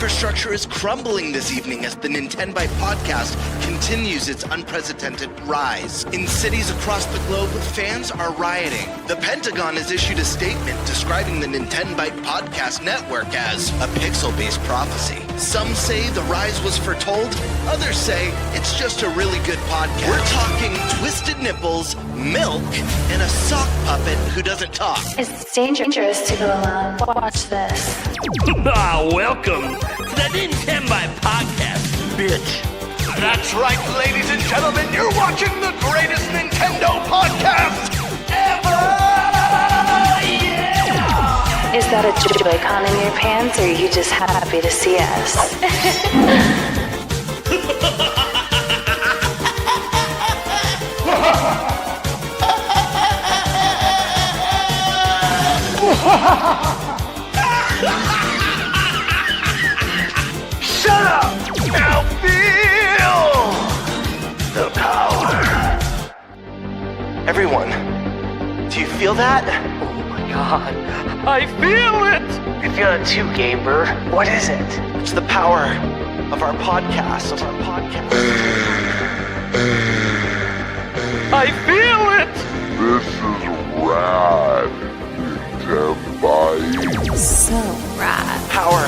infrastructure is crumbling this evening as the NintenByte Podcast continues its unprecedented rise. In cities across the globe, fans are rioting. The Pentagon has issued a statement describing the NintenByte Podcast network as a pixel-based prophecy. Some say the rise was foretold, others say it's just a really good podcast. We're talking twisted nipples, milk, and a sock puppet who doesn't talk. It's dangerous to go alone. Watch this. Welcome to the NintenByte Podcast, bitch. That's right, ladies and gentlemen, you're watching the greatest Nintendo podcast ever! Yeah! Is that a Joy-Con in your pants, or are you just happy to see us? Shut up! Now feel the power. Everyone, do you feel that? Oh my god, I feel it! I feel it too, Gamer. What is it? It's the power of our podcast, I feel it! This is rad, NintenByte. So rad. Power.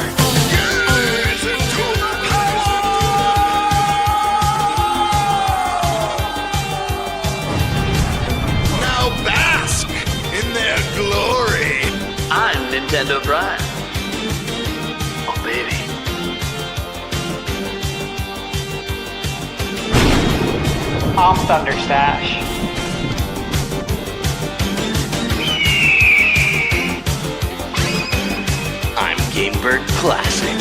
Now bask in their glory. I'm Nintendo Brian. Oh baby. I'm Thunderstash. I'm Gamebird Classic.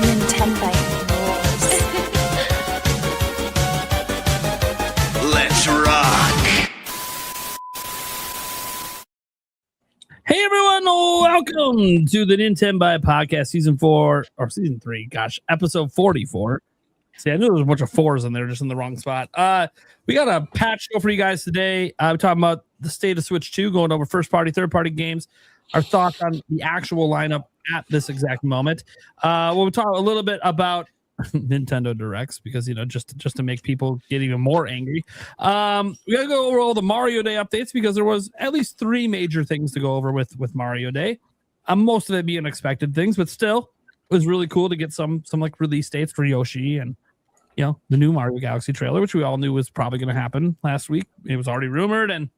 NintenByte rules. Let's rock. Hey everyone, welcome to the NintenByte Podcast, season 4 or season 3. Gosh, episode 44. See, I knew there was a bunch of 4s in there, just in the wrong spot. We got a patch show for you guys today. We're talking about the state of Switch 2, going over first-party, third-party games, our thoughts on the actual lineup at this exact moment. We'll talk a little bit about Nintendo Directs, because just to make people get even more angry. We gotta go over all the Mario Day updates, because there was at least 3 major things to go over with Mario Day. Most of it being expected things, but still, it was really cool to get some like release dates for Yoshi and the new Mario Galaxy trailer, which we all knew was probably going to happen last week. It was already rumored, and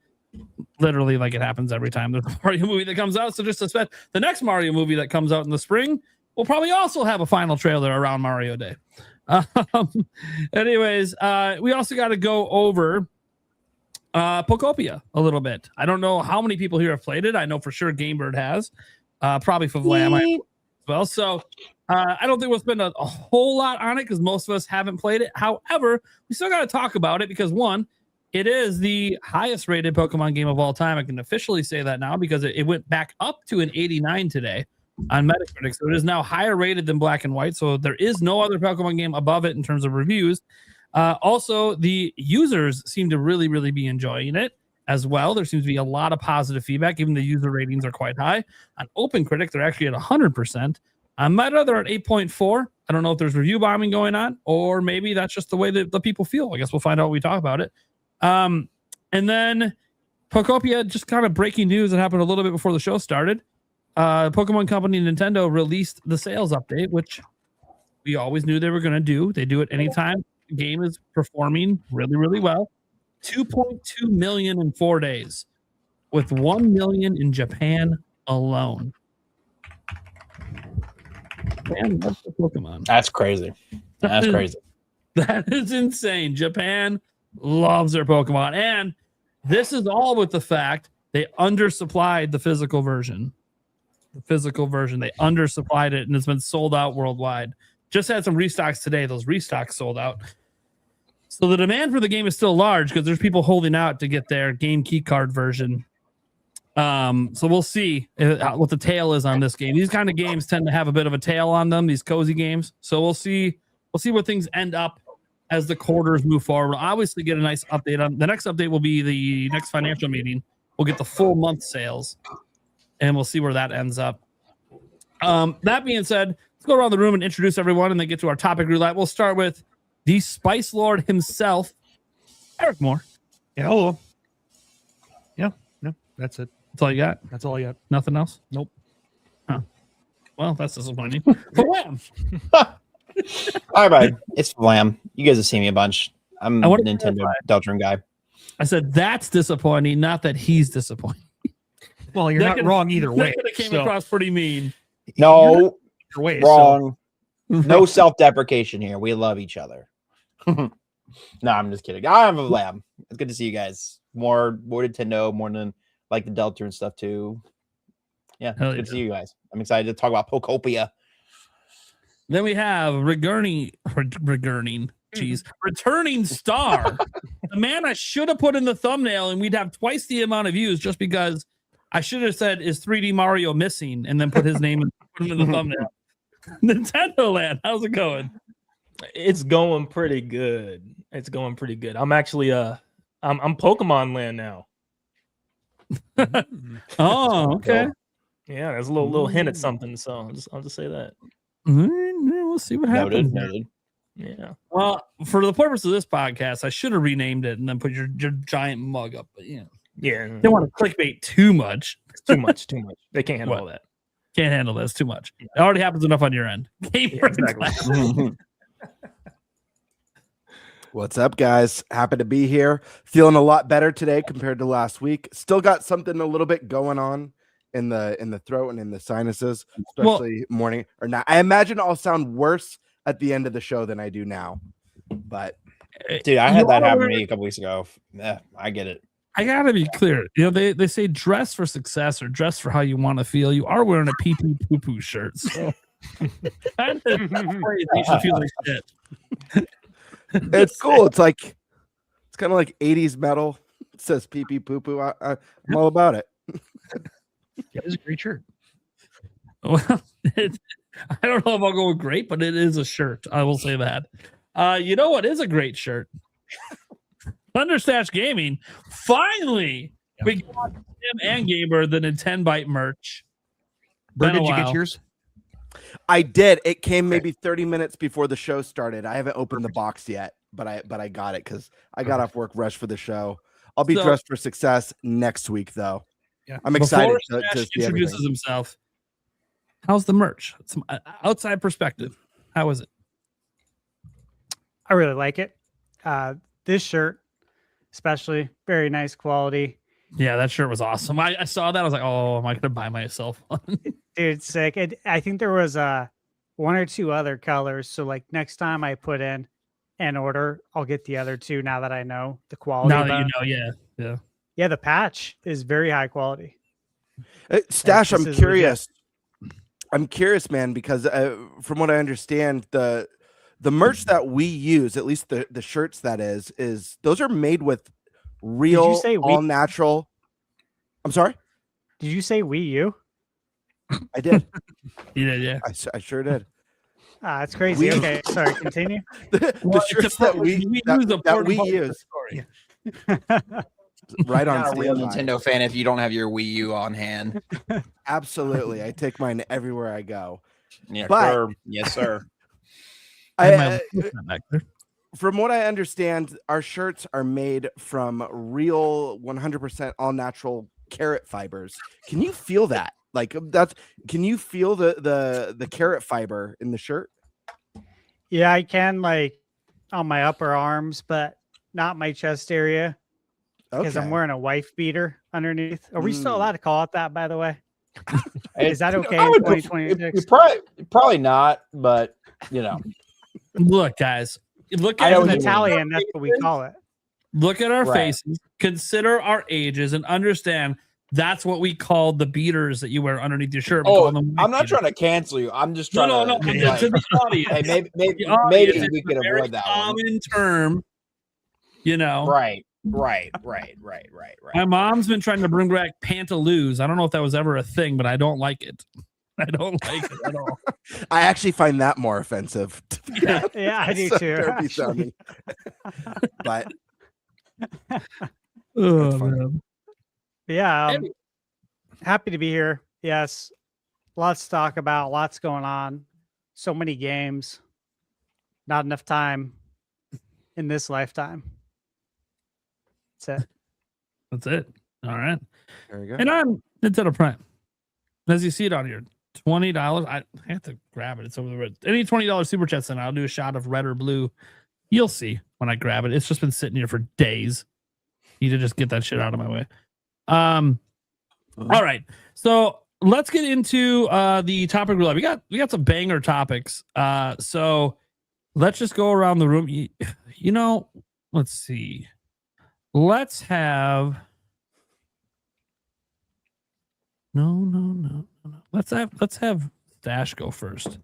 literally, like, it happens every time there's a Mario movie that comes out. So just expect the next Mario movie that comes out in the spring will probably also have a final trailer around Mario Day. Anyways, we also got to go over Pokopia a little bit. I don't know how many people here have played it. I know for sure Gamebird has. Probably Favlam as well. So I don't think we'll spend a whole lot on it, because most of us haven't played it. However, we still got to talk about it, because one, it is the highest rated Pokemon game of all time. I can officially say that now, because it went back up to an 89 today on Metacritic. So it is now higher rated than Black and White. So there is no other Pokemon game above it in terms of reviews. Also, the users seem to really, really be enjoying it as well. There seems to be a lot of positive feedback. Even the user ratings are quite high. On OpenCritic, they're actually at 100%. On Meta, they're at 8.4. I don't know if there's review bombing going on, or maybe that's just the way that the people feel. I guess we'll find out when we talk about it. And then Pokopia, just kind of breaking news that happened a little bit before the show started. Pokemon Company Nintendo released the sales update, which we always knew they were going to do. They do it anytime the game is performing really, really well. 2.2 million in 4 days, with 1 million in Japan alone. Man, that's the Pokemon. That's crazy. That's crazy. That is insane. Japan loves their Pokemon. And this is all with the fact they undersupplied the physical version. They undersupplied it, and it's been sold out worldwide. Just had some restocks today. Those restocks sold out. So the demand for the game is still large, because there's people holding out to get their game key card version. So we'll see what the tail is on this game. These kind of games tend to have a bit of a tail on them, these cozy games. So we'll see what things end up as the quarters move forward. We'll obviously get a nice update on the next update will be the next financial meeting. We'll get the full month sales and we'll see where that ends up. That being said, let's go around the room and introduce everyone and then get to our topic roulette. We'll start with the Spice Lord himself, Eric Moore. Yeah, hello. Yeah, no, that's it. That's all you got? That's all I got. Nothing else? Nope. Huh. Well, that's disappointing. Wham! All right, bud. It's Flam. You guys have seen me a bunch. I'm a Nintendo Deltron guy. I said that's disappointing, not that he's disappointing. Well, you're not wrong either way. That came across pretty mean. No, Way, wrong. No self-deprecation here. We love each other. No, I'm just kidding. I'm a Lamb. It's good to see you guys. More Nintendo, more than like the Delta and stuff too. Yeah, good to see you guys. I'm excited to talk about Pokopia. Then we have returning star, the man I should have put in the thumbnail, and we'd have twice the amount of views just because I should have said is 3D Mario missing, and then put his name and put him in the thumbnail. Nintendo Land, how's it going? It's going pretty good. I'm actually I'm Pokemon Land now. Oh, okay. Yeah, there's a little hint at something, so I'll just say that. We'll see what happens. Noted. Yeah. Well, for the purpose of this podcast, I should have renamed it and then put your giant mug up. But Yeah. Don't want to clickbait too much. Too much. They can't handle all that. Can't handle this too much. It already happens enough on your end. Exactly. What's up, guys? Happy to be here. Feeling a lot better today compared to last week. Still got something a little bit going on in the throat and in the sinuses, especially morning or night. I imagine I'll sound worse at the end of the show than I do now. But dude, I had that happen to me a couple weeks ago. Yeah, I get it. I gotta be clear. They say dress for success or dress for how you want to feel. You are wearing a pee pee poo poo shirt, so you should feel like shit. It's cool. It's kind of like 80s metal. It says pee pee poo poo. I'm all about it. Yeah, it's a great shirt. Well, I don't know if I'll go with great, but it is a shirt. I will say that. You know what is a great shirt? Thunderstash Gaming. Finally, we got Tim and Gamer the NintenByte merch. Bird, did you get yours? I did. It came maybe 30 minutes before the show started. I haven't opened the box yet, but I got it because I got off work rush for the show. I'll be dressed for success next week, though. Yeah, I'm excited to see introduces everything. himself. How's the merch? Some outside perspective. How is it? I really like it. This shirt, especially, very nice quality. Yeah, that shirt was awesome. I saw that. I was like, oh, am I going to buy myself one? Dude, it's sick. I think there was one or two other colors. So, like, next time I put in an order, I'll get the other two now that I know the quality. Now that you know, yeah. Yeah, the patch is very high quality. Stash, I'm curious. I'm curious, man, because from what I understand, the merch that we use, at least the shirts that is those are made with real, Did you say all natural. I'm sorry? Did you say Wii U? I did. You did, yeah. I sure did. That's crazy. Okay, sorry, continue. The shirts that we use. Right on. You're not a real Nintendo fan if you don't have your Wii U on hand. Absolutely. I take mine everywhere I go. Yeah, but, sir. Yes, sir. From what I understand, our shirts are made from real 100% all natural carrot fibers. Can you feel that? Can you feel the carrot fiber in the shirt? Yeah, I can, like, on my upper arms, but not my chest area. Because I'm wearing a wife beater underneath. Are we still allowed to call it that, by the way? Is that okay in 2026? Probably not, but Look, guys. Look at an Italian, that's what we call it. Look at our faces, consider our ages, and understand that's what we call the beaters that you wear underneath your shirt. I'm not trying to cancel you. I'm just trying to the audience. Hey, maybe we could avoid that common term, Right. My mom's been trying to bring back pantaloons. I don't know if that was ever a thing, but I don't like it. I don't like it at all. I actually find that more offensive. Yeah, I do So too. derpy actually. sounding. But Oh, fun. man. Yeah, Hey, happy to be here. Yes, lots to talk about, lots going on, so many games, not enough time in this lifetime. That's it. that's it. All right. There you go. And I'm Nintendo Prime. As you see it on here, $20. I have to grab it. It's over the red. Any $20 super chats, and I'll do a shot of red or blue. You'll see when I grab it. It's just been sitting here for days. You need to just get that shit out of my way. All right. So let's get into the topic roulette. We got some banger topics. So let's just go around the room. You know, let's see. Let's have no. Let's have Dash go first.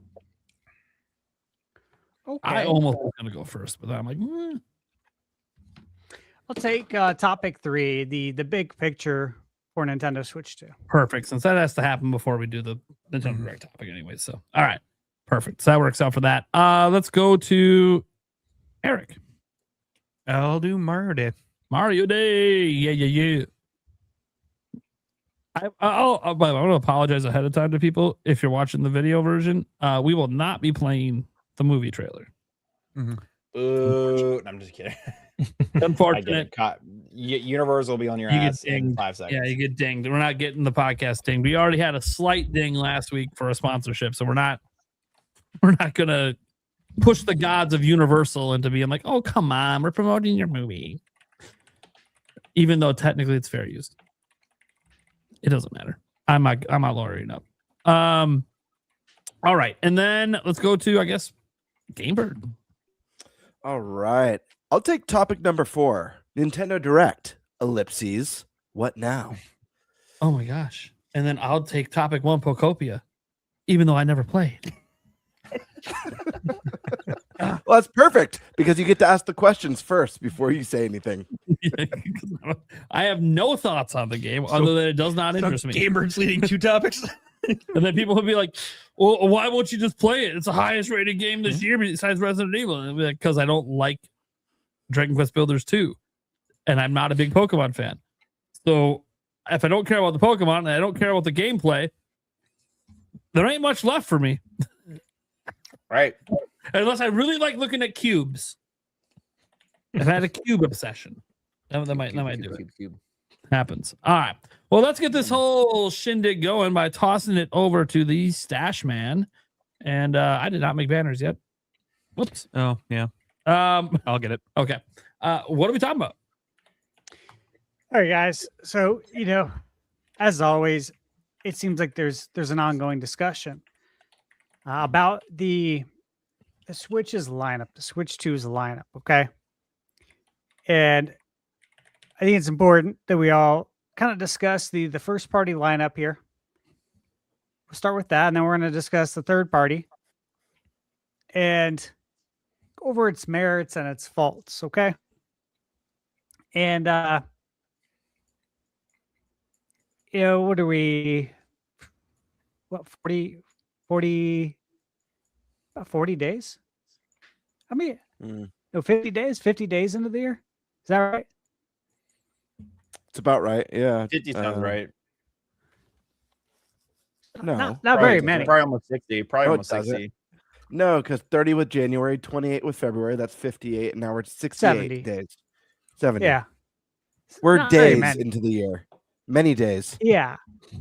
Okay. I almost was gonna go first, but I'm like, I'll take topic 3, the big picture for Nintendo Switch 2. perfect. Since that has to happen before we do the Nintendo Direct topic anyway. So all right. Perfect. So that works out for that. Let's go to Eric. I'll do Mario Day. Mario Day. Yeah. I want to apologize ahead of time to people if you're watching the video version. We will not be playing the movie trailer. Ooh, I'm just kidding. Unfortunate. Universal will be on your You get ass in dinged. 5 seconds. Yeah, you get dinged. We're not getting the podcast dinged. We already had a slight ding last week for a sponsorship, so we're not gonna push the gods of Universal into being like, oh, come on, we're promoting your movie. Even though technically it's fair use. It doesn't matter. I'm not lawyering up. All right. And then let's go to, I guess, Gamebird. All right. I'll take topic number 4. Nintendo Direct. Ellipses. What now? Oh my gosh. And then I'll take topic 1, Pokopia, even though I never played. Well, that's perfect because you get to ask the questions first before you say anything. I have no thoughts on the game other than it does not interest me. Gamebird's leading 2 topics. And then people will be like, well, why won't you just play it? It's the highest rated game this year besides Resident Evil. And I'll be like, because I don't like Dragon Quest Builders 2. And I'm not a big Pokemon fan. So if I don't care about the Pokemon and I don't care about the gameplay, there ain't much left for me. Right. Unless I really like looking at cubes. If I had a cube obsession, that might do it. Cube. Happens. All right. Well, let's get this whole shindig going by tossing it over to the stash man. And I did not make banners yet. Whoops. Oh, yeah. I'll get it. Okay. What are we talking about? All right, guys. So, as always, it seems like there's an ongoing discussion about the Switch's lineup, the Switch 2's lineup. Okay. And I think it's important that we all kind of discuss the first party lineup here. We'll start with that, and then we're going to discuss the third party and go over its merits and its faults. Okay. And, what are we? What, 40 days? I mean, no, 50 days? 50 days into the year? Is that right? It's about right. Yeah. 50 sounds right. No. Not very many. Probably almost 60. Probably No, it almost 60. doesn't. No, because 30 with January, 28 with February. That's 58. And now we're at 68 70. days. 70. Yeah. We're Not very days many. into the year. Many days. Yeah. The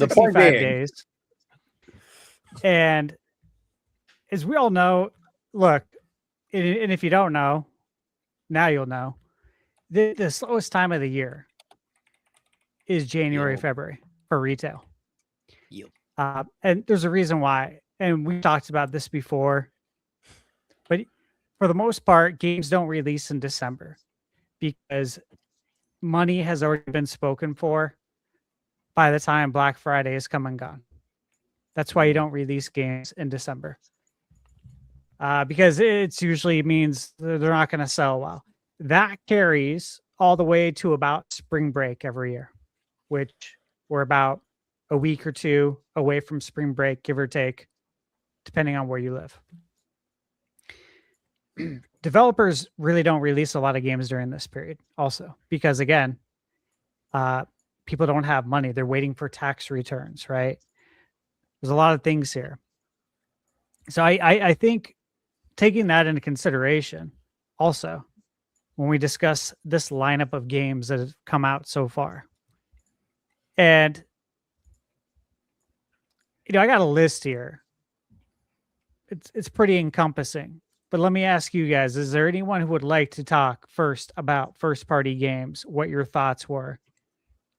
point 365 being- days. And as we all know, look, and if you don't know, now you'll know, the slowest time of the year is January, February for retail. Yep. And there's a reason why. And we talked about this before. But for the most part, games don't release in December because money has already been spoken for by the time Black Friday is come and gone. That's why you don't release games in December. Because it usually means they're not going to sell well. That carries all the way to about spring break every year, which we're about a week or two away from spring break, give or take, depending on where you live. Developers really don't release a lot of games during this period also, because again, people don't have money. They're waiting for tax returns, right? There's a lot of things here. So I think taking that into consideration also, when we discuss this lineup of games that have come out so far. And, I got a list here. It's pretty encompassing. But let me ask you guys, is there anyone who would like to talk first about first-party games, what your thoughts were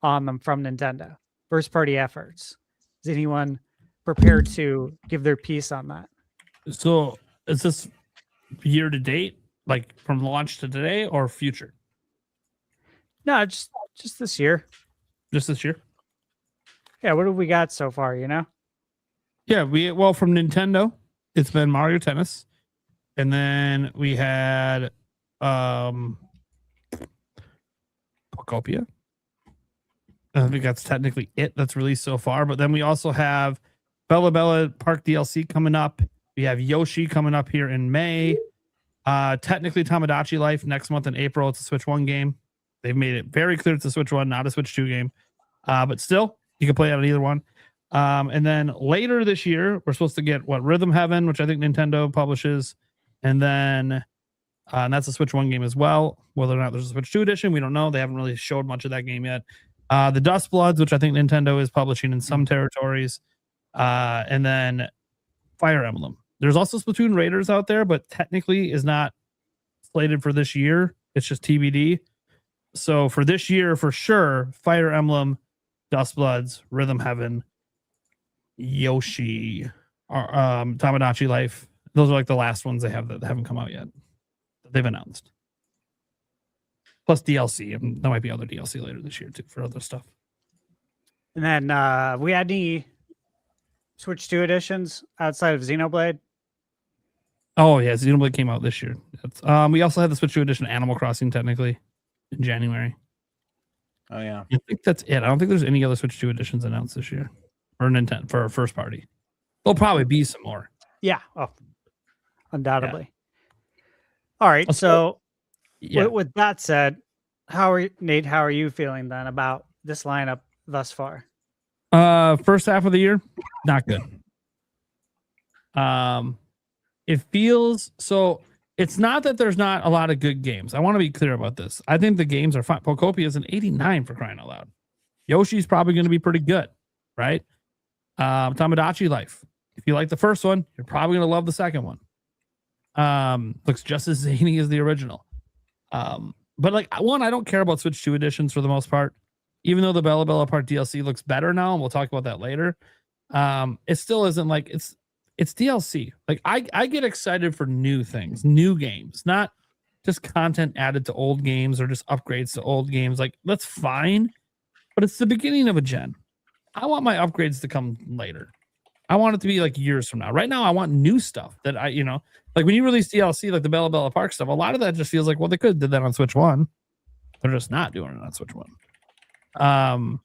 on them from Nintendo? First-party efforts. Is anyone prepared to give their piece on that? So is this year to date, like from launch to today, or future? No, just this year. Just this year? Yeah, what have we got so far, Yeah, from Nintendo, it's been Mario Tennis. And then we had Pokopia. I think that's technically it that's released so far. But then we also have Bella Bella Park DLC coming up. We have Yoshi coming up here in May. Technically Tamagotchi Life next month in April. It's a Switch 1 game. They've made it very clear it's a Switch 1, not a Switch 2 game. But still, you can play it on either one. And then later this year, we're supposed to get Rhythm Heaven, which I think Nintendo publishes. And then and that's a Switch 1 game as well. Whether or not there's a Switch 2 edition, we don't know. They haven't really showed much of that game yet. The Dust Bloods, which I think Nintendo is publishing in some territories. And then Fire Emblem. There's also Splatoon Raiders out there, but technically is not slated for this year. It's just TBD. So for this year, for sure, Fire Emblem, Dust Bloods, Rhythm Heaven, Yoshi, Tamagotchi Life. Those are like the last ones they have that haven't come out yet. That they've announced. Plus DLC. And there might be other DLC later this year too for other stuff. And then we had any Switch 2 editions outside of Xenoblade? Oh yeah, Xenoblade came out this year. We also had the Switch 2 edition Animal Crossing technically in January. Oh yeah. I think that's it. I don't think there's any other Switch 2 editions announced this year. Or Nintendo for first party. There'll probably be some more. Yeah. Oh, undoubtedly. Yeah. All right. So with that said, Nate, how are you feeling then about this lineup thus far? First half of the year, not good. It feels so. It's not that there's not a lot of good games. I want to be clear about this. I think the games are fine. Pokopia is an 89 for crying out loud. Yoshi's probably going to be pretty good, right? Tamagotchi Life. If you like the first one, you're probably going to love the second one. Looks just as zany as the original. But like one, I don't care about Switch 2 editions for the most part. Even though the Bella Bella Park DLC looks better now, and we'll talk about that later. It still isn't like it's DLC. Like I get excited for new things, new games, not just content added to old games or just upgrades to old games. Like that's fine, but it's the beginning of a gen. I want my upgrades to come later. I want it to be like years from now. Right now, I want new stuff that like when you release DLC, like the Bella Bella Park stuff, a lot of that just feels like, well, they could have did that on Switch 1. They're just not doing it on Switch 1.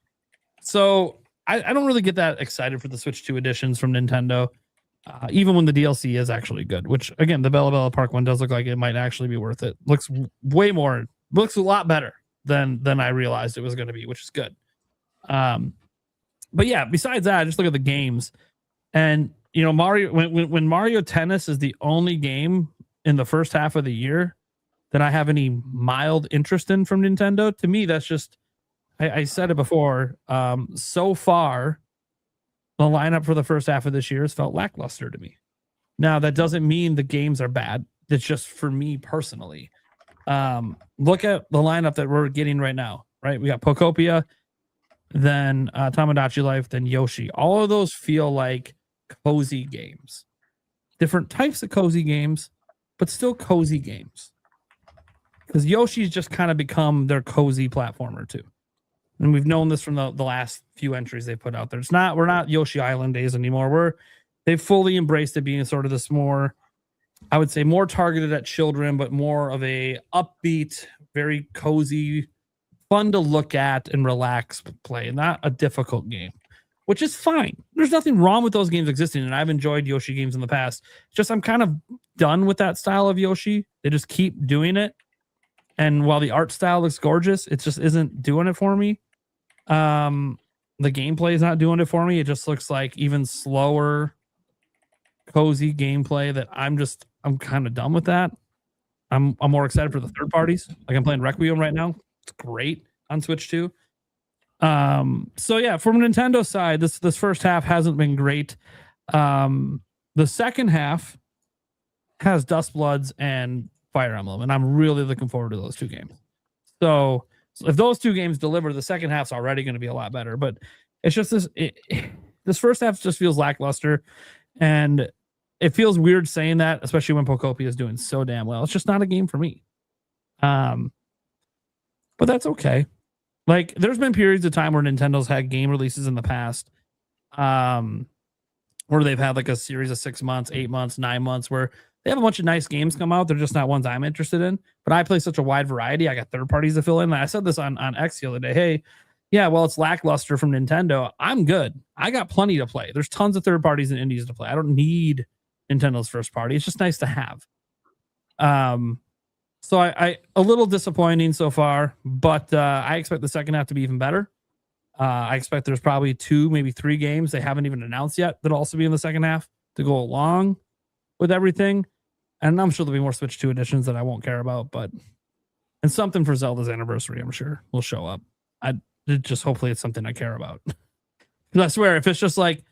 So I don't really get that excited for the Switch 2 editions from Nintendo, even when the DLC is actually good, which again, the Bella Bella Park one does look like it might actually be worth it. Looks a lot better than I realized it was going to be, which is good. But yeah, besides that, just look at the games. And Mario, when Mario Tennis is the only game in the first half of the year that I have any mild interest in from Nintendo, to me, that's just, I said it before. So far, the lineup for the first half of this year has felt lackluster to me. Now, that doesn't mean the games are bad. It's just for me personally. Look at the lineup that we're getting right now, right? We got Pokopia, then Tamagotchi Life, then Yoshi. All of those feel like cozy games. Different types of cozy games, but still cozy games. Because Yoshi's just kind of become their cozy platformer too. And we've known this from the last few entries they put out there. We're not Yoshi Island days anymore. They've fully embraced it being sort of this more, I would say, more targeted at children, but more of a upbeat, very cozy, fun to look at and relax play, not a difficult game. which is fine. There's nothing wrong with those games existing, and I've enjoyed Yoshi games in the past. Just I'm kind of done with that style of Yoshi. They just keep doing it, and while the art style looks gorgeous, it just isn't doing it for me. The gameplay is not doing it for me. It just looks like even slower, cozy gameplay that I'm kind of done with that. I'm more excited for the third parties. Like I'm playing Requiem right now. It's great on Switch too. So yeah, from Nintendo side, this first half hasn't been great. The second half has Dust Bloods and Fire Emblem, and I'm really looking forward to those two games. So if those two games deliver, the second half's already going to be a lot better. But it's just this first half just feels lackluster, and it feels weird saying that, especially when Pokopia is doing so damn well. It's just not a game for me. But that's okay. Like, there's been periods of time where Nintendo's had game releases in the past, where they've had like a series of 6 months, 8 months, 9 months, where they have a bunch of nice games come out. They're just not ones I'm interested in. But I play such a wide variety. I got third parties to fill in. I said this on X the other day. Hey, yeah, well, it's lackluster from Nintendo. I'm good. I got plenty to play. There's tons of third parties and indies to play. I don't need Nintendo's first party. It's just nice to have. So I a little disappointing so far, but I expect the second half to be even better. I expect there's probably 2, maybe 3 games they haven't even announced yet that'll also be in the second half to go along with everything. And I'm sure there'll be more Switch 2 editions that I won't care about, and something for Zelda's anniversary, I'm sure will show up. Hopefully it's something I care about. Because I swear, if it's just like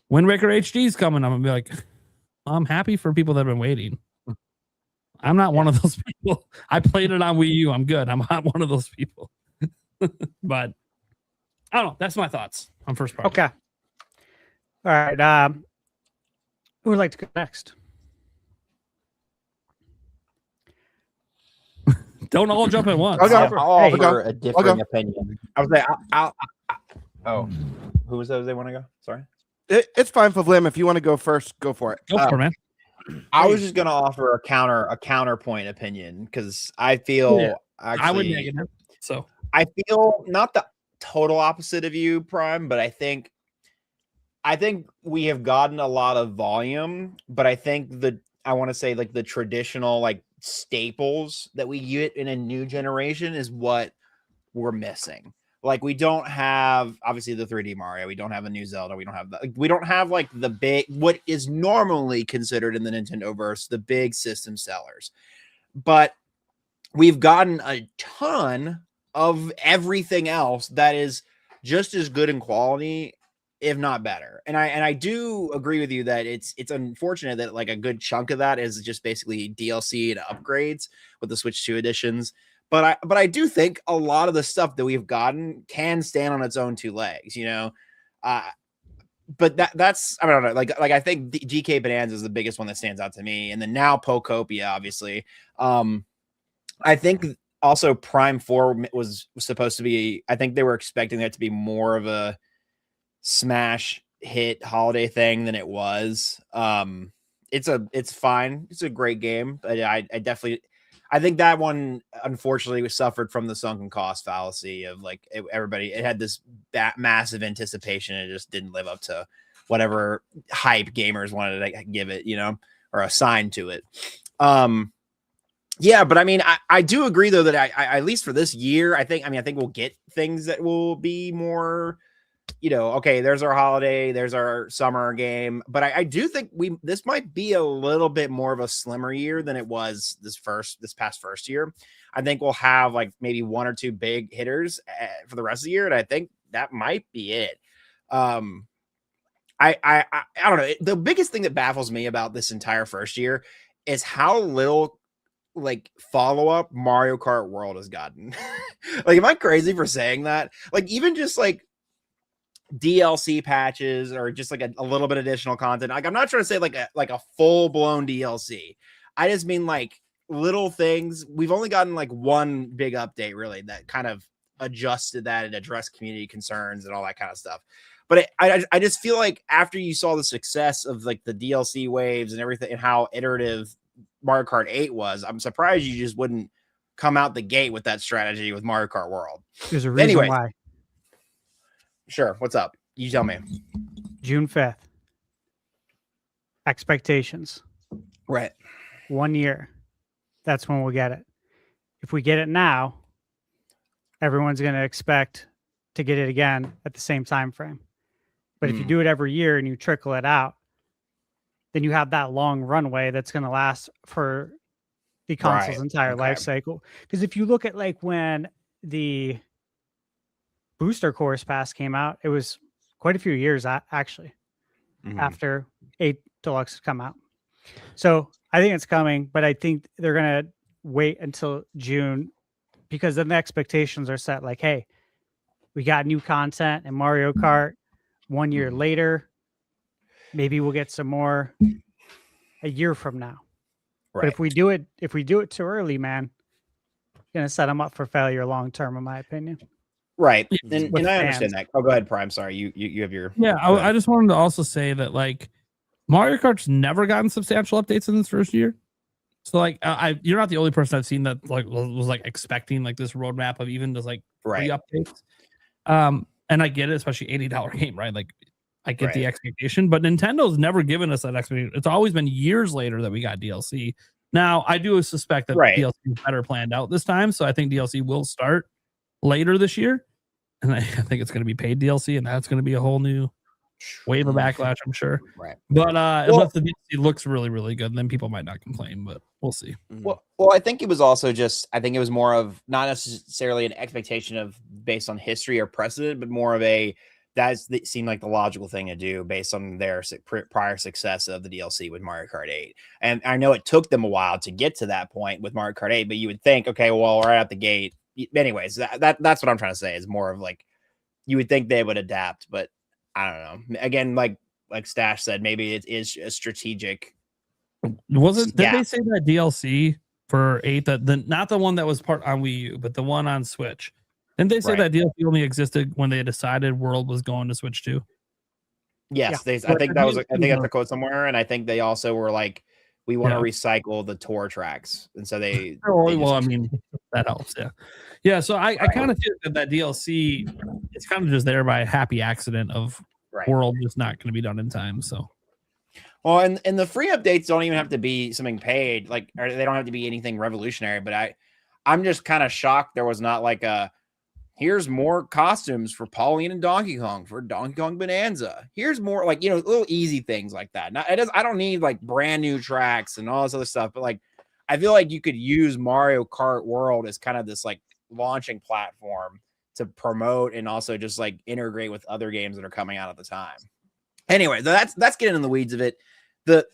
Wind Waker HD's coming, I'm gonna be like, I'm happy for people that have been waiting. I'm not one of those people. I played it on Wii U. I'm good. I'm not one of those people. But I don't know. That's my thoughts on first party. Okay. All right. Who would like to go next? Don't all jump at once. I'll offer a differing opinion. I was like, oh, who was those they want to go? Sorry. It's fine for Vlim. If you want to go first, go for it. Go for it, man. I was just gonna offer a counterpoint opinion because I feel actually I would negative. So I feel not the total opposite of you, Prime, but I think we have gotten a lot of volume, but I think I want to say like the traditional like staples that we get in a new generation is what we're missing. Like we don't have obviously the 3D Mario, we don't have a new Zelda, we don't have like the big what is normally considered in the Nintendo verse the big system sellers. But we've gotten a ton of everything else that is just as good in quality, if not better. And I do agree with you that it's unfortunate that like a good chunk of that is just basically DLC and upgrades with the Switch 2 editions. But I do think a lot of the stuff that we've gotten can stand on its own 2 legs, you know. But that's I don't know, like I think GK Bonanza is the biggest one that stands out to me, and then now Pokopia, obviously. I think also Prime 4 was supposed to be. I think they were expecting that to be more of a smash hit holiday thing than it was. It's fine. It's a great game, but I think that one unfortunately was suffered from the sunken cost fallacy of like it had this massive anticipation and it just didn't live up to whatever hype gamers wanted to give it, you know, or assign to it. Yeah, but I mean, I do agree though that I at least for this year, I think we'll get things that will be more, you know, okay, there's our holiday, there's our summer game, but I do think this might be a little bit more of a slimmer year than it was this past first year. I think we'll have like maybe 1 or 2 big hitters for the rest of the year, and I think that might be it. I don't know. The biggest thing that baffles me about this entire first year is how little like follow-up Mario Kart World has gotten. Like, am I crazy for saying that? Like, even just like DLC patches or just like a little bit additional content. Like, I'm not trying to say like a full-blown DLC. I just mean like little things. We've only gotten like 1 big update really that kind of adjusted that and addressed community concerns and all that kind of stuff. But I just feel like after you saw the success of like the DLC waves and everything and how iterative Mario Kart 8 was, I'm surprised you just wouldn't come out the gate with that strategy with Mario Kart World. There's a reason why. Sure. What's up? You tell me. June 5th. Expectations. Right. 1 year. That's when we'll get it. If we get it now, everyone's going to expect to get it again at the same time frame. But if you do it every year and you trickle it out, then you have that long runway that's going to last for the console's entire life cycle. Because if you look at like when the booster course pass came out, it was quite a few years actually after 8 Deluxe has come out. So I think it's coming, but I think they're going to wait until June because then the expectations are set like, hey, we got new content in Mario Kart 1 year later. Maybe we'll get some more a year from now. Right. But if we do it too early, man, you're gonna set them up for failure long term, in my opinion. Right. And I understand that. Oh, go ahead, Prime. Sorry, you have your I just wanted to also say that like Mario Kart's never gotten substantial updates in this first year. So like you're not the only person I've seen that like was like expecting like this roadmap of even just like 3 updates. And I get it, especially $80 game, right? Like I get the expectation, but Nintendo's never given us that expectation. It's always been years later that we got DLC. Now I do suspect that DLC is better planned out this time. So I think DLC will start later this year. And I think it's going to be paid DLC, and that's going to be a whole new wave of backlash, I'm sure. Right. But unless the DLC looks really, really good, then people might not complain, but we'll see. Well, I think it was also I think it was more of not necessarily an expectation of based on history or precedent, but more of that seemed like the logical thing to do based on their prior success of the DLC with Mario Kart 8. And I know it took them a while to get to that point with Mario Kart 8, but you would think, okay, well, right out the gate. Anyways, that's what I'm trying to say is more of like you would think they would adapt, but I don't know. Again, like Stash said, maybe it is a strategic. Did they say that DLC for 8 that not the one that was part on Wii U, but the one on Switch? Didn't they say that DLC only existed when they decided World was going to Switch 2? Yes, I think that's a quote somewhere, and I think they also were like, we want to recycle the tour tracks, and so they. I mean, that helps. Yeah. So I kind of feel that DLC it's kind of just there by a happy accident of World just not going to be done in time. So. Well, and the free updates don't even have to be something paid, like, or they don't have to be anything revolutionary. But I'm just kind of shocked there was not like here's more costumes for Pauline and Donkey Kong for Donkey Kong Bonanza. Here's more like, little easy things like that. Now, I don't need like brand new tracks and all this other stuff, but like, I feel like you could use Mario Kart World as kind of this like launching platform to promote and also just like integrate with other games that are coming out at the time. Anyway, that's getting in the weeds of it.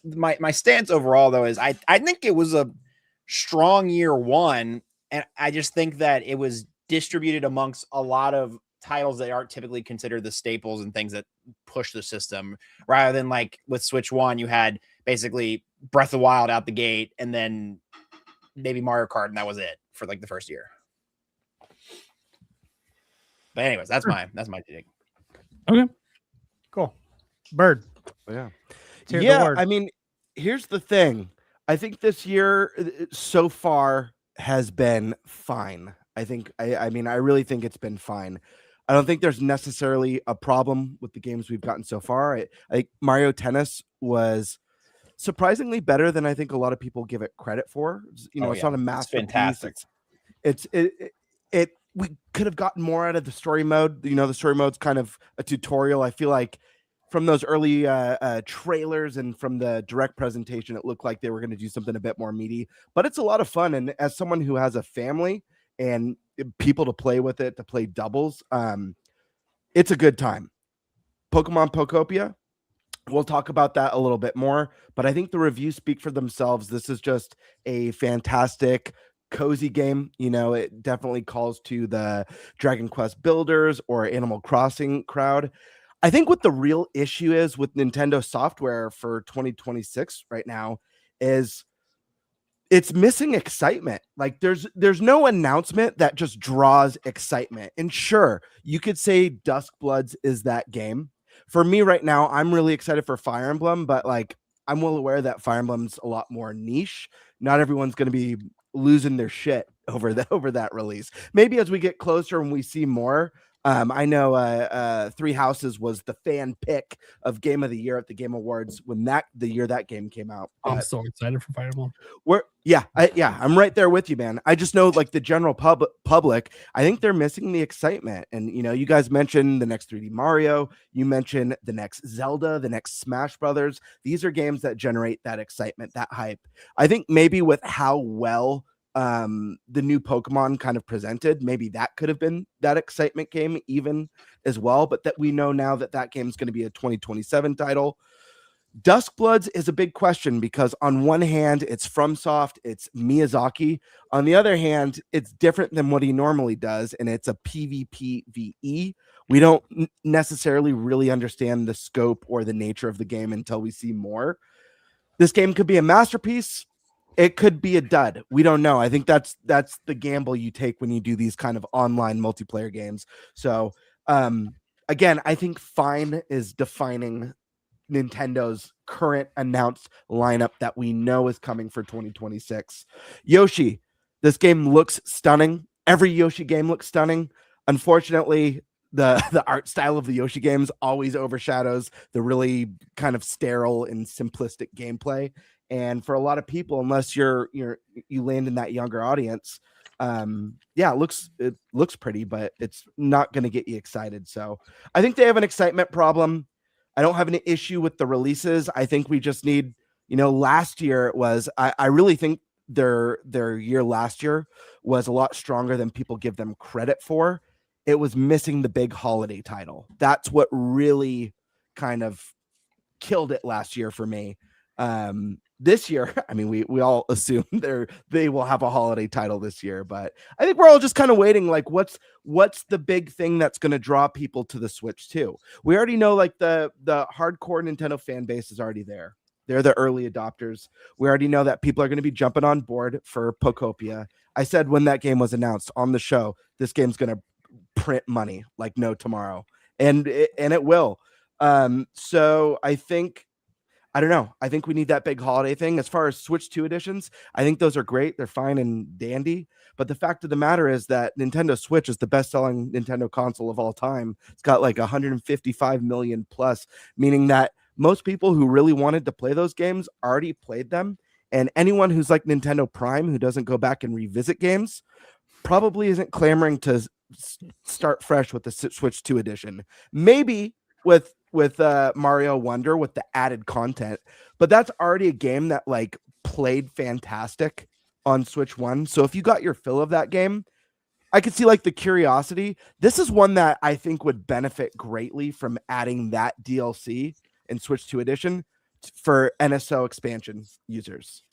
My stance overall though is I think it was a strong year one, and I just think that it was distributed amongst a lot of titles that aren't typically considered the staples and things that push the system, rather than like with Switch 1, you had basically Breath of the Wild out the gate and then maybe Mario Kart, and that was it for like the first year. But anyways, that's my take. Okay, cool. Bird. Yeah. I mean, here's the thing. I think this year so far has been fine. I mean, I really think it's been fine. I don't think there's necessarily a problem with the games we've gotten so far. I think Mario Tennis was surprisingly better than I think a lot of people give it credit for. It's not a masterpiece. Fantastic. We could have gotten more out of the story mode. The story mode's kind of a tutorial. I feel like from those early trailers and from the direct presentation, it looked like they were going to do something a bit more meaty. But it's a lot of fun, and as someone who has a family and people to play with it, to play doubles, it's a good time. Pokemon Pokopia, we'll talk about that a little bit more, but I think the reviews speak for themselves. This is just a fantastic, cozy game. It definitely calls to the Dragon Quest builders or Animal Crossing crowd. I think what the real issue is with Nintendo software for 2026 right now is it's missing excitement. Like there's no announcement that just draws excitement. And sure, you could say Duskbloods is that game. For me right now, I'm really excited for Fire Emblem, but like I'm well aware that Fire Emblem's a lot more niche. Not everyone's going to be losing their shit over that release. Maybe as we get closer and we see more, I know Three Houses was the fan pick of Game of the Year at the Game Awards when the year that game came out. I'm so excited for Fireball. I'm right there with you, man. I just know like the general public, I think they're missing the excitement. And you guys mentioned the next 3D Mario, you mentioned the next Zelda, the next Smash Brothers. These are games that generate that excitement, that hype. I think maybe with how well the new Pokemon kind of presented, maybe that could have been that excitement game even as well, but that we know now that game is going to be a 2027 title. Duskbloods is a big question because on one hand it's FromSoft, it's Miyazaki. On the other hand, it's different than what he normally does, and it's a PvPvE. We don't necessarily really understand the scope or the nature of the game until we see more. This game could be a masterpiece. It could be a dud. We don't know. I think that's the gamble you take when you do these kind of online multiplayer games. So again, I think fine is defining Nintendo's current announced lineup that we know is coming for 2026. Yoshi, this game looks stunning. Every Yoshi game looks stunning. Unfortunately, the art style of the Yoshi games always overshadows the really kind of sterile and simplistic gameplay. And for a lot of people, unless you land in that younger audience, it looks pretty, but it's not going to get you excited. So I think they have an excitement problem. I don't have an issue with the releases. I think we just need, last year I really think their year last year was a lot stronger than people give them credit for. It was missing the big holiday title. That's what really kind of killed it last year for me. This year, I mean, we all assume they will have a holiday title this year, but I think we're all just kind of waiting. Like, what's the big thing that's going to draw people to the Switch 2? We already know, like the hardcore Nintendo fan base is already there. They're the early adopters. We already know that people are going to be jumping on board for Pokopia. I said when that game was announced on the show, this game's going to print money like no tomorrow, and it will. So I don't know. I think we need that big holiday thing. As far as Switch 2 editions, I think those are great. They're fine and dandy. But the fact of the matter is that Nintendo Switch is the best-selling Nintendo console of all time. It's got like 155 million plus, meaning that most people who really wanted to play those games already played them. And anyone who's like Nintendo Prime, who doesn't go back and revisit games, probably isn't clamoring to start fresh with the Switch 2 edition. Maybe with Mario Wonder with the added content, but that's already a game that like played fantastic on Switch 1. So if you got your fill of that game, I could see like the curiosity. This is one that I think would benefit greatly from adding that DLC in Switch 2 edition for NSO expansion users.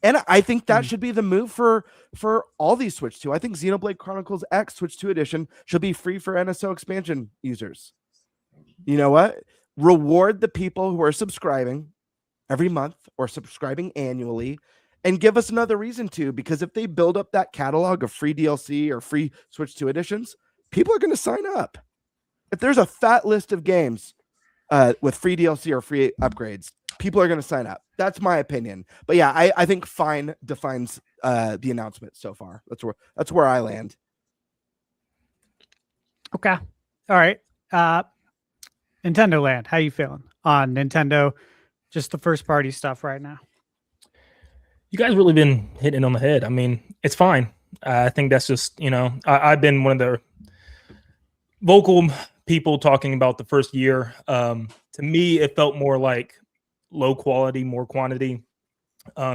And I think that should be the move for all these Switch 2. I think Xenoblade Chronicles X Switch 2 edition should be free for NSO expansion users. You know what? Reward the people who are subscribing every month or subscribing annually and give us another reason to, because if they build up that catalog of free DLC or free Switch 2 editions, people are going to sign up. If there's a fat list of games with free DLC or free upgrades, people are going to sign up. That's my opinion. But yeah, I think fine defines the announcement so far. That's where I land. Okay. All right. Nintendo Land, how you feeling on Nintendo? Just the first party stuff right now. You guys really been hitting it on the head. I mean, it's fine. I think that's just, I've been one of the vocal people talking about the first year. To me, it felt more like low quality, more quantity.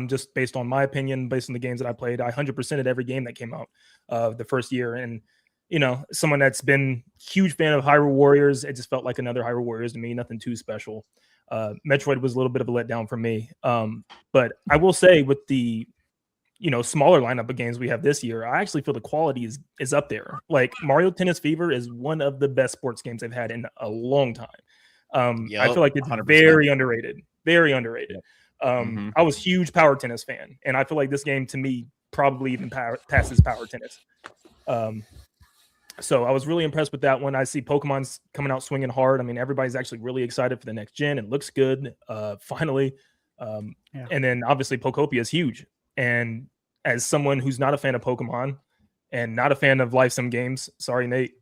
Just based on my opinion, based on the games that I played, I 100%ed every game that came out the first year. And, someone that's been huge fan of Hyrule Warriors, it just felt like another Hyrule Warriors to me, nothing too special. Metroid was a little bit of a letdown for me. But I will say with the, smaller lineup of games we have this year, I actually feel the quality is up there. Like Mario Tennis Fever is one of the best sports games I've had in a long time. I feel like it's 100%. Very underrated. Very underrated. I was a huge Power Tennis fan, and I feel like this game to me probably even passes Power Tennis. So I was really impressed with that one. I see Pokemon's coming out swinging hard. I mean, everybody's actually really excited for the next gen. It looks good, finally. And then obviously Pokopia is huge. And as someone who's not a fan of Pokemon and not a fan of Life Sim games, sorry, Nate,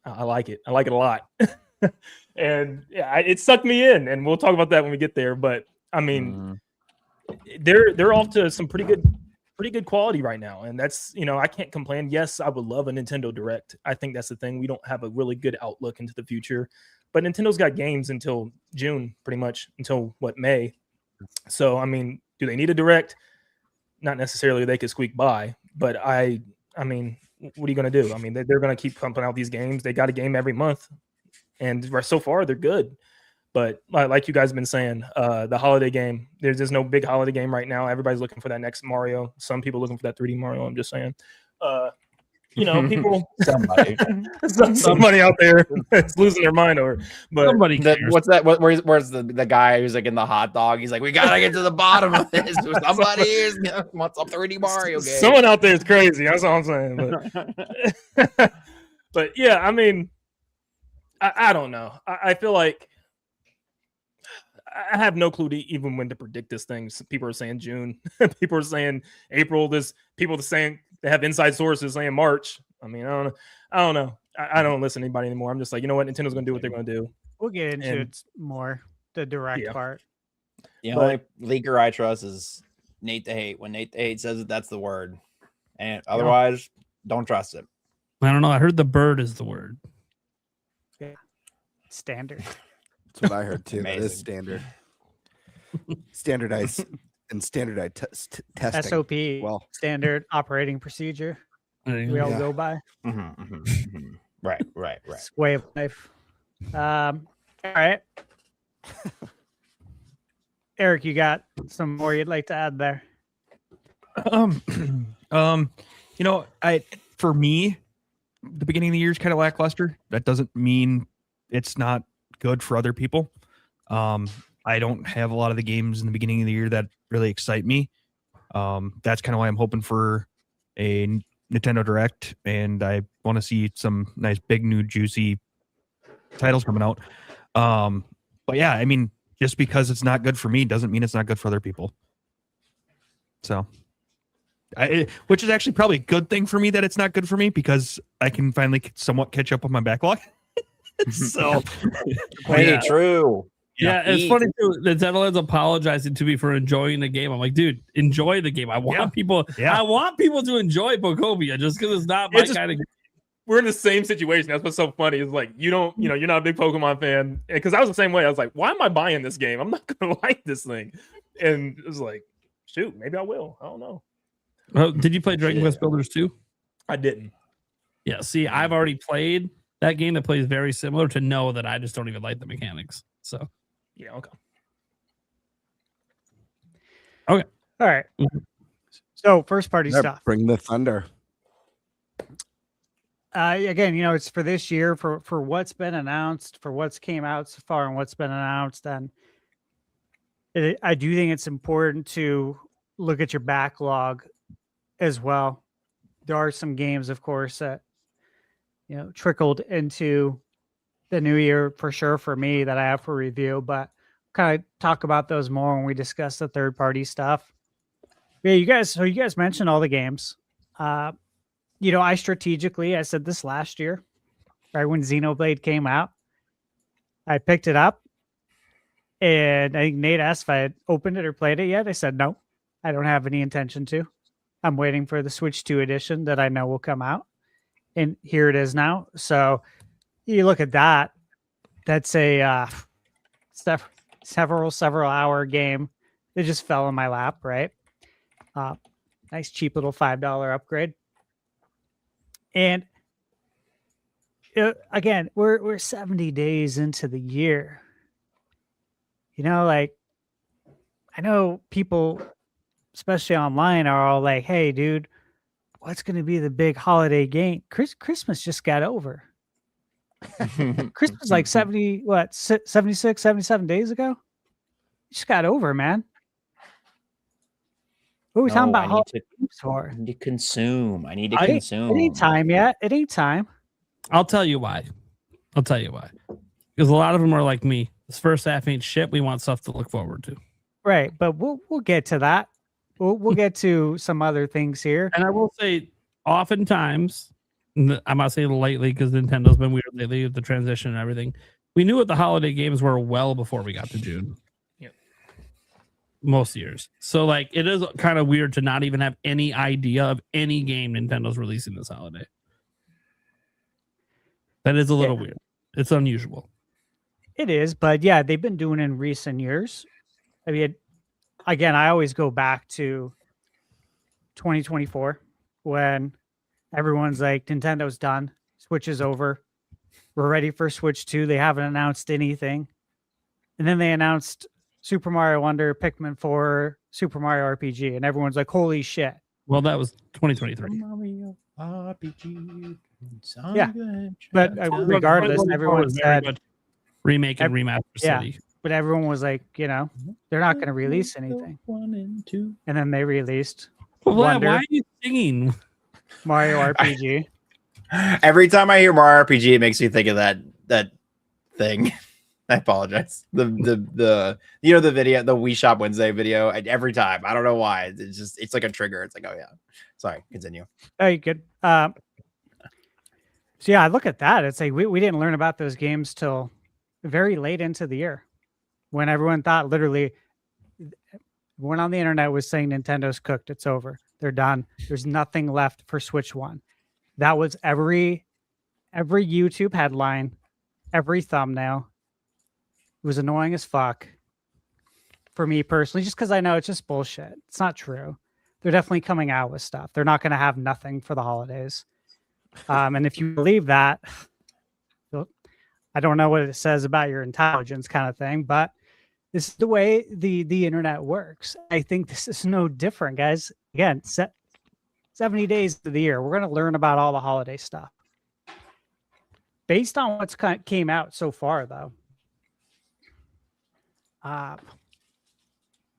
I like it. I like it a lot. And yeah, it sucked me in, and we'll talk about that when we get there. But I mean, they're off to some pretty good quality right now, and that's, I can't complain. Yes, I would love a Nintendo Direct. I think that's the thing. We don't have a really good outlook into the future, but Nintendo's got games until June, pretty much until May. So I mean, do they need a Direct? Not necessarily. They could squeak by, but I mean, what are you going to do? I mean, they're going to keep pumping out these games. They got a game every month, and so far they're good. But like you guys have been saying, the holiday game, there's just no big holiday game right now. Everybody's looking for that next Mario. Some people looking for that 3D Mario. I'm just saying, people, somebody out there is losing their mind over. But Somebody cares. What's that? Where's the guy who's like in the hot dog? He's like, we gotta get to the bottom of this. Somebody wants a 3D Mario game. Someone out there is crazy. That's all I'm saying. But yeah, I mean, I don't know. I feel like I have no clue to even when to predict this thing. People are saying June. People are saying April. People are saying they have inside sources saying March. I mean, I don't know. I don't listen to anybody anymore. I'm just like, you know what? Nintendo's going to do what they're going to do. We'll get into it more, the direct part. The only leaker I trust is Nate the Hate. When Nate the Hate says it, that's the word. And otherwise, don't trust it. I don't know. I heard the bird is the word. Yeah. Standard. That's what I heard too. That is Amazing. standard. Standardized and standardized testing. SOP. Well, Standard operating procedure. We all go by. Right. It's way of life. All right. Eric, you got some more you'd like to add there? For me, the beginning of the year is kind of lackluster. That doesn't mean it's not good for other people. I don't have a lot of the games in the beginning of the year that really excite me. That's kind of why I'm hoping for a Nintendo Direct, and I want to see some nice big new juicy titles coming out. But yeah, I mean, just because it's not good for me doesn't mean it's not good for other people. So, which is actually probably a good thing for me that it's not good for me, because I can finally somewhat catch up on my backlog. So, True. Yeah, it's funny too. Nintendo's apologizing to me for enjoying the game. I'm like, dude, enjoy the game. I want people. I want people to enjoy Pokopia just because it's not my kind of game. We're in the same situation. That's what's so funny. It's like, you're not a big Pokemon fan. Because I was the same way. I was like, why am I buying this game? I'm not gonna like this thing. And it was like, shoot, maybe I will. I don't know. Did you play Dragon Quest Builders 2? I didn't. Yeah, see, I've already played that game that plays very similar to know that I just don't even like the mechanics. So yeah, okay. All right. So first party stuff. Bring the thunder. Again, it's for this year, for what's been announced, for what's came out so far and what's been announced. And I do think it's important to look at your backlog as well. There are some games, of course, that, trickled into the new year for sure for me that I have for review, but kind of talk about those more when we discuss the third party stuff. Yeah, you guys mentioned all the games. I said this last year, right when Xenoblade came out, I picked it up, and I think Nate asked if I had opened it or played it yet. I said, no, I don't have any intention to. I'm waiting for the Switch 2 edition that I know will come out, and here it is now. So you look at that, that's a several hour game that just fell in my lap, right? Nice cheap little $5 upgrade. And again, we're 70 days into the year. I know people, especially online, are all like, hey, dude, what's going to be the big holiday game? Christmas just got over. Christmas like 76, 77 days ago? It just got over, man. What are we talking about holiday games for? I need to consume. It ain't time yet. It ain't time. I'll tell you why. Because a lot of them are like me. This first half ain't shit. We want stuff to look forward to. Right, but we'll get to that. We'll get to some other things here. And I will say, oftentimes, I'm not saying lately because Nintendo's been weird lately with the transition and everything. We knew what the holiday games were well before we got to June. Yep. Most years. So like it is kind of weird to not even have any idea of any game Nintendo's releasing this holiday. That is a little weird. It's unusual. It is, but yeah, they've been doing it in recent years. I mean, again, I always go back to 2024 when everyone's like, Nintendo's done, Switch is over, we're ready for Switch 2. They haven't announced anything. And then they announced Super Mario Wonder, Pikmin 4, Super Mario RPG, and everyone's like, holy shit. Well, that was 2023. Mario RPG. Yeah, but regardless, everyone said remake and remaster city. But everyone was like, you know, they're not going to release anything. 1 and 2. And then they released Why are you singing Mario RPG? Every time I hear Mario RPG, it makes me think of that thing. I apologize. The the video, the Wii Shop Wednesday video. Every time, I don't know why. It's like a trigger. It's like, oh yeah. Sorry, continue. Oh, you good. So yeah, I look at that. It's like we didn't learn about those games till very late into the year, when everyone thought literally, everyone on the internet was saying Nintendo's cooked. It's over. They're done. There's nothing left for Switch 1. That was every YouTube headline, every thumbnail. It was annoying as fuck for me personally, just because I know it's just bullshit. It's not true. They're definitely coming out with stuff. They're not going to have nothing for the holidays. And if you believe that, I don't know what it says about your intelligence kind of thing, but this is the way the internet works. I think this is no different, guys. Again, 70 days of the year, we're going to learn about all the holiday stuff. Based on what's came out so far, though,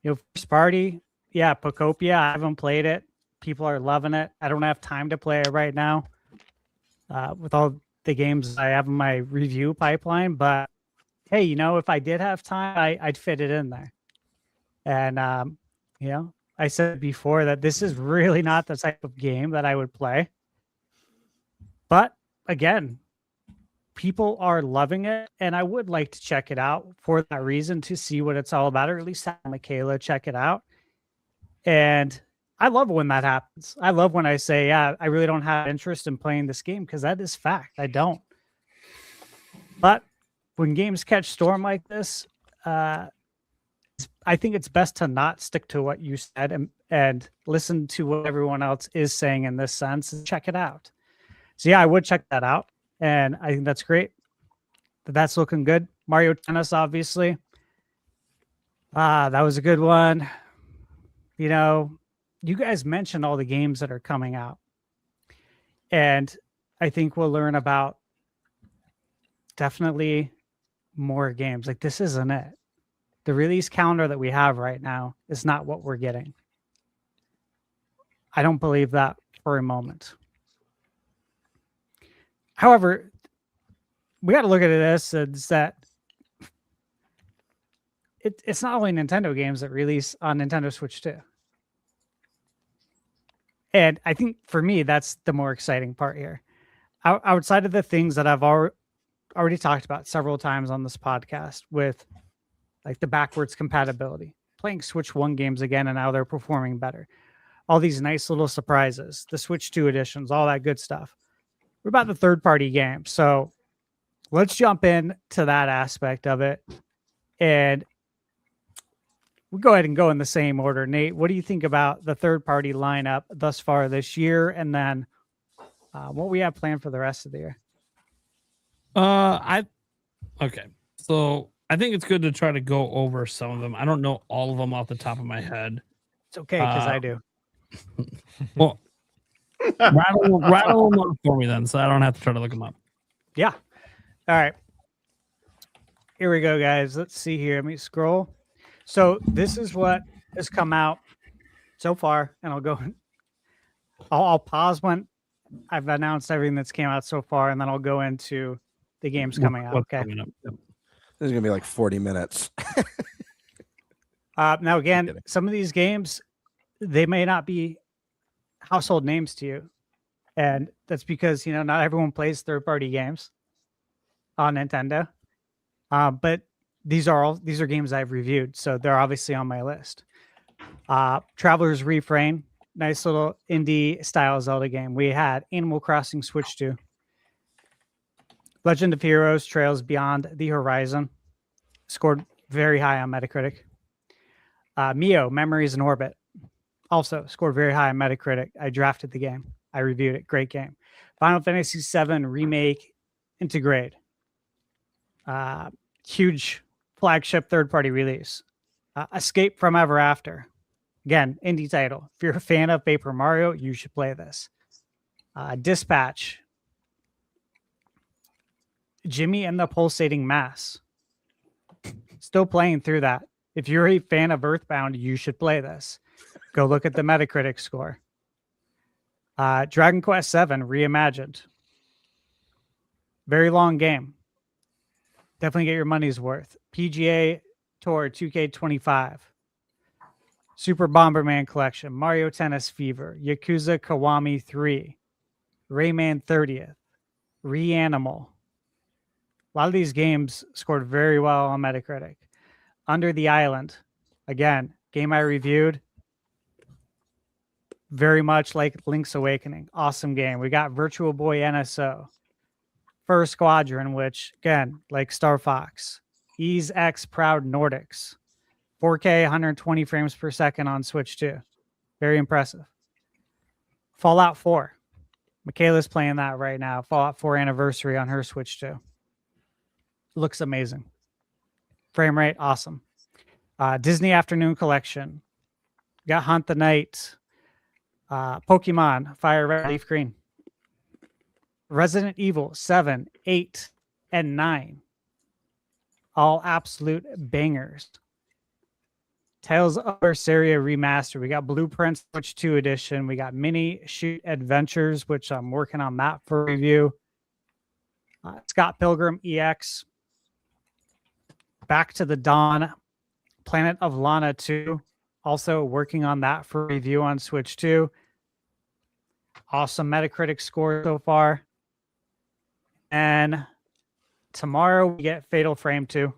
first party, yeah, Pokopia. I haven't played it. People are loving it. I don't have time to play it right now. With all the games I have in my review pipeline, but hey, if I did have time, I'd fit it in there. And I said before that this is really not the type of game that I would play. But again, people are loving it, and I would like to check it out for that reason, to see what it's all about, or at least have Michaela check it out. And I love when that happens. I love when I say, yeah, I really don't have interest in playing this game, because that is fact. I don't. But when games catch storm like this, I think it's best to not stick to what you said and listen to what everyone else is saying in this sense and check it out. So yeah, I would check that out. And I think that's great. That's looking good. Mario Tennis, obviously. That was a good one. You guys mentioned all the games that are coming out. And I think we'll learn about definitely more games. Like, this isn't it. The release calendar that we have right now is not what we're getting. I don't believe that for a moment. However, we got to look at this as that it's not only Nintendo games that release on Nintendo Switch 2. And I think for me, that's the more exciting part here. Outside of the things that I've already talked about several times on this podcast, with like the backwards compatibility, playing Switch 1 games again, and now they're performing better. All these nice little surprises, the Switch 2 editions, all that good stuff. We're about the third-party games. So let's jump in to that aspect of it. And we'll go ahead and go in the same order. Nate, what do you think about the third-party lineup thus far this year? And then what we have planned for the rest of the year? Okay. So I think it's good to try to go over some of them. I don't know all of them off the top of my head. It's okay, because I do. Well, rattle them up for me then, so I don't have to try to look them up. Yeah. All right. Here we go, guys. Let's see here. Let me scroll. So this is what has come out so far, and I'll pause when I've announced everything that's came out so far, and then I'll go into the games coming out. Okay. This is gonna be like 40 minutes. Now, again, some of these games, they may not be household names to you. And that's because, not everyone plays third-party games on Nintendo. But these are games I've reviewed, so they're obviously on my list. Traveler's Refrain, nice little indie style Zelda game. We had Animal Crossing Switch 2. Legend of Heroes Trails Beyond the Horizon scored very high on Metacritic. Mio Memories in Orbit also scored very high on Metacritic. I drafted the game. I reviewed it. Great game. Final Fantasy VII Remake Integrate. Huge flagship third-party release. Escape from Ever After. Again, indie title. If you're a fan of Paper Mario, you should play this. Dispatch. Jimmy and the Pulsating Mass. Still playing through that. If you're a fan of Earthbound, you should play this. Go look at the Metacritic score. Dragon Quest VII Reimagined. Very long game. Definitely get your money's worth. PGA Tour 2K25. Super Bomberman Collection. Mario Tennis Fever. Yakuza Kiwami 3. Rayman 30th. Reanimal. A lot of these games scored very well on Metacritic. Under the Island. Again, game I reviewed. Very much like Link's Awakening. Awesome game. We got Virtual Boy NSO. First Squadron, which, again, like Star Fox. Ease X Proud Nordics. 4K 120 frames per second on Switch 2. Very impressive. Fallout 4. Michaela's playing that right now. Fallout 4 Anniversary on her Switch 2. Looks amazing. Frame rate, awesome. Disney Afternoon Collection. Got Hunt the Night. Pokemon Fire Red Leaf Green. Resident Evil 7, 8, and 9. All absolute bangers. Tales of Berseria Remastered. We got Blueprint Switch 2 Edition. We got Mini Shoot Adventures, which I'm working on that for review. Scott Pilgrim EX. Back to the Dawn. Planet of Lana 2. Also working on that for review on Switch 2. Awesome Metacritic score so far. And tomorrow we get Fatal Frame 2.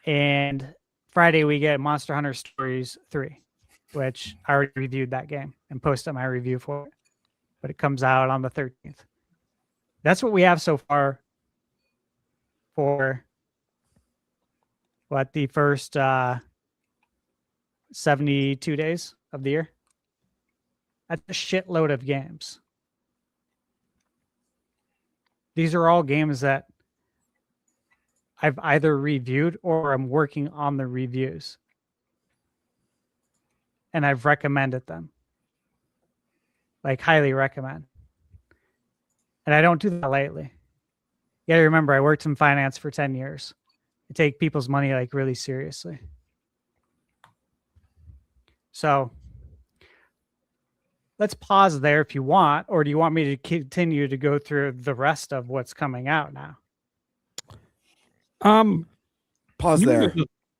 And Friday we get Monster Hunter Stories 3, which I already reviewed that game and posted my review for it. But it comes out on the 13th. That's what we have so far for the first 72 days of the year. That's a shitload of games. These are all games that I've either reviewed or I'm working on the reviews. And I've recommended them. Like, highly recommend. And I don't do that lightly. You gotta remember, I worked in finance for 10 years. I take people's money like really seriously. So let's pause there if you want, or do you want me to continue to go through the rest of what's coming out now? Pause there.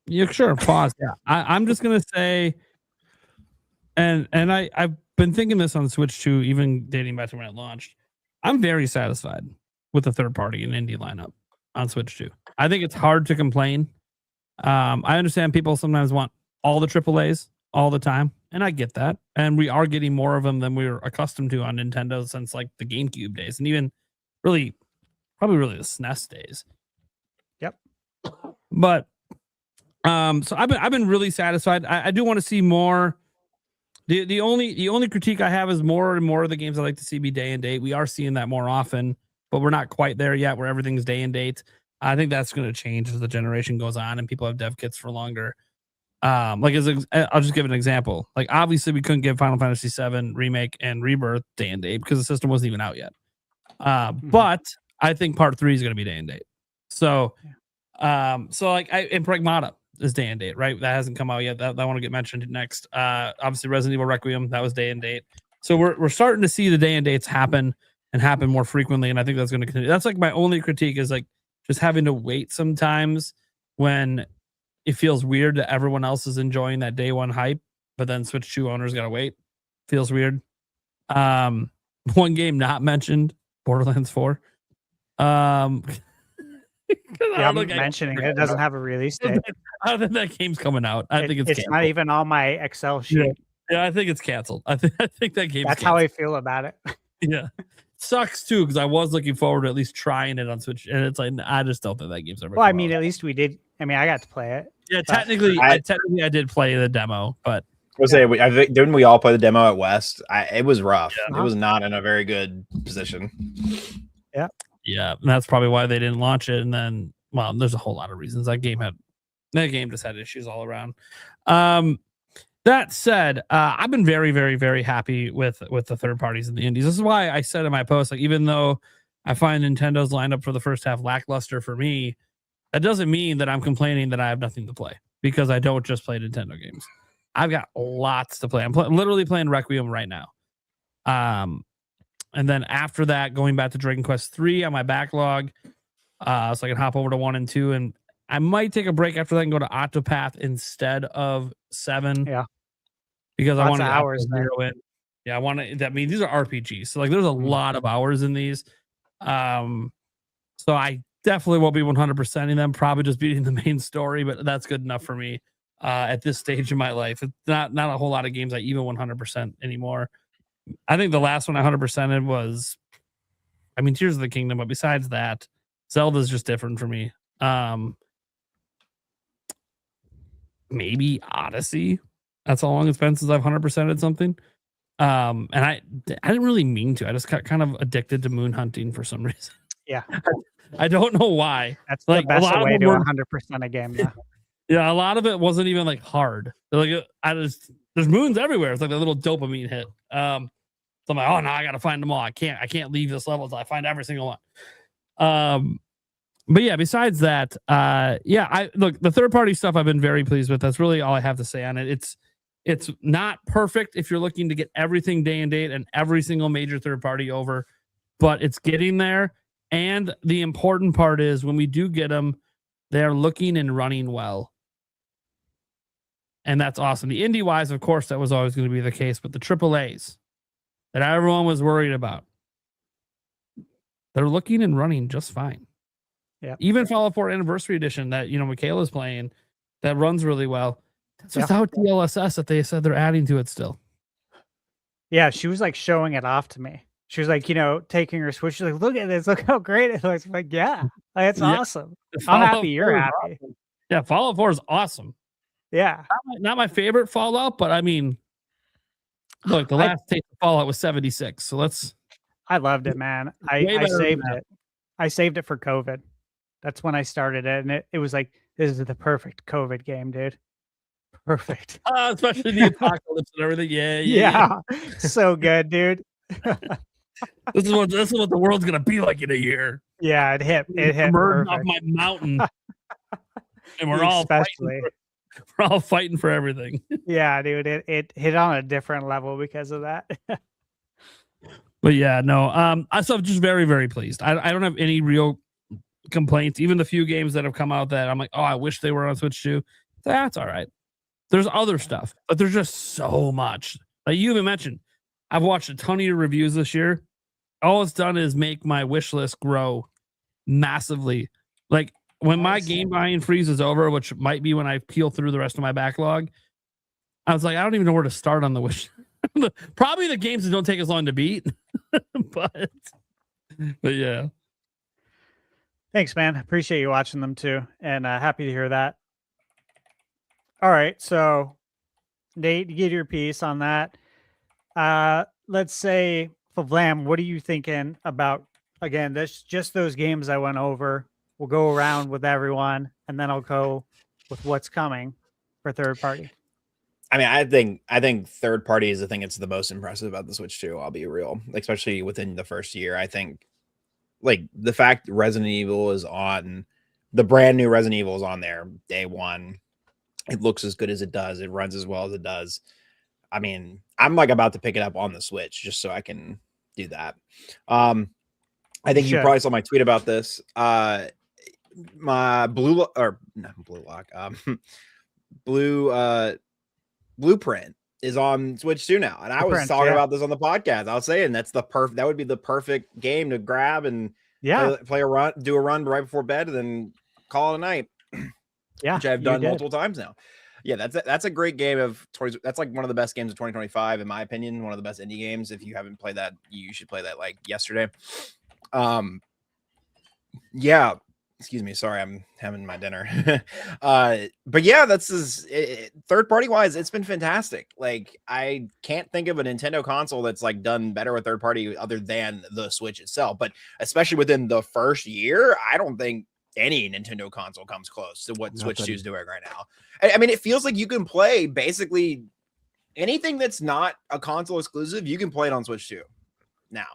Yeah, sure. Pause. Yeah. I'm just gonna say, and I've been thinking this on Switch 2, even dating back to when it launched. I'm very satisfied with the third party and indie lineup on Switch 2. I think it's hard to complain. I understand people sometimes want all the AAAs all the time, and I get that. And we are getting more of them than we were accustomed to on Nintendo since like the GameCube days, and even probably the SNES days. Yep. But so I've been really satisfied. I do want to see more. The only critique I have is more and more of the games I like to see be day and date. We are seeing that more often, but we're not quite there yet where everything's day and date. I think that's going to change as the generation goes on and people have dev kits for longer. I'll just give an example. Like, obviously we couldn't give Final Fantasy VII Remake and Rebirth day and date because the system wasn't even out yet. But I think Part 3 is going to be day and date. So and Pragmata is day and date, right? That hasn't come out yet. That want to get mentioned next. Obviously Resident Evil Requiem, that was day and date. So we're starting to see the day and dates happen more frequently, and I think that's going to continue. That's like my only critique is like just having to wait sometimes when it feels weird that everyone else is enjoying that day one hype, but then Switch 2 owners got to wait. Feels weird. One game not mentioned, Borderlands 4. I'm mentioning it. It doesn't have a release date. I think that game's coming out. I think it's not even on my Excel sheet. Yeah, I think it's canceled. I think that game. That's how I feel about it. Yeah, sucks too because I was looking forward to at least trying it on Switch, and it's like I just don't think that game's ever. Well, I mean, at least we did. I mean, I got to play it. Yeah, technically, I did play the demo, but I was say, didn't we all play the demo at West? It was rough. Yeah. It was not in a very good position. Yeah. Yeah, and that's probably why they didn't launch it. And then, well, there's a whole lot of reasons. That game just had issues all around. That said, I've been very, very, very happy with the third parties and the indies. This is why I said in my post, like, even though I find Nintendo's lineup for the first half lackluster for me, that doesn't mean that I'm complaining that I have nothing to play because I don't just play Nintendo games. I've got lots to play. I'm literally playing Requiem right now. And then after that, going back to Dragon Quest 3 on my backlog, so I can hop over to 1 and 2, and I might take a break after that and go to Octopath instead of 7. Yeah, because lots I want of hours zero in. Yeah, I want to. That means these are RPGs, so like there's a lot of hours in these. So I definitely won't be 100%ing them. Probably just beating the main story, but that's good enough for me at this stage in my life. It's not a whole lot of games I even 100% anymore. I think the last one I 100%ed was, I mean, Tears of the Kingdom, but besides that, Zelda's just different for me. Maybe Odyssey. That's how long it's been since I've 100%ed something. And I didn't really mean to. I just got kind of addicted to moon hunting for some reason. Yeah. I don't know why. That's like the best way to 100% a game. Yeah. Yeah, a lot of it wasn't even like hard. Like there's moons everywhere. It's like a little dopamine hit. So I'm like, oh no, I gotta find them all. I can't leave this level until I find every single one. But yeah, besides that, I look, the third party stuff I've been very pleased with. That's really all I have to say on it. It's not perfect if you're looking to get everything day and date and every single major third party over, but it's getting there. And the important part is when we do get them, they're looking and running well. And that's awesome. The indie wise, of course, that was always going to be the case, but the AAAs that everyone was worried about, they're looking and running just fine. Yeah. Even Fallout 4 Anniversary Edition that, Michaela's playing, that runs really well. That's without DLSS that they said they're adding to it still. Yeah, she was like showing it off to me. She was like, taking her Switch. She's like, look at this. Look how great it looks. I'm like, yeah, it's awesome. I'm happy you're happy. Awesome. Yeah, Fallout 4 is awesome. Yeah. Not my favorite Fallout, but I mean, look, the last taste of Fallout was 76. So I loved it, man. I saved it. I saved it for COVID. That's when I started it. And it was like, this is the perfect COVID game, dude. Perfect. Especially the apocalypse and everything. Yeah. So good, dude. This is what the world's gonna be like in a year. Yeah, it hit off my mountain. And we're all fighting for everything. Yeah, dude. It hit on a different level because of that. But yeah, no. I'm just very, very pleased. I don't have any real complaints. Even the few games that have come out that I'm like, oh, I wish they were on Switch too. That's all right. There's other stuff, but there's just so much. Like you even mentioned, I've watched a ton of your reviews this year. All it's done is make my wish list grow massively. Like when my game buying freeze is over, which might be when I peel through the rest of my backlog, I was like, I don't even know where to start on the wish. Probably the games that don't take as long to beat. but yeah. Thanks, man. Appreciate you watching them too. And happy to hear that. All right. So Nate, you get your piece on that. Let's say for Vlam, what are you thinking about? Again, this just those games I went over. We'll go around with everyone, and then I'll go with what's coming for third party. I mean, I think third party is the thing that's the most impressive about the Switch 2. I'll be real, especially within the first year. I think, like the fact Resident Evil is on, the brand new Resident Evil is on there day one. It looks as good as it does. It runs as well as it does. I mean, I'm like about to pick it up on the Switch just so I can do that. I think you probably saw my tweet about this. My Blueprint is on Switch 2 now. And I was Prince, talking yeah. about this on the podcast. I was saying that would be the perfect game to grab and play a run, do a run right before bed, and then call it a night. Yeah, which I've done multiple times now. Yeah, that's a great game of 20. That's like one of the best games of 2025, in my opinion. One of the best indie games. If you haven't played that, you should play that like yesterday. Yeah. Excuse me. Sorry, I'm having my dinner. But yeah, third party wise, it's been fantastic. Like, I can't think of a Nintendo console that's like done better with third party other than the Switch itself. But especially within the first year, I don't think any Nintendo console comes close to what Switch 2 is doing right now. I mean, it feels like you can play basically anything that's not a console exclusive. You can play it on Switch 2 now.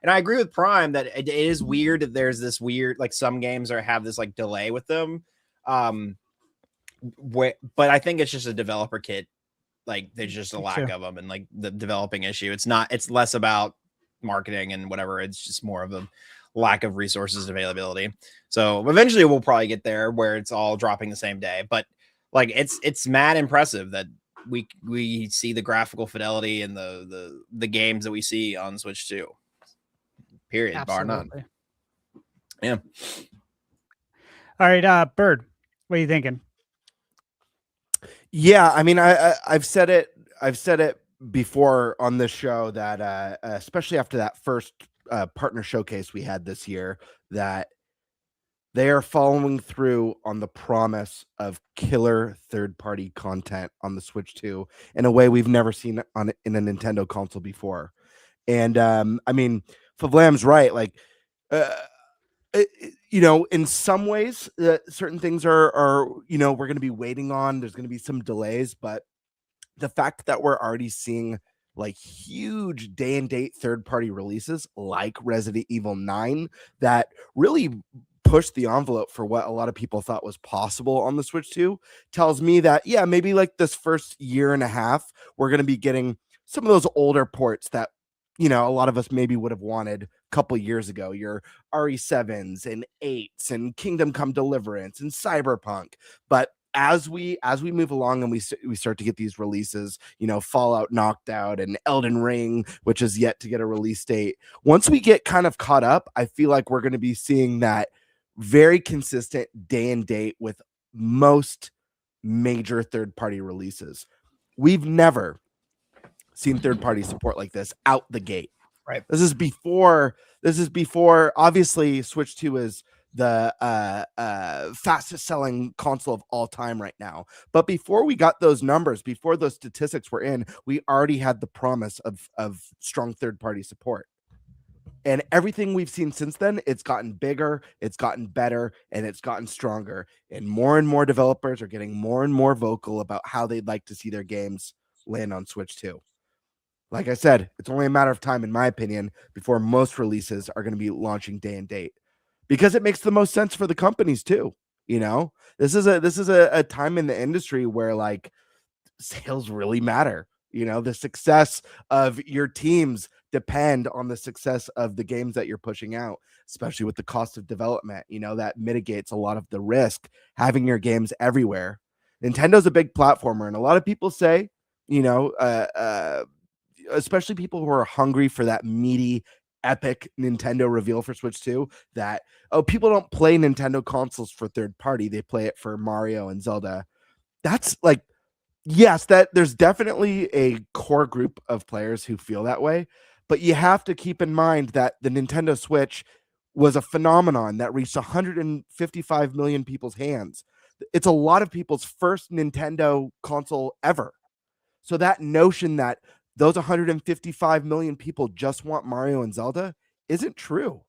And I agree with Prime that it is weird that there's this weird, like some games have this like delay with them. But I think it's just a developer kit. Like there's just a lack of them and like the developing issue. It's less about marketing and whatever. It's just more of a lack of resources and availability. So eventually we'll probably get there where it's all dropping the same day. But like it's mad impressive that we see the graphical fidelity and the games that we see on Switch 2. Period. Absolutely. Bar none. Yeah. All right, Bird, what are you thinking? Yeah, I mean, I've said it before on this show that especially after that first partner showcase we had this year, that they are following through on the promise of killer third-party content on the Switch 2 in a way we've never seen in a Nintendo console before. And I mean, Favlam's right. Like, in some ways, certain things are we're going to be waiting on. There's going to be some delays, but the fact that we're already seeing like huge day and date third-party releases like Resident Evil 9 that really pushed the envelope for what a lot of people thought was possible on the Switch 2 tells me that, yeah, maybe like this first year and a half, we're going to be getting some of those older ports that, a lot of us maybe would have wanted a couple years ago, your RE7s and 8s and Kingdom Come Deliverance and Cyberpunk. But as we move along and we start to get these releases, Fallout Knocked Out and Elden Ring, which is yet to get a release date. Once we get kind of caught up, I feel like we're going to be seeing that very consistent day and date with most major third-party releases. We've never seen third-party support like this out the gate. Right. This is before obviously Switch 2 is the fastest selling console of all time right now. But before we got those numbers, before those statistics were in, we already had the promise of strong third-party support. And everything we've seen since then, it's gotten bigger, it's gotten better, and it's gotten stronger. And more developers are getting more and more vocal about how they'd like to see their games land on Switch 2. Like I said, it's only a matter of time, in my opinion, before most releases are going to be launching day and date, because it makes the most sense for the companies too. This is a time in the industry where like sales really matter. The success of your teams depend on the success of the games that you're pushing out, especially with the cost of development. That mitigates a lot of the risk having your games everywhere. Nintendo's a big platformer, and a lot of people say, especially people who are hungry for that meaty, epic Nintendo reveal for Switch 2, that, people don't play Nintendo consoles for third party. They play it for Mario and Zelda. That's like, yes, that there's definitely a core group of players who feel that way, but you have to keep in mind that the Nintendo Switch was a phenomenon that reached 155 million people's hands. It's a lot of people's first Nintendo console ever. So that notion that those 155 million people just want Mario and Zelda isn't true.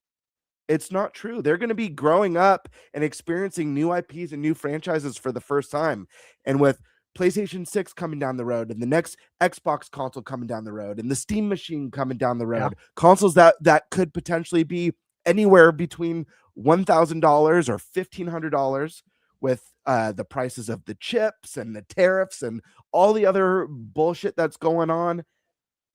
It's not true. They're going to be growing up and experiencing new IPs and new franchises for the first time. And with PlayStation 6 coming down the road, and the next Xbox console coming down the road, and the Steam machine coming down the road, consoles that could potentially be anywhere between $1,000 or $1,500 with the prices of the chips and the tariffs and all the other bullshit that's going on.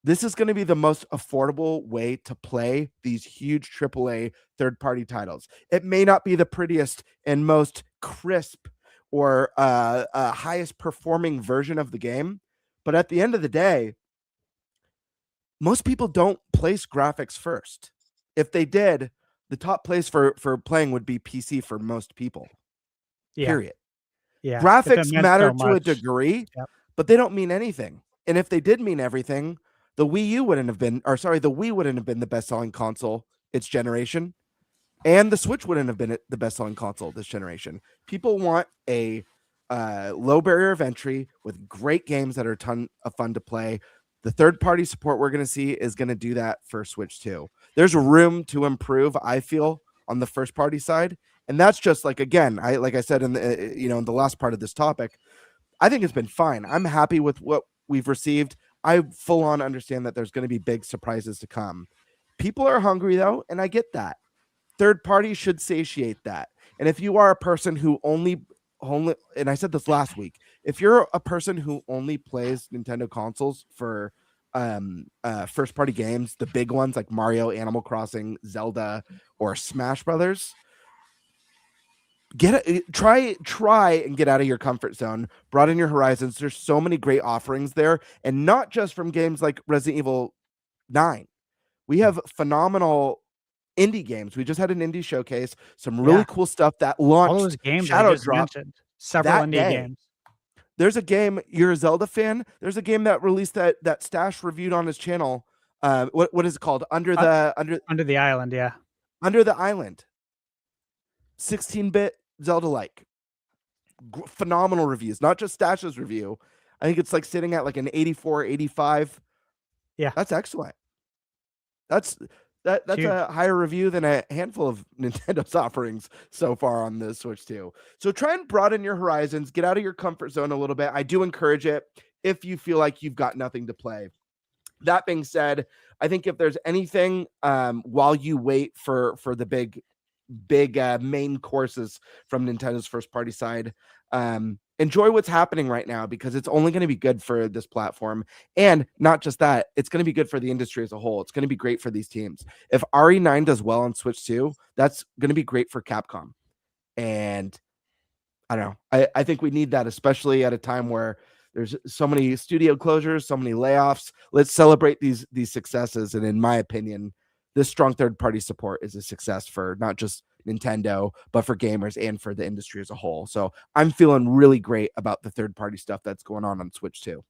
This is going to be the most affordable way to play these huge AAA third-party titles. It may not be the prettiest and most crisp or highest performing version of the game, But at the end of the day, most people don't place graphics first. If they did, the top place for playing would be PC for most people. Yeah. Period. Yeah. Graphics matter to a degree, Yep. but they don't mean anything. And if they did mean everything, the Wii wouldn't have been the best-selling console its generation, and the Switch wouldn't have been the best-selling console this generation. People want a low barrier of entry with great games that are a ton of fun to play. The third-party support we're going to see is going to do that for Switch too. There's room to improve, I feel, on the first-party side, and that's just like, again, like I said in the in the last part of this topic, I think it's been fine. I'm happy with what we've received. I full on understand that there's going to be big surprises to come. People are hungry though, and I get that. Third party should satiate that. And if you are a person who only, and I said this last week, if you're a person who only plays Nintendo consoles for first party games, the big ones like Mario, Animal Crossing, Zelda, or Smash Brothers, try and get out of your comfort zone, broaden your horizons. There's so many great offerings there, and not just from games like Resident Evil 9. We have phenomenal indie games. We just had an indie showcase, some really cool stuff that launched. All those games Shadow I just Drop mentioned, several that indie day. games. There's a game, you're a Zelda fan, there's a game that released that Stash reviewed on his channel. What is it called? Under the Island, yeah. Under the Island. 16-bit Zelda-like. Phenomenal reviews, not just Stash's review. I think it's like sitting at like an 84, 85. Yeah. That's excellent. That's a higher review than a handful of Nintendo's offerings so far on the Switch 2. So try and broaden your horizons, get out of your comfort zone a little bit. I do encourage it if you feel like you've got nothing to play. That being said, I think if there's anything while you wait for the big main courses from Nintendo's first party side, enjoy what's happening right now, because it's only going to be good for this platform. And not just that, it's going to be good for the industry as a whole. It's going to be great for these teams. If RE9 does well on Switch 2, that's going to be great for Capcom. And I don't know. I think we need that, especially at a time where there's so many studio closures, so many layoffs. Let's celebrate these successes. And in my opinion, this strong third-party support is a success for not just Nintendo, but for gamers and for the industry as a whole. So I'm feeling really great about the third-party stuff that's going on Switch too.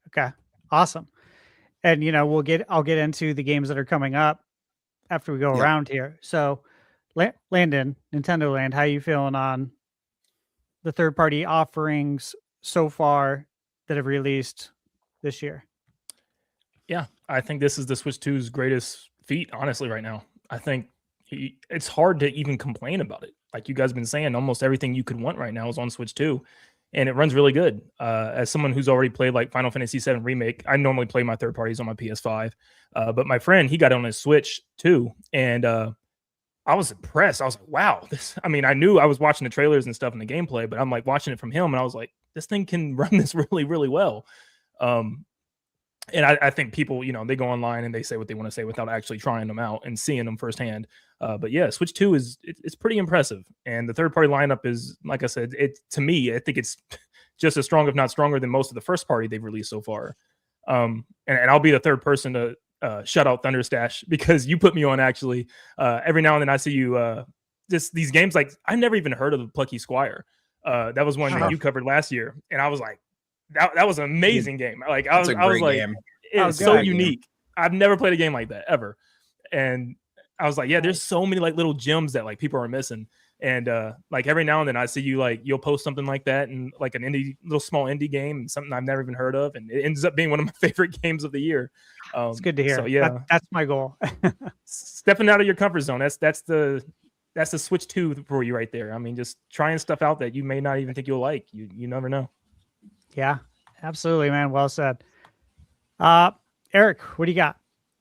Okay, awesome. And I'll get into the games that are coming up after we go around here. So, Landon, Nintendo Land, how you feeling on the third-party offerings so far that have released this year? Yeah, I think this is the Switch 2's greatest feat, honestly, right now. I think it's hard to even complain about it. Like you guys have been saying, almost everything you could want right now is on Switch 2, and it runs really good. As someone who's already played like Final Fantasy VII Remake, I normally play my third parties on my PS5, but my friend, he got it on his Switch too, and I was impressed. I was like, wow, I knew I was watching the trailers and stuff and the gameplay, but I'm like watching it from him, and I was like, this thing can run this really, really well. And I think people, they go online and they say what they want to say without actually trying them out and seeing them firsthand. But yeah, Switch 2 it's pretty impressive. And the third-party lineup is, like I said, to me, I think it's just as strong, if not stronger, than most of the first-party they've released so far. And I'll be the third person to shout out Thunderstash, because you put me on, actually. Every now and then I see you just these games, like I never even heard of the Plucky Squire. That was one that you covered last year, and I was like, that was an amazing game. Like I was like, game. It's so unique. I've never played a game like that ever. And I was like, yeah, there's so many like little gems that like people are missing. And like every now and then I see you, like you'll post something like that and like an little small indie game, and something I've never even heard of, and it ends up being one of my favorite games of the year. It's good to hear. So yeah, that's my goal. Stepping out of your comfort zone. That's the Switch 2 for you right there. Just trying stuff out that you may not even think you'll like. You never know. Yeah, absolutely, man. Well said. Eric, what do you got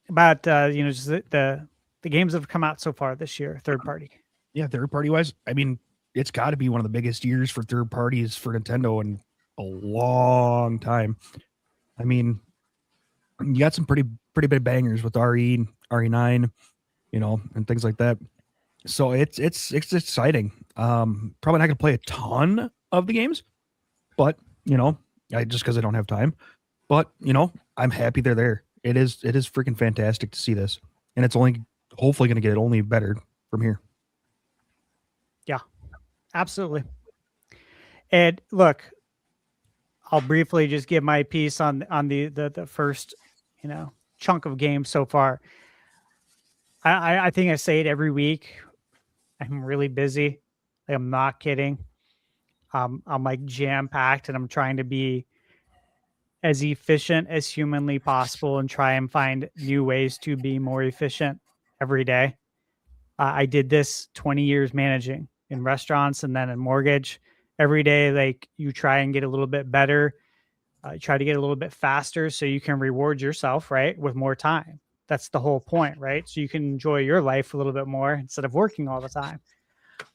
about just the games that have come out so far this year, third party? Yeah, third party wise, it's got to be one of the biggest years for third parties for Nintendo in a long time. You got some pretty big bangers with RE9, and things like that. So it's exciting. Probably not gonna play a ton of the games, but just because I don't have time. But I'm happy they're there. It is freaking fantastic to see this, and it's only hopefully going to get only better from here. Yeah, absolutely. And look, I'll briefly just give my piece on the first, chunk of games so far. I think I say it every week. I'm really busy. Like, I'm not kidding. I'm like jam packed, and I'm trying to be as efficient as humanly possible and try and find new ways to be more efficient every day. I did this 20 years managing in restaurants and then in mortgage. Every day, like, you try and get a little bit better, try to get a little bit faster so you can reward yourself, right, with more time. That's the whole point, right? So you can enjoy your life a little bit more instead of working all the time.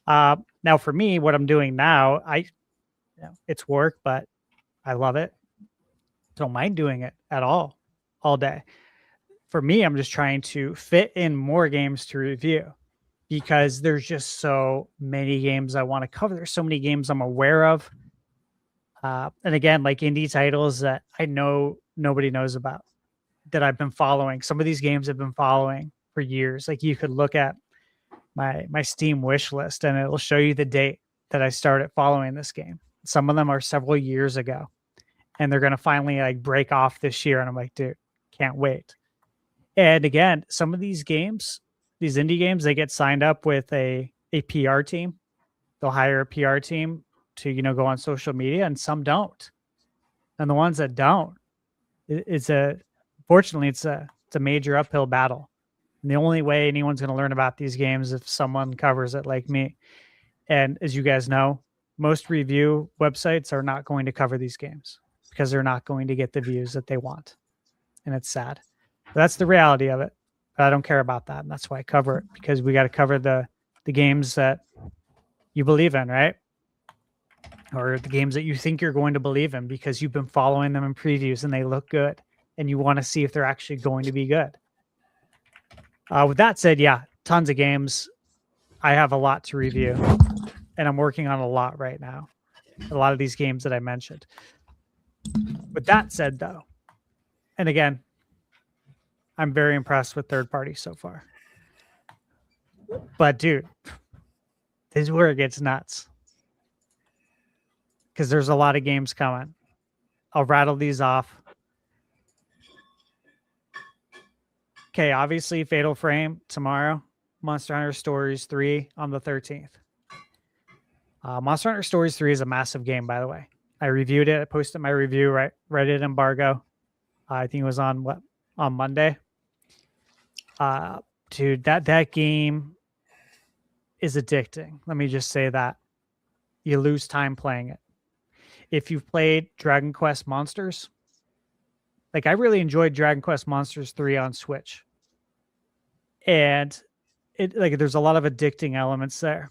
Now, for me, what I'm doing now, it's work, but I love it. Don't mind doing it at all day. For me, I'm just trying to fit in more games to review because there's just so many games I want to cover. There's so many games I'm aware of. And again, like indie titles that I know nobody knows about that I've been following. Some of these games I've been following for years. Like, you could look at my Steam wish list and it'll show you the date that I started following this game. Some of them are several years ago, and they're going to finally like break off this year. And I'm like, dude, can't wait. And again, some of these games, these indie games, they get signed up with a PR team. They'll hire a PR team to, go on social media, and some don't. And the ones that don't, fortunately, it's a major uphill battle. And the only way anyone's going to learn about these games is if someone covers it like me. And as you guys know, most review websites are not going to cover these games because they're not going to get the views that they want. And it's sad. But that's the reality of it. But I don't care about that. And that's why I cover it, because we got to cover the games that you believe in, right? Or the games that you think you're going to believe in because you've been following them in previews and they look good and you want to see if they're actually going to be good. With that said, yeah, tons of games. I have a lot to review, and I'm working on a lot right now. A lot of these games that I mentioned. With that said, though, and again, I'm very impressed with third party so far. But dude, this is where it gets nuts. Because there's a lot of games coming. I'll rattle these off. Okay, obviously Fatal Frame tomorrow. Monster Hunter Stories 3 on the 13th. Monster Hunter Stories 3 is a massive game, by the way. I reviewed it. I posted my review, right? Reddit embargo. I think it was on Monday. Dude, that game is addicting. Let me just say that. You lose time playing it. If you've played Dragon Quest Monsters, like, I really enjoyed Dragon Quest Monsters 3 on Switch. And there's a lot of addicting elements there.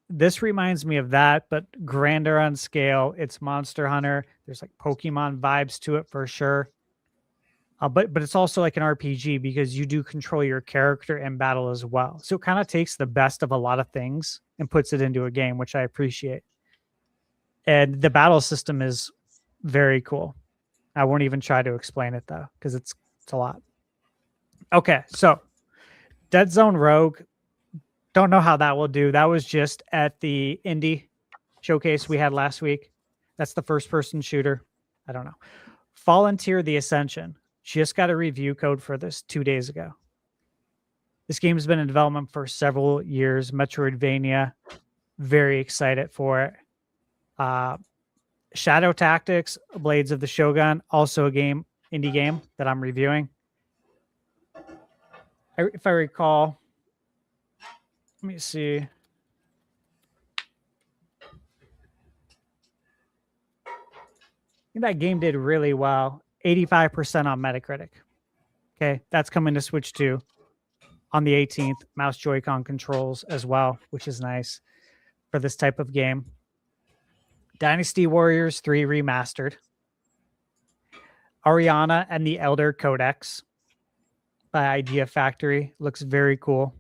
This reminds me of that, but grander on scale. It's Monster Hunter. There's like Pokemon vibes to it for sure. But it's also like an RPG because you do control your character in battle as well. So it kind of takes the best of a lot of things and puts it into a game, which I appreciate. And the battle system is very cool. I won't even try to explain it though, because it's a lot. Okay, so Dead Zone Rogue. Don't know how that will do. That was just at the indie showcase we had last week. That's the first-person shooter. I don't know. Fallen Tier: The Ascension. Just got a review code for this 2 days ago. This game has been in development for several years. Metroidvania. Very excited for it. Shadow Tactics: Blades of the Shogun. Also a indie game that I'm reviewing. If I recall, let me see. I think that game did really well. 85% on Metacritic. Okay, that's coming to Switch 2 on the 18th. Mouse Joy-Con controls as well, which is nice for this type of game. Dynasty Warriors 3 Remastered. Ariana and the Elder Codex by Idea Factory. Looks very cool.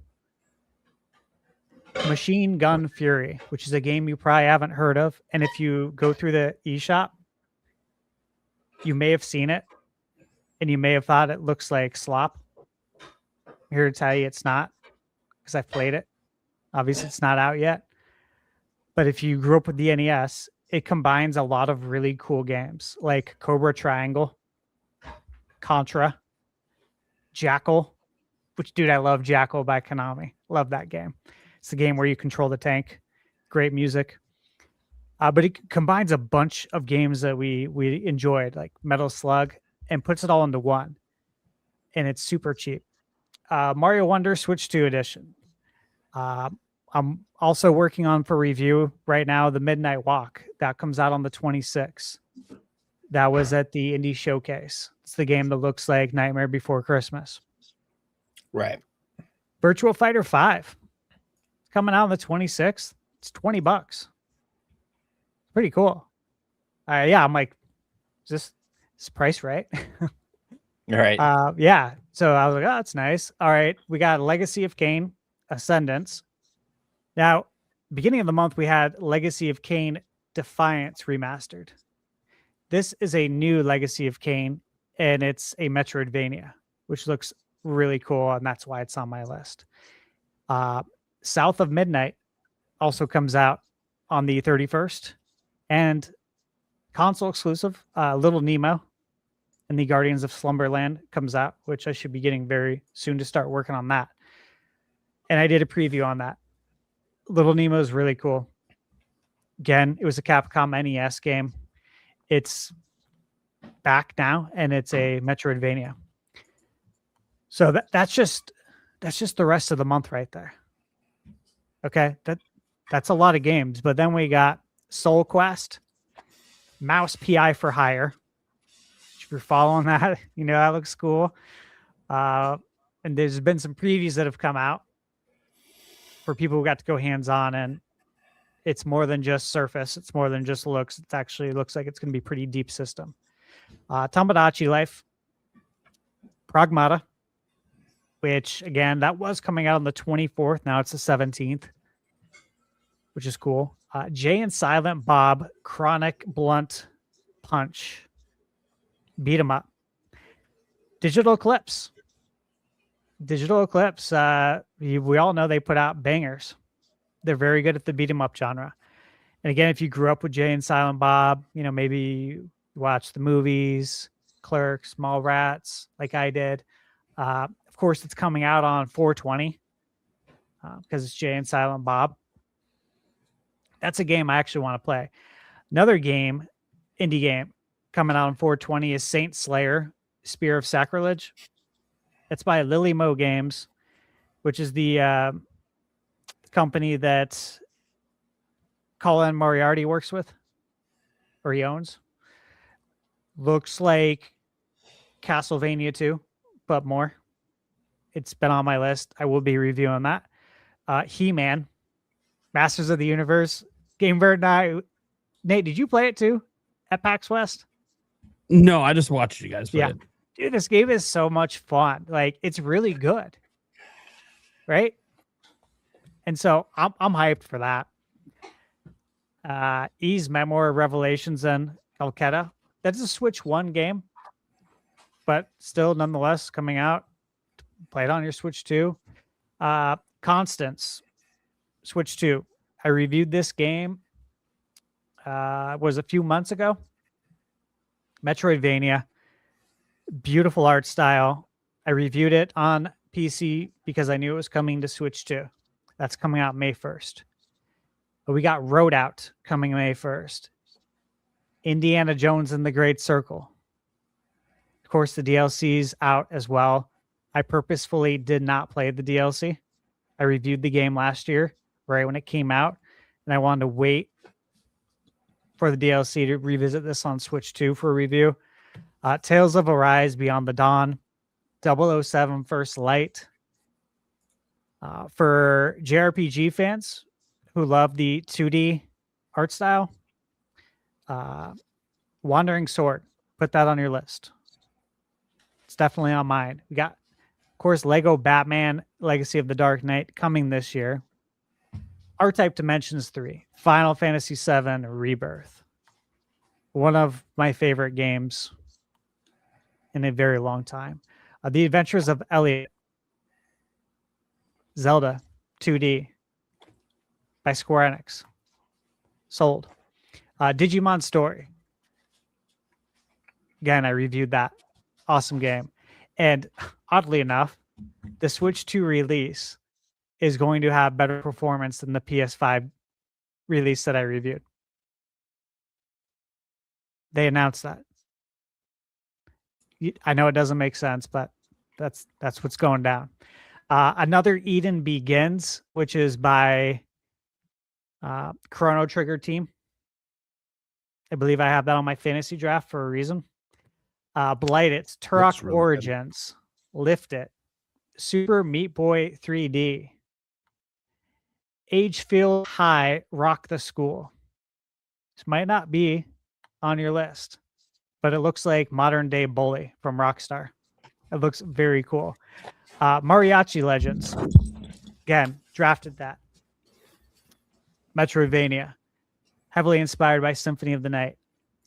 Machine Gun Fury, which is a game you probably haven't heard of. And if you go through the eShop, you may have seen it, and you may have thought it looks like slop. I'm here to tell you it's not, because I've played it. Obviously, it's not out yet. But if you grew up with the NES, it combines a lot of really cool games like Cobra Triangle, Contra, Jackal, which, dude, I love Jackal by Konami. Love that game. It's the game where you control the tank. Great music. But it combines a bunch of games that we enjoyed, like Metal Slug, and puts it all into one. And it's super cheap. Mario Wonder Switch 2 edition. I'm also working on for review right now the Midnight Walk. That comes out on the 26th. That was at the Indie Showcase. It's the game that looks like Nightmare Before Christmas. Right. Virtual Fighter 5. It's coming out on the 26th. It's $20. Pretty cool. Yeah, I'm like, is this price right? All right. Yeah. So I was like, oh, that's nice. All right. We got Legacy of Kain Ascendance. Now, beginning of the month, we had Legacy of Kain Defiance Remastered. This is a new Legacy of Kain, and it's a Metroidvania, which looks really cool, and that's why it's on my list. South of Midnight also comes out on the 31st, and console exclusive, Little Nemo and the Guardians of Slumberland comes out, which I should be getting very soon to start working on that. And I did a preview on that. Little Nemo is really cool. Again, it was a Capcom NES game. It's back now, and it's a Metroidvania. So that's just the rest of the month right there. Okay, that's a lot of games. But then we got Soul Quest, Mouse PI for Hire. If you're following that, you know that looks cool. And there's been some previews that have come out for people who got to go hands-on, and it's more than just surface. It's more than just looks. It actually looks like it's going to be pretty deep system. Tomodachi Life, Pragmata, which, again, that was coming out on the 24th. Now it's the 17th, which is cool. Jay and Silent Bob, Chronic Blunt Punch, Beat 'em Up. Digital Eclipse. Digital Eclipse, we all know they put out bangers. They're very good at the beat 'em up genre. And again, if you grew up with Jay and Silent Bob, you know, maybe you watched the movies, Clerks, Mallrats, like I did. Of course, it's coming out on 4/20 because it's Jay and Silent Bob. That's a game I actually want to play. Another game, indie game, coming out on 4/20 is Saint Slayer, Spear of Sacrilege. It's by Lily Mo Games, which is the company that Colin Moriarty works with, or he owns. Looks like Castlevania 2, but more. It's been on my list. I will be reviewing that. He-Man, Masters of the Universe. Gamebird and I. Nate, did you play it too at PAX West? No, I just watched you guys play it. Dude, this game is so much fun. Like, it's really good. Right? And so I'm hyped for that. Ys Memoir Revelations and Calcutta. That's a Switch 1 game, but still nonetheless coming out. Play it on your Switch 2. Constance, Switch 2. I reviewed this game was a few months ago. Metroidvania. Beautiful art style. I reviewed it on PC because I knew it was coming to Switch 2. That's coming out May 1st. But we got Road Out coming May 1st. Indiana Jones and the Great Circle. Of course, the DLC's out as well. I purposefully did not play the DLC. I reviewed the game last year, right when it came out, and I wanted to wait for the DLC to revisit this on Switch 2 for a review. Tales of Arise, Beyond the Dawn, 007 First Light. For JRPG fans who love the 2D art style, Wandering Sword, put that on your list. It's definitely on mine. We got, of course, Lego Batman Legacy of the Dark Knight coming this year. R-Type Dimensions 3, Final Fantasy VII Rebirth. One of my favorite games in a very long time. The Adventures of Elliot, Zelda 2D by Square Enix, sold. Digimon Story. Again, I reviewed that. Awesome game. And oddly enough, the Switch 2 release is going to have better performance than the PS5 release that I reviewed. They announced that. I know it doesn't make sense, but that's what's going down. Another Eden Begins, which is by Chrono Trigger team. I believe I have that on my fantasy draft for a reason. Blight It, Turok really Origins, good. Lift It, Super Meat Boy 3D, Agefield High, Rock the School. This might not be on your list, but it looks like modern day Bully from Rockstar. It looks very cool. Mariachi Legends. Again, drafted that. Metroidvania. Heavily inspired by Symphony of the Night.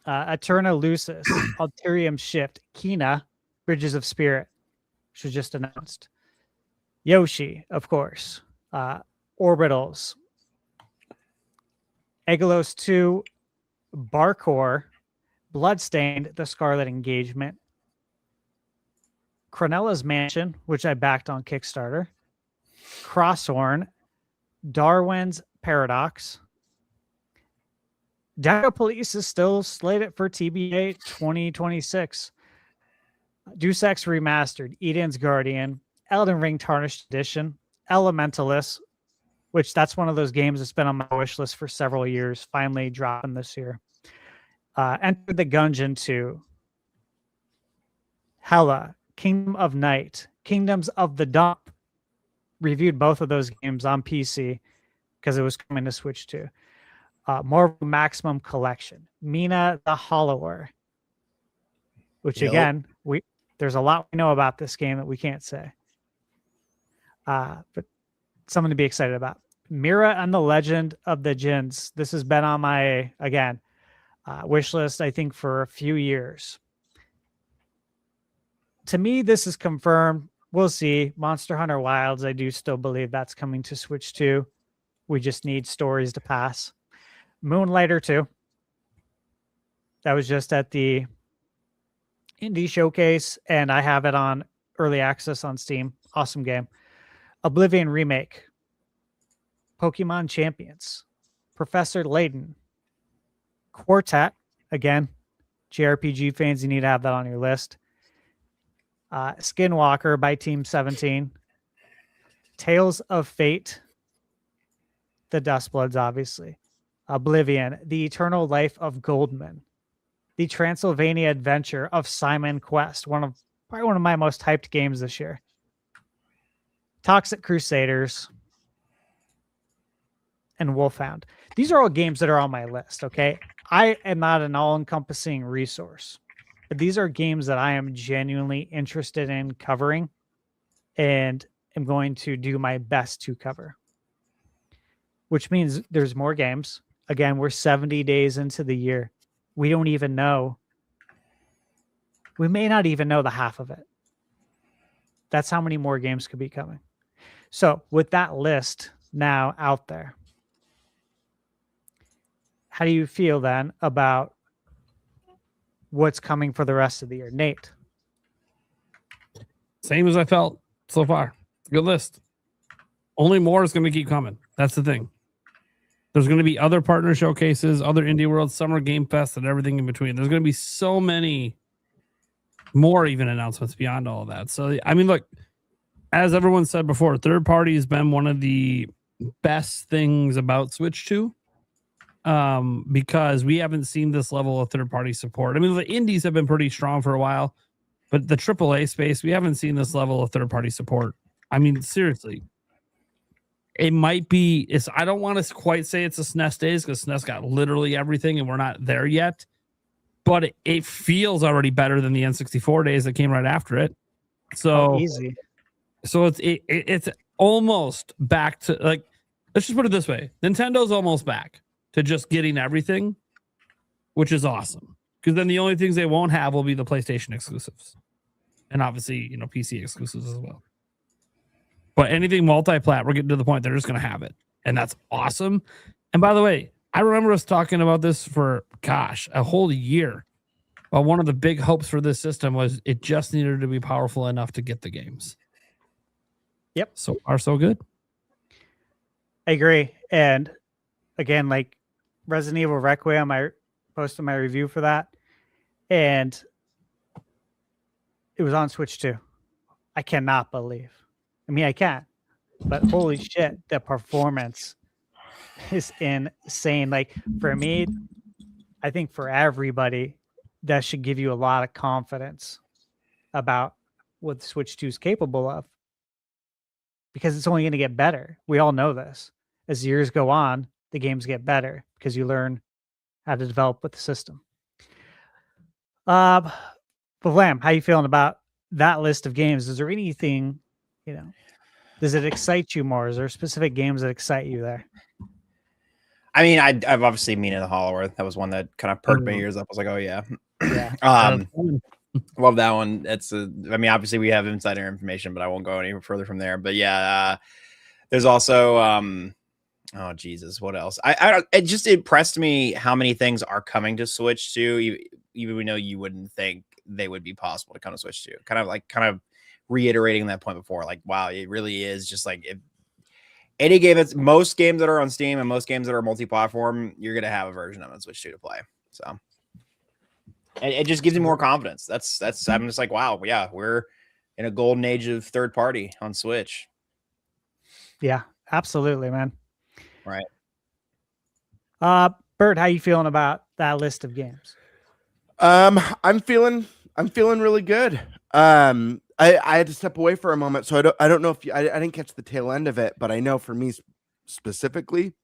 Eterna Lucis, Alterium Shift, Kina, Bridges of Spirit, which was just announced. Yoshi, of course. Orbitals. Egalos 2, Barkor, Bloodstained, The Scarlet Engagement. Cronella's Mansion, which I backed on Kickstarter. Crosshorn, Darwin's Paradox. Data Police is still slated for TBA 2026. Deus Ex Remastered, Eden's Guardian, Elden Ring Tarnished Edition, Elementalist, which that's one of those games that's been on my wish list for several years, finally dropping this year. Enter the Gungeon 2, Hella, Kingdom of Night, Kingdoms of the Dump. Reviewed both of those games on PC because it was coming to Switch 2. Marvel Maximum Collection, Mina the Hollower, which again, there's a lot we know about this game that we can't say. But something to be excited about. Mira and the Legend of the Jinns. This has been on my, again, wish list, I think, for a few years. To me, this is confirmed. We'll see. Monster Hunter Wilds, I do still believe that's coming to Switch 2. We just need stories to pass. Moonlighter 2. That was just at the Indie Showcase, and I have it on early access on Steam. Awesome game. Oblivion Remake. Pokemon Champions. Professor Layton. Quartet. Again, JRPG fans, you need to have that on your list. Skinwalker by Team 17. Tales of Fate. The Dustbloods, obviously. Oblivion, The Eternal Life of Goldman, The Transylvania Adventure of Simon Quest, probably one of my most hyped games this year. Toxic Crusaders, and Wolfhound. These are all games that are on my list, okay? I am not an all-encompassing resource, but these are games that I am genuinely interested in covering and am going to do my best to cover, which means there's more games. Again, we're 70 days into the year. We don't even know. We may not even know the half of it. That's how many more games could be coming. So with that list now out there, how do you feel then about what's coming for the rest of the year? Nate? Same as I felt so far. Good list. Only more is going to keep coming. That's the thing. There's going to be other partner showcases, other Indie World, Summer Game Fest, and everything in between. There's going to be so many more even announcements beyond all of that. So, I mean, look, as everyone said before, third party has been one of the best things about Switch 2 because we haven't seen this level of third party support. I mean, the indies have been pretty strong for a while, but the AAA space, we haven't seen this level of third party support. I mean, seriously. It might be, I don't want to quite say it's a SNES days because SNES got literally everything and we're not there yet, but it feels already better than the N64 days that came right after it. So easy. So it's almost back to, like, let's just put it this way. Nintendo's almost back to just getting everything, which is awesome. Because then the only things they won't have will be the PlayStation exclusives. and obviously, PC exclusives as well. But anything multi-plat, we're getting to the point they're just going to have it, and that's awesome. And by the way, I remember us talking about this for a whole year. Well, one of the big hopes for this system was it just needed to be powerful enough to get the games. Yep. So far, so good. I agree. And again, like Resident Evil Requiem, I posted my review for that, and it was on Switch too. I cannot believe. I mean, I can, but holy shit, the performance is insane. Like for me, I think for everybody, that should give you a lot of confidence about what Switch 2 is capable of, because it's only going to get better. We all know this. As years go on, the games get better because you learn how to develop with the system. But Lamb, how you feeling about that list of games? Is there anything, does it excite you more? Is there specific games that excite you there? I mean, I've obviously Mina the Hollower. That was one that kind of perked my ears up. I was like, oh yeah. Love that one. Obviously we have insider information, but I won't go any further from there. But yeah, there's also oh Jesus, what else? It just impressed me how many things are coming to Switch 2, even we know you wouldn't think they would be possible to come to Switch 2. Kind of reiterating that point before, like, wow, it really is just like any game that's most games that are on Steam and most games that are multi-platform, you're gonna have a version of it on Switch 2 to play. So it just gives me more confidence. That's I'm just like, wow, yeah, we're in a golden age of third party on Switch. Yeah, absolutely, man. Right. Bert, how you feeling about that list of games? I'm feeling really good. I had to step away for a moment, so I don't know if I didn't catch the tail end of it, but I know for me specifically,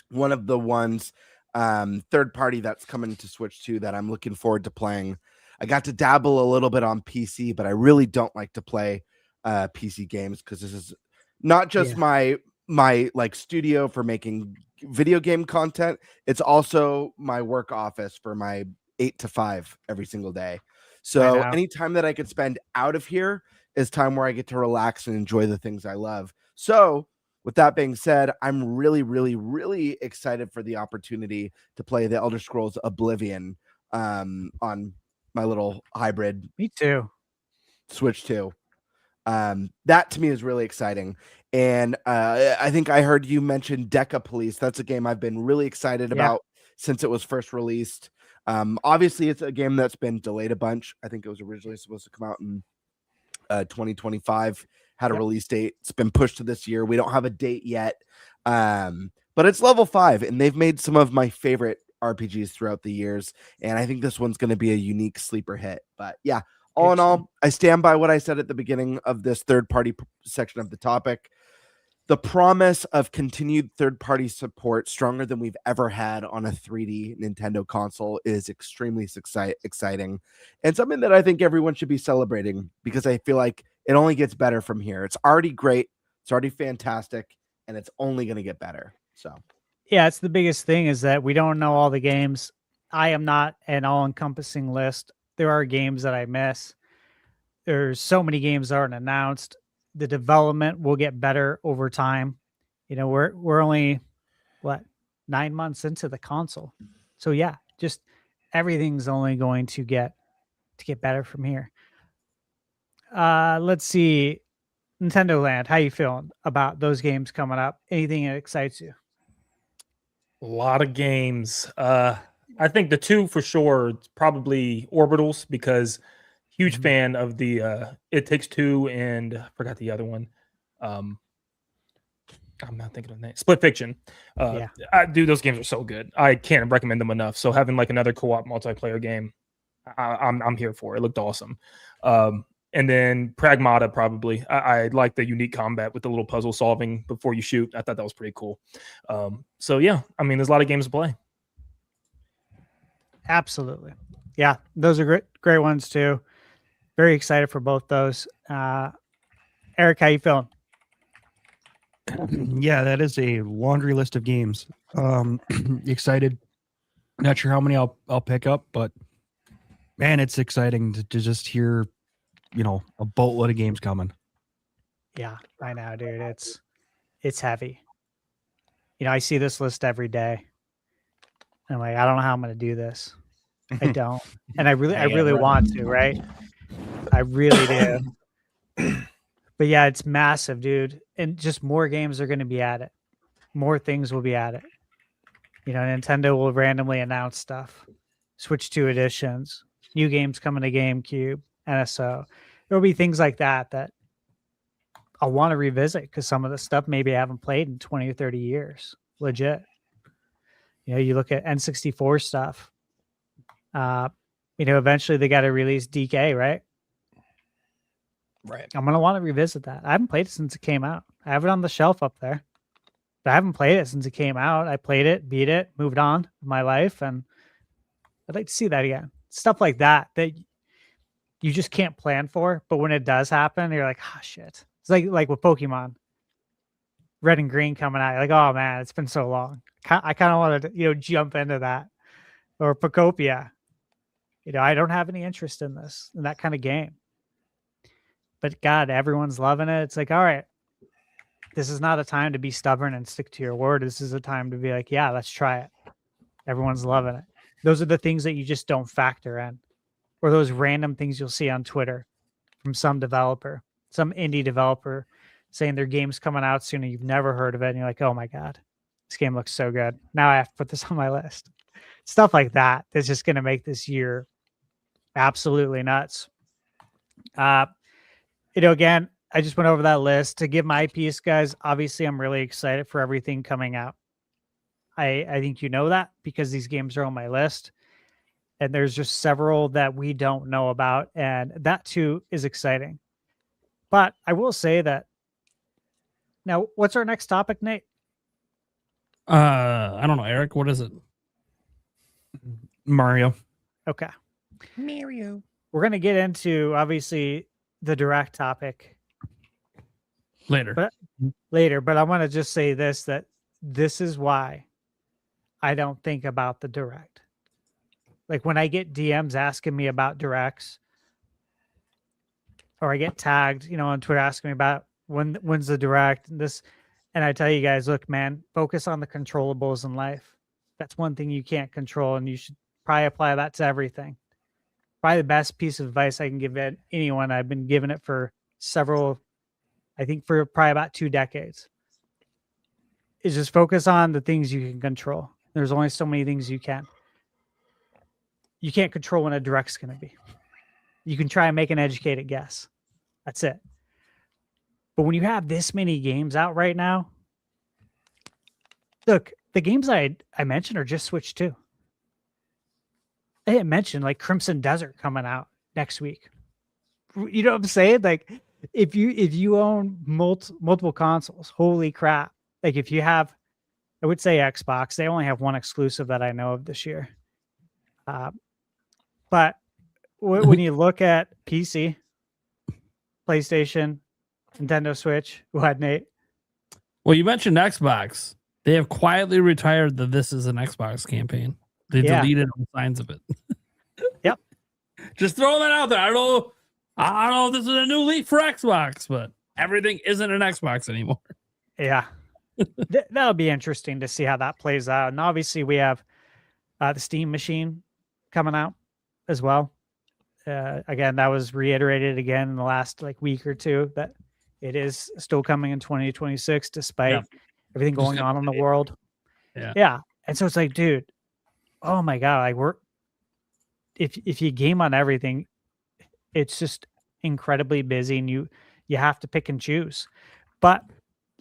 one of the ones third party that's coming to Switch 2 that I'm looking forward to playing. I got to dabble a little bit on PC, but I really don't like to play PC games because this is not just my like studio for making video game content. It's also my work office for my 8 to 5 every single day. So any time that I could spend out of here is time where I get to relax and enjoy the things I love. So with that being said, I'm really, really, really excited for the opportunity to play the Elder Scrolls Oblivion on my little hybrid. Me too. Switch 2. That to me is really exciting. And I think I heard you mention Deca Police. That's a game I've been really excited about since it was first released. Obviously, it's a game that's been delayed a bunch. I think it was originally supposed to come out in 2025, had a release date. It's been pushed to this year. We don't have a date yet, but it's level 5, and they've made some of my favorite RPGs throughout the years, and I think this one's going to be a unique sleeper hit. But yeah, all in all, I stand by what I said at the beginning of this third-party section of the topic. The promise of continued third-party support, stronger than we've ever had on a 3D Nintendo console, is extremely exciting, and something that I think everyone should be celebrating, because I feel like it only gets better from here. It's already great, it's already fantastic, and it's only going to get better. So yeah, it's the biggest thing is that we don't know all the games. I am not an all-encompassing list. There are games that I miss. There's so many games that aren't announced. The development will get better over time. We're only 9 months into the console. So yeah, just everything's only going to get better from here. Let's see. Nintendo Land, how you feeling about those games coming up? Anything that excites you? A lot of games. I think the two for sure, probably Orbitals, because huge fan of the It Takes Two, and I forgot the other one. I'm not thinking of the name. Split Fiction. Dude, those games are so good. I can't recommend them enough. So having like another co-op multiplayer game, I'm here for. It looked awesome. And then Pragmata, probably. I like the unique combat with the little puzzle solving before you shoot. I thought that was pretty cool. So yeah, I mean, there's a lot of games to play. Absolutely. Yeah, those are great ones too. Very excited for both those. Eric, how you feeling? Yeah, that is a laundry list of games. Excited. Not sure how many I'll pick up, but man, it's exciting to just hear a boatload of games coming. Yeah, I know, dude. It's heavy. I see this list every day. And I'm like, I don't know how I'm going to do this. I don't. And I really want to, right? I really do. But yeah, it's massive, dude. And just more games are going to be at it. More things will be at it. Nintendo will randomly announce stuff. Switch 2 editions, new games coming to GameCube, NSO. There'll be things like that I'll want to revisit because some of the stuff maybe I haven't played in 20 or 30 years. Legit. You look at N64 stuff. Eventually they got to release DK, right? Right. I'm going to want to revisit that. I haven't played it since it came out. I have it on the shelf up there. But I haven't played it since it came out. I played it, beat it, moved on with my life, and I'd like to see that again. Stuff like that you just can't plan for, but when it does happen, you're like, oh shit. It's like with Pokemon Red and Green coming out. You're like, oh man, it's been so long. I kind of want to, jump into that. Or Pokopia. I don't have any interest in that kind of game. But God, everyone's loving it. It's like, all right, this is not a time to be stubborn and stick to your word. This is a time to be like, yeah, let's try it. Everyone's loving it. Those are the things that you just don't factor in. Or those random things you'll see on Twitter from some developer, some indie developer saying their game's coming out soon and you've never heard of it. And you're like, oh my God, this game looks so good. Now I have to put this on my list. Stuff like that is just going to make this year absolutely nuts. Again, I just went over that list to give my piece, guys. Obviously, I'm really excited for everything coming out. I think you know that because these games are on my list. And there's just several that we don't know about. And that too is exciting. But I will say that now, what's our next topic, Nate? I don't know, Eric. What is it? Mario. Okay. Mario. We're going to get into, obviously, the direct topic later. But I want to just say that this is why I don't think about the direct. Like when I get DMs asking me about directs, or I get tagged, on Twitter asking me about when's the direct and this, and I tell you guys, look, man, focus on the controllables in life. That's one thing you can't control, and you should probably apply that to everything. Probably the best piece of advice I can give anyone. I've been giving it for I think for probably about 2 decades. Is just focus on the things you can control. There's only so many things you can. You can't control when a direct's going to be. You can try and make an educated guess. That's it. But when you have this many games out right now, look, the games I mentioned are just Switch 2. I didn't mention like Crimson Desert coming out next week. You know what I'm saying? Like if you own multiple consoles, holy crap. Like if you have, I would say Xbox, they only have one exclusive that I know of this year. But when you look at PC, PlayStation, Nintendo Switch, go ahead, Nate. Well, you mentioned Xbox. They have quietly retired the "This is an Xbox" campaign. They deleted all signs of it. Yep. Just throwing that out there. I don't know if this is a new leaf for Xbox, but everything isn't an Xbox anymore. Yeah. That'll be interesting to see how that plays out. And obviously we have the Steam machine coming out as well. Again, that was reiterated again in the last week or two that it is still coming in 2026 despite everything going on in the world. Yeah. And so it's like, dude, oh my God, if you game on everything, it's just incredibly busy and you have to pick and choose. But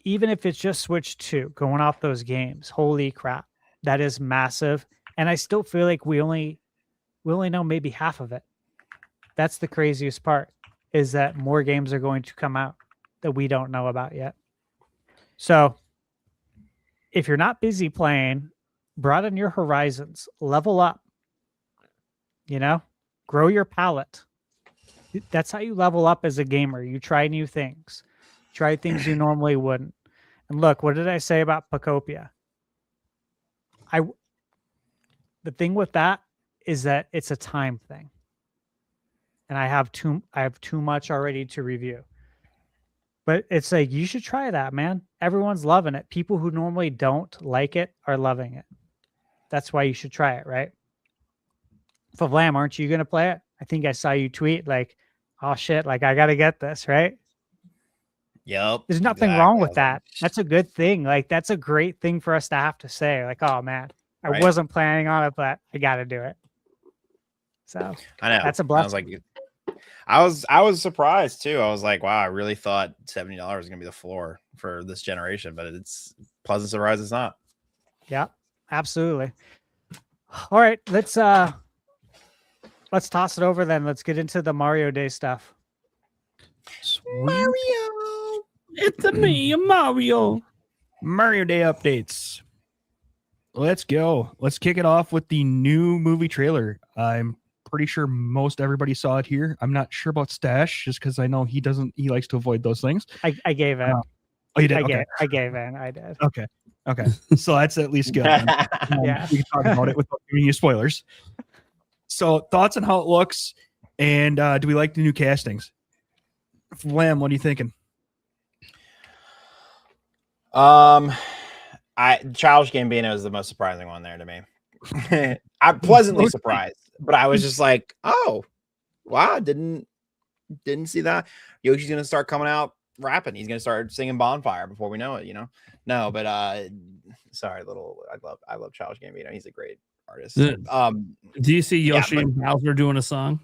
even if it's just Switch 2 going off those games, holy crap, that is massive. And I still feel like we only know maybe half of it. That's the craziest part, is that more games are going to come out that we don't know about yet. So if you're not busy playing, broaden your horizons, level up, grow your palette. That's how you level up as a gamer. You try new things, try things you normally wouldn't. And look, what did I say about Pokopia? The thing with that is that it's a time thing. and I have too much already to review. But it's like, you should try that, man. Everyone's loving it. People who normally don't like it are loving it. That's why you should try it, right? Favlam, aren't you going to play it? I think I saw you tweet like, oh shit, like I got to get this, right? Yep. There's nothing wrong with that. That's a good thing. Like, that's a great thing for us to have to say. Like, oh man, I wasn't planning on it, but I got to do it. So I know that's a blessing. I was surprised too. I was like, wow, I really thought $70 was gonna be the floor for this generation, but it's pleasant surprise it's not. Yeah, absolutely. All right, let's toss it over then. Let's get into the Mario Day stuff. Mario, it's me, Mario. Mario Day updates. Let's go. Let's kick it off with the new movie trailer. I'm pretty sure most everybody saw it here. I'm not sure about Stash, just because I know he likes to avoid those things. I gave in. Oh, you did? Okay. I gave in. I did. Okay. So that's at least good. Yeah. We can talk about it without giving you spoilers. So thoughts on how it looks, and do we like the new castings? Lamb, what are you thinking? Childish Gambino is the most surprising one there to me. I'm pleasantly surprised, but I was just like, oh, wow, didn't see that. Yoshi's gonna start coming out rapping. He's gonna start singing Bonfire before we know it, No, but sorry, I love Childish Gambino. He's a great artist. Do you see Yoshi and Bowser doing a song?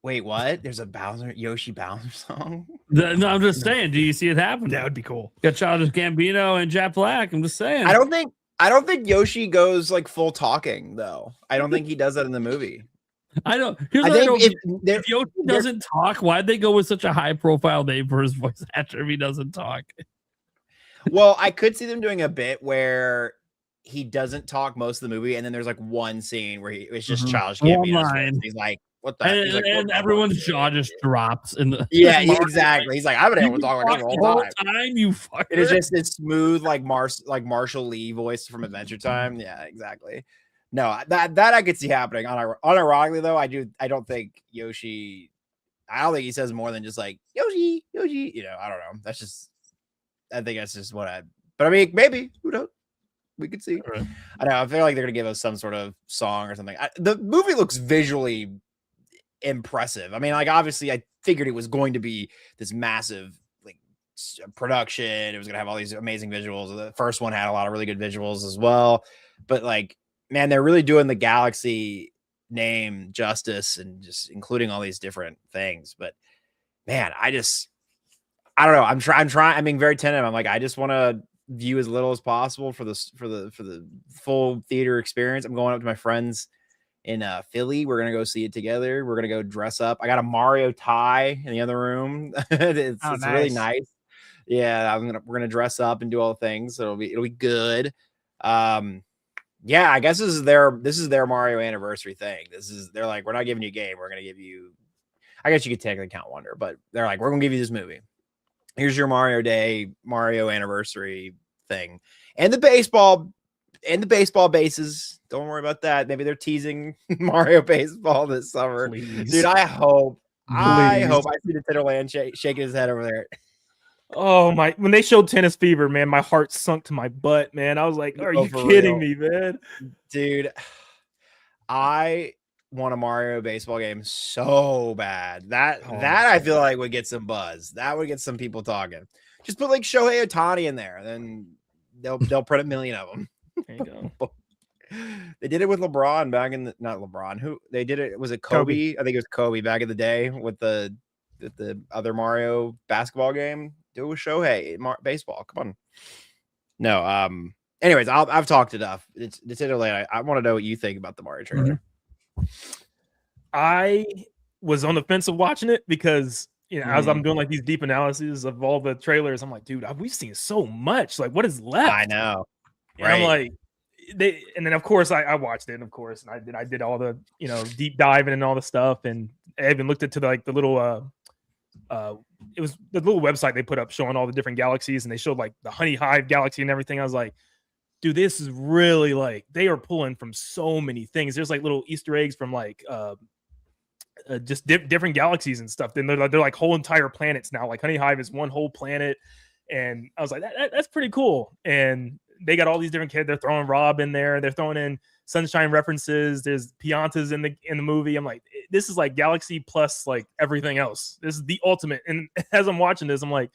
Wait, what? There's a Yoshi Bowser song? No, I'm just saying. Do you see it happen? That would be cool. Got Childish Gambino and Jack Black. I'm just saying. I don't think Yoshi goes like full talking though. I don't think he does that in the movie. I don't. If Yoshi doesn't talk, why'd they go with such a high profile name for his voice actor if he doesn't talk? Well, I could see them doing a bit where he doesn't talk most of the movie, and then there's like one scene where it's just Childish Gambino. He's like, "What the?" And, like, and everyone's jaw just drops. In the exactly. He's like, "I've been able to talk like this the whole time." You fucker. It is just this smooth, like Marshall Lee voice from Adventure Time. Yeah, exactly. No, that I could see happening. Unironically, though, I don't think Yoshi. I don't think he says more than just like Yoshi. I don't know. That's just. I think that's just what I. But I mean, maybe who knows? We could see. Right. I know. I feel like they're gonna give us some sort of song or something. The movie looks visually impressive. I mean, like obviously, I figured it was going to be this massive like production. It was gonna have all these amazing visuals. The first one had a lot of really good visuals as well. But like, man, they're really doing the Galaxy name justice and just including all these different things. But man, I don't know. I'm trying. I'm being very tentative. I'm like, I just want to view as little as possible for the full theater experience. I'm going up to my friends in Philly. We're gonna go see it together. We're gonna go dress up. I got a Mario tie in the other room. It's nice. Really nice. Yeah, we're gonna dress up and do all the things. So it'll be good. Yeah, I guess this is their Mario anniversary thing. They're like, we're not giving you a game. We're gonna give you. I guess you could technically count Wonder, but they're like, we're gonna give you this movie. Here's your Mario Day, Mario anniversary thing, and the baseball bases. Don't worry about that. Maybe they're teasing Mario baseball this summer. Please. Dude. I hope I see the Titterland shaking his head over there. Oh my! When they showed Tennis Fever, man, my heart sunk to my butt, man. I was like, "Are you kidding me, man?" Dude, I want a Mario baseball game so bad. That I feel like would get some buzz. That would get some people talking. Just put like Shohei Ohtani in there, then they'll print 1 million of them. There you go. They did it with LeBron back in the not LeBron. Who they did it? Was it Kobe? I think it was Kobe back in the day with the other Mario basketball game. Do it with Shohei baseball. Come on. No. Anyways, I've talked enough. It's late. I want to know what you think about the Mario trailer. I was on the fence of watching it because as I'm doing like these deep analyses of all the trailers, I'm like, dude, we've seen so much. Like, what is left? I know. And I'm like, and then of course I watched it, of course, and I did all the deep diving and all the stuff, and I even looked into like the little it was the little website they put up showing all the different galaxies, and they showed like the Honey Hive galaxy and everything. I was like, dude, this is really like they are pulling from so many things. There's like little Easter eggs from like just different galaxies and stuff. Then they're like whole entire planets now. Like Honey Hive is one whole planet, and I was like, that's pretty cool. And they got all these different kids. They're throwing Rob in there. They're throwing in Sunshine references. There's Piantas in the movie. I'm like, this is like Galaxy plus like everything else. This is the ultimate. And as I'm watching this, I'm like,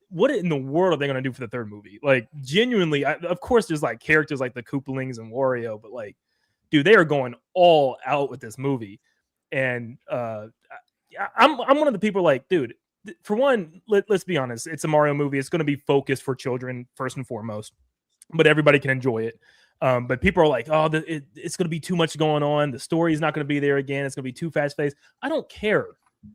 what in the world are they going to do for the third movie? Like, genuinely, of course, there's like characters like the Koopalings and Wario, but like, dude, they are going all out with this movie. And I'm one of the people like, dude, for one, let's be honest, it's a Mario movie. It's going to be focused for children first and foremost, but everybody can enjoy it. But people are like, oh, it's going to be too much going on. The story's not going to be there again. It's going to be too fast-paced. I don't care.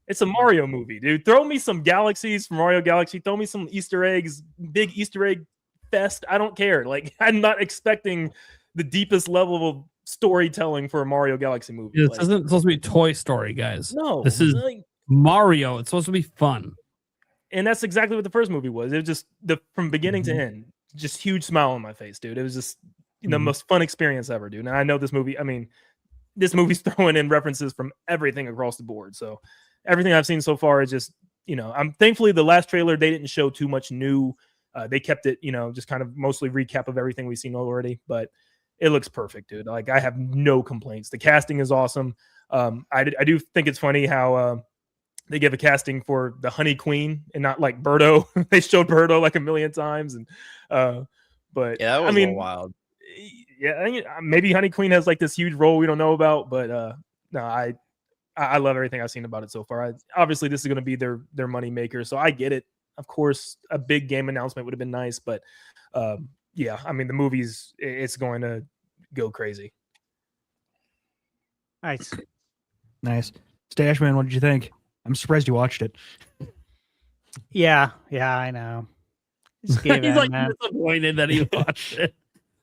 It's a Mario movie, dude. Throw me some galaxies from Mario Galaxy. Throw me some Easter eggs, big Easter egg fest. I don't care. Like, I'm not expecting the deepest level of storytelling for a Mario Galaxy movie. This isn't supposed to be Toy Story, guys. No, this is like, Mario. It's supposed to be fun. And that's exactly what the first movie was. It was just from beginning to end, just huge smile on my face, dude. It was just the most fun experience ever, dude. And I know this movie, I mean, this movie's throwing in references from everything across the board. So everything I've seen so far is just, I'm thankfully the last trailer, they didn't show too much new. They kept it, just kind of mostly recap of everything we've seen already, but it looks perfect, dude. Like, I have no complaints. The casting is awesome. I do think it's funny how they give a casting for the Honey Queen and not like Birdo. They showed Birdo like a million times, and but Yeah, that was I mean, wild. Yeah, maybe Honey Queen has like this huge role we don't know about, but no, I love everything I've seen about it so far. Obviously, this is going to be their money maker, so I get it. Of course, a big game announcement would have been nice, but yeah, I mean, the movie's it's going to go crazy. Nice. Stash Man, what did you think? I'm surprised you watched it. Yeah, I know. Just gave He's in, like man. disappointed that he watched it.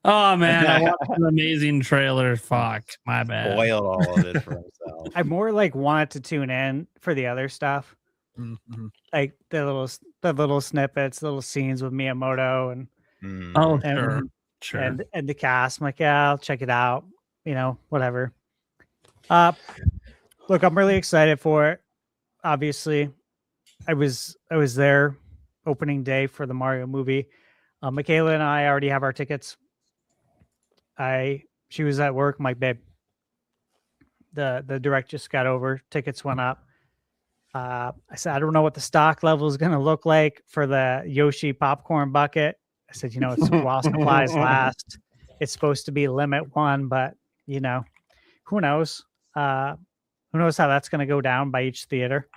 Oh man, I watched an amazing trailer. Fuck, my bad. Boiled all of it for himself. I more like wanted to tune in for the other stuff, like the little snippets, little scenes with Miyamoto and Oh, and, sure. and the cast. I'm like, yeah, I'll check it out. Whatever. Look, I'm really excited for it. Obviously, I was there opening day for the Mario movie. Michaela and I already have our tickets. She was at work. I'm like, babe, the direct just got over. Tickets went up. I said, I don't know what the stock level is going to look like for the Yoshi popcorn bucket. I said, it's while supplies last. It's supposed to be limit one, but who knows? Who knows how that's going to go down by each theater?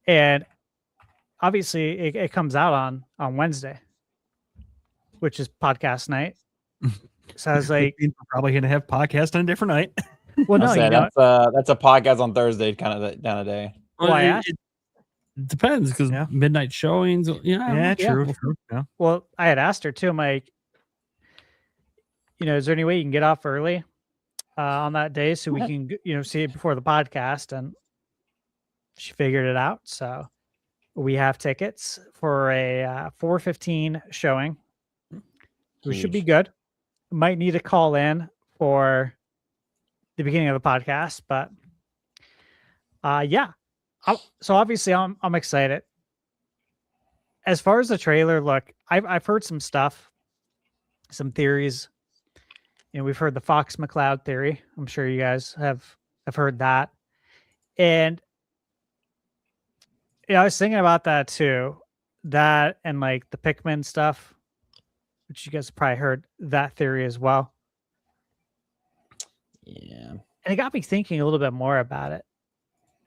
And obviously, it comes out on Wednesday, which is podcast night. So I was like, we're probably going to have podcast on a different night. Well, no, that's a podcast on Thursday kind of day. Well, it depends because midnight showings. Yeah, true. Yeah. Well, I had asked her too. I'm like, is there any way you can get off early on that day so we can, see it before the podcast? And she figured it out. So we have tickets for a 4:15 showing. We should be good. Might need to call in for the beginning of the podcast, but yeah. So obviously I'm excited. As far as the trailer, look, I've heard some stuff, some theories. We've heard the Fox McCloud theory. I'm sure you guys have heard that. And I was thinking about that too. That and like the Pikmin stuff, which you guys probably heard that theory as well. Yeah. And it got me thinking a little bit more about it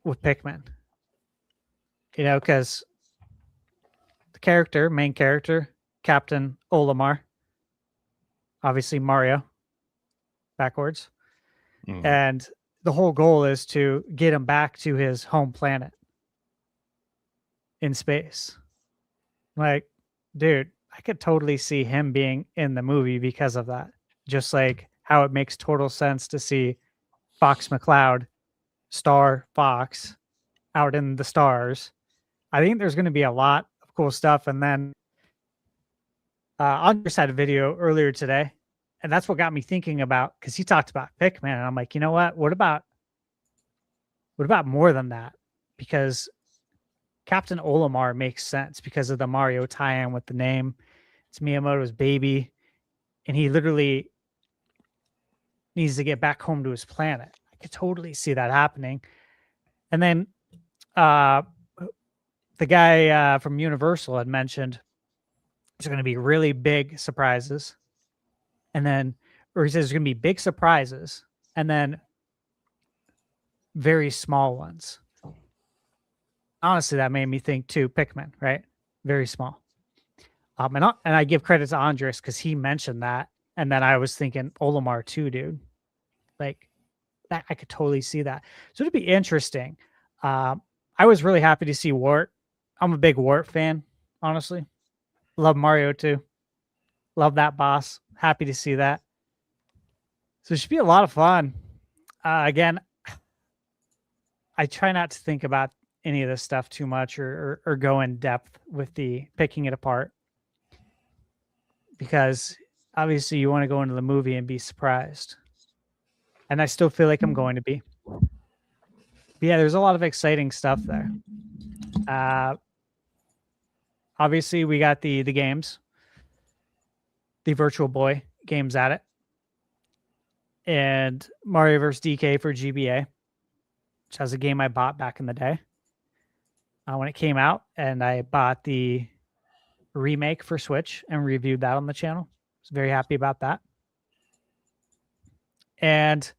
with Pikmin. Because the main character, Captain Olimar, obviously Mario, backwards. And the whole goal is to get him back to his home planet in space. Like, dude, I could totally see him being in the movie because of that. Just like how it makes total sense to see Fox McCloud, Star Fox, out in the stars. I think there's going to be a lot of cool stuff. And then Andres had a video earlier today, and that's what got me thinking about, because he talked about Pikmin, and I'm like, you know what? What about What about more than that? Because Captain Olimar makes sense because of the Mario tie-in with the name. It's Miyamoto's baby, and he literally needs to get back home to his planet. I could totally see that happening. And then the guy from Universal had mentioned there's going to be really big surprises. And then, or he says there's going to be big surprises and then very small ones. Honestly, that made me think too, Pikmin, right? Very small. And I give credit to Andres because he mentioned that. And then I was thinking Olimar too, dude. Like that, I could totally see that. So it'd be interesting. I was really happy to see Wart. I'm a big Wart fan, honestly. Love Mario too. Love that boss. Happy to see that. So it should be a lot of fun. Again, I try not to think about any of this stuff too much or go in depth with the picking it apart. Because obviously you want to go into the movie and be surprised. And I still feel like I'm going to be. But yeah, there's a lot of exciting stuff there. Obviously, we got the games. The Virtual Boy games at it. And Mario vs. DK for GBA, which was a game I bought back in the day when it came out. And I bought the remake for Switch and reviewed that on the channel. I was very happy about that. And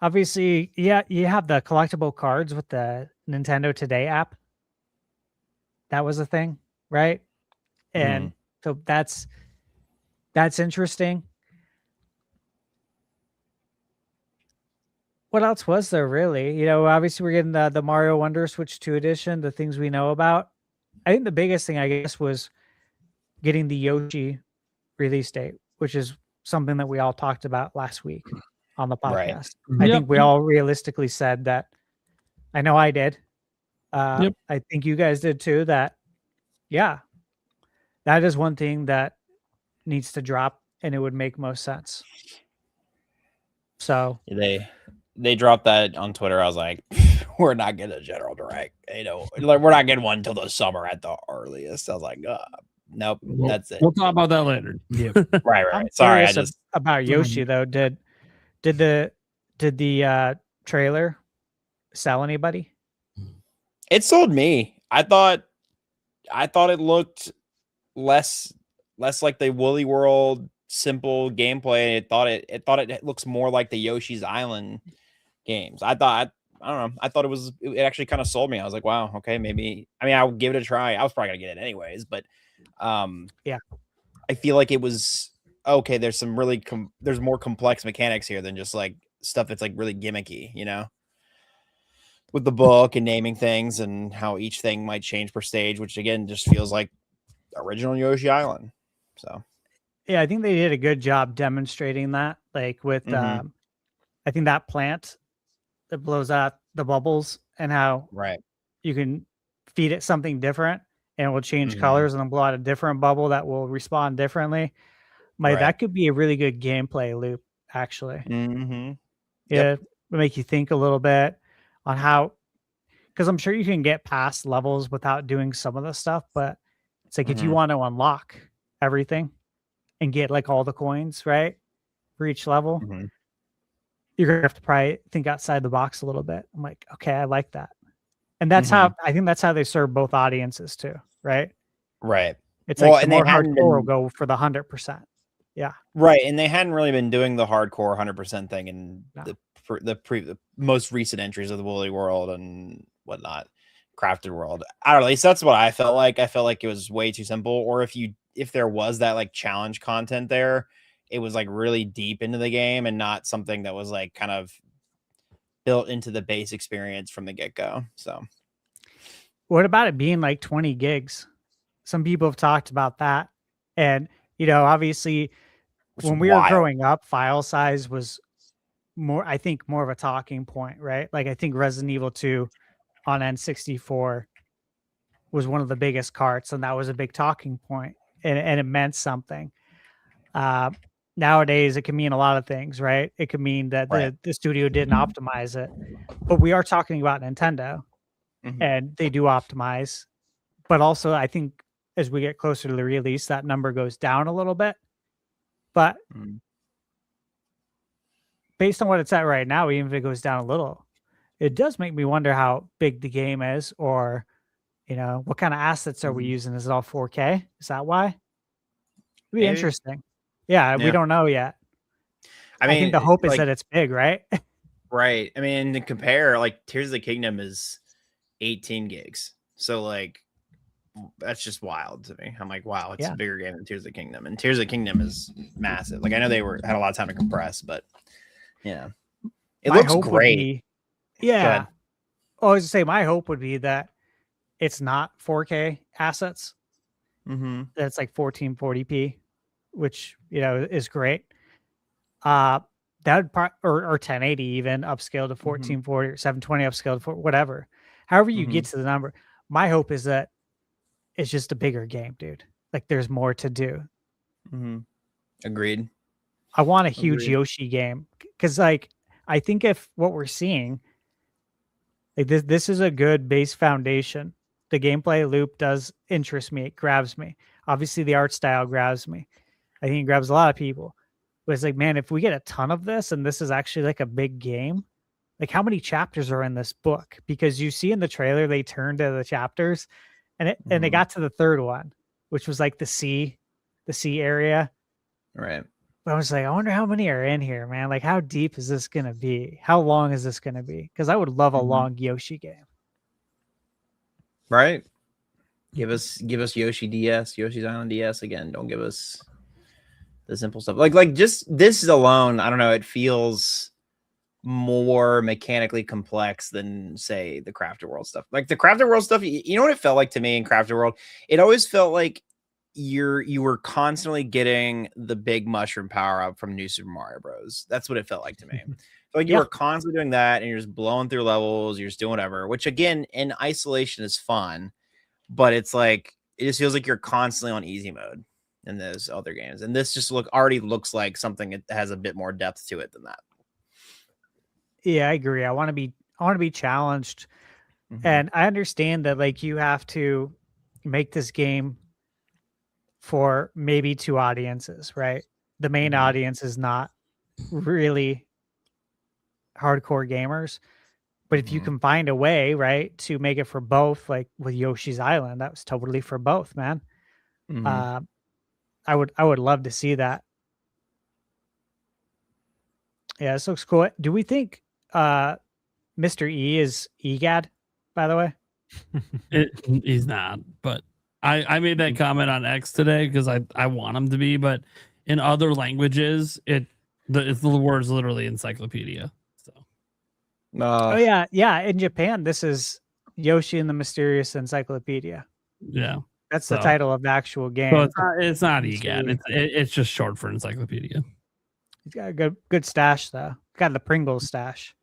obviously, yeah, you have the collectible cards with the Nintendo Today app. That was a thing, right? And so that's interesting. What else was there really? You know, obviously we're getting the Mario Wonder Switch 2 edition, the things we know about. I think the biggest thing, I guess, was getting the Yoshi release date, which is something that we all talked about last week on the podcast. Right. I think we all realistically said that. I know I did. I think you guys did too. That is one thing that needs to drop, and it would make most sense. So they dropped that on Twitter. I was like, we're not getting a general direct. You know, like we're not getting one until the summer at the earliest. I was like, nope, that's it. We'll talk about that later. Yeah, right. Sorry, I just about Yoshi though. Did the trailer sell anybody? It sold me. I thought it looked less like the Woolly World simple gameplay. It thought it looks more like the Yoshi's Island games. I don't know. I thought it actually kind of sold me. I was like, wow, okay, maybe. I mean, I'll give it a try. I was probably gonna get it anyways, but yeah, I feel like it was okay. There's some really there's more complex mechanics here than just like stuff that's like really gimmicky, you know, with the book and naming things and how each thing might change per stage, which again just feels like original Yoshi Island. So yeah, I think they did a good job demonstrating that, like with I think that plant that blows out the bubbles and how you can feed it something different and it will change colors and then blow out a different bubble that will respond differently. That could be a really good gameplay loop, actually. Yeah, make you think a little bit on how, because I'm sure you can get past levels without doing some of the stuff, but it's like if you want to unlock everything and get like all the coins, right, for each level, you're gonna have to probably think outside the box a little bit. I'm like, okay, I like that. And that's how I think that's how they serve both audiences too, right? Right. It's like the more hardcore will go for the 100%. Yeah. Right. And they hadn't really been doing the hardcore 100% thing in the most recent entries of the Woolly World and whatnot, Crafted World. I don't know. At least that's what I felt like. I felt like it was way too simple. Or if there was that like challenge content there, it was like really deep into the game and not something that was like kind of built into the base experience from the get-go. So what about it being like 20 gigs? Some people have talked about that. And, you know, obviously when we were growing up, file size was more of a talking point, right? Like I think Resident Evil 2 on N64 was one of the biggest carts, and that was a big talking point, and it meant something. nowadays it can mean a lot of things, right? It could mean that Right. the studio didn't optimize it, but we are talking about Nintendo, and they do optimize. But also, I think as we get closer to the release, that number goes down a little bit. But based on what it's at right now, even if it goes down a little, it does make me wonder how big the game is, or what kind of assets are we using? Is it all 4K? Is that why? It'd be Maybe. interesting. Yeah, we Yeah. don't know yet. I I mean, think the hope is like, that it's big, right? right. I mean, to compare, like Tears of the Kingdom is 18 gigs. So like that's just wild to me. I'm like, wow, it's Yeah. a bigger game than Tears of the Kingdom. And Tears of the Kingdom is massive. Like I know they had a lot of time to compress, but it My looks hope would great. be- Go yeah. ahead. I was to say my hope would be that it's not 4K assets. Mm-hmm. That's like 1440p, which is great. That would or 1080 even upscale to 1440 or 720 upscale to whatever. However you get to the number. My hope is that it's just a bigger game, dude. Like there's more to do. Agreed. I want a huge Agreed. Yoshi game because, like, I think if what we're seeing, like this is a good base foundation. The gameplay loop does interest me. It grabs me. Obviously, the art style grabs me. I think it grabs a lot of people. But it's like, man, if we get a ton of this and this is actually like a big game, like how many chapters are in this book? Because you see in the trailer they turned to the chapters, and they got to the third one, which was like the sea area. Right. But I was like, I wonder how many are in here, man. Like, how deep is this gonna be? How long is this gonna be? Because I would love a long Yoshi game. Right. Give us Yoshi DS, Yoshi's Island DS again. Don't give us the simple stuff. Like just this alone, I don't know, it feels more mechanically complex than say the Crafted World stuff. Like the Crafted World stuff, you know what it felt like to me in Crafted World? It always felt like you were constantly getting the big mushroom power up from New Super Mario Bros. That's what it felt like to me. Like you were constantly doing that and you're just blowing through levels, you're just doing whatever, which again in isolation is fun, but it's like it just feels like you're constantly on easy mode in those other games. And this just already looks like something that has a bit more depth to it than that. Yeah, I agree. I want to be challenged. And I understand that like you have to make this game for maybe two audiences, right? The main audience is not really hardcore gamers, but if you can find a way, right, to make it for both, like with Yoshi's Island, that was totally for both, man. I would love to see that. Yeah, this looks cool. Do we think Mr. E is EGAD, by the way? He's not, but I made that comment on X today because I want him to be, but in other languages, the word's literally encyclopedia. So oh yeah. In Japan, this is Yoshi and the Mysterious Encyclopedia. Yeah, that's the title of the actual game. So it's not EGAD. It's just short for encyclopedia. He's got a good stash though. Got the Pringles stash.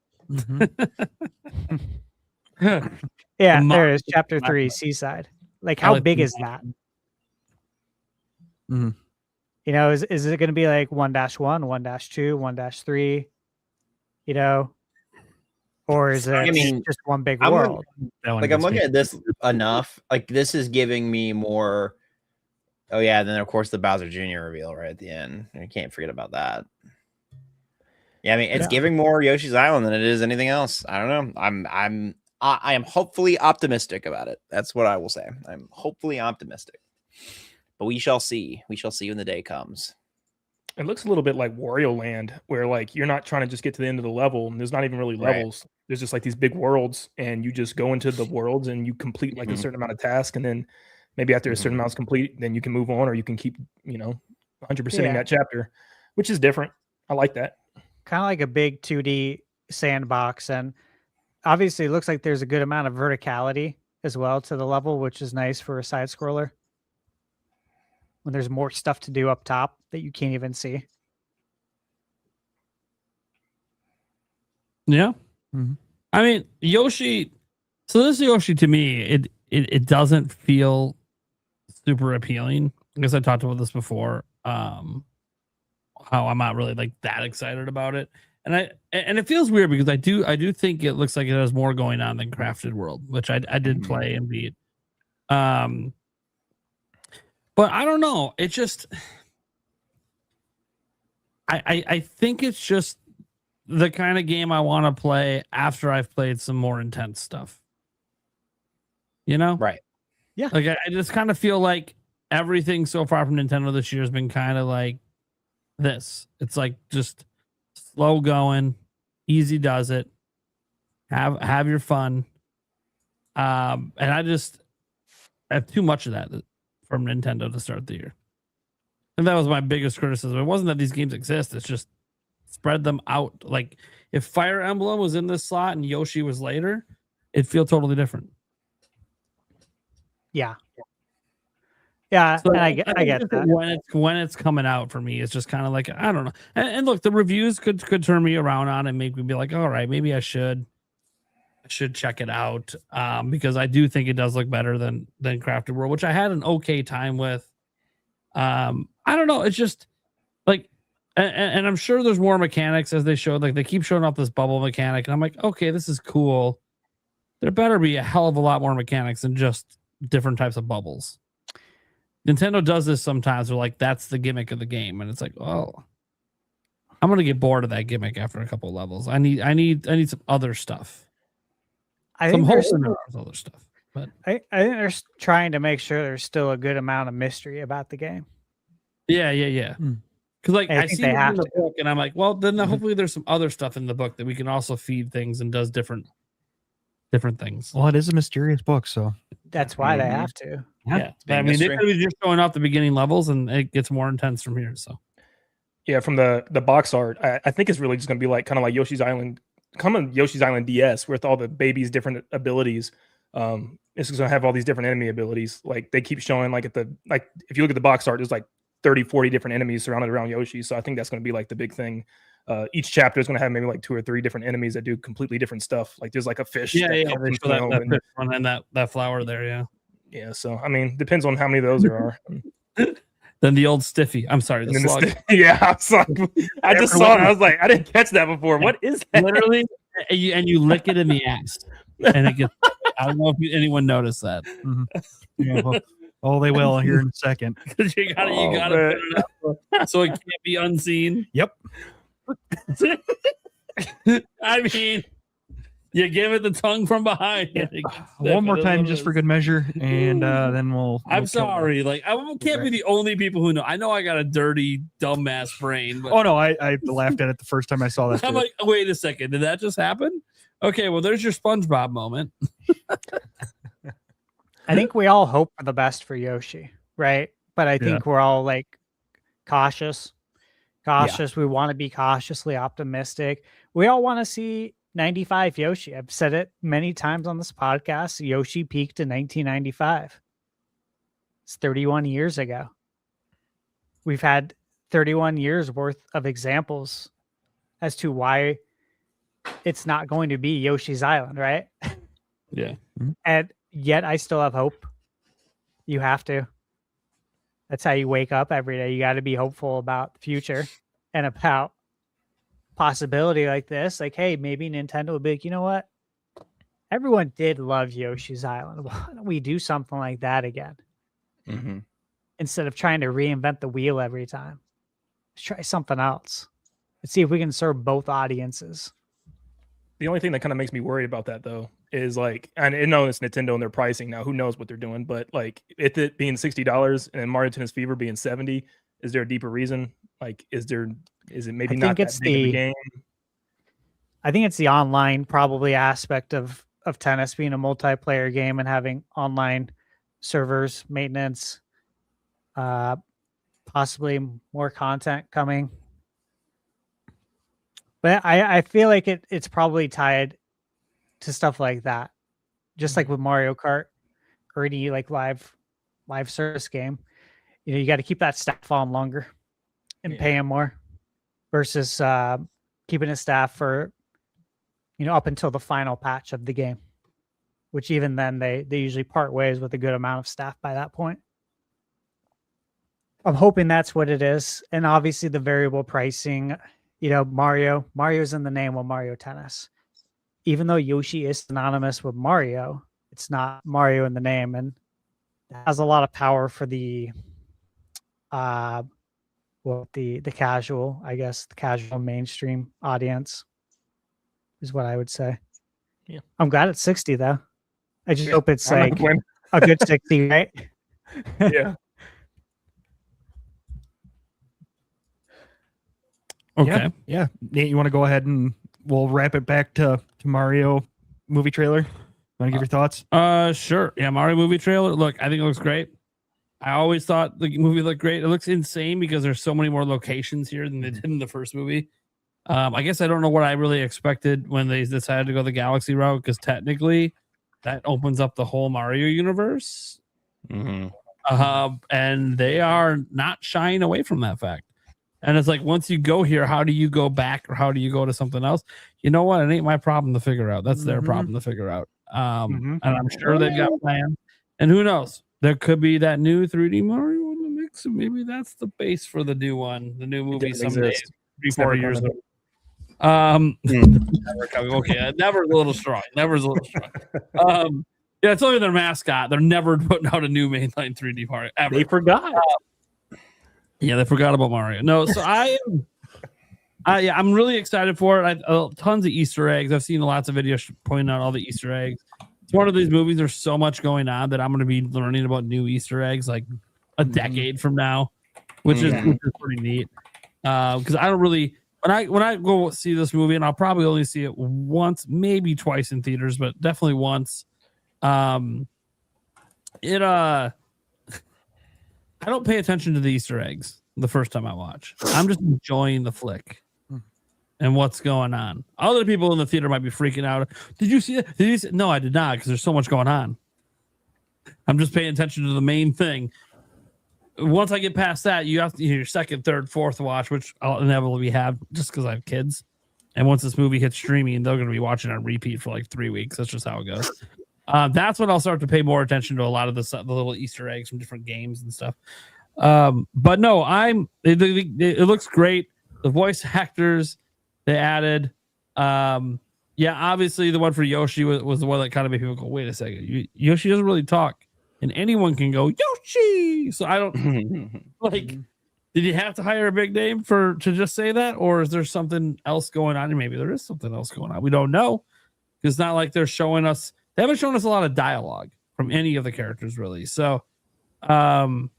Yeah, there it is. Chapter 3, Seaside. Like, how big is that? You know, is it going to be like 1-1, 1-2, 1-3? You know, or is it just one big world? I'm looking at this enough. Like, this is giving me more. Oh yeah, then of course the Bowser Jr. reveal right at the end. I can't forget about that. Yeah, I mean it's giving more Yoshi's Island than it is anything else. I don't know. I am hopefully optimistic about it. That's what I will say. I'm hopefully optimistic. But we shall see. We shall see when the day comes. It looks a little bit like Wario Land, where like you're not trying to just get to the end of the level, and there's not even really levels. There's just like these big worlds, and you just go into the worlds and you complete like a certain amount of tasks, and then maybe after a certain amount's complete, then you can move on, or you can keep 100%ing that chapter, which is different. I like that. Kind of like a big 2D sandbox, and obviously it looks like there's a good amount of verticality as well to the level, which is nice for a side scroller. When there's more stuff to do up top that you can't even see. Yeah. I mean, Yoshi. So this Yoshi to me, it doesn't feel super appealing. I guess I talked about this before. how I'm not really like that excited about it. And it feels weird because I do think it looks like it has more going on than Crafted World, which I did play and beat. But I don't know. It just I think it's just the kind of game I want to play after I've played some more intense stuff. You know? Right. Yeah. Like I just kind of feel like everything so far from Nintendo this year has been kind of like this. It's like just slow going, easy does it. Have your fun. And I have too much of that from Nintendo to start the year. And that was my biggest criticism. It wasn't that these games exist, it's just spread them out. Like if Fire Emblem was in this slot and Yoshi was later, it'd feel totally different. Yeah. Yeah, So and I get that. When it's coming out for me, it's just kind of like I don't know. And look, the reviews could turn me around on and make me be like, all right, maybe I should check it out, because I do think it does look better than Crafted World, which I had an okay time with. I don't know. It's just like, and I'm sure there's more mechanics as they showed. Like they keep showing off this bubble mechanic, and I'm like, okay, this is cool. There better be a hell of a lot more mechanics than just different types of bubbles. Nintendo does this sometimes. They're like, that's the gimmick of the game, and it's like, oh, I'm gonna get bored of that gimmick after a couple of levels. I need some other stuff. I think there's other stuff, but I think they're trying to make sure there's still a good amount of mystery about the game. Yeah. Because like I think see they it have in the to. book, and I'm like, well, then hopefully there's some other stuff in the book that we can also feed things and does different things. Well, it is a mysterious book, so That's why they have to. Yeah. I mean, they could be just showing off the beginning levels, and it gets more intense from here. So Yeah, from the box art, I think it's really just going to be like kind of like Yoshi's Island, Yoshi's Island DS with all the baby's different abilities. It's going to have all these different enemy abilities. Like they keep showing like if you look at the box art, there's like 30, 40 different enemies surrounded around Yoshi. So I think that's going to be like the big thing. Each chapter is going to have maybe like 2 or 3 different enemies that do completely different stuff. Like there's like a fish. yeah, they show that fish one and that flower there. Yeah. So I mean, depends on how many of those there are. Then the old stiffy. I'm sorry, the slug. I just saw it. I was like, I didn't catch that before. What is that? Literally, and you lick it in the ass, and it gets. I don't know if anyone noticed that. Yeah, well, they will here in a second. Because you gotta put it up so it can't be unseen. Yep. I mean, you give it the tongue from behind. One more time, just for good measure, and then we'll. I'm sorry. Like I can't be the only people who know. I know I got a dirty, dumbass brain. But Oh no, I laughed at it the first time I saw that. I'm like, wait a second, did that just happen? Okay, well, there's your SpongeBob moment. I think we all hope for the best for Yoshi, right? But I think we're all like cautious. We want to be cautiously optimistic. We all want to see 95 Yoshi. I've said it many times on this podcast. Yoshi peaked in 1995. It's 31 years ago. We've had 31 years worth of examples as to why it's not going to be Yoshi's Island, right? Yeah. And yet I still have hope. You have to. That's how you wake up every day. You got to be hopeful about the future and about possibility like this. Like, hey, maybe Nintendo will be like, you know what? Everyone did love Yoshi's Island. Why don't we do something like that again? Instead of trying to reinvent the wheel every time. Let's try something else. Let's see if we can serve both audiences. The only thing that kind of makes me worried about that though is like, and I know it's Nintendo and their pricing now, who knows what they're doing, but like it being $60 and Mario Tennis Fever being $70, is there a deeper reason? Like, is it maybe not that big of a game? I think it's the online probably aspect of tennis being a multiplayer game and having online servers, maintenance, possibly more content coming. But I feel like it's probably tied to stuff like that. Just like with Mario Kart or any like live service game. You know, you got to keep that staff on longer and pay them more versus keeping a staff for, you know, up until the final patch of the game, which even then they usually part ways with a good amount of staff by that point. I'm hoping that's what it is. And obviously the variable pricing, Mario's in the name of Mario Tennis. Even though Yoshi is synonymous with Mario, it's not Mario in the name, and it has a lot of power for the casual, I guess, the casual mainstream audience is what I would say. Yeah. I'm glad it's 60 though. I just hope it's like a good 60, right? Yeah. Okay. Yeah. Nate, you want to go ahead and we'll wrap it back to Mario movie trailer? Want to give your thoughts? Sure. Yeah, Mario movie trailer. Look, I think it looks great. I always thought the movie looked great. It looks insane because there's so many more locations here than they did in the first movie. I guess I don't know what I really expected when they decided to go the Galaxy route, because technically that opens up the whole Mario universe. And they are not shying away from that fact. And it's like, once you go here, how do you go back, or how do you go to something else? You know what? It ain't my problem to figure out. That's their problem to figure out. And I'm sure they've got plans. And who knows? There could be that new 3D Mario in the mix, and maybe that's the base for the new one, the new movie someday, 3-4 years ago. Never coming. Okay, never's a little strong. Never's a little strong. Yeah, it's only their mascot. They're never putting out a new mainline 3D Mario ever. They forgot. Yeah, they forgot about Mario. No, so I'm really excited for it. Tons of Easter eggs. I've seen lots of videos pointing out all the Easter eggs. It's one of these movies. There's so much going on that I'm going to be learning about new Easter eggs like a decade from now, which is pretty neat. Because I don't really, when I go see this movie, and I'll probably only see it once, maybe twice in theaters, but definitely once. I don't pay attention to the Easter eggs the first time I watch. I'm just enjoying the flick and what's going on. Other people in the theater might be freaking out. Did you see it? Did you see it? No, I did not, because there's so much going on. I'm just paying attention to the main thing. Once I get past that, you have to your second, third, fourth watch, which I'll inevitably have just because I have kids. And once this movie hits streaming, they're going to be watching it on repeat for like 3 weeks. That's just how it goes. That's when I'll start to pay more attention to a lot of the little Easter eggs from different games and stuff. But no, it looks great. The voice actors they added. Yeah, obviously the one for Yoshi was the one that kind of made people go, wait a second, Yoshi doesn't really talk, and anyone can go Yoshi. So I don't like. Did you have to hire a big name to just say that, or is there something else going on? And maybe there is something else going on. We don't know, because it's not like they're showing us. They haven't shown us a lot of dialogue from any of the characters really. So it'll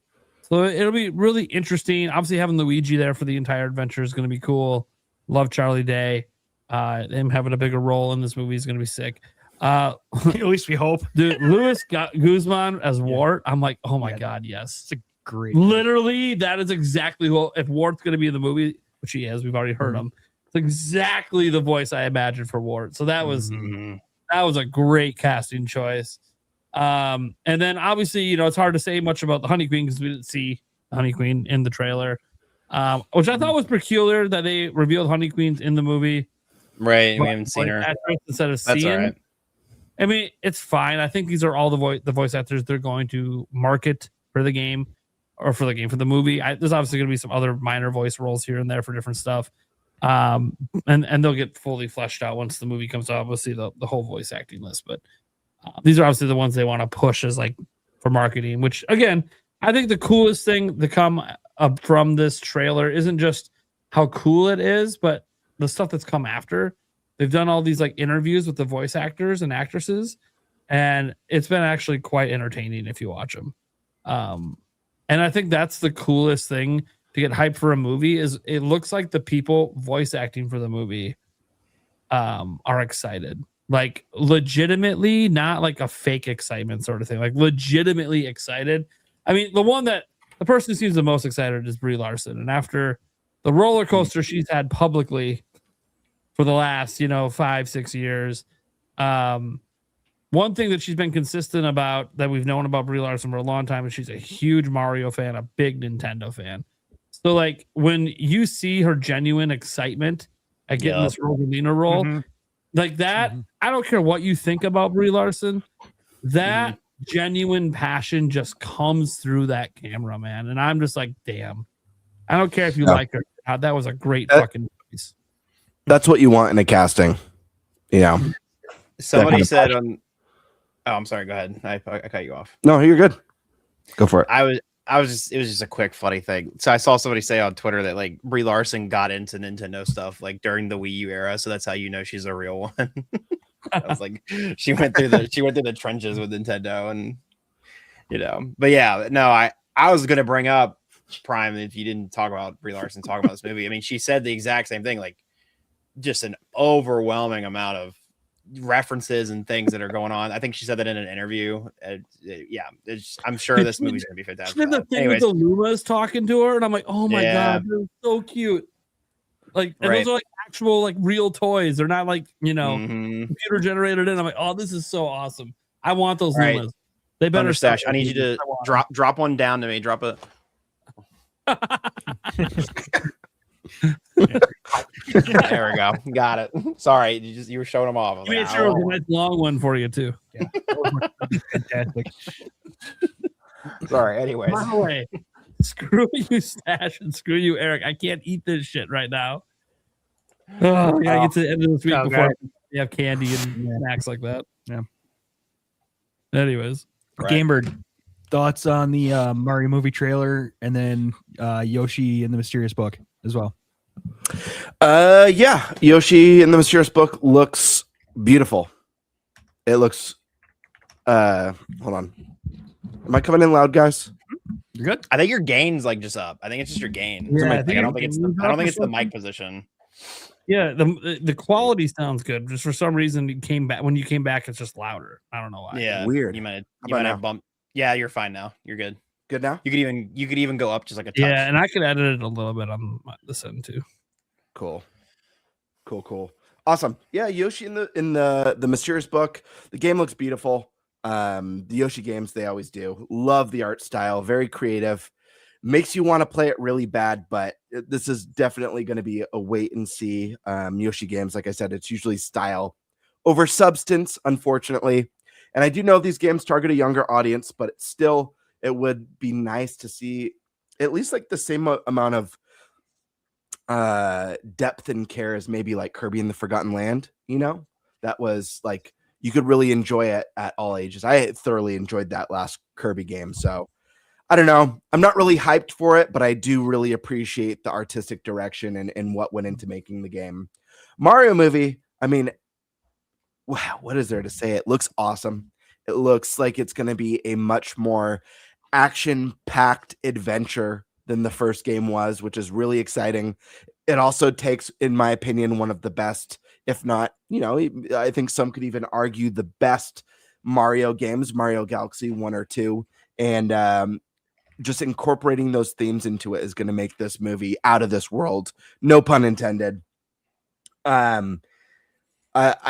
be really interesting. Obviously, having Luigi there for the entire adventure is going to be cool. Love Charlie Day. Him having a bigger role in this movie is going to be sick. At least we hope. Dude, Luis Guzman as Wart. I'm like, oh my God, yes. It's a great. Literally, that is exactly if Wart's going to be in the movie, which he is. We've already heard him. It's exactly the voice I imagined for Wart. So that was a great casting choice. And then obviously, it's hard to say much about the Honey Queen because we didn't see Honey Queen in the trailer, which I thought was peculiar that they revealed Honey Queens in the movie. Right, we haven't seen her instead of That's seeing. all right. I mean, it's fine. I think these are all the voice actors they're going to market for the game, or for the movie. There's obviously going to be some other minor voice roles here and there for different stuff, and they'll get fully fleshed out once the movie comes out. We'll see the whole voice acting list, but these are obviously the ones they want to push as like for marketing. Which again, I think the coolest thing to come up from this trailer isn't just how cool it is, but the stuff that's come after. They've done all these like interviews with the voice actors and actresses, and it's been actually quite entertaining if you watch them. And I think that's the coolest thing to get hyped for a movie is it looks like the people voice acting for the movie are excited, like legitimately, not like a fake excitement sort of thing, like legitimately excited. I mean, the person who seems the most excited is Brie Larson, and after the roller coaster she's had publicly for the last 5-6 years, one thing that she's been consistent about that we've known about Brie Larson for a long time is she's a huge Mario fan, a big Nintendo fan. So like when you see her genuine excitement at getting this Rosalina role, like that, I don't care what you think about Brie Larson, that genuine passion just comes through that camera, man. And I'm just like, damn. I don't care if you like her. That was a great fucking piece. That's what you want in a casting. Yeah. Somebody said on. Oh, I'm sorry. Go ahead. I cut you off. No, you're good. Go for it. It was just a quick funny thing. So I saw somebody say on Twitter that like Brie Larson got into Nintendo stuff like during the Wii U era, so that's how you know she's a real one. I was like, she went through the trenches with Nintendo, and But yeah, no, I was gonna bring up Prime if you didn't talk about Brie Larson talking about this movie. I mean, she said the exact same thing, like just an overwhelming amount of references and things that are going on. I think she said that in an interview. Yeah, I'm sure this movie's gonna be fantastic. She did the thing with the Lumas talking to her, and I'm like, oh my god, they're so cute. Like, and those are like actual, like real toys. They're not like computer generated. And I'm like, oh, this is so awesome. I want those Lumas. They better stash. I need you to drop one down to me. Drop a. There we go. Got it. Sorry, you were showing them off. You made sure it was a nice long one for you too. Yeah. Fantastic. Sorry. Anyways. By the way, screw you, Stash, and screw you, Eric. I can't eat this shit right now. Oh, yeah, get to the end of this week before you have candy and snacks like that. Yeah. Anyways, Gamebird, thoughts on the Mario movie trailer, and then Yoshi and the Mysterious Book as well. Yeah, Yoshi and the Mysterious Book looks beautiful. It looks. Hold on. Am I coming in loud, guys? You're good. I think your gain's like just up. I think it's just your gain. Yeah, I don't think it's the mic position. Yeah, the quality sounds good. Just for some reason, when you came back, it's just louder. I don't know why. Yeah, weird. You might have bumped. Yeah, you're fine now. You're good. Good now. You could even go up just like a touch. Yeah, and I could edit it a little bit on this end too. Cool. Awesome. Yeah, Yoshi in the Mysterious Book. The game looks beautiful. The Yoshi games, they always do. Love the art style. Very creative. Makes you want to play it really bad, but this is definitely going to be a wait and see. Yoshi games, like I said, it's usually style over substance, unfortunately. And I do know these games target a younger audience, but it would be nice to see at least like the same amount of depth and care as maybe like Kirby and the Forgotten Land. That was like you could really enjoy it at all ages. I thoroughly enjoyed that last Kirby game, so I don't know. I'm not really hyped for it, but I do really appreciate the artistic direction and what went into making the game. Mario movie, I mean, wow, what is there to say? It looks awesome. It looks like it's going to be a much more action-packed adventure than the first game was, which is really exciting. It also takes, in my opinion, one of the best, if not, I think some could even argue the best Mario games, Mario Galaxy 1 or 2, and just incorporating those themes into it is going to make this movie out of this world. No pun intended. I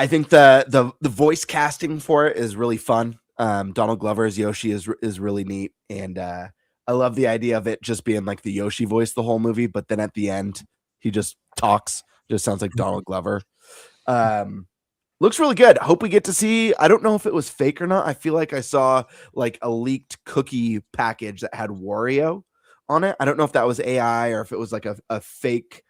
think the voice casting for it is really fun. Donald Glover as Yoshi is really neat, and I love the idea of it just being like the Yoshi voice the whole movie, but then at the end he just talks, just sounds like Donald Glover. Looks really good. Hope we get to see. I don't know if it was fake or not. I feel like I saw like a leaked cookie package that had Wario on it. I don't know if that was AI or if it was like a fake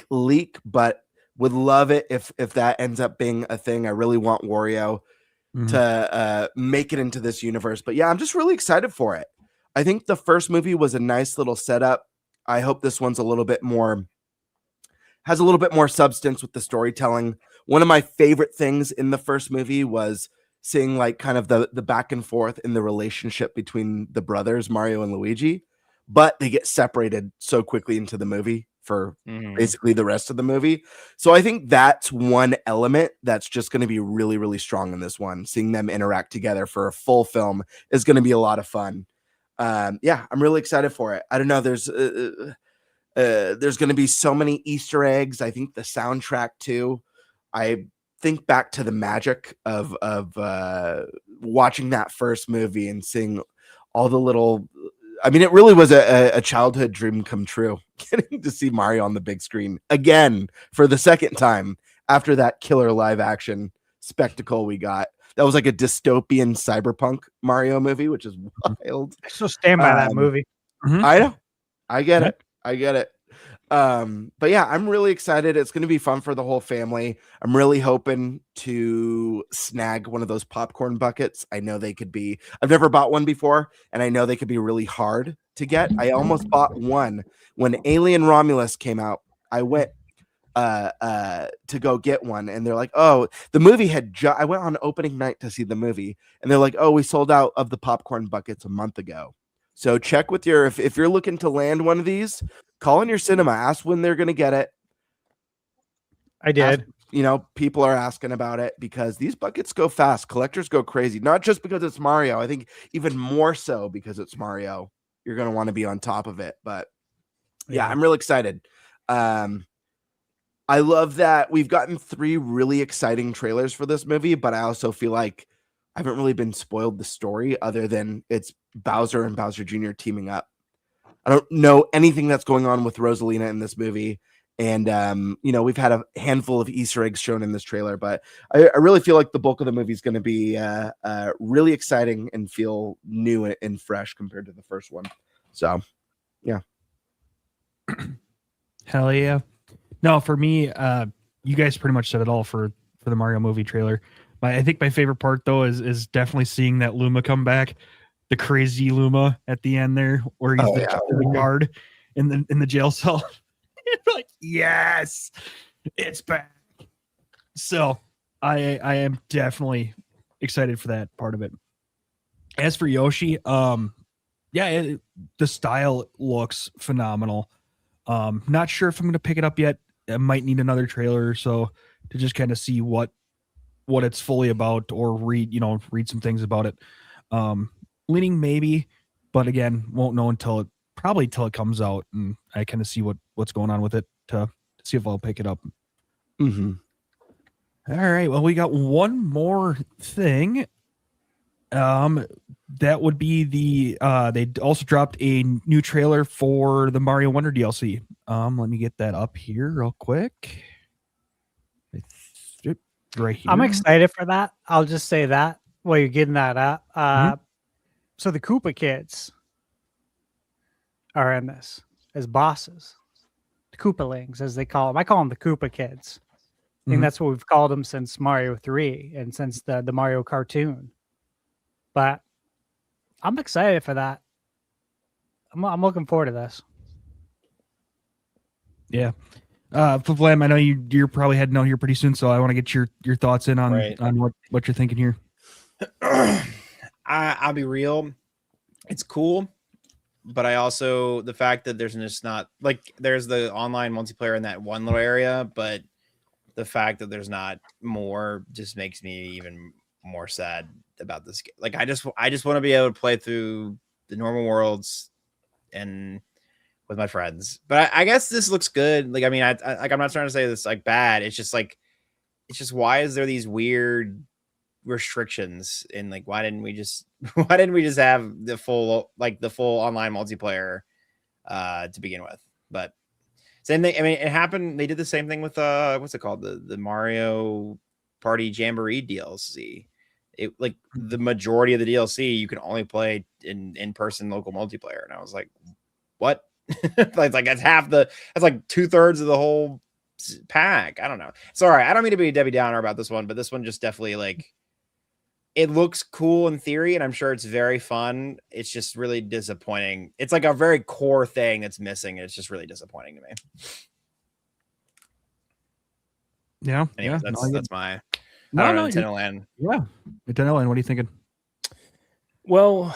leak, but would love it if that ends up being a thing. I really want Wario to make it into this universe. But yeah, I'm just really excited for it. I think the first movie was a nice little setup. I hope this one's has a little bit more substance with the storytelling. One of my favorite things in the first movie was seeing like kind of the back and forth in the relationship between the brothers, Mario and Luigi, but they get separated so quickly into the movie for basically the rest of the movie. So I think that's one element that's just going to be really, really strong in this one. Seeing them interact together for a full film is going to be a lot of fun. Yeah, I'm really excited for it. I don't know. There's going to be so many Easter eggs. I think the soundtrack too. I think back to the magic of watching that first movie and seeing all the little. I mean, it really was a childhood dream come true. Getting to see Mario on the big screen again for the second time after that killer live action spectacle we got. that was like a dystopian cyberpunk Mario movie, which is wild. I still stand by that movie. I know. I get it. I get it. But yeah, I'm really excited. It's going to be fun for the whole family. I'm really hoping to snag one of those popcorn buckets. I know they could be, I've never bought one before, and I know they could be really hard to get. I almost bought one when Alien Romulus came out. I went to go get one, and they're like, oh, the movie had I went on opening night to see the movie, and they're like, oh, we sold out of the popcorn buckets a month ago. So check with your, if you're looking to land one of these, call in your cinema, ask when they're going to get it. I did. People are asking about it because these buckets go fast. Collectors go crazy, not just because it's Mario. I think even more so because it's Mario. You're going to want to be on top of it. But yeah, I'm really excited. I love that we've gotten 3 really exciting trailers for this movie, but I also feel like I haven't really been spoiled the story other than it's Bowser and Bowser Jr. teaming up. I don't know anything that's going on with Rosalina in this movie. And, we've had a handful of Easter eggs shown in this trailer, but I really feel like the bulk of the movie is going to be really exciting and feel new and fresh compared to the first one. So, yeah. Hell yeah. No, for me, you guys pretty much said it all for the Mario movie trailer. I think my favorite part, though, is definitely seeing that Luma come back. The crazy Luma at the end there, where he's the guard in the jail cell. Like, yes, it's back. So I am definitely excited for that part of it. As for Yoshi, the style looks phenomenal. Not sure if I'm going to pick it up yet. I might need another trailer or so to just kind of see what it's fully about, or read some things about it. Leaning maybe, but again, won't know until it comes out and I kind of see what's going on with it to see if I'll pick it up. Mm-hmm. All right. Well, we got one more thing. That would be they also dropped a new trailer for the Mario Wonder DLC. Let me get that up here real quick. Right here. I'm excited for that. I'll just say that while you're getting that up. So the Koopa kids are in this as bosses. The Koopalings, as they call them. I call them the Koopa kids. I think that's what we've called them since Mario 3 and since the Mario cartoon. But I'm excited for that. I'm looking forward to this. Yeah. Vlam, I know you're probably heading out here pretty soon, so I want to get your thoughts in on what you're thinking here. I'll be real. It's cool, but I also, the fact that there's just not, like, there's the online multiplayer in that one little area, but the fact that there's not more just makes me even more sad about this game. Like, I just want to be able to play through the normal worlds and with my friends. But I guess this looks good. Like, I mean, I'm not trying to say this like bad. It's just why is there these weird restrictions, and like why didn't we just have the full online multiplayer to begin with? But same thing. I mean, it happened. They did the same thing with what's it called, the Mario Party Jamboree DLC. It, like, the majority of the DLC you can only play in person local multiplayer, and I was like, what? It's like that's like 2/3 of the whole pack. I don't know. Sorry, I don't mean to be a Debbie Downer about this one, but this one just definitely, like, it looks cool in theory, and I'm sure it's very fun. It's just really disappointing. It's like a very core thing that's missing, and it's just really disappointing to me. Yeah. Anyways, that's my Nintendo Land. Yeah. Nintendo Land, what are you thinking? Well,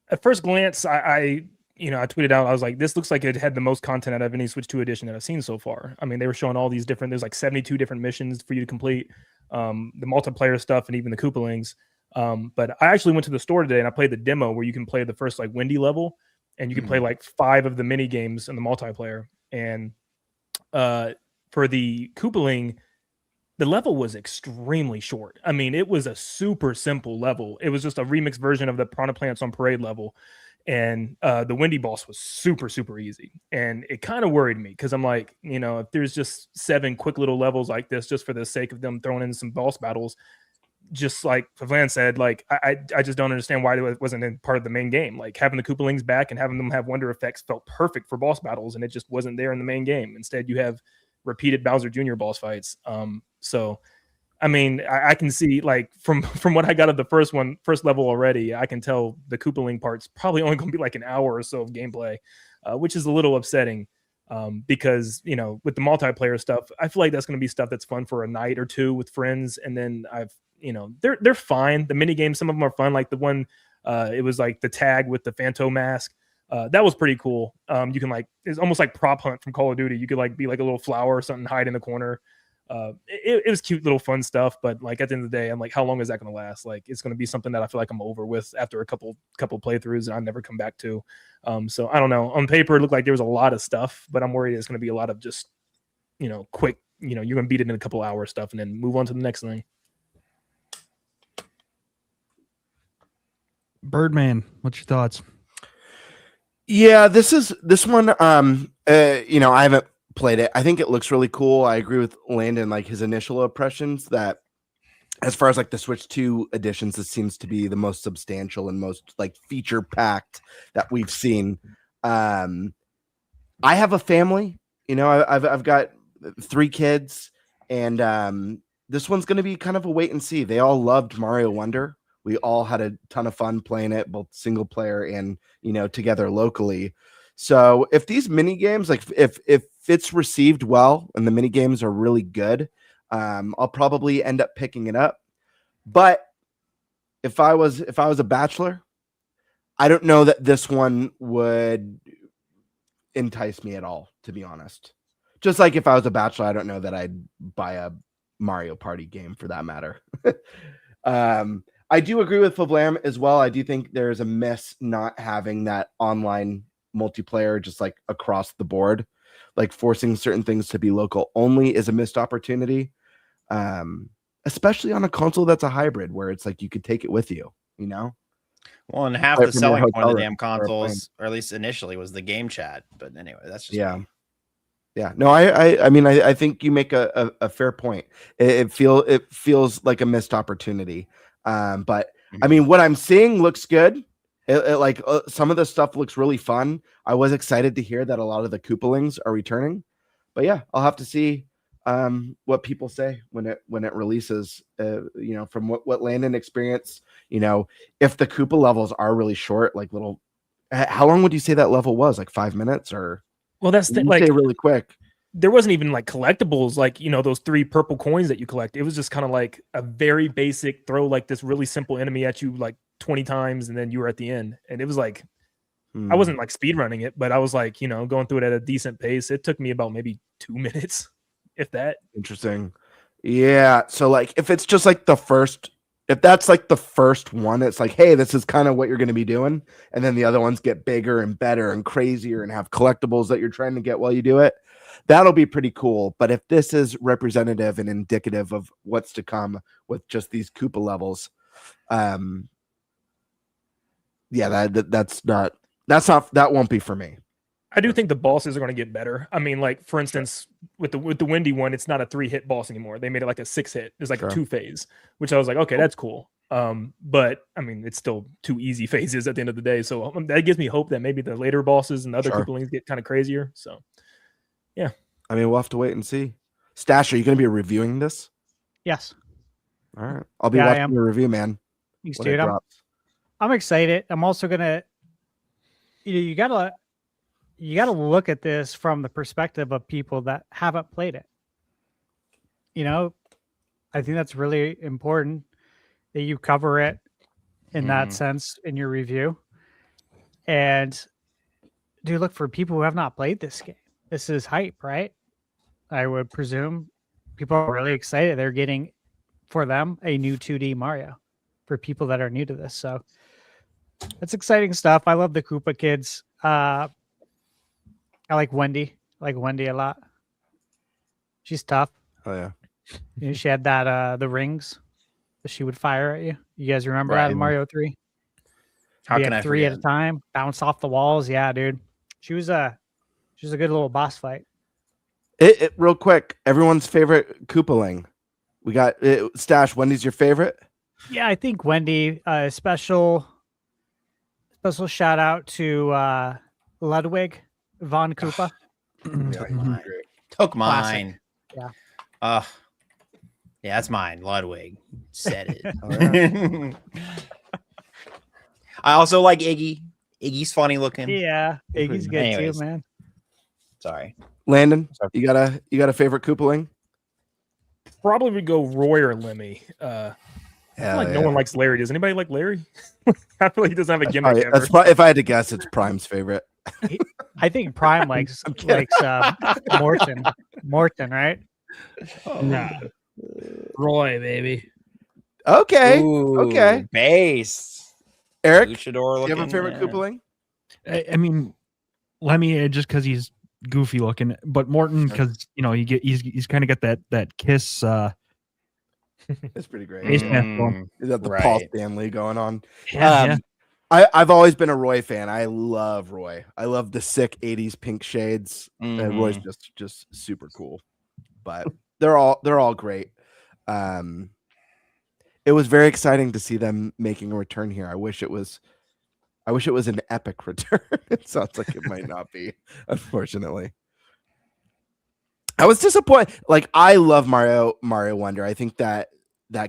at first glance, I tweeted out, I was like, this looks like it had the most content out of any Switch 2 edition that I've seen so far. I mean, they were showing all these there's like 72 different missions for you to complete, the multiplayer stuff, and even the Koopalings. But I actually went to the store today and I played the demo where you can play the first like Windy level, and you can play like 5 of the mini games in the multiplayer. And for the Koopaling, the level was extremely short. I mean, it was a super simple level. It was just a remixed version of the Piranha Plants on Parade level. And the Windy boss was super, super easy. And it kind of worried me because I'm like, if there's just 7 quick little levels like this, just for the sake of them throwing in some boss battles, just like Van said, like I just don't understand why it wasn't in part of the main game. Like having the Koopalings back and having them have wonder effects felt perfect for boss battles, and it just wasn't there in the main game. Instead, you have repeated Bowser Jr. boss fights. So I mean, I can see like from what I got of the first level already, I can tell the Koopaling part's probably only going to be like an hour or so of gameplay, which is a little upsetting. Because with the multiplayer stuff, I feel like that's going to be stuff that's fun for a night or two with friends, and then they're fine. The mini games, some of them are fun, like the one it was like the tag with the Phantom mask. That was pretty cool. You can it's almost like prop hunt from Call of Duty. You could like be like a little flower or something, hide in the corner. It was cute little fun stuff, but like at the end of the day, I'm like, how long is that going to last? Like it's going to be something that I feel like I'm over with after a couple playthroughs and I never come back to. So I don't know. On paper, it looked like there was a lot of stuff, but I'm worried it's going to be a lot of just quick. You're going to beat it in a couple hours stuff and then move on to the next thing. Birdman, what's your thoughts? Yeah, this one. I haven't played it. I think it looks really cool. I agree with Landon, like his initial impressions that as far as like the Switch 2 editions, this seems to be the most substantial and most like feature packed that we've seen. I have a family, I've got 3 kids, and this one's going to be kind of a wait and see. They all loved Mario Wonder. We all had a ton of fun playing it, both single player and, together locally. So if these mini games, like if it's received well and the mini games are really good, I'll probably end up picking it up. But if I was a bachelor, I don't know that this one would entice me at all, to be honest. Just like if I was a bachelor, I don't know that I'd buy a Mario Party game for that matter. I do agree with Fablam as well. I do think there's a miss not having that online multiplayer just like across the board. Like forcing certain things to be local only is a missed opportunity. Especially on a console that's a hybrid where it's like you could take it with you, Well, and half the selling point of the damn consoles, or at least initially, was the game chat. But anyway, that's just me. Yeah. No, I mean, I think you make a fair point. It feels like a missed opportunity. But I mean, what I'm seeing looks good. Some of the stuff looks really fun. I was excited to hear that a lot of the Koopalings are returning. But yeah, I'll have to see what people say when it releases. From what Landon experienced, if the Koopa levels are really short, like little. How long would you say that level was? Like 5 minutes or? Well, that's like really quick. There wasn't even like collectibles, like those 3 purple coins that you collect. It was just kind of like a very basic throw, like this really simple enemy at you like 20 times, and then you were at the end. And it was like I wasn't like speed running it, but I was like going through it at a decent pace. It took me about maybe 2 minutes, if that. Interesting. Yeah. So like if it's just like if that's like the first one, it's like, hey, this is kind of what you're going to be doing. And then the other ones get bigger and better and crazier and have collectibles that you're trying to get while you do it. That'll be pretty cool. But if this is representative and indicative of what's to come with just these Koopa levels, that won't be for me. I do think the bosses are going to get better. I mean, like for instance, with the windy one, it's not a 3-hit boss anymore. They made it like a 6-hit. It's like a 2 phase, which I was like, okay, that's cool. But I mean, it's still 2 easy phases at the end of the day. So that gives me hope that maybe the later bosses and the other Koopalings get kind of crazier. So yeah, I mean, we'll have to wait and see. Stash, are you going to be reviewing this? Yes. All right, I'll be watching your review, man. Thanks, dude. I'm excited. I'm also gonna. You gotta look at this from the perspective of people that haven't played it. I think that's really important that you cover it in that sense in your review. And do look for people who have not played this game. This is hype, right? I would presume people are really excited. They're getting, for them, a new 2D Mario for people that are new to this. So that's exciting stuff. I love the Koopa kids. I like Wendy. I like Wendy a lot. She's tough. Oh yeah. She had that the rings that she would fire at you. You guys remember that in Mario 3? How can I 3 at a time, bounce off the walls. Yeah, dude. She was a good little boss fight. Real quick, everyone's favorite Koopaling. We got Stash. Wendy's your favorite? Yeah, I think Wendy, special shout out to Ludwig von Koopa. Took mine. Took mine. Yeah. Yeah, that's mine. Ludwig said it. Oh, yeah. I also like Iggy. Iggy's funny looking. Yeah, Iggy's good Anyways. too, man. Sorry. Landon, you got a favorite Koopaling? Probably would go Roy or Lemmy. I feel like no one likes Larry. Does anybody like Larry? I feel like he doesn't have a gimmick. That's if I had to guess, it's Prime's favorite. I think Prime likes Morton. Morton, right? Nah. Roy, baby. Okay. Ooh, Okay. Base. Eric, Luchador do you have a looking, favorite yeah. Koopaling? I mean, Lemmy just because he's goofy looking, but Morton because he's kind of got that kiss. It's pretty great. Face mask going. Is that the right. Paul Stanley going on? Yeah, I've always been a Roy fan. I love Roy. I love the sick 80s pink shades. Roy's just super cool. But they're all great. It was very exciting to see them making a return here. I wish it was an epic return. It sounds like it might not be, unfortunately. I was disappointed. Like, I love Mario Wonder. I think that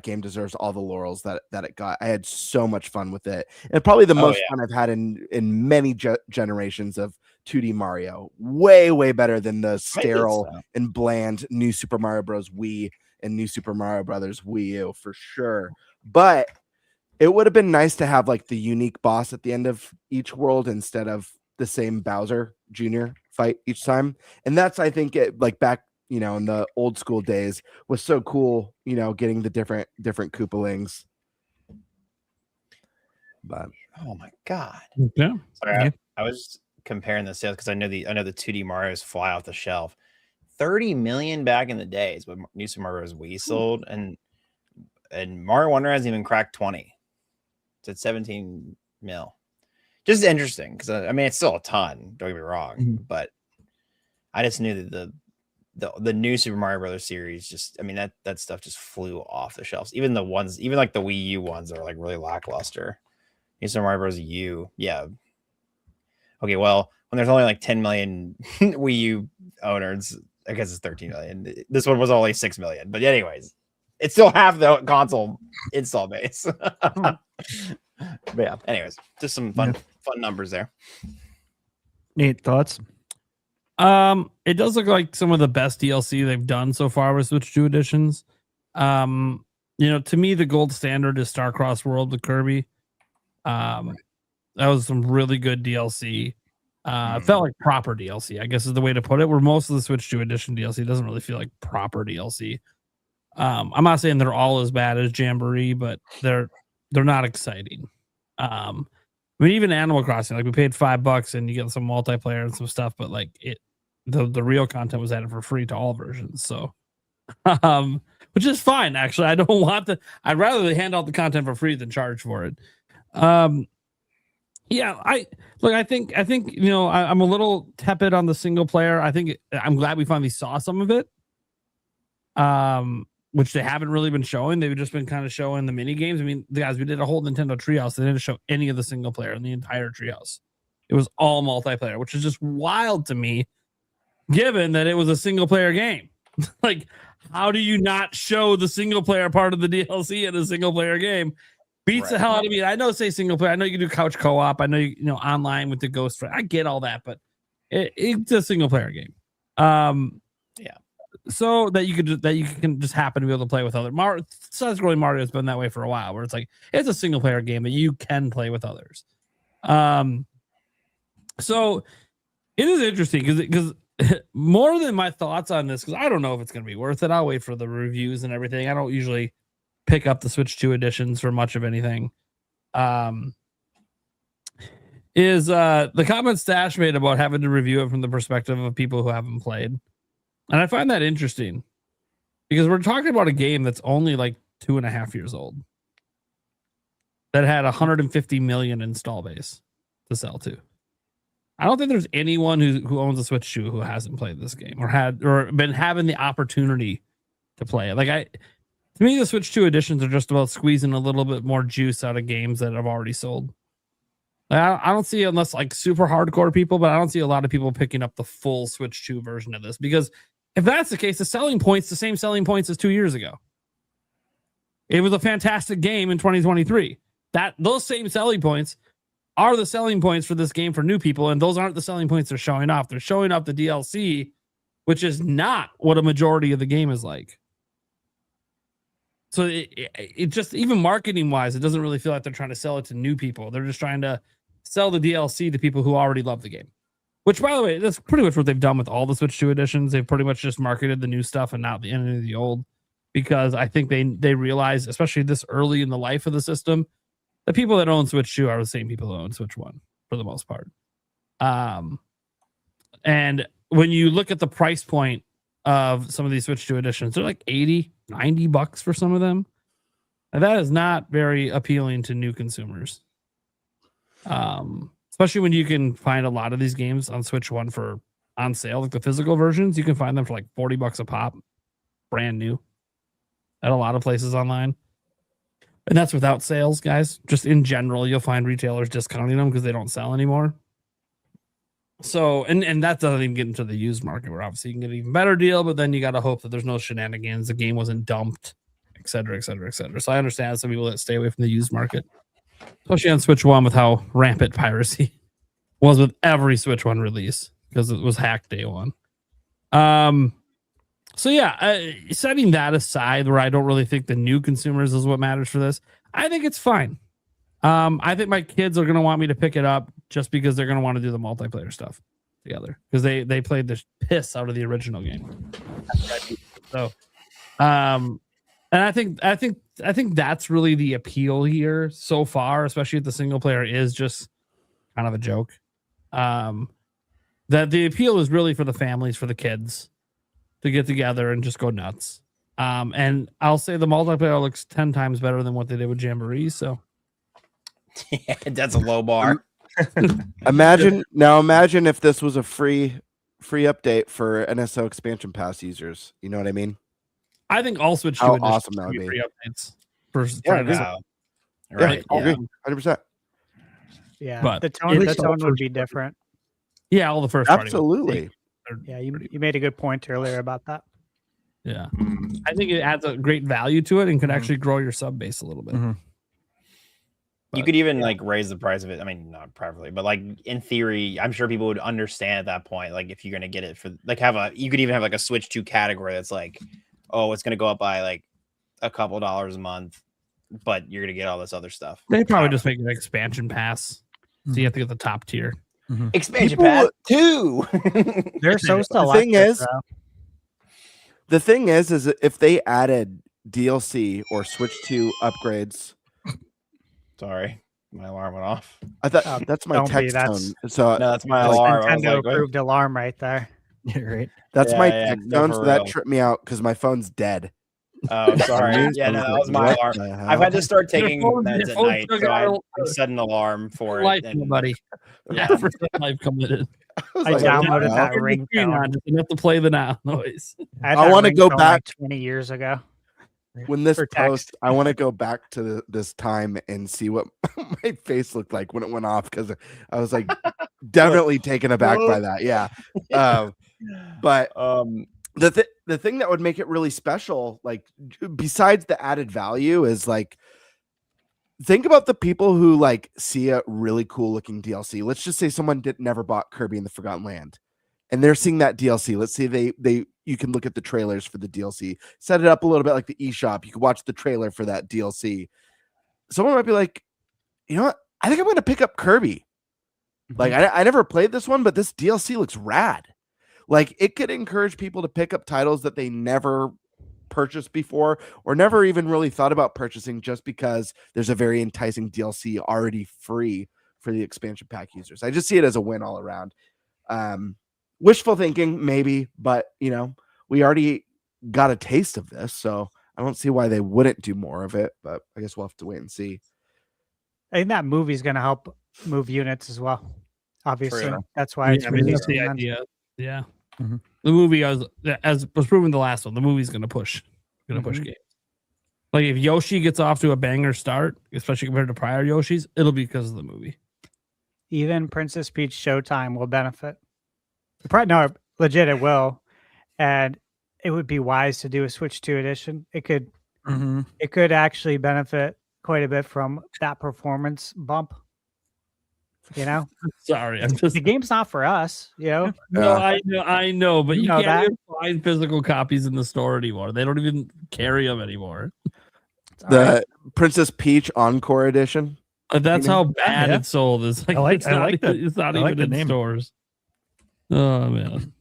game deserves all the laurels that it got. I had so much fun with it, and probably the most fun I've had in many generations of 2D Mario. Way better than the sterile and bland New Super Mario Bros. Wii and New Super Mario Brothers Wii U for sure. But it would have been nice to have like the unique boss at the end of each world instead of the same Bowser Jr. fight each time. And that's, I think, it like back, in the old school days was so cool, getting the different Koopalings. But Oh my god. Yeah. Sorry, I was comparing the sales because I know the 2D Marios fly off the shelf. 30 million back in the day is what New Super Mario Bros. Wii sold, and Mario Wonder hasn't even cracked 20. It's at 17 mil. Just interesting because I mean it's still a ton. Don't get me wrong, but I just knew that the new Super Mario Brothers series that stuff just flew off the shelves. Even the ones, even like the Wii U ones are like really lackluster. New Super Mario Bros. U, yeah. Okay, well, when there's only like 10 million Wii U owners, I guess it's 13 million. This one was only 6 million, but anyways, it's still half the console install base. But yeah, anyways, just some fun numbers there. Nate, thoughts? It does look like some of the best DLC they've done so far with Switch 2 editions. To me, the gold standard is Starcross World with Kirby. That was some really good DLC. It felt like proper DLC, I guess is the way to put it, where most of the Switch 2 edition DLC doesn't really feel like proper DLC. I'm not saying they're all as bad as Jamboree, but they're not exciting. I mean, even Animal Crossing, like we paid $5 and you get some multiplayer and some stuff, but like the real content was added for free to all versions. So, which is fine. Actually, I don't want I'd rather they hand out the content for free than charge for it. Yeah, I think I'm a little tepid on the single player. I'm glad we finally saw some of it. Which they haven't really been showing. They've just been kind of showing the mini games. I mean, guys, we did a whole Nintendo Treehouse. They didn't show any of the single player in the entire Treehouse. It was all multiplayer, which is just wild to me, given that it was a single player game. Like, how do you not show the single player part of the DLC in a single player game? Beats the hell out of me. I know say single player. I know you can do couch co-op. I know you know online with the ghost friend. I get all that, but it's a single player game. So that you can just happen to be able to play with other Mario. Side-scrolling Mario has been that way for a while, where it's like it's a single player game that you can play with others. So it is interesting because more than my thoughts on this, because I don't know if it's going to be worth it. I'll wait for the reviews and everything. I don't usually pick up the Switch 2 editions for much of anything. Is the comment Stash made about having to review it from the perspective of people who haven't played. And I find that interesting because we're talking about a game that's only like 2.5 years old that had 150 million install base to sell to. I don't think there's anyone who owns a Switch 2 who hasn't played this game or been having the opportunity to play it. Like To me, the Switch 2 editions are just about squeezing a little bit more juice out of games that have already sold. I don't see, unless like super hardcore people, but I don't see a lot of people picking up the full Switch 2 version of this, because if that's the case, the selling points, the same selling points as 2 years ago. It was a fantastic game in 2023. Those same selling points are the selling points for this game for new people, and those aren't the selling points they're showing off. They're showing off the DLC, which is not what a majority of the game is like. So it just, even marketing wise, it doesn't really feel like they're trying to sell it to new people. They're just trying to sell the DLC to people who already love the game. Which, by the way, that's pretty much what they've done with all the Switch 2 editions. They've pretty much just marketed the new stuff and not the end of the old, because I think they realize, especially this early in the life of the system, the people that own Switch 2 are the same people who own Switch 1 for the most part. And when you look at the price point of some of these Switch 2 editions, they're like $80-$90 for some of them. And that is not very appealing to new consumers. Especially when you can find a lot of these games on Switch 1 for on sale, like the physical versions, you can find them for like $40 a pop, brand new, at a lot of places online. And that's without sales, guys. Just in general, you'll find retailers discounting them because they don't sell anymore. So, and that doesn't even get into the used market, where obviously you can get an even better deal, but then you got to hope that there's no shenanigans, the game wasn't dumped, et cetera, et cetera, et cetera. So I understand some people that stay away from the used market, especially on Switch 1 with how rampant piracy was with every Switch 1 release, because it was hacked day one. So yeah, setting that aside, where I don't really think the new consumers is what matters for this, I think it's fine. I think my kids are going to want me to pick it up just because they're going to want to do the multiplayer stuff together, because they played the piss out of the original game. So, and I think that's really the appeal here so far, especially if the single player is just kind of a joke. That the appeal is really for the families, for the kids to get together and just go nuts. And I'll say the multiplayer looks 10 times better than what they did with Jamboree. So yeah, that's a low bar. Imagine if this was a free update for NSO expansion pass users. You know what I mean? I think all Switch 2 how awesome that would be. Free updates for right. I agree. 100%. Yeah, But the tone would be different. Yeah, all the first absolutely. Yeah, you made a good point earlier about that. Yeah, I think it adds a great value to it and could actually grow your sub base a little bit. You could even like raise the price of it. I mean, not privately, but like in theory, I'm sure people would understand at that point. Like if you're gonna get it for like you could even have like a Switch 2 category that's like, oh, it's gonna go up by like a couple dollars a month, but you're gonna get all this other stuff. They probably just make an expansion pass, so you have to get the top tier. Expansion pass 2. They're so The thing is if they added DLC or Switch 2 upgrades. Sorry, my alarm went off. I thought that's my text tone. So no, that's my alarm. Nintendo approved alarm right there. Right. That's my text tone, so that tripped me out because my phone's dead. Oh, sorry. Yeah, no, that was my alarm. I've had to start taking meds at night, so I set an alarm for it. Life, buddy. Yeah, life committed. I downloaded that ringtone. You have to play the now noise. I want to go back 20 years ago. When this post, I want to go back to this time and see what my face looked like when it went off, because I was like definitely taken aback by that. Yeah. But the thing that would make it really special, like besides the added value, is like, think about the people who like see a really cool looking DLC. Let's just say someone never bought Kirby in the Forgotten Land, and they're seeing that DLC. Let's say you can look at the trailers for the DLC, set it up a little bit like the eShop. You can watch the trailer for that DLC. Someone might be like, you know what? I think I'm going to pick up Kirby. Like I never played this one, but this DLC looks rad. Like it could encourage people to pick up titles that they never purchased before or never even really thought about purchasing, just because there's a very enticing DLC already free for the expansion pack users. I just see it as a win all around. Wishful thinking, maybe, but we already got a taste of this, so I don't see why they wouldn't do more of it. But I guess we'll have to wait and see. I think that movie's going to help move units as well. Obviously, that's why it's that's the idea. Yeah, the movie as was proven the last one. The movie's going to push games. Like if Yoshi gets off to a banger start, especially compared to prior Yoshis, it'll be because of the movie. Even Princess Peach Showtime will benefit. No, legit, it will, and it would be wise to do a Switch 2 edition. It could actually benefit quite a bit from that performance bump. You know, sorry, I'm just the game's not for us. You know, no, I know, but you know can't even find physical copies in the store anymore. They don't even carry them anymore. The Princess Peach Encore Edition. That's how bad it's sold. It's like it's not even in stores. Oh man.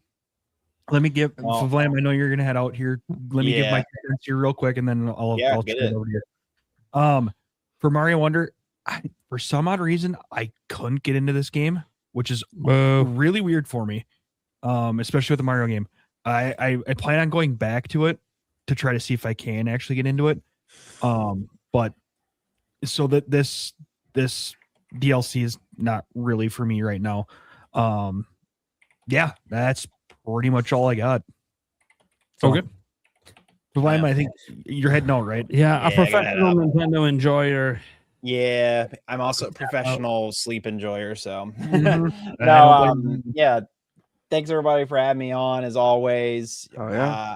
Let me give Vlam. I know you're gonna head out here. Let me give my comments here real quick, and then I'll turn it over to you. For Mario Wonder, for some odd reason, I couldn't get into this game, which is really weird for me. Especially with the Mario game. I plan on going back to it to try to see if I can actually get into it. But so that this DLC is not really for me right now. Yeah, that's pretty much all I got. So, okay. Vlam, I think you're heading out, right? Yeah, a professional Nintendo enjoyer. Yeah, I'm also a professional sleep enjoyer. So, yeah. Thanks everybody for having me on as always. Oh yeah.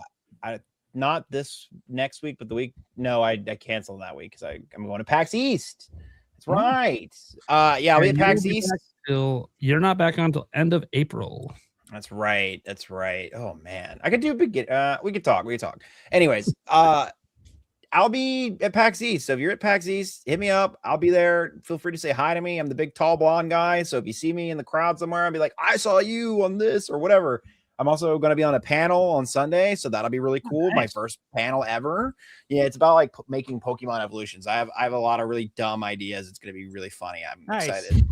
Not this next week, but the week. No, I canceled that week because I'm going to PAX East. That's right. Yeah, we at PAX East. You're not back on until end of April. That's right. That's right. Oh man, I could do a big. We could talk. Anyways, I'll be at PAX East. So if you're at PAX East, hit me up. I'll be there. Feel free to say hi to me. I'm the big, tall, blonde guy. So if you see me in the crowd somewhere, I'll be like, I saw you on this or whatever. I'm also going to be on a panel on Sunday. So that'll be really cool. Nice. My first panel ever. Yeah. It's about like making Pokemon evolutions. I have a lot of really dumb ideas. It's going to be really funny. I'm excited.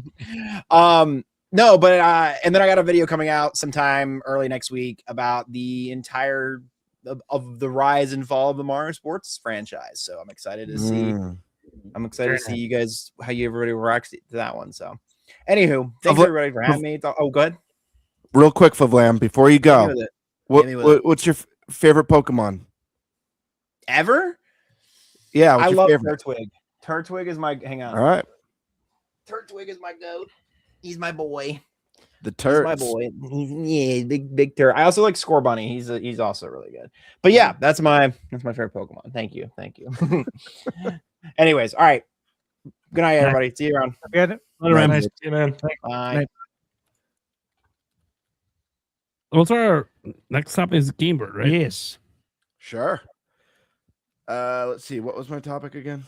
No, but and then I got a video coming out sometime early next week about the entire of the rise and fall of the Mario Sports franchise. So I'm excited to see. I'm excited to see you guys how everybody reacts to that one. So, anywho, thanks everybody for having me. Oh, go ahead. Real quick, Favlam, before you go, what's your favorite Pokemon ever? Yeah, I love Turtwig. Turtwig is my. Hang on. All right. Turtwig is my goat. He's my boy. The Turts. My boy. He's big Turt. I also like Scorbunny. He's also really good. But yeah, that's my favorite Pokemon. Thank you. Anyways, all right. Good night, everybody. See you around. Good. Nice. See you, man. Bye. What's our next topic? Is Game Bird, right? Yes. Sure. Let's see. What was my topic again?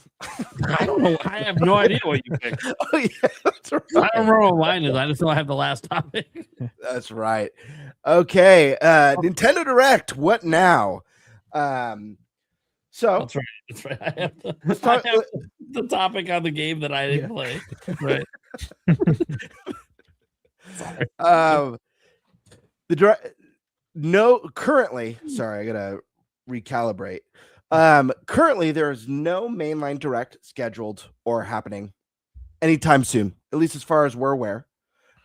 I don't know. I have no idea what you picked. Oh yeah, that's right. I don't remember what mine is. I just know I have the last topic. That's right. Okay. Nintendo Direct. What now? So that's right. I have the topic on the game that I didn't play. Right. Sorry. The direct. No. Currently, sorry. I gotta recalibrate. Currently there is no mainline direct scheduled or happening anytime soon, at least as far as we're aware.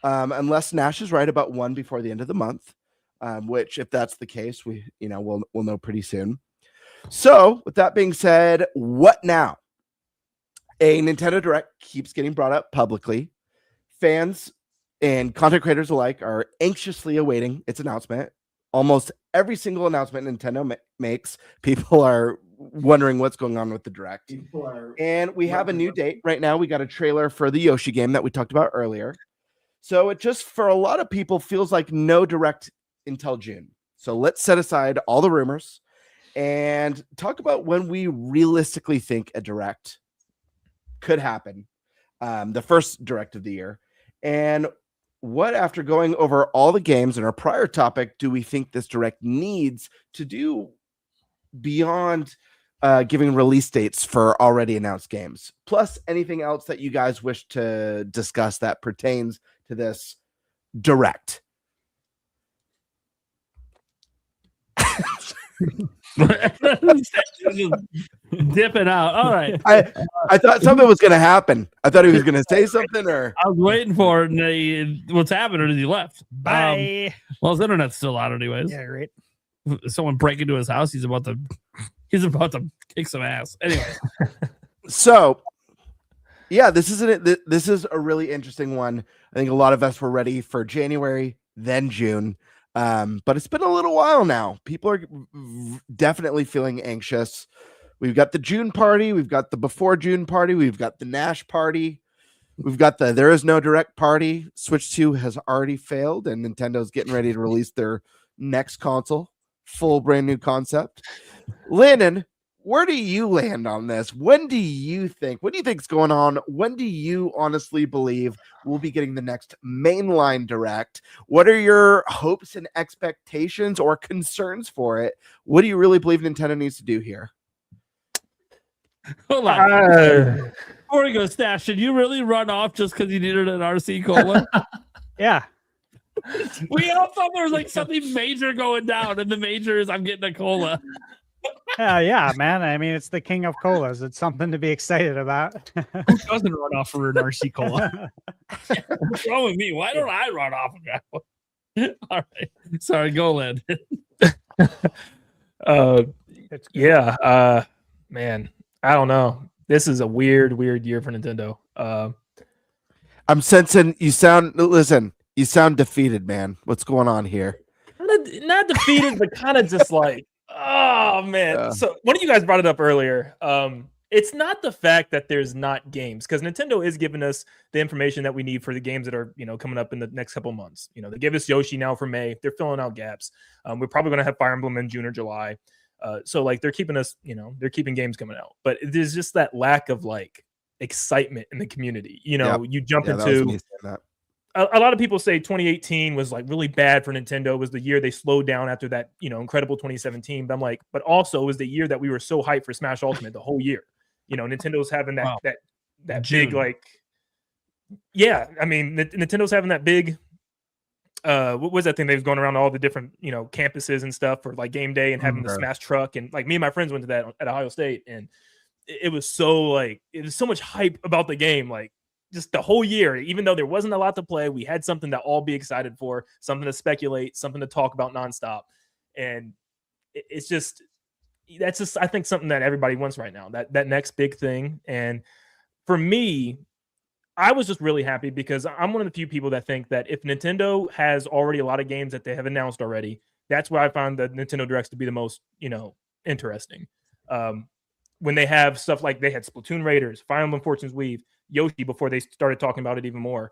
Unless Nash is right about one before the end of the month, which if that's the case, we'll know pretty soon. So with that being said, what now? A Nintendo Direct keeps getting brought up publicly. Fans and content creators alike are anxiously awaiting its announcement. Almost every single announcement Nintendo makes, people are wondering what's going on with the Direct. And we have a new date right now. We got a trailer for the Yoshi game that we talked about earlier. So it just, for a lot of people, feels like no Direct until June. So let's set aside all the rumors and talk about when we realistically think a Direct could happen. The first Direct of the year. And what, after going over all the games in our prior topic, do we think this Direct needs to do beyond giving release dates for already announced games? Plus anything else that you guys wish to discuss that pertains to this Direct. Dipping out. All right. I thought something was going to happen. I thought he was going to say something, or I was waiting for it. And what's happened? Or he left. Bye. Well, his internet's still out, anyways. Yeah, right. Someone break into his house. He's about to He's about to kick some ass. Anyway. So, yeah, this is a really interesting one. I think a lot of us were ready for January, then June. But it's been a little while now. People are definitely feeling anxious. We've got the June party. We've got the before June party. We've got the Nash party. We've got the there is no direct party. Switch 2 has already failed, and Nintendo's getting ready to release their next console. Full brand new concept. Landon, where do you land on this? What do you think's going on? When do you honestly believe we'll be getting the next mainline direct? What are your hopes and expectations or concerns for it? What do you really believe Nintendo needs to do here? Hold on. Before we go, Stash, should you really run off just because you needed an RC Cola? Yeah. We all thought there was like something major going down, and the major is I'm getting a cola. Yeah, man. I mean, it's the king of colas. It's something to be excited about. Who doesn't run off for an RC Cola? What's wrong with me? Why don't I run off of that one? All right. Sorry, go, Led. Man, I don't know. This is a weird year for Nintendo. I'm sensing you sound defeated, man. What's going on here? Not defeated, but kind of just like, oh man. So one of you guys brought it up earlier. It's not the fact that there's not games, because Nintendo is giving us the information that we need for the games that are, coming up in the next couple months. They give us Yoshi now for May. They're filling out gaps. We're probably going to have Fire Emblem in June or July. So like they're keeping us, they're keeping games coming out, but there's just that lack of like excitement in the community. You jump into a lot of people say 2018 was like really bad for Nintendo. It was the year they slowed down after that, incredible 2017. But I'm like, but also it was the year that we were so hyped for Smash Ultimate the whole year. Nintendo's having that big, like, yeah, I mean, Nintendo's having that big, what was that thing they was going around all the different, campuses and stuff for like game day and having the Smash truck. And like me and my friends went to that at Ohio State, and it was so much hype about the game. Like, just the whole year, even though there wasn't a lot to play, we had something to all be excited for, something to speculate, something to talk about nonstop. And that's just, I think, something that everybody wants right now, that next big thing. And for me, I was just really happy because I'm one of the few people that think that if Nintendo has already a lot of games that they have announced already, that's where I found the Nintendo Directs to be the most, interesting. When they have stuff like they had Splatoon Raiders, Fire Emblem Fortune's Weave, Yoshi before they started talking about it even more,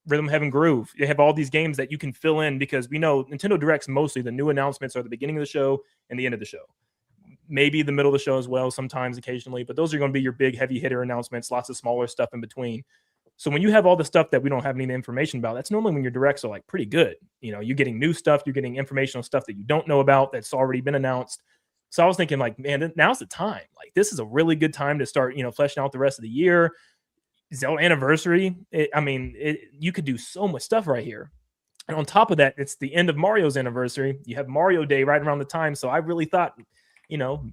Rhythm Heaven Groove. They have all these games that you can fill in, because we know Nintendo Directs, mostly the new announcements are the beginning of the show and the end of the show. Maybe the middle of the show as well, sometimes, occasionally, but those are going to be your big heavy hitter announcements, lots of smaller stuff in between. So when you have all the stuff that we don't have any information about, that's normally when your directs are like pretty good. You're getting new stuff, you're getting informational stuff that you don't know about that's already been announced. So I was thinking, like, man, now's the time. Like, this is a really good time to start, fleshing out the rest of the year. Zelda Anniversary. You could do so much stuff right here. And on top of that, it's the end of Mario's anniversary. You have Mario Day right around the time. So I really thought,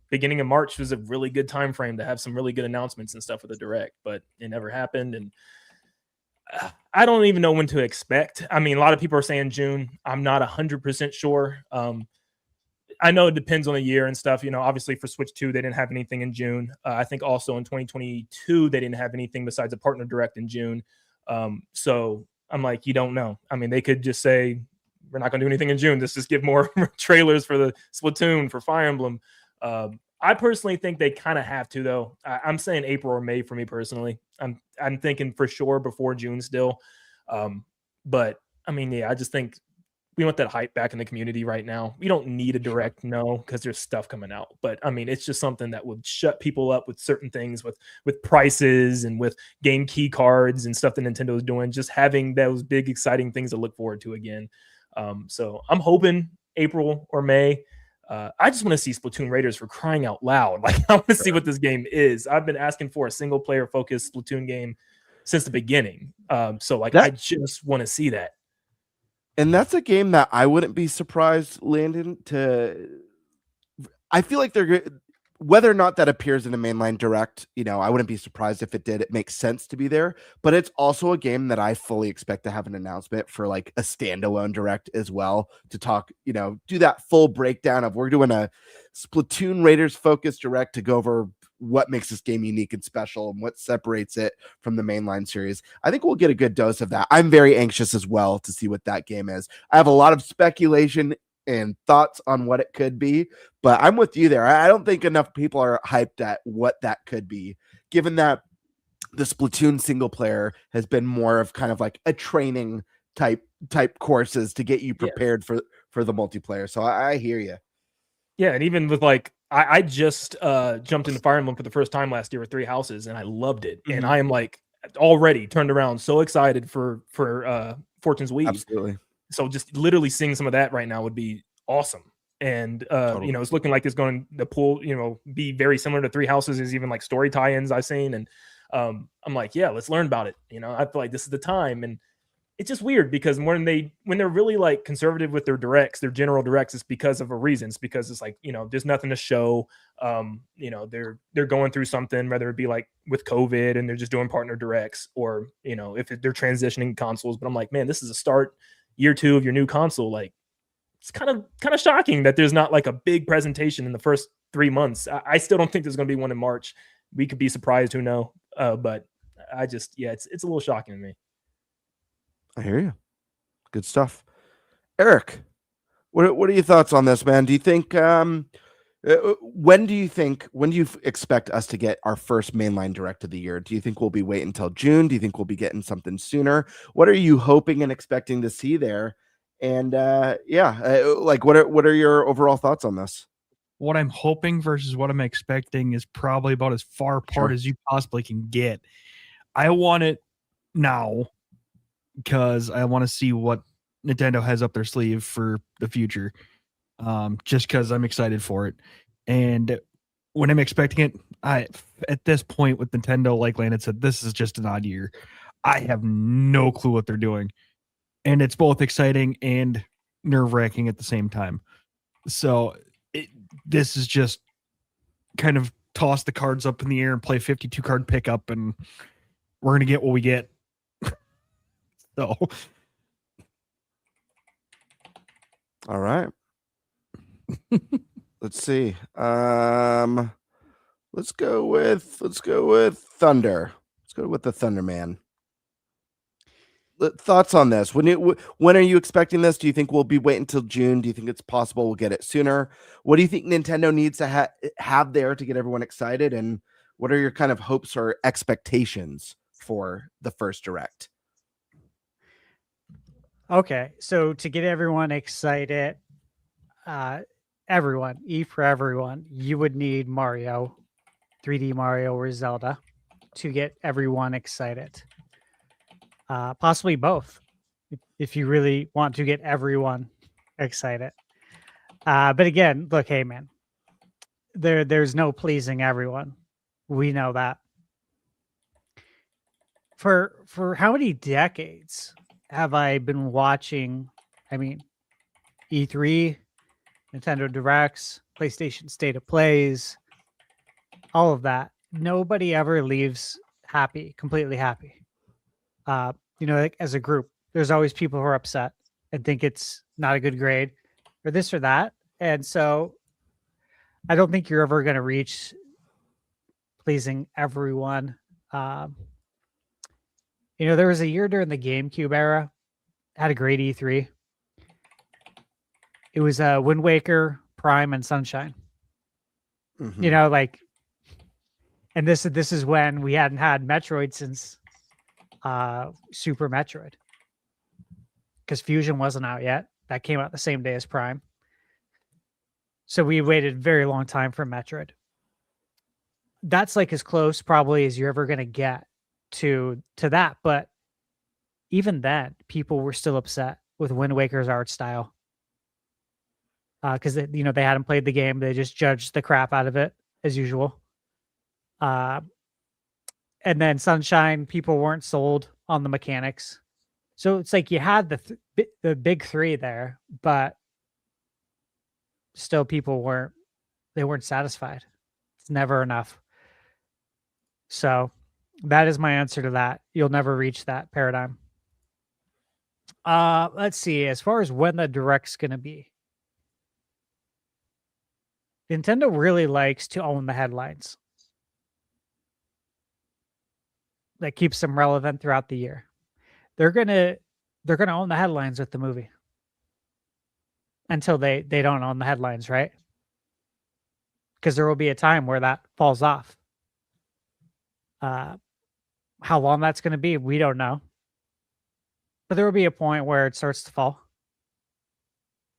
beginning of March was a really good time frame to have some really good announcements and stuff for the Direct, but it never happened. And I don't even know when to expect. I mean, a lot of people are saying June. I'm not 100% sure. I know it depends on the year and stuff. Obviously for Switch 2, they didn't have anything in June. I think also in 2022, they didn't have anything besides a partner direct in June. So I'm like, you don't know. I mean, they could just say, we're not going to do anything in June. Let's just give more trailers for the Splatoon, for Fire Emblem. I personally think they kind of have to, though. I'm saying April or May for me personally. I'm thinking for sure before June still. But I mean, yeah, I just think we want that hype back in the community right now. We don't need a direct, no, because there's stuff coming out. But I mean, it's just something that would shut people up with certain things, with prices and with game key cards and stuff that Nintendo is doing. Just having those big, exciting things to look forward to again. So I'm hoping April or May. I just want to see Splatoon Raiders, for crying out loud. Like, I want to see what this game is. I've been asking for a single player focused Splatoon game since the beginning. So like, I just want to see that. And that's a game that I wouldn't be surprised, Landon, to. I feel like whether or not that appears in a mainline direct, I wouldn't be surprised if it did. It makes sense to be there, but it's also a game that I fully expect to have an announcement for like a standalone direct as well to talk, do that full breakdown of we're doing a Splatoon Raiders focused direct to go over what makes this game unique and special and what separates it from the mainline series. I think we'll get a good dose of that. I'm very anxious as well to see what that game is. I have a lot of speculation and thoughts on what it could be, but I'm with you there. I don't think enough people are hyped at what that could be, given that the Splatoon single player has been more of kind of like a training type courses to get you prepared for the multiplayer. So I hear you. Yeah, and even with like I just jumped into Fire Emblem for the first time last year with 3 houses, and I loved it. And I am like already turned around, so excited for Fortune's Week. Absolutely. So just literally seeing some of that right now would be awesome. And totally. It's looking like it's going to pull, be very similar to 3 houses. There's even like story tie-ins I've seen, and I'm like, yeah, let's learn about it. I feel like this is the time. And it's just weird because when they're really like conservative with their directs, their general directs, it's because of a reason. It's because it's like, there's nothing to show. They're going through something, whether it be like with COVID and they're just doing partner directs, or if they're transitioning consoles. But I'm like, man, this is a start year 2 of your new console. Like, it's kind of shocking that there's not like a big presentation in the first 3 months. I still don't think there's going to be one in March. We could be surprised, who knows? But I just, it's a little shocking to me. I hear you. Good stuff. Eric, what are your thoughts on this, man? Do you think when do you expect us to get our first mainline direct of the year? Do you think we'll be waiting until June? Do you think we'll be getting something sooner? What are you hoping and expecting to see there? And like what are your overall thoughts on this? What I'm hoping versus what I'm expecting is probably about as far apart as you possibly can get. I want it now because I want to see what Nintendo has up their sleeve for the future. Just because I'm excited for it. And when I'm expecting it, at this point with Nintendo, like Landon said, this is just an odd year. I have no clue what they're doing. And it's both exciting and nerve-wracking at the same time. So this is just kind of toss the cards up in the air and play 52 card pickup, and we're going to get what we get. So, all right. Let's see. Let's go with Thunder. Let's go with the Thunder Man. Thoughts on this? When are you expecting this? Do you think we'll be waiting until June? Do you think it's possible we'll get it sooner? What do you think Nintendo needs to have there to get everyone excited? And what are your kind of hopes or expectations for the first direct? Okay, so to get everyone excited, everyone, for everyone, you would need Mario, 3D Mario or Zelda to get everyone excited. Possibly both, if you really want to get everyone excited. But again, look, hey man, there's no pleasing everyone. We know that. For how many decades have I been watching? I mean, E3, Nintendo Directs, PlayStation State of Plays, all of that. Nobody ever leaves completely happy. Like as a group, there's always people who are upset and think it's not a good grade or this or that. And so I don't think you're ever going to reach pleasing everyone. There was a year during the GameCube era, had a great E3. It was Wind Waker, Prime, and Sunshine. Mm-hmm. And this is when we hadn't had Metroid since Super Metroid, because Fusion wasn't out yet. That came out the same day as Prime. So we waited a very long time for Metroid. That's like as close probably as you're ever going to get to that. But even then, people were still upset with Wind Waker's art style. Because they hadn't played the game. They just judged the crap out of it as usual. And then Sunshine, people weren't sold on the mechanics. So it's like you had the big three there, but still people weren't satisfied. never enough. So that is my answer to that. You'll never reach that paradigm. Let's see. As far as when the Direct's going to be, Nintendo really likes to own the headlines. That keeps them relevant throughout the year. They're gonna own the headlines with the movie until they don't own the headlines, right? Because there will be a time where that falls off. How long that's going to be, we don't know. But there will be a point where it starts to fall.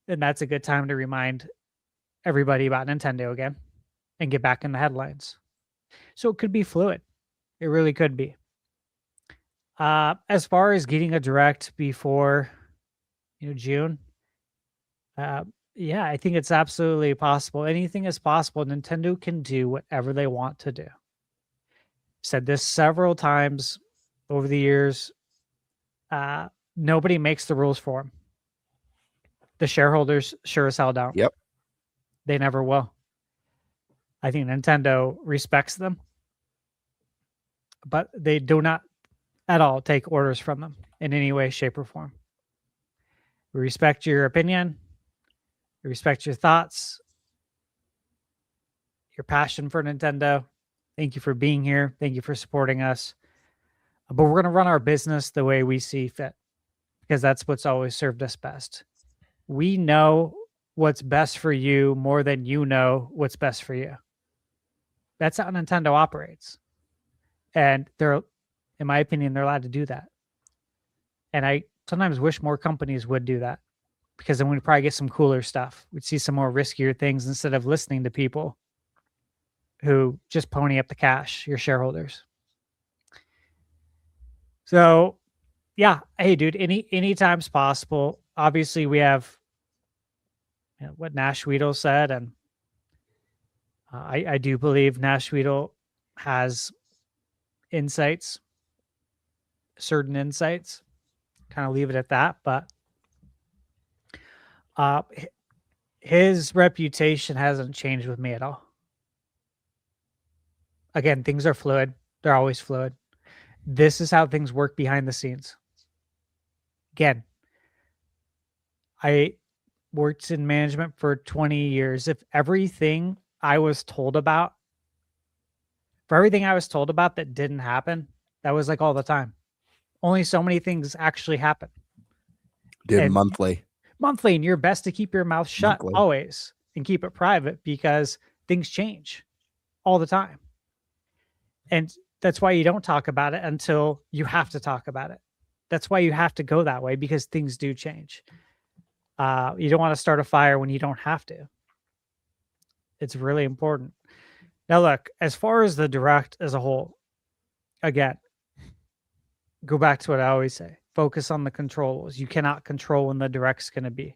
And that's a good time to remind everybody about Nintendo again and get back in the headlines. So it could be fluid. It really could be. As far as getting a Direct before, June, yeah, I think it's absolutely possible. Anything is possible. Nintendo can do whatever they want to do. Said this several times over the years. Nobody makes the rules for them. The shareholders sure as hell don't. Yep. They never will. I think Nintendo respects them, but they do not at all take orders from them in any way, shape, or form. We respect your opinion. We respect your thoughts, your passion for Nintendo. Thank you for being here. Thank you for supporting us. But we're going to run our business the way we see fit, because that's what's always served us best. We know what's best for you more than you know what's best for you. That's how Nintendo operates. And they're, in my opinion, they're allowed to do that. And I sometimes wish more companies would do that, because then we'd probably get some cooler stuff. We'd see some more riskier things instead of listening to people who just pony up the cash, your shareholders. So, yeah, hey, dude, any time's possible. Obviously, we have what Nash Weedle said, and I do believe Nash Weedle has insights, certain insights. Kind of leave it at that, but his reputation hasn't changed with me at all. Again, things are fluid. They're always fluid. This is how things work behind the scenes. Again, I worked in management for 20 years. If everything I was told about, that didn't happen, that was like all the time. Only so many things actually happen. Did monthly, and you're best to keep your mouth shut always and keep it private, because things change all the time. And that's why you don't talk about it until you have to talk about it. That's why you have to go that way, because things do change. You don't want to start a fire when you don't have to. It's really important. Now, look, as far as the Direct as a whole, again, go back to what I always say. Focus on the controls. You cannot control when the Direct's going to be.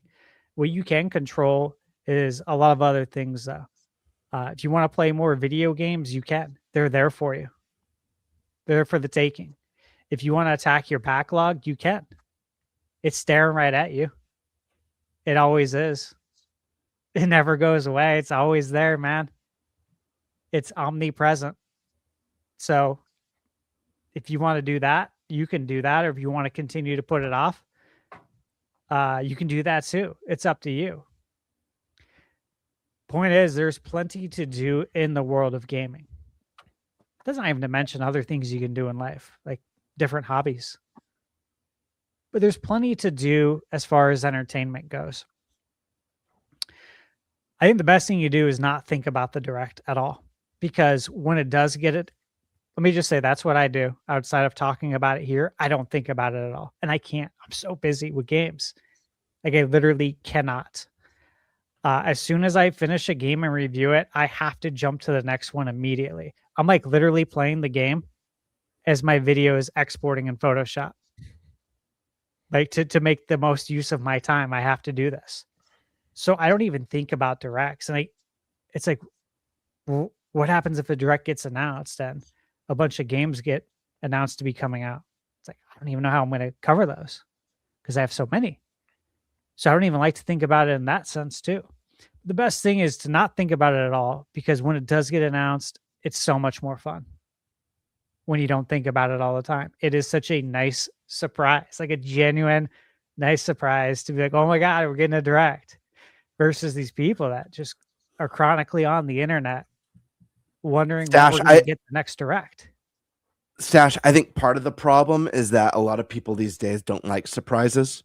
What you can control is a lot of other things, though. If you want to play more video games, you can. They're there for you. They're for the taking. If you want to attack your backlog, you can. It's staring right at you. It always is. It never goes away. It's always there, man. It's omnipresent. So if you want to do that, you can do that. Or if you want to continue to put it off, you can do that too. It's up to you. Point is, there's plenty to do in the world of gaming. It doesn't even to mention other things you can do in life, like different hobbies. But there's plenty to do as far as entertainment goes. I think the best thing you do is not think about the Direct at all, because when it does get it, let me just say that's what I do outside of talking about it here. I don't think about it at all. And I can't. I'm so busy with games. Like, I literally cannot. As soon as I finish a game and review it, I have to jump to the next one immediately. I'm like literally playing the game as my video is exporting in Photoshop. Like, to make the most use of my time, I have to do this. So I don't even think about Directs. And it's like, what happens if a Direct gets announced and a bunch of games get announced to be coming out? It's like, I don't even know how I'm going to cover those, because I have so many. So I don't even like to think about it in that sense too. the best thing is to not think about it at all, because when it does get announced, it's so much more fun when you don't think about it all the time. It is such a nice surprise, like a genuine nice surprise to be like, oh my God, we're getting a direct, versus these people that just are chronically on the internet wondering when we're going to get the next direct. Stash, I think part of the problem is that a lot of people these days don't like surprises.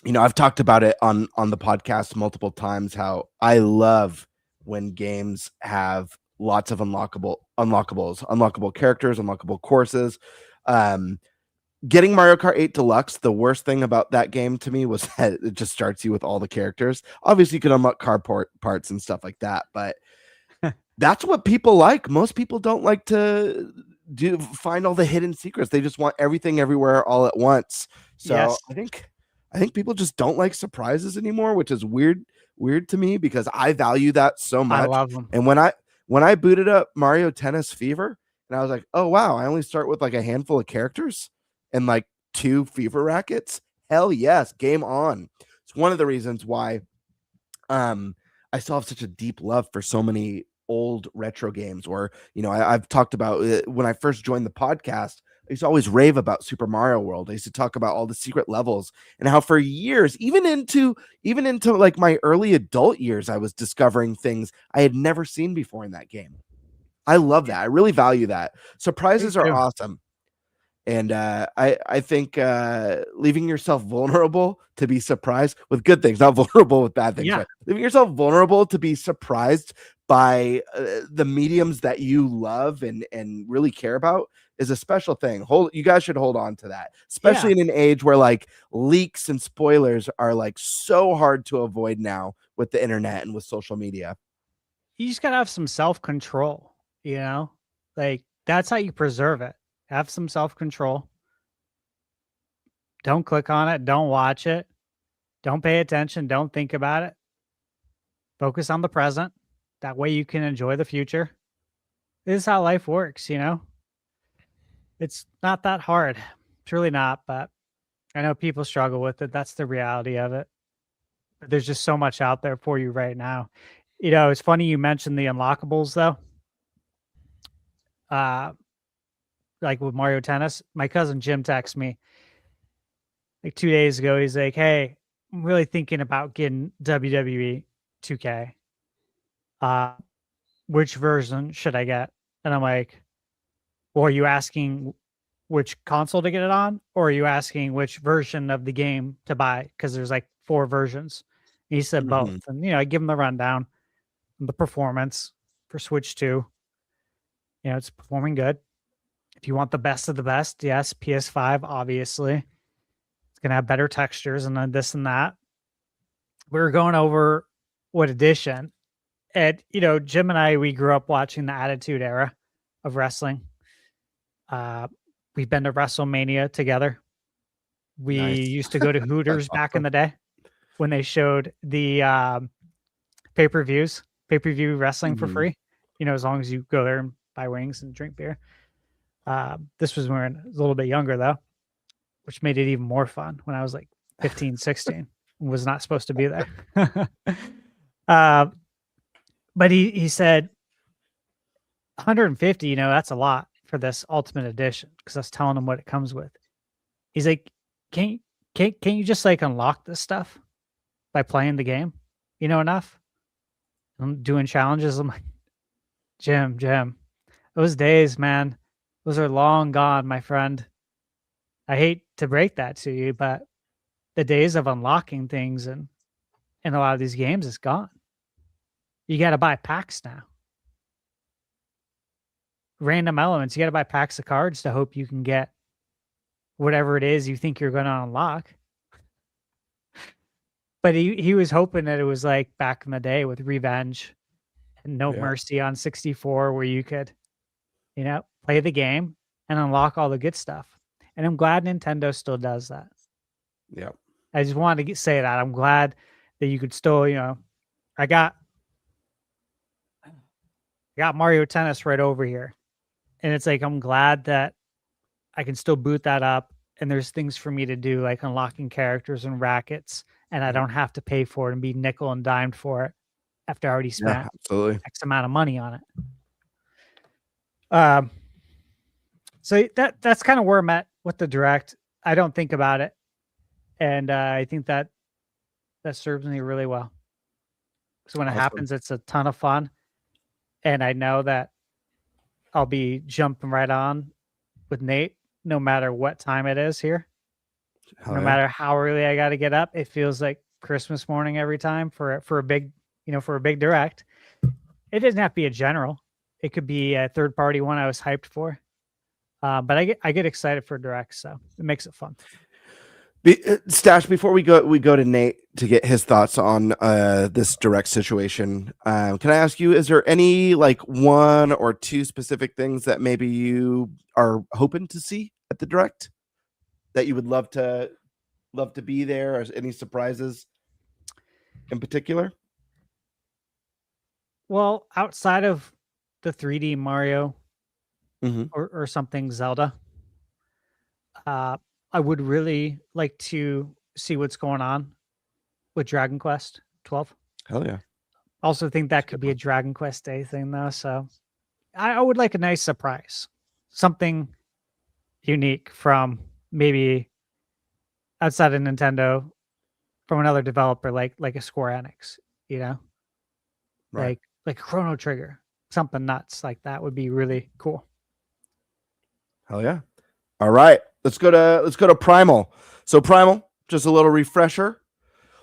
You know, I've talked about it on the podcast multiple times, how I love when games have lots of unlockable characters, unlockable courses. Getting Mario Kart 8 Deluxe, the worst thing about that game to me was that it just starts you with all the characters. Obviously, you can unlock car parts and stuff like that, but that's what people like. Most people don't like to find all the hidden secrets. They just want everything everywhere all at once. So yes. I think people just don't like surprises anymore, which is weird to me, because I value that so much. I love them. And when I booted up Mario Tennis Fever, and I was like, oh wow, I only start with like a handful of characters and like 2 Fever rackets. Hell yes, game on. It's one of the reasons why I still have such a deep love for so many old retro games. Or, you know, I've talked about when I first joined the podcast, I used to always rave about Super Mario World. I used to talk about all the secret levels and how for years, even into like my early adult years, I was discovering things I had never seen before in that game. I love that. I really value that. Surprises are awesome. And I think leaving yourself vulnerable to be surprised with good things, not vulnerable with bad things. Yeah. Right? Leaving yourself vulnerable to be surprised by the mediums that you love and really care about is a special thing. You guys should hold on to that, especially in an age where like leaks and spoilers are like so hard to avoid now with the internet and with social media. You just gotta have some self-control, you know, like that's how you preserve it. Have some self-control. Don't click on it. Don't watch it. Don't pay attention. Don't think about it. Focus on the present. That way you can enjoy the future. This is how life works, you know? It's not that hard. It's really not, but I know people struggle with it. That's the reality of it. But there's just so much out there for you right now. You know, it's funny you mentioned the unlockables, though. Like with Mario Tennis, my cousin Jim texted me like 2 days ago. He's like, hey, I'm really thinking about getting WWE 2K. Which version should I get? And I'm like, well, are you asking which console to get it on? Or are you asking which version of the game to buy? Because there's like 4 versions. And he said both. And, you know, I give him the rundown, the performance for Switch 2. You know, it's performing good. If you want the best of the best, yes, PS5, obviously. It's going to have better textures and then this and that. We were going over what edition. And, you know, Jim and I, we grew up watching the Attitude Era of wrestling. We've been to WrestleMania together. We used to go to Hooters back in the day when they showed the pay-per-view wrestling for free. You know, as long as you go there and buy wings and drink beer. This was when we were a little bit younger, though, which made it even more fun when I was like 15, 16. Was not supposed to be there. But he said 150, you know, that's a lot for this Ultimate Edition, because I was telling him what it comes with. He's like, can't you just like unlock this stuff by playing the game? You know, enough? I'm doing challenges. I'm like, Jim, those days, man, those are long gone, my friend. I hate to break that to you, but the days of unlocking things in a lot of these games is gone. You got to buy packs now. Random elements. You got to buy packs of cards to hope you can get whatever it is you think you're going to unlock. But he was hoping that it was like back in the day with Revenge and No Mercy on 64, where you could, you know, play the game and unlock all the good stuff. And I'm glad Nintendo still does that. Yeah. I just wanted to say that. I'm glad that you could still, you know, I got Mario Tennis right over here. And it's like, I'm glad that I can still boot that up. And there's things for me to do, like unlocking characters and rackets. And I don't have to pay for it and be nickel and dimed for it. after I already spent absolutely X amount of money on it. So that's kind of where I'm at with the direct. I don't think about it, and I think that serves me really well. So when it happens, it's a ton of fun, and I know that I'll be jumping right on with Nate, no matter what time it is here. No matter how early I got to get up, it feels like Christmas morning every time for a big, for a big direct. It doesn't have to be a general. It could be a third party one I was hyped for. But I get excited for directs, so it makes it fun. Stash, before we go to Nate to get his thoughts on this direct situation, can I ask you, is there any like one or two specific things that maybe you are hoping to see at the direct that you would love to be there, or any surprises in particular? Well, outside of the 3D Mario or something Zelda, I would really like to see what's going on with Dragon Quest 12. Hell yeah. Also think that could be a Dragon Quest Day thing though. So I would like a nice surprise, something unique from maybe outside of Nintendo, from another developer like a Square Enix, Right. like Chrono Trigger, something nuts like that would be really cool. Hell yeah. All right. Let's go to Primal. So Primal, just a little refresher.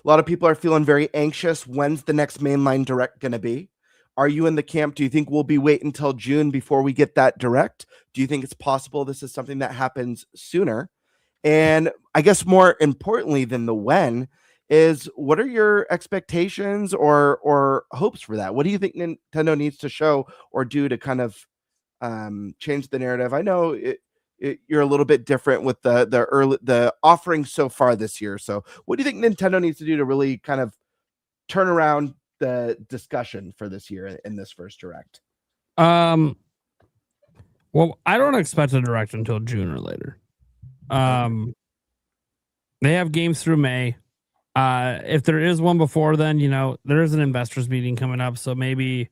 A lot of people are feeling very anxious. When's the next mainline direct going to be? Are you in the camp? Do you think we'll be waiting until June before we get that direct? Do you think it's possible this is something that happens sooner? And I guess more importantly than the when is, what are your expectations or hopes for that? What do you think Nintendo needs to show or do to kind of change the narrative? I know you're a little bit different with the offering so far this year. So what do you think Nintendo needs to do to really kind of turn around the discussion for this year in this first direct? Well, I don't expect a direct until June or later. They have games through May. If there is one before then, there is an investors meeting coming up, so maybe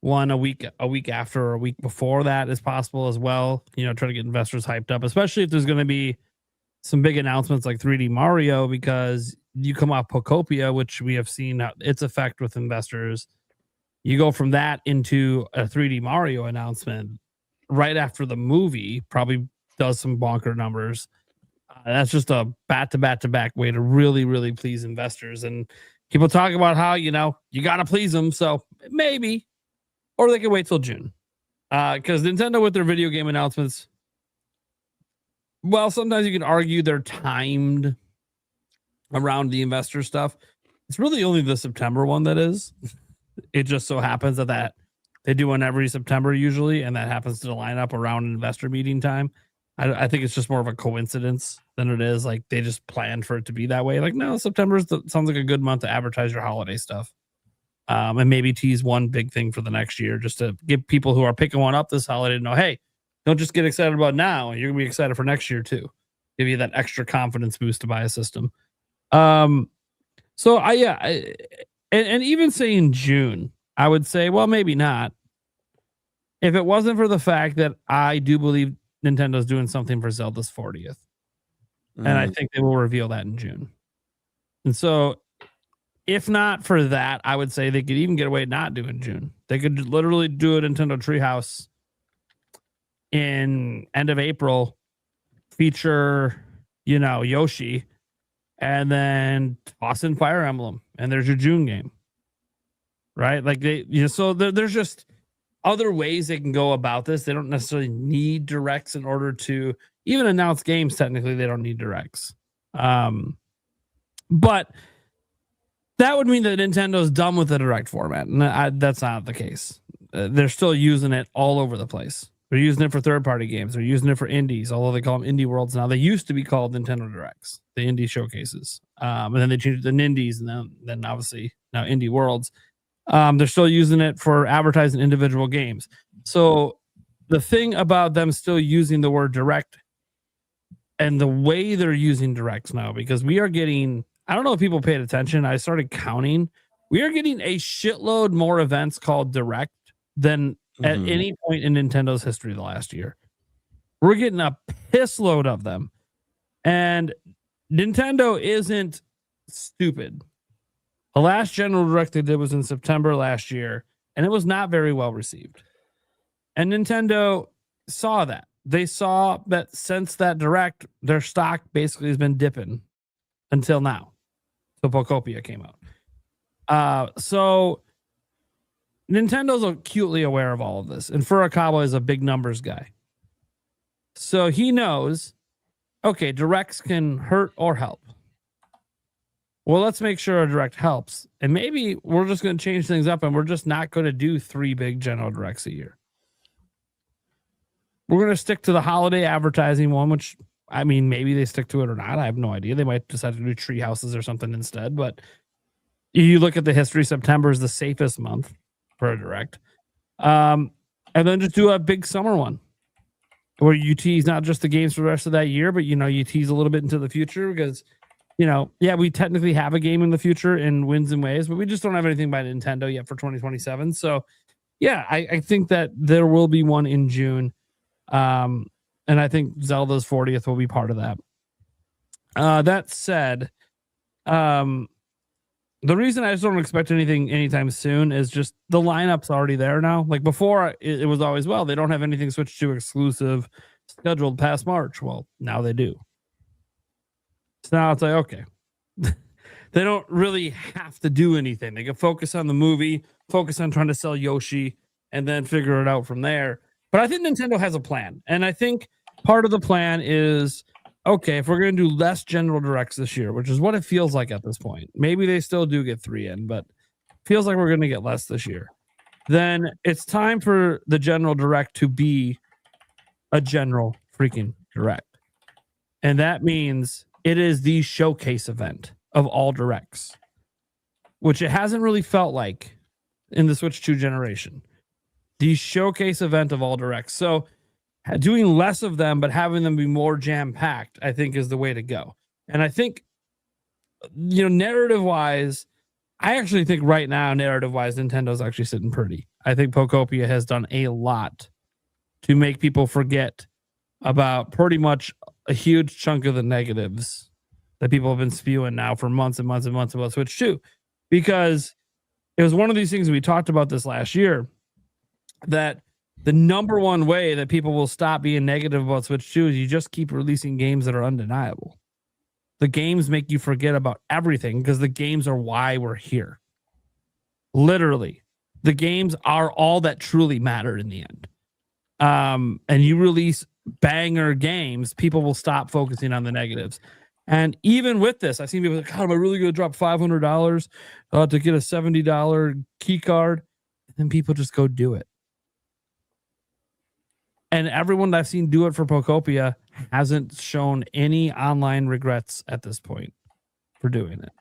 one a week after or a week before that is possible as well. Try to get investors hyped up, especially if there's going to be some big announcements like 3D Mario, because you come off Pokopia, which we have seen its effect with investors. You go from that into a 3D Mario announcement right after the movie, probably does some bonker numbers. That's just a back-to-back way to really, really please investors. And people talk about how, you got to please them. So maybe, or they can wait till June. Because Nintendo with their video game announcements, well, sometimes you can argue they're timed around the investor stuff. It's really only the September one that is. It just so happens that they do one every September usually, and that happens to line up around investor meeting time. I think it's just more of a coincidence than it is like they just planned for it to be that way. Like, no, September sounds like a good month to advertise your holiday stuff. And maybe tease one big thing for the next year, just to give people who are picking one up this holiday to know, hey, don't just get excited about now. You're gonna be excited for next year too. Give you that extra confidence boost to buy a system. And even saying June, I would say, well, maybe not. If it wasn't for the fact that I do believe Nintendo's doing something for Zelda's 40th. And I think they will reveal that in June. And so if not for that, I would say they could even get away not doing June. They could literally do a Nintendo Treehouse in end of April, feature, Yoshi, and then toss in Fire Emblem, and there's your June game. Right? Like so there's just other ways they can go about this. They don't necessarily need directs in order to even announce games. Technically, they don't need directs. But that would mean that Nintendo's done with the direct format. And that's not the case. They're still using it all over the place. They're using it for third-party games. They're using it for indies, although they call them Indie Worlds now. They used to be called Nintendo Directs, the indie showcases. And then they changed it to Nindies, and then obviously now Indie Worlds. They're still using it for advertising individual games. So the thing about them still using the word direct and the way they're using directs now, because we are getting, I don't know if people paid attention. I started counting. We are getting a shitload more events called Direct than at any point in Nintendo's history the last year. We're getting a piss load of them. And Nintendo isn't stupid. The last General Direct they did was in September last year, and it was not very well received. And Nintendo saw that. They saw that since that Direct, their stock basically has been dipping until now. So Pokopia came out. So Nintendo's acutely aware of all of this. And Furukawa is a big numbers guy. So he knows, okay, Directs can hurt or help. Well, let's make sure a Direct helps. And maybe we're just going to change things up and we're just not going to do 3 big General Directs a year. We're going to stick to the holiday advertising one, which, I mean, maybe they stick to it or not. I have no idea. They might decide to do tree houses or something instead. But you look at the history, September is the safest month for a Direct. And then just do a big summer one where you tease not just the games for the rest of that year, but, you tease a little bit into the future because, we technically have a game in the future in Winds and Waves, but we just don't have anything by Nintendo yet for 2027. So, yeah, I think that there will be one in June. And I think Zelda's 40th will be part of that. That said, the reason I just don't expect anything anytime soon is just the lineup's already there now. Like before, it was always, they don't have anything switched to exclusive scheduled past March. Well, now they do. So now it's like, okay, they don't really have to do anything. They can focus on the movie, focus on trying to sell Yoshi, and then figure it out from there. But I think Nintendo has a plan. And I think part of the plan is, okay, if we're going to do less General Directs this year, which is what it feels like at this point, maybe they still do get 3 in, but feels like we're going to get less this year. Then it's time for the General Direct to be a General freaking Direct. And that means it is the showcase event of all Directs, which it hasn't really felt like in the Switch 2 generation. The showcase event of all Directs. So doing less of them, but having them be more jam-packed, I think is the way to go. And I think, narrative-wise, I actually think right now, narrative-wise, Nintendo's actually sitting pretty. I think Pokopia has done a lot to make people forget about pretty much a huge chunk of the negatives that people have been spewing now for months and months and months about Switch 2. Because it was one of these things, we talked about this last year, that the number one way that people will stop being negative about Switch 2 is you just keep releasing games that are undeniable. The games make you forget about everything because the games are why we're here. Literally. The games are all that truly matter in the end. And you release banger games, people will stop focusing on the negatives. And even with this, I've seen people like, God, am I really going to drop $500 to get a $70 key card? And then people just go do it. And everyone that I've seen do it for Pokopia hasn't shown any online regrets at this point for doing it.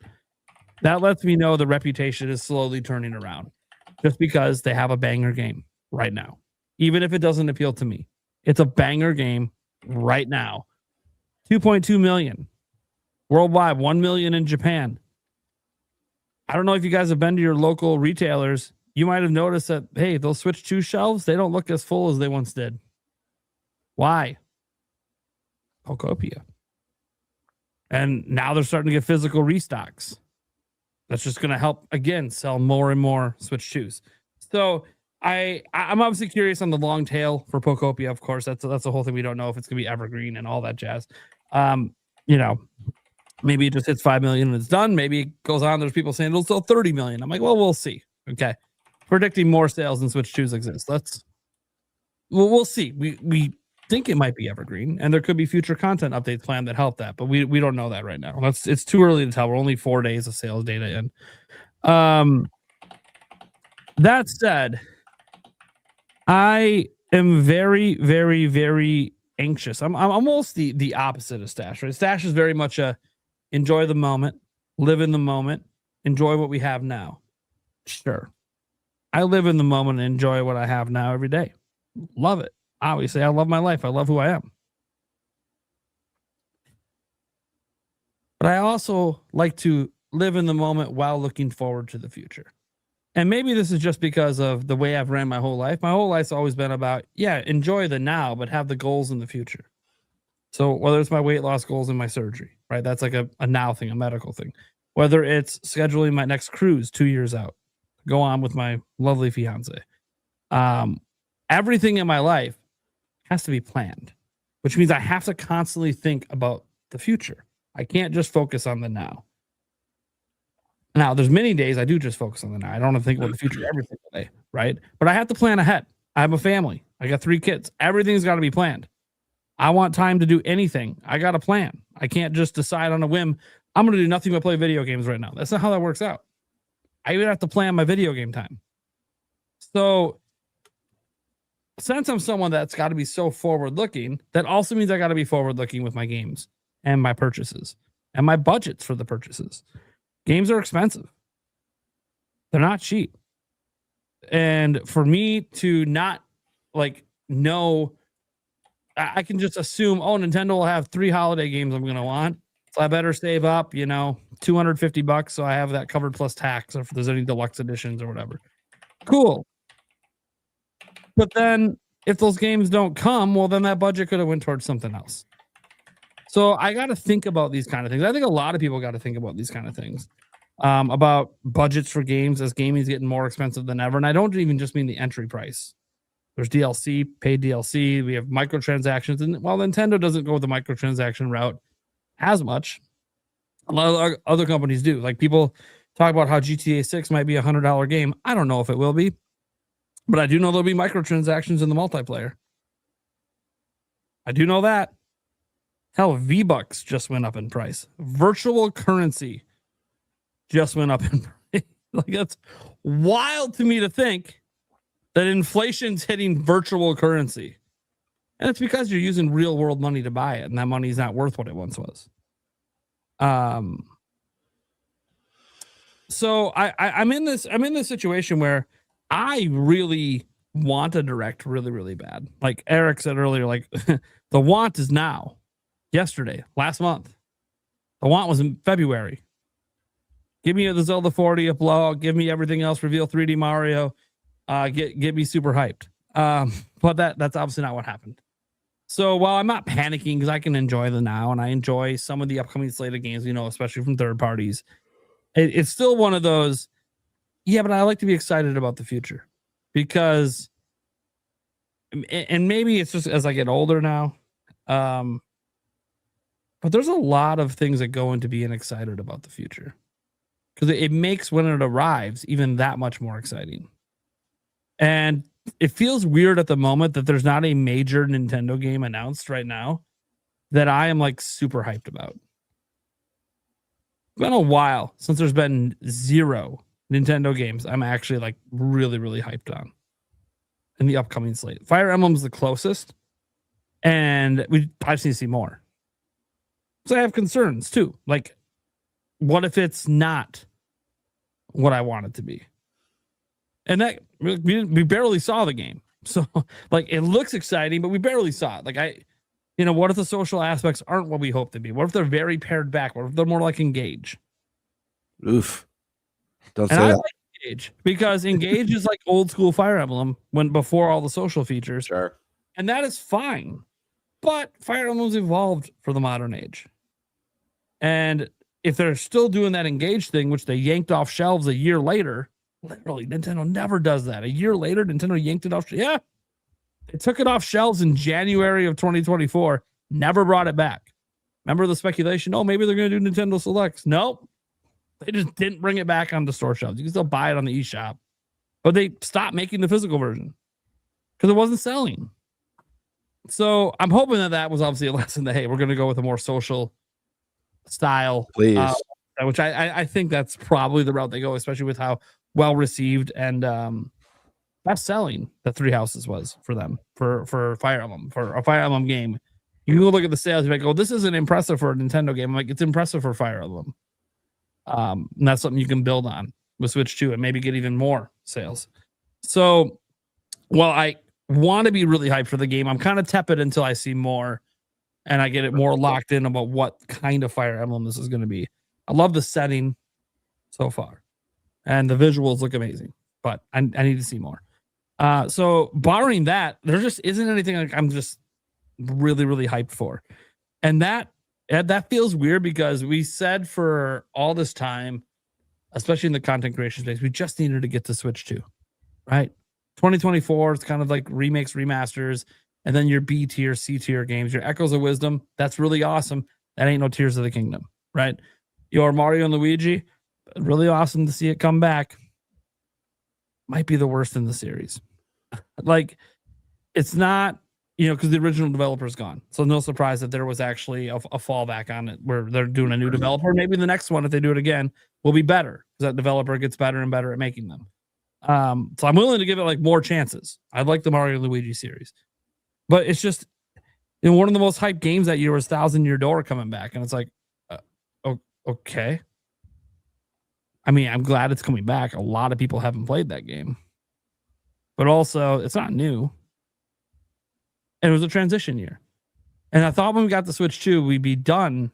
That lets me know the reputation is slowly turning around just because they have a banger game right now. Even if it doesn't appeal to me, it's a banger game right now. 2.2 million worldwide, 1 million in Japan. I don't know if you guys have been to your local retailers. You might have noticed that, hey, those Switch 2 shelves, they don't look as full as they once did. Why? Pokopia. And now they're starting to get physical restocks. That's just going to help, again, sell more and more Switch 2s. So I'm obviously curious on the long tail for Pokopia, of course. That's the whole thing. We don't know if it's going to be evergreen and all that jazz. Maybe it just hits 5 million and it's done. Maybe it goes on. There's people saying it'll sell 30 million. I'm like, well, we'll see. Okay. Predicting more sales than Switch 2s exist. We'll see. We think it might be evergreen, and there could be future content updates planned that help that, but we don't know that right now. It's too early to tell. We're only 4 days of sales data in. That said, I am very, very, very anxious. I'm almost the opposite of Stash, right? Stash is very much a enjoy the moment, live in the moment, enjoy what we have now. Sure. I live in the moment and enjoy what I have now every day. Love it. Obviously, I love my life. I love who I am. But I also like to live in the moment while looking forward to the future. And maybe this is just because of the way I've ran my whole life. My whole life's always been about, enjoy the now, but have the goals in the future. So whether it's my weight loss goals and my surgery, right? That's like a now thing, a medical thing. Whether it's scheduling my next cruise 2 years out, go on with my lovely fiance. Everything in my life has to be planned, which means I have to constantly think about the future. I can't just focus on the now. Now, there's many days I do just focus on the now. I don't have to think about the future every single day, right? But I have to plan ahead. I have a family. I got 3 kids. Everything's got to be planned. I want time to do anything. I got a plan. I can't just decide on a whim. I'm going to do nothing but play video games right now. That's not how that works out. I even have to plan my video game time. So since I'm someone that's got to be so forward looking, that also means I got to be forward looking with my games and my purchases and my budgets for the purchases. Games are expensive. They're not cheap. And for me to not know, I can just assume, Nintendo will have 3 holiday games I'm going to want. So I better save up, $250 so I have that covered plus tax if there's any deluxe editions or whatever. Cool. But then if those games don't come, well, then that budget could have went towards something else. So I got to think about these kind of things. I think a lot of people got to think about these kind of things, about budgets for games as gaming is getting more expensive than ever. And I don't even just mean the entry price. There's DLC, paid DLC. We have microtransactions. And while Nintendo doesn't go the microtransaction route as much, a lot of other companies do. Like, people talk about how GTA 6 might be a $100 game. I don't know if it will be, but I do know there'll be microtransactions in the multiplayer. I do know that. Hell, V-Bucks just went up in price. Virtual currency just went up in price. That's wild to me to think that inflation's hitting virtual currency. And it's because you're using real world money to buy it, and that money's not worth what it once was. So I'm in this situation where I really want a direct really, really bad. Like Eric said earlier, the want is now. Yesterday, last month. The want was in February. Give me the Zelda 40 a blowout. Give me everything else. Reveal 3D Mario. Get me super hyped. But that's obviously not what happened. So while I'm not panicking because I can enjoy the now and I enjoy some of the upcoming slate of games, especially from third parties, it's still one of those. Yeah, but I like to be excited about the future because, and maybe it's just as I get older now. But there's a lot of things that go into being excited about the future because it makes when it arrives even that much more exciting. And it feels weird at the moment that there's not a major Nintendo game announced right now that I am super hyped about. It's been a while since there's been 0 Nintendo games I'm actually really, really hyped on in the upcoming slate. Fire Emblem's the closest, and I just need to see more. So I have concerns too. What if it's not what I want it to be? And that we barely saw the game. So it looks exciting, but we barely saw it. What if the social aspects aren't what we hope to be? What if they're very pared back? What if they're more like Engage? Oof. Don't say and I that. like Engage because Engage is like old school Fire Emblem before all the social features. Sure. And that is fine. But Fire Emblem's evolved for the modern age. And if they're still doing that Engage thing, which they yanked off shelves a year later, literally, Nintendo never does that. A year later, Nintendo yanked it off. Yeah. They took it off shelves in January of 2024, never brought it back. Remember the speculation? Oh, maybe they're going to do Nintendo Selects. Nope. They just didn't bring it back on the store shelves. You can still buy it on the eShop. But they stopped making the physical version because it wasn't selling. So I'm hoping that was obviously a lesson that, hey, we're going to go with a more social style. Please. Which I think that's probably the route they go, especially with how well received and best selling the Three Houses was for them for Fire Emblem, for a Fire Emblem game. You can go look at the sales. You're like, oh, this isn't impressive for a Nintendo game. I'm like, it's impressive for Fire Emblem. And that's something you can build on with Switch 2 and maybe get even more sales. So while I want to be really hyped for the game, I'm kind of tepid until I see more and I get it more locked in about what kind of Fire Emblem this is going to be. I love the setting. so far, and the visuals look amazing. But I need to see more. So barring that, there just isn't anything like I'm just really, really hyped for. And that feels weird because we said for all this time, especially in the content creation space, we just needed to get to Switch 2, right? 2024, it's kind of like remakes, remasters, and then your B tier, C tier games, your Echoes of Wisdom. That's really awesome. That ain't no Tears of the Kingdom, right? Your Mario and Luigi, really awesome to see it come back. Might be the worst in the series. Like, it's not, because the original developer is gone. So no surprise that there was actually a fallback on it where they're doing a new developer. Maybe the next one, if they do it again, will be better because that developer gets better and better at making them. So I'm willing to give it like more chances. I like the Mario and Luigi series, but it's just one of the most hyped games that year was Thousand Year Door coming back, and it's like, okay. I mean, I'm glad it's coming back. A lot of people haven't played that game, but also it's not new. And it was a transition year. And I thought when we got the Switch 2, we'd be done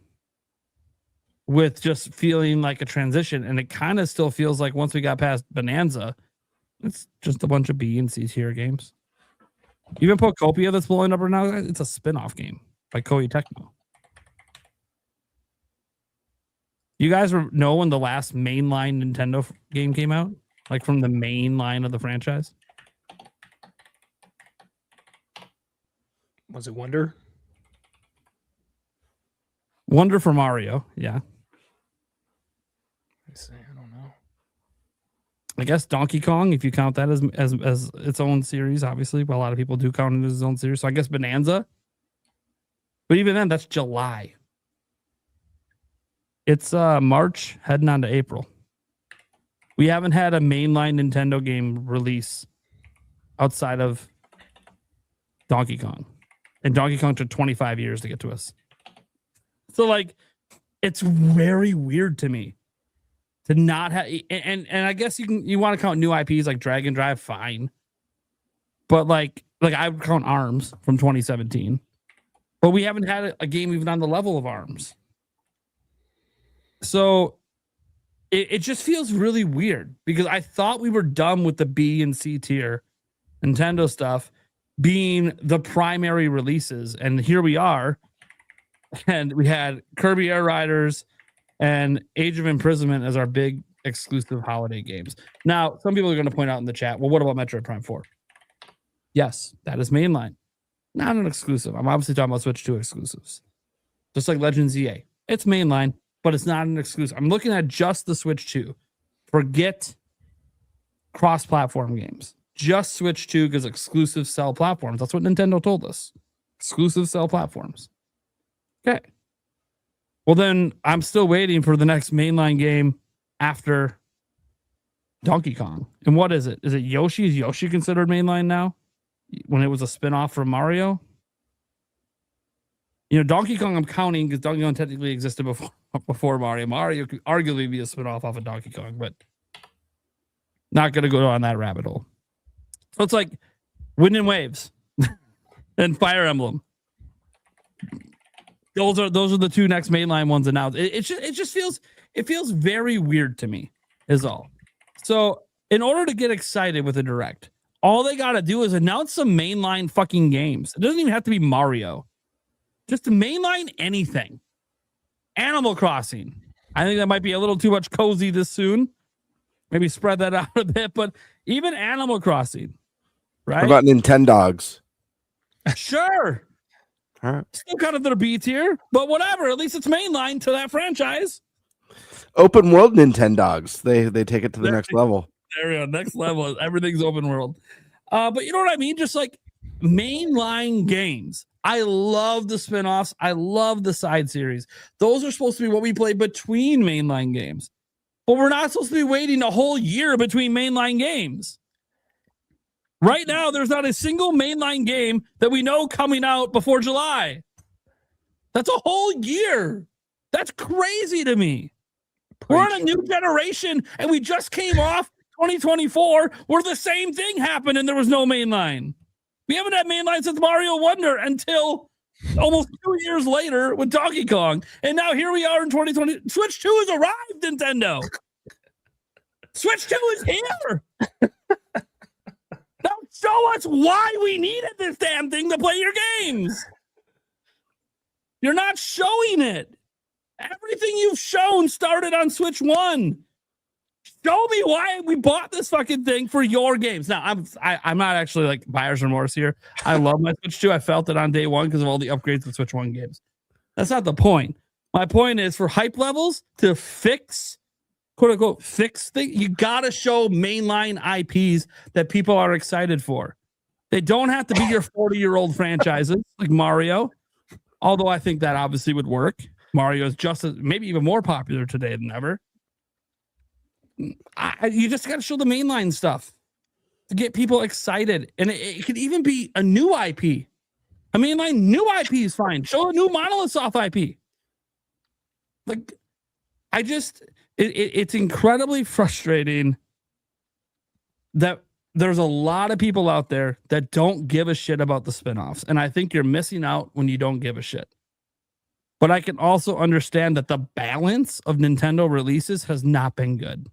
with just feeling like a transition. And it kind of still feels like once we got past Bonanza, it's just a bunch of B and C tier games. Even Pokopia that's blowing up right now, it's a spin-off game by Koei Tecmo. You guys know when the last mainline Nintendo game came out? Like from the main line of the franchise? Was it Wonder? Wonder for Mario, yeah. I don't know. I guess Donkey Kong, if you count that as its own series, obviously, but a lot of people do count it as its own series. So I guess Bonanza. But even then, that's July. It's March heading on to April. We haven't had a mainline Nintendo game release outside of Donkey Kong. And Donkey Kong took 25 years to get to us. So, like, it's very weird to me to not have... And I guess you want to count new IPs like Dragon Drive, fine. But, like I would count ARMS from 2017. But we haven't had a game even on the level of ARMS. So, it just feels really weird because I thought we were done with the B and C tier Nintendo stuff being the primary releases, and here we are, and we had Kirby Air Riders and Age of Imprisonment as our big exclusive holiday games. Now, some people are going to point out in the chat, well, what about Metroid Prime 4? Yes, that is mainline, not an exclusive. I'm obviously talking about Switch 2 exclusives, just like Legends EA. It's mainline, but it's not an exclusive. I'm looking at just the Switch 2. Forget cross-platform games. Just Switch 2 because exclusive sell platforms. That's what Nintendo told us. Exclusive sell platforms. Okay. Well, then I'm still waiting for the next mainline game after Donkey Kong. And what is it? Is it Yoshi? Is Yoshi considered mainline now? When it was a spin-off from Mario? Donkey Kong I'm counting because Donkey Kong technically existed before Mario. Mario could arguably be a spin-off off of Donkey Kong, but not going to go on that rabbit hole. So it's like Wind and Waves and Fire Emblem. Those are the two next mainline ones announced. It just feels very weird to me, is all. So in order to get excited with a direct, all they got to do is announce some mainline fucking games. It doesn't even have to be Mario. Just to mainline anything. Animal Crossing. I think that might be a little too much cozy this soon. Maybe spread that out a bit, but even Animal Crossing. Right? What about Nintendogs? Sure. All right. Still kind of their B tier, but whatever. At least it's mainline to that franchise. Open world Nintendogs. They take it to the next level. There we go. Next level. Everything's open world. But you know what I mean? Just like mainline games. I love the spin-offs. I love the side series. Those are supposed to be what we play between mainline games. But we're not supposed to be waiting a whole year between mainline games. Right now, there's not a single mainline game that we know coming out before July. That's a whole year. That's crazy to me. We're on a new generation, and we just came off 2024 where the same thing happened and there was no mainline. We haven't had mainline since Mario Wonder until almost 2 years later with Donkey Kong. And now here we are in 2020. Switch 2 has arrived, Nintendo. Switch 2 is here. Now show us why we needed this damn thing to play your games. You're not showing it. Everything you've shown started on Switch 1. Show me why we bought this fucking thing for your games. Now, I'm not actually like buyer's remorse here. I love my Switch 2. I felt it on day one because of all the upgrades to Switch 1 games. That's not the point. My point is for hype levels to fix, quote unquote, fix things, you got to show mainline IPs that people are excited for. They don't have to be your 40-year-old franchises like Mario, although I think that obviously would work. Mario is just as, maybe even more popular today than ever. You just got to show the mainline stuff to get people excited. And it could even be a new IP. I mean, my new IP is fine. Show a new Monolith Soft IP. Like, it's incredibly frustrating that there's a lot of people out there that don't give a shit about the spinoffs. And I think you're missing out when you don't give a shit. But I can also understand that the balance of Nintendo releases has not been good.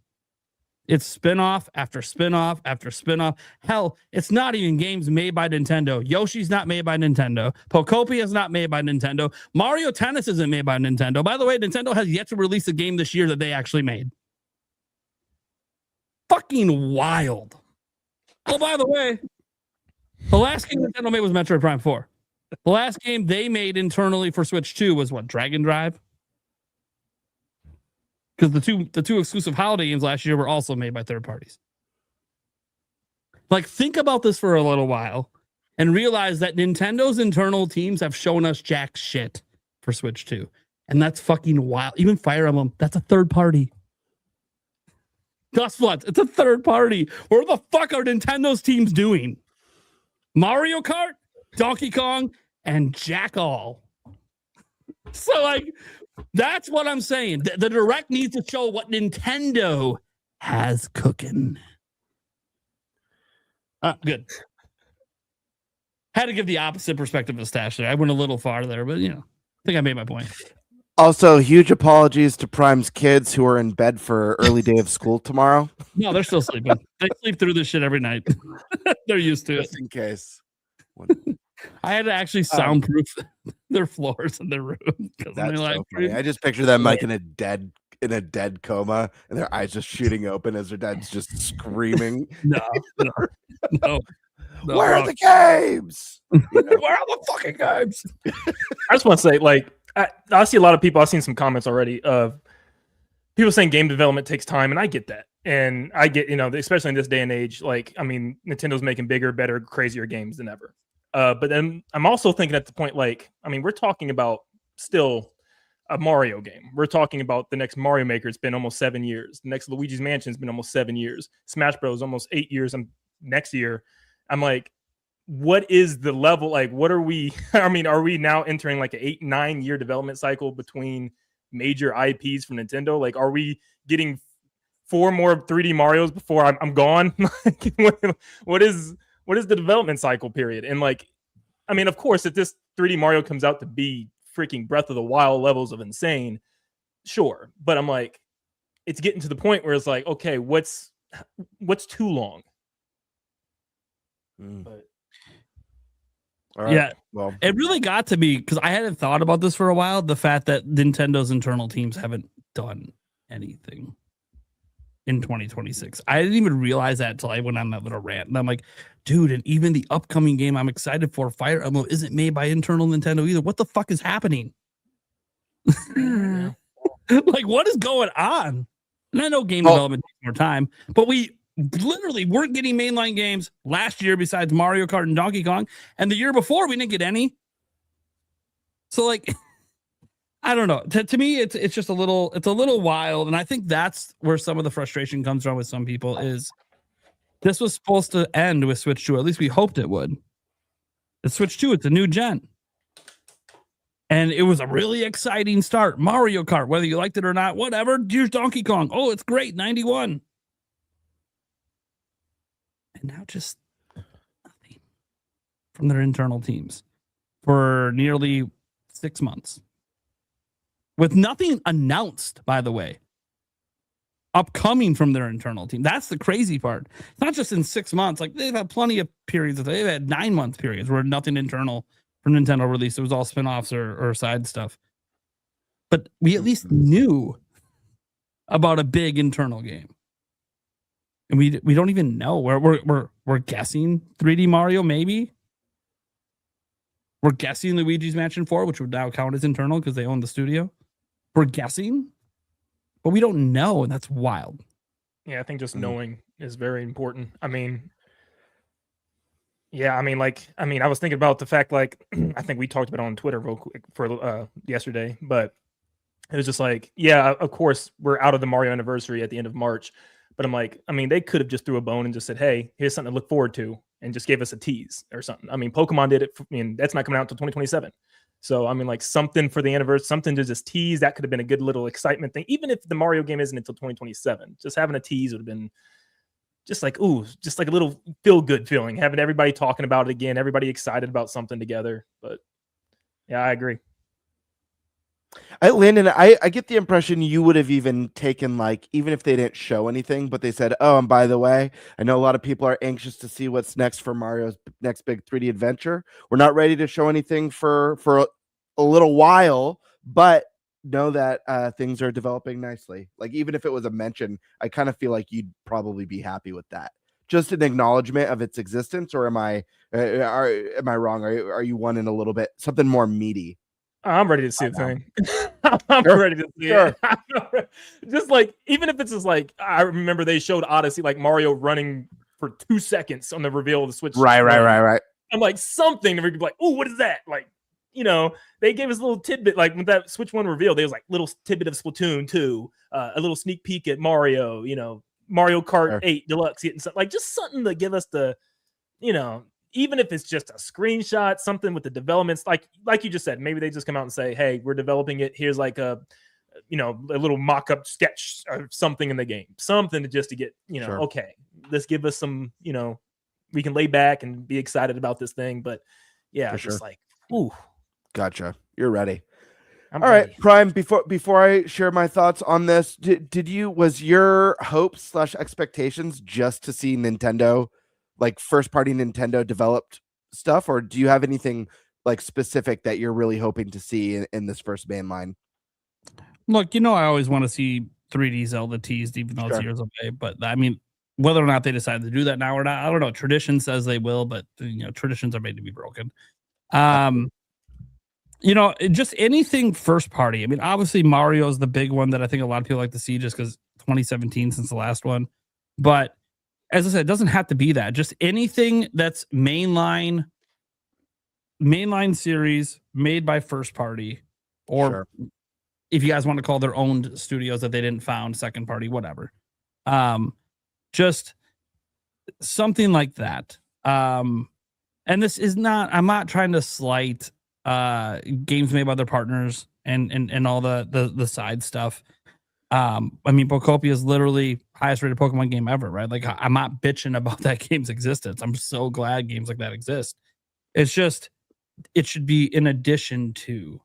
It's spinoff after spinoff after spinoff. Hell, it's not even games made by Nintendo. Yoshi's not made by Nintendo. Pokopia is not made by Nintendo. Mario Tennis isn't made by Nintendo. By the way, Nintendo has yet to release a game this year that they actually made. Fucking wild. Oh, by the way, the last game Nintendo made was Metroid Prime 4. The last game they made internally for Switch 2 was what, Dragon Drive? Because the two exclusive holiday games last year were also made by third parties. Like, think about this for a little while and realize that Nintendo's internal teams have shown us jack shit for Switch 2. And that's fucking wild. Even Fire Emblem, that's a third party. Dust Floods, it's a third party. Where the fuck are Nintendo's teams doing? Mario Kart, Donkey Kong, and Jack All. So, like, that's what I'm saying. The Direct needs to show what Nintendo has cooking. Good. Had to give the opposite perspective of Stash there. I went a little far there, but, I think I made my point. Also, huge apologies to Prime's kids who are in bed for early day of school tomorrow. No, they're still sleeping. They sleep through this shit every night. They're used to it. Just in case. I had to actually soundproof their floors in their room. That's so funny. I just picture them like in a dead coma, and their eyes just shooting open as their dad's just screaming. No. Where are the games? Where are the fucking games? I just want to say, like, I see a lot of people. I've seen some comments already of people saying game development takes time, and I get that. And I get, especially in this day and age, like, I mean, Nintendo's making bigger, better, crazier games than ever. But then I'm also thinking at the point, like, I mean, we're talking about still a Mario game. We're talking about the next Mario Maker. It's been almost 7 years. The next Luigi's Mansion has been almost 7 years. Smash Bros. Almost 8 years. Next year. I'm like, what is the level? Like, what are we? I mean, are we now entering like an 8-9 year development cycle between major IPs from Nintendo? Like, are we getting 4 more 3D Marios before I'm gone? What is the development cycle period? And like, I mean, of course, if this 3D Mario comes out to be freaking Breath of the Wild levels of insane, sure. But I'm like, it's getting to the point where it's like, okay, what's too long? But, all right. Yeah, well, it really got to me because I hadn't thought about this for a while. The fact that Nintendo's internal teams haven't done anything in 2026. I didn't even realize that until I went on that little rant. And I'm like, dude, and even the upcoming game I'm excited for, Fire Emblem, isn't made by internal Nintendo either. What the fuck is happening? Like, what is going on? And I know game development takes more time, but we literally weren't getting mainline games last year besides Mario Kart and Donkey Kong. And the year before, we didn't get any. So, like, I don't know. To me, it's just a little wild. And I think that's where some of the frustration comes from with some people is this was supposed to end with Switch 2. At least we hoped it would. It's Switch 2. It's a new gen. And it was a really exciting start. Mario Kart, whether you liked it or not, whatever. Here's Donkey Kong. Oh, it's great. 91. And now just nothing from their internal teams for nearly 6 months. With nothing announced, by the way. upcoming from their internal team. That's the crazy part. It's not just in 6 months. Like they've had plenty of periods. They've had 9-month periods where nothing internal from Nintendo released. It was all spinoffs or side stuff. But we at least knew about a big internal game, and we don't even know. We're guessing 3D Mario, maybe. We're guessing Luigi's Mansion 4, which would now count as internal because they own the studio. We're guessing, but we don't know, and that's wild. Yeah, I think just knowing is very important. I mean, I was thinking about the fact, like, I think we talked about it on Twitter real quick for yesterday, but it was just like, yeah, of course, we're out of the Mario anniversary at the end of March, but I'm like, I mean, they could have just threw a bone and just said, hey, here's something to look forward to, and just gave us a tease or something. I mean, Pokemon did it. That's not coming out until 2027. So, I mean, like something for the anniversary, something to just tease. That could have been a good little excitement thing. Even if the Mario game isn't until 2027, just having a tease would have been just like, ooh, just like a little feel-good feeling. Having everybody talking about it again, everybody excited about something together. But yeah, I agree. Landon, I get the impression you would have even taken, like, even if they didn't show anything, but they said, oh, and by the way, I know a lot of people are anxious to see what's next for Mario's next big 3D adventure. We're not ready to show anything for a little while, but know that things are developing nicely. Like, even if it was a mention, I kind of feel like you'd probably be happy with that. Just an acknowledgement of its existence, or am I wrong? Are you wanting a little bit something more meaty? I'm ready to see the thing. I'm ready to see it. Just like, even if it's just like, I remember they showed Odyssey, like Mario running for 2 seconds on the reveal of the Switch. Right. I'm like, something to be like, oh, what is that? Like, they gave us a little tidbit, like with that Switch 1 reveal, there was like little tidbit of Splatoon 2, a little sneak peek at Mario, Mario Kart 8 Deluxe, getting something like just something to give us the, even if it's just a screenshot, something with the developments, like you just said, maybe they just come out and say, hey, we're developing it. Here's like a little mock-up sketch or something in the game, something to get, okay, let's give us some, we can lay back and be excited about this thing. But yeah, just like, ooh. Gotcha. You're ready. All right, Prime, before I share my thoughts on this, was your hopes / expectations just to see Nintendo, like first party Nintendo developed stuff, or do you have anything like specific that you're really hoping to see in this first mainline? Look, I always want to see 3D Zelda teased, even though it's years away. But I mean, whether or not they decide to do that now or not, I don't know. Tradition says they will, but traditions are made to be broken. Just anything first party. I mean, obviously Mario is the big one that I think a lot of people like to see just because 2017 since the last one. But as I said, it doesn't have to be that. Just anything that's mainline series made by first party, or if you guys want to call their own studios that they didn't found, second party, whatever. Just something like that. And this is not, I'm not trying to slight games made by their partners and all the side stuff. I mean, Pokopia is literally highest rated Pokemon game ever, right? Like, I'm not bitching about that game's existence. I'm so glad games like that exist. It's just, it should be in addition to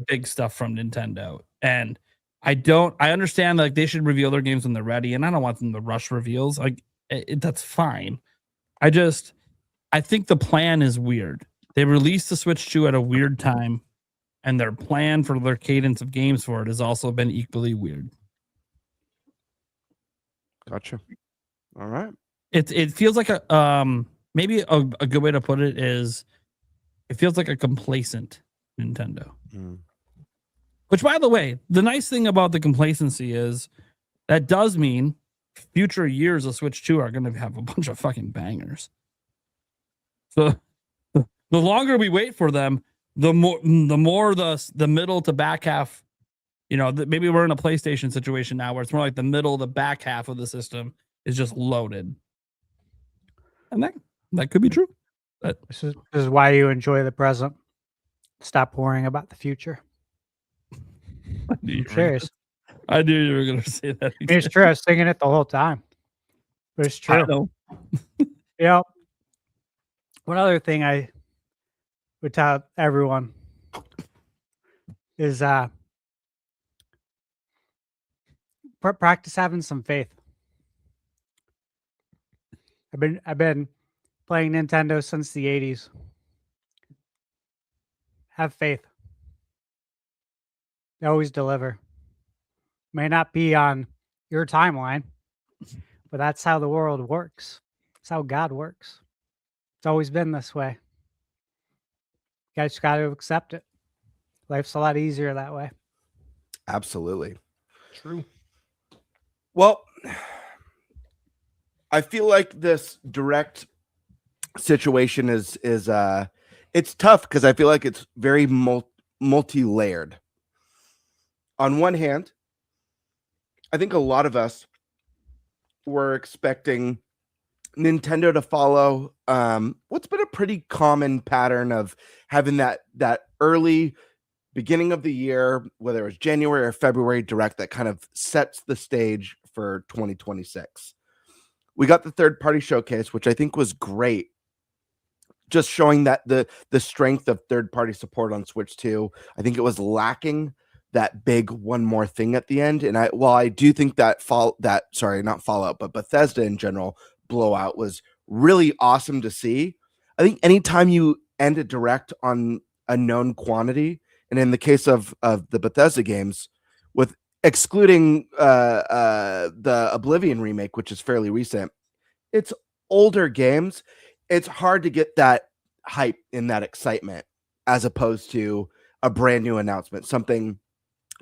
big stuff from Nintendo. And I understand like they should reveal their games when they're ready, and I don't want them to rush reveals. Like, that's fine. I think the plan is weird. They released the Switch 2 at a weird time, and their plan for their cadence of games for it has also been equally weird. Gotcha. All right. It feels like maybe a good way to put it is it feels like a complacent Nintendo. Which, by the way, the nice thing about the complacency is that does mean future years of Switch 2 are going to have a bunch of fucking bangers. So the longer we wait for them, the more the middle to back half, maybe we're in a PlayStation situation now where it's more like the middle, the back half of the system is just loaded. And that could be true. This is why you enjoy the present. Stop worrying about the future. I'm serious. I knew you were going to say that. I mean, it's true. I was singing it the whole time. But it's true. I know. One other thing I would tell everyone is practice having some faith. I've been playing Nintendo since the 80s. Have faith. They always deliver. May not be on your timeline, but that's how the world works. It's how God works. It's always been this way. You guys got to accept it. Life's a lot easier that way. Absolutely. True. Well, I feel like this direct situation is it's tough because I feel like it's very multi-layered. On one hand, I think a lot of us were expecting Nintendo to follow what's been a pretty common pattern of having that early beginning of the year, whether it was January or February direct, that kind of sets the stage for 2026. We got the third-party showcase, which I think was great, just showing that the strength of third-party support on Switch 2. I think it was lacking that big one more thing at the end. And I do think that Bethesda in general blowout was really awesome to see. I think anytime you end a direct on a known quantity, and in the case of the Bethesda games, with excluding the Oblivion remake, which is fairly recent, it's older games. It's hard to get that hype and that excitement as opposed to a brand new announcement, something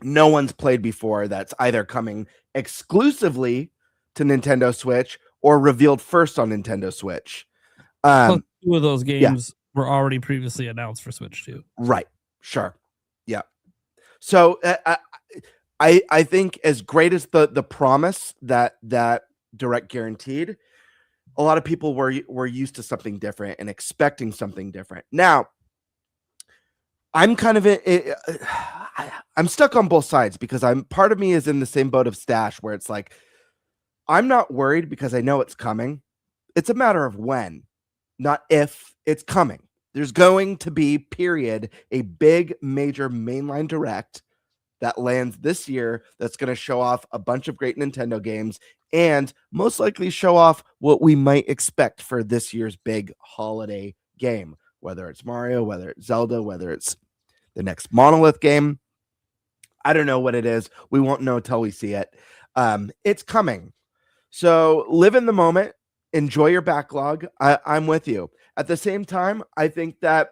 no one's played before that's either coming exclusively to Nintendo Switch or revealed first on Nintendo Switch. Plus, two of those games were already previously announced for Switch 2. Right. Sure. Yeah. So I think as great as the promise that direct guaranteed, a lot of people were used to something different and expecting something different. Now, I'm kind of I'm stuck on both sides because part of me is in the same boat of Stash, where it's like, I'm not worried because I know it's coming. It's a matter of when, not if. It's coming. There's going to be, period, a big major mainline direct that lands this year that's going to show off a bunch of great Nintendo games and most likely show off what we might expect for this year's big holiday game, whether it's Mario, whether it's Zelda, whether it's the next Monolith game. I don't know what it is. We won't know till we see it. It's coming. So live in the moment. Enjoy your backlog. I'm with you. At the same time, I think that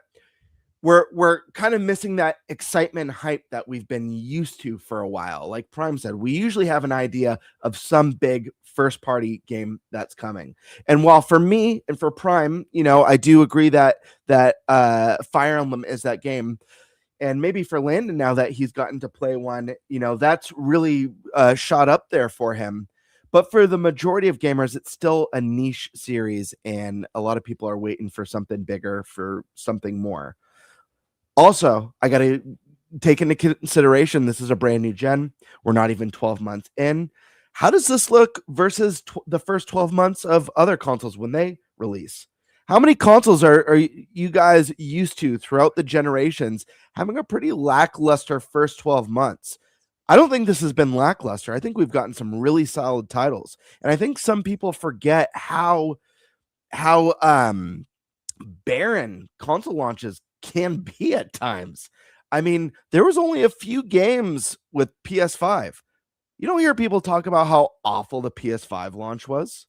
we're kind of missing that excitement and hype that we've been used to for a while. Like Prime said, we usually have an idea of some big first party game that's coming. And while for me and for Prime, I do agree that Fire Emblem is that game. And maybe for Landon, now that he's gotten to play one, that's really shot up there for him. But for the majority of gamers, it's still a niche series, and a lot of people are waiting for something bigger, for something more. Also, I got to take into consideration this is a brand new gen. We're not even 12 months in. How does this look versus the first 12 months of other consoles when they release? How many consoles are you guys used to throughout the generations having a pretty lackluster first 12 months? I don't think this has been lackluster. I think we've gotten some really solid titles. And I think some people forget how barren console launches can be at times. I mean, there was only a few games with PS5. You don't hear people talk about how awful the PS5 launch was.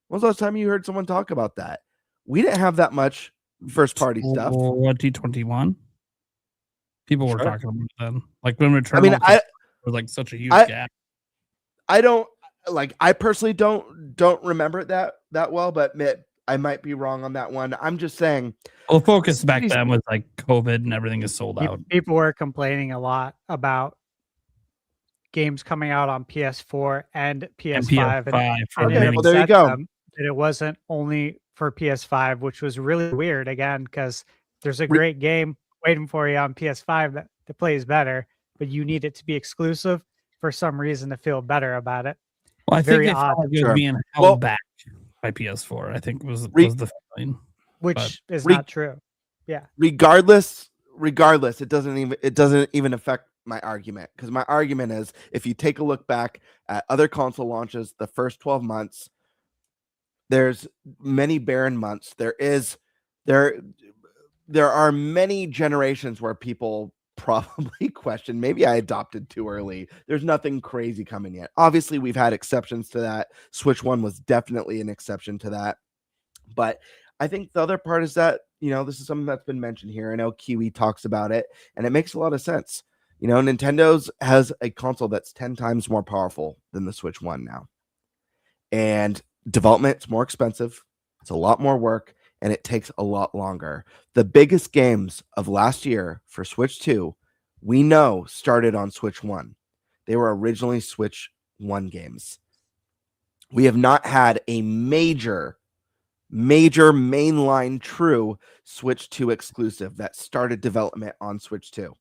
When was the last time you heard someone talk about that? We didn't have that much first party stuff. 2021. People were talking about them. Like when Return was like such a huge gap. I personally don't remember it that well, but I might be wrong on that one. I'm just saying. Well, the focus back then was like COVID and everything is sold out. People were complaining a lot about games coming out on PS4 and PS5. Well, there you go. And it wasn't only for PS5, which was really weird again, because there's a great game waiting for you on PS5 that plays better, but you need it to be exclusive for some reason to feel better about it. Well, I think they felt like it was being held back by PS4. I think was the feeling, which is not true. Yeah. Regardless, it doesn't even affect my argument, because my argument is if you take a look back at other console launches, the first 12 months, there's many barren months. There are many generations where people probably question, maybe I adopted too early. There's nothing crazy coming yet. Obviously, we've had exceptions to that. Switch 1 was definitely an exception to that. But I think the other part is that, this is something that's been mentioned here. I know Kiwi talks about it, and it makes a lot of sense. Nintendo's has a console that's 10 times more powerful than the Switch 1 now. And development's more expensive. It's a lot more work, and it takes a lot longer. The biggest games of last year for Switch 2, we know started on Switch 1. They were originally Switch 1 games. We have not had a major mainline true Switch 2 exclusive that started development on Switch 2.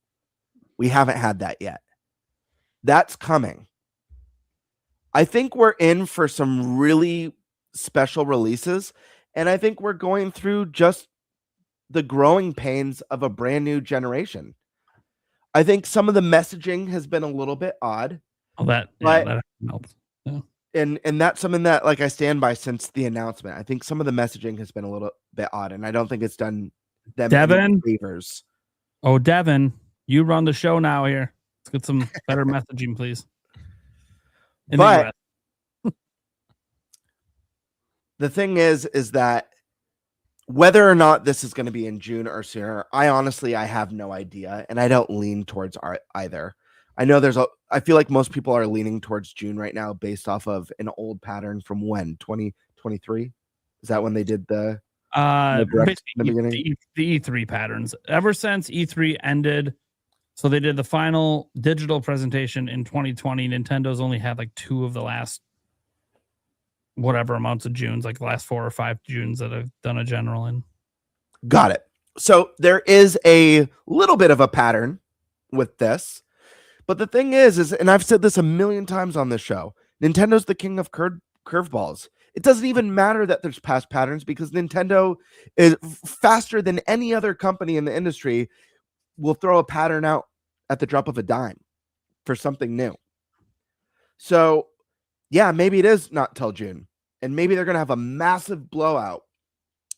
We haven't had that yet. That's coming. I think we're in for some really special releases, and I think we're going through just the growing pains of a brand new generation. I think some of the messaging has been a little bit odd. That helps. Yeah. And that's something that I stand by since the announcement. I think some of the messaging has been a little bit odd, and I don't think it's done them any favors. Oh, Devin, you run the show now here. Let's get some better messaging, please. But the thing is that whether or not this is going to be in June or sooner, I have no idea, and I don't lean towards either. I know I feel like most people are leaning towards June right now based off of an old pattern from when? 2023? Is that when they did the direct in the beginning? The E3 patterns. Ever since E3 ended, so they did the final digital presentation in 2020. Nintendo's only had 2 of the last whatever amounts of Junes, the last 4 or 5 Junes that I've done a general in. Got it. So there is a little bit of a pattern with this. But the thing is, and I've said this a million times on this show, Nintendo's the king of curveballs. It doesn't even matter that there's past patterns because Nintendo is faster than any other company in the industry will throw a pattern out at the drop of a dime for something new. So, yeah, maybe it is not till June. And maybe they're going to have a massive blowout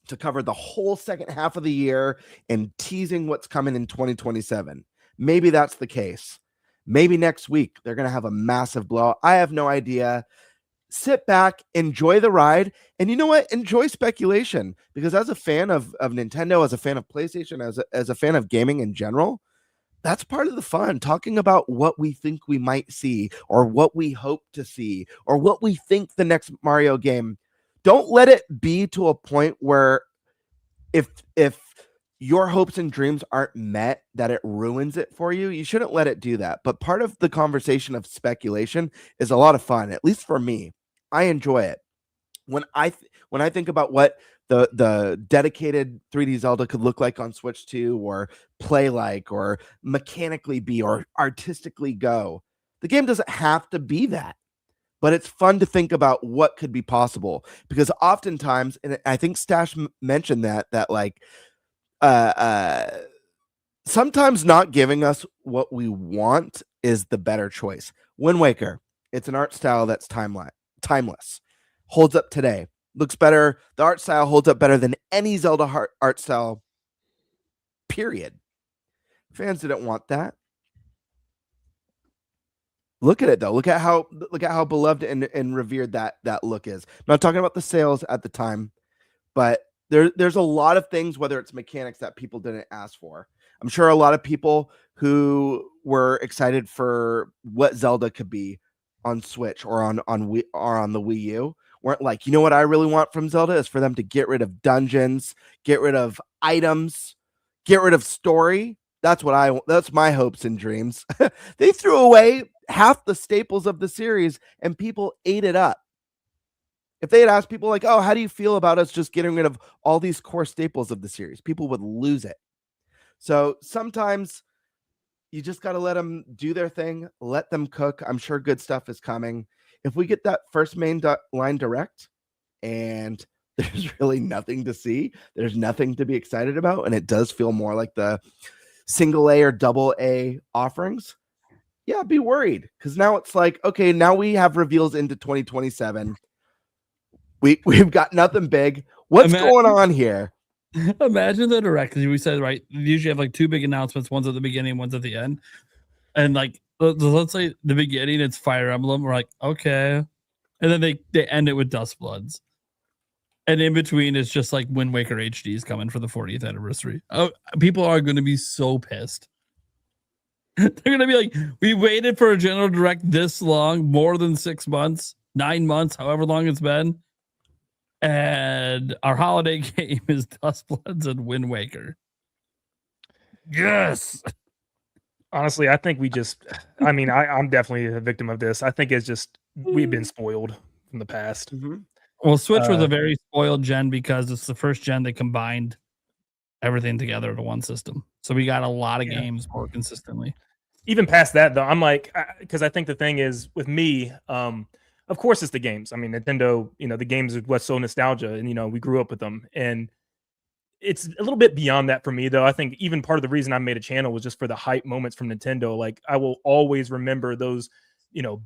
to cover the whole second half of the year and teasing what's coming in 2027. Maybe that's the case. Maybe next week they're going to have a massive blowout. I have no idea. Sit back, enjoy the ride, and you know what? Enjoy speculation, because as a fan of Nintendo, as a fan of PlayStation, as a fan of gaming in general, that's part of the fun, talking about what we think we might see or what we hope to see or what we think the next Mario game. Don't let it be to a point where if your hopes and dreams aren't met, that it ruins it for you. You shouldn't let it do that. But part of the conversation of speculation is a lot of fun, at least for me. I enjoy it. When I think about what the dedicated 3D Zelda could look like on Switch 2 or play like or mechanically be or artistically go, the game doesn't have to be that. But it's fun to think about what could be possible, because oftentimes, and I think Stash mentioned that sometimes not giving us what we want is the better choice. Wind Waker, it's an art style that's timeless, holds up today, looks better. The art style holds up better than any Zelda art style, period. Fans didn't want that. Look at it though. Look at how beloved and revered that look is. I'm not talking about the sales at the time, but there's a lot of things, whether it's mechanics, that people didn't ask for. I'm sure a lot of people who were excited for what Zelda could be on Switch or on the Wii U weren't like, you know what I really want from Zelda is for them to get rid of dungeons, get rid of items, get rid of story. That's my hopes and dreams. They threw away half the staples of the series and people ate it up. If they had asked people like, oh, how do you feel about us just getting rid of all these core staples of the series? People would lose it. So sometimes you just got to let them do their thing. Let them cook. I'm sure good stuff is coming. If we get that first main line direct and there's really nothing to see, there's nothing to be excited about, and it does feel more like the single A or double A offerings, yeah, be worried because now it's like, okay, now we have reveals into 2027. We've got nothing big. What's going on here? Imagine the direct, because we said, right, you usually have like two big announcements, one's at the beginning, one's at the end. And like, let's say the beginning, it's Fire Emblem. We're like, okay. And then they end it with Dust Bloods. And in between, it's just like Wind Waker HD is coming for the 40th anniversary. Oh, people are going to be so pissed. They're going to be like, we waited for a general direct this long, more than 6 months, 9 months, however long it's been. And our holiday game is Dust Bloods and Wind Waker. Yes. Honestly, I think I'm definitely a victim of this. I think it's just we've been spoiled from the past. Mm-hmm. Well, Switch was a very spoiled gen because it's the first gen they combined everything together into one system. So we got a lot of games more consistently. Even past that, though, I'm like, because I think the thing is with me, of course, it's the games. I mean, Nintendo, the games are what's so nostalgia, and we grew up with them. And it's a little bit beyond that for me, though. I think even part of the reason I made a channel was just for the hype moments from Nintendo. Like, I will always remember those,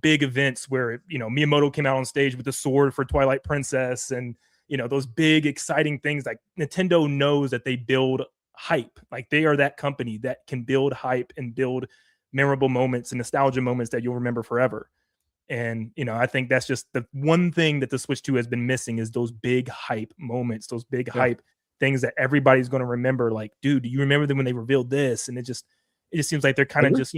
big events where, Miyamoto came out on stage with the sword for Twilight Princess and, those big, exciting things. Like, Nintendo knows that they build hype. Like, they are that company that can build hype and build memorable moments and nostalgia moments that you'll remember forever. And, I think that's just the one thing that the Switch 2 has been missing is those big hype moments, those big hype things that everybody's going to remember. Like, dude, do you remember them when they revealed this? And it just seems like they're kind of just,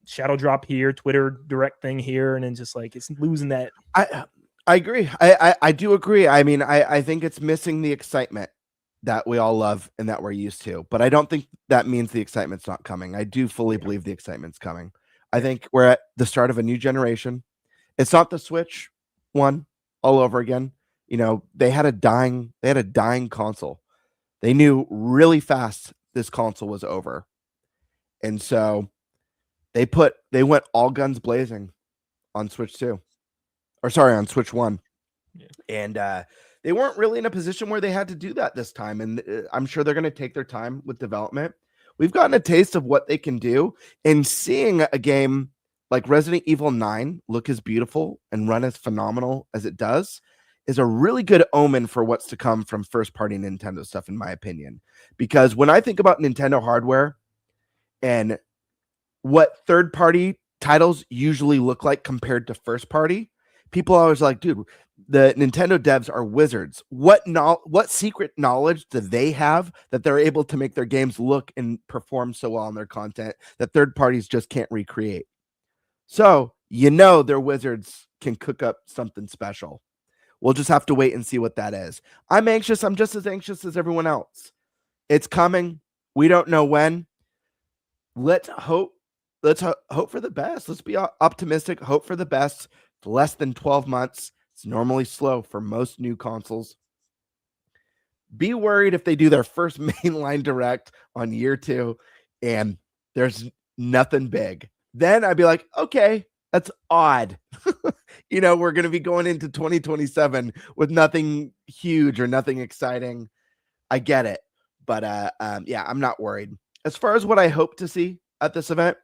shadow drop here, Twitter direct thing here. And then just like, it's losing that. I agree. I do agree. I mean, I think it's missing the excitement that we all love and that we're used to, but I don't think that means the excitement's not coming. I do fully believe the excitement's coming. I think we're at the start of a new generation. It's not the Switch one all over again. They had a dying console. They knew really fast this console was over. And so they went all guns blazing on Switch 2. Or sorry, on Switch 1. Yeah. And they weren't really in a position where they had to do that this time. And I'm sure they're going to take their time with development. We've gotten a taste of what they can do, and seeing a game like Resident Evil 9 look as beautiful and run as phenomenal as it does is a really good omen for what's to come from first-party Nintendo stuff, in my opinion. Because when I think about Nintendo hardware and what third-party titles usually look like compared to first-party, people are always like, dude, the Nintendo devs are wizards. What secret knowledge do they have that they're able to make their games look and perform so well on their content that third parties just can't recreate? So, their wizards can cook up something special. We'll just have to wait and see what that is. I'm anxious. I'm just as anxious as everyone else. It's coming. We don't know when. Let's hope for the best. Let's be optimistic. Hope for the best. It's less than 12 months. It's normally slow for most new consoles. Be worried if they do their first mainline direct on year 2 and there's nothing big. Then I'd be like, okay, that's odd. We're going to be going into 2027 with nothing huge or nothing exciting. I get it. But I'm not worried. As far as what I hope to see at this event,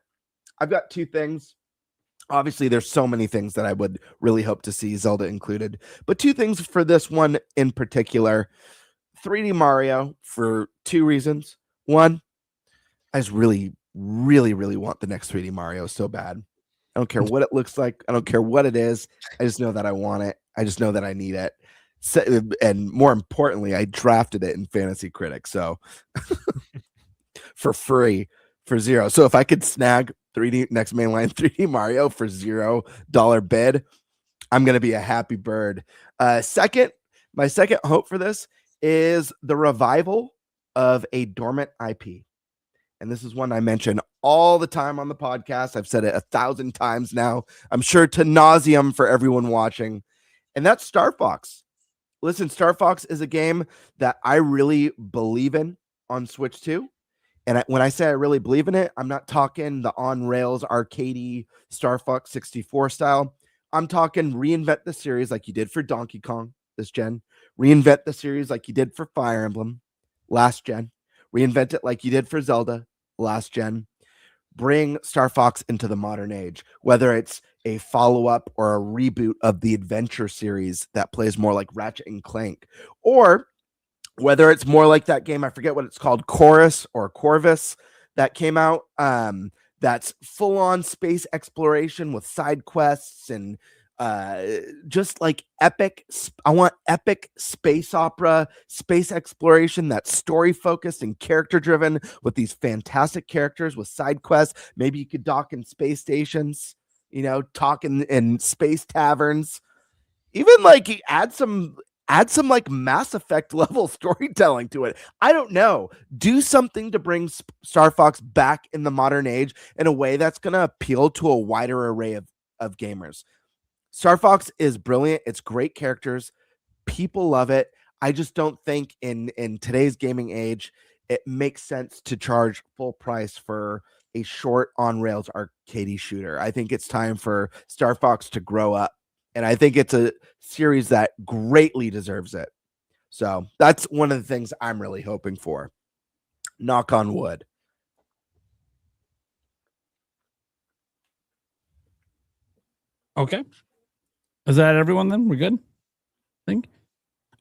I've got 2 things. Obviously, there's so many things that I would really hope to see, Zelda included. But 2 things for this one in particular. 3D Mario for 2 reasons. One, I just really, really, really want the next 3D Mario so bad. I don't care what it looks like. I don't care what it is. I just know that I want it. I just know that I need it. So, and more importantly, I drafted it in Fantasy Critics. So for free, for $0. So if I could snag next mainline 3D Mario for $0 bid, I'm going to be a happy bird. My second hope for this is the revival of a dormant IP. And this is one I mention all the time on the podcast. I've said it 1,000 times now. I'm sure to nauseum for everyone watching. And that's Star Fox. Listen, Star Fox is a game that I really believe in on Switch 2. And when I say I really believe in it, I'm not talking the on-rails arcadey Star Fox 64 style. I'm talking reinvent the series like you did for Donkey Kong this gen. Reinvent the series like you did for Fire Emblem last gen. Reinvent it like you did for Zelda last gen. bring Star Fox into the modern age, whether it's a follow-up or a reboot of the adventure series that plays more like Ratchet and Clank, or whether it's more like that game, I forget what it's called, Chorus or Corvus, that came out. That's full-on space exploration with side quests and just like epic. I want epic space opera, space exploration that's story focused and character driven with these fantastic characters with side quests. Maybe you could dock in space stations, talk in space taverns, even like add some like Mass Effect level storytelling to it. I don't know. Do something to bring Star Fox back in the modern age in a way that's going to appeal to a wider array of gamers. Star Fox is brilliant. It's great characters. People love it. I just don't think in today's gaming age, it makes sense to charge full price for a short on-rails arcade shooter. I think it's time for Star Fox to grow up. And I think it's a series that greatly deserves it. So that's one of the things I'm really hoping for. Knock on wood. Okay. Is that everyone then? We're good? I think.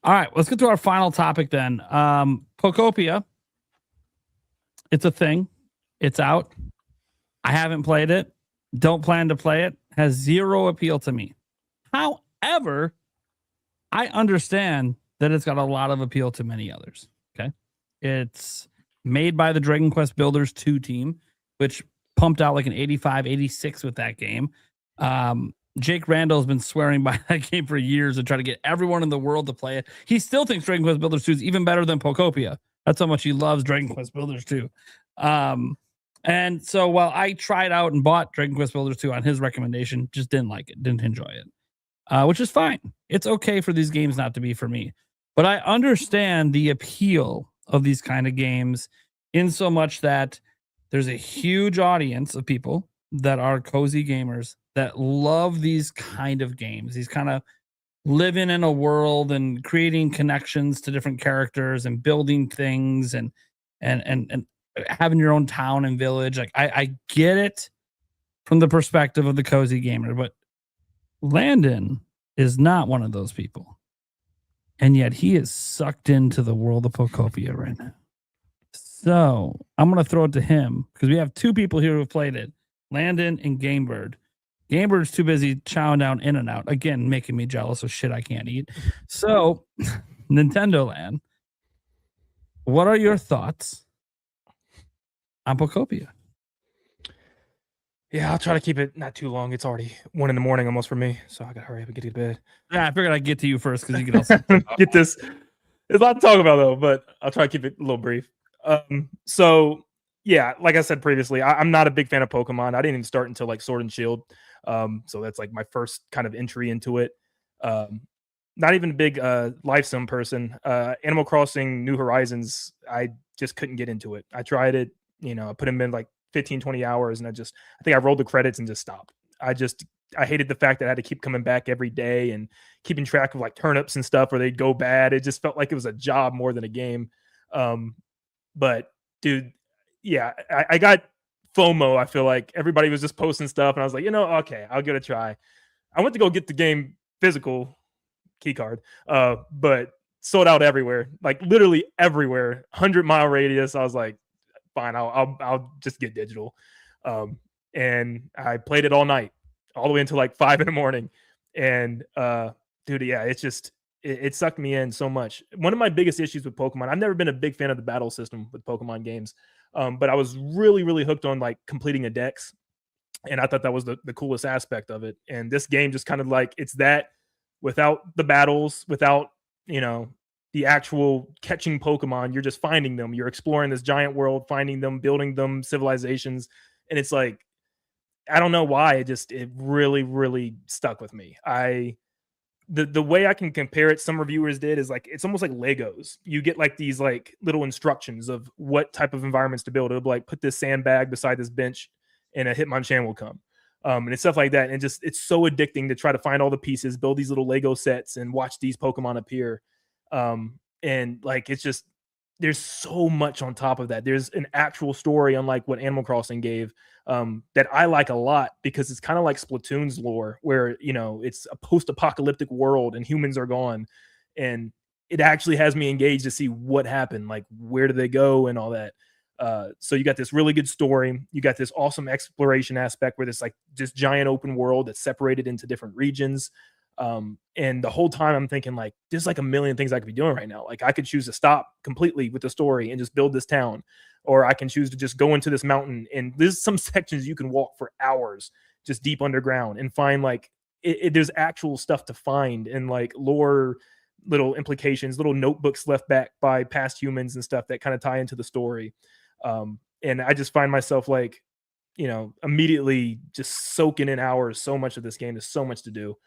All right. Let's get to our final topic then. Pokopia. It's a thing. It's out. I haven't played it. Don't plan to play it. Has zero appeal to me. However, I understand that it's got a lot of appeal to many others. Okay. It's made by the Dragon Quest Builders 2 team, which pumped out like an 85, 86 with that game. Jake Randall has been swearing by that game for years and trying to get everyone in the world to play it. He still thinks Dragon Quest Builders 2 is even better than Pokopia. That's how much he loves Dragon Quest Builders 2. And so while I tried out and bought Dragon Quest Builders 2 on his recommendation, just didn't like it, didn't enjoy it, which is fine. It's okay for these games not to be for me. But I understand the appeal of these kind of games in so much that there's a huge audience of people that are cozy gamers that love these kind of games, these kind of living in a world and creating connections to different characters and building things and having your own town and village. Like I get it from the perspective of the cozy gamer, but Landon is not one of those people. And yet he is sucked into the world of Pokopia right now. So I'm going to throw it to him because we have two people here who have played it, Landon and Gamebird. Gamebird's too busy chowing down In and Out, again, making me jealous of shit I can't eat. So, Nintendo Land, what are your thoughts on Pokopia? Yeah, I'll try to keep it not too long. It's already 1 a.m. almost for me, so I gotta hurry up and get to bed. Yeah, I figured I'd get to you first because you can also get this. There's a lot to talk about though, but I'll try to keep it a little brief. So yeah, like I said previously, I'm not a big fan of Pokemon. I didn't even start until like Sword and Shield. So that's like my first kind of entry into it. Not even a big life sim person. Animal Crossing New Horizons, I just couldn't get into it. I tried it, I put them in like 15, 20 hours and I think I rolled the credits and just stopped. I hated the fact that I had to keep coming back every day and keeping track of like turnips and stuff or they'd go bad. It just felt like it was a job more than a game. But dude, yeah, I got FOMO. I feel like everybody was just posting stuff and I was like, okay, I'll give it a try. I went to go get the game physical key card, but sold out everywhere, like literally everywhere, 100-mile radius. I was like, fine, I'll just get digital. And I played it all night, all the way until like 5 a.m. And dude, yeah, it's just it sucked me in so much. One of my biggest issues with Pokemon, I've never been a big fan of the battle system with Pokemon games. But I was really, really hooked on like completing a dex. And I thought that was the coolest aspect of it. And this game just kind of like, it's that without the battles, without, the actual catching Pokemon, you're just finding them. You're exploring this giant world, finding them, building them, civilizations. And it's like, I don't know why it really, really stuck with me. The way I can compare it, some reviewers did, is like it's almost like Legos. You get like these like little instructions of what type of environments to build. It'll be like put this sandbag beside this bench and a Hitmonchan will come. And it's stuff like that. And it's so addicting to try to find all the pieces, build these little Lego sets and watch these Pokemon appear. And like it's just there's so much on top of that. There's an actual story, unlike what Animal Crossing gave, that I like a lot, because it's kind of like Splatoon's lore, where, you know, it's a post-apocalyptic world and humans are gone, and it actually has me engaged to see what happened, like where do they go and all that. So you got this really good story. You got this awesome exploration aspect where there's like this giant open world that's separated into different regions. And the whole time I'm thinking, like, there's like a million things I could be doing right now. Like, I could choose to stop completely with the story and just build this town, or I can choose to just go into this mountain, and there's some sections you can walk for hours just deep underground and find like there's actual stuff to find, and like lore, little implications, little notebooks left back by past humans and stuff that kind of tie into the story. And I just find myself like, you know, immediately just soaking in hours. So much of this game, there's so much to do.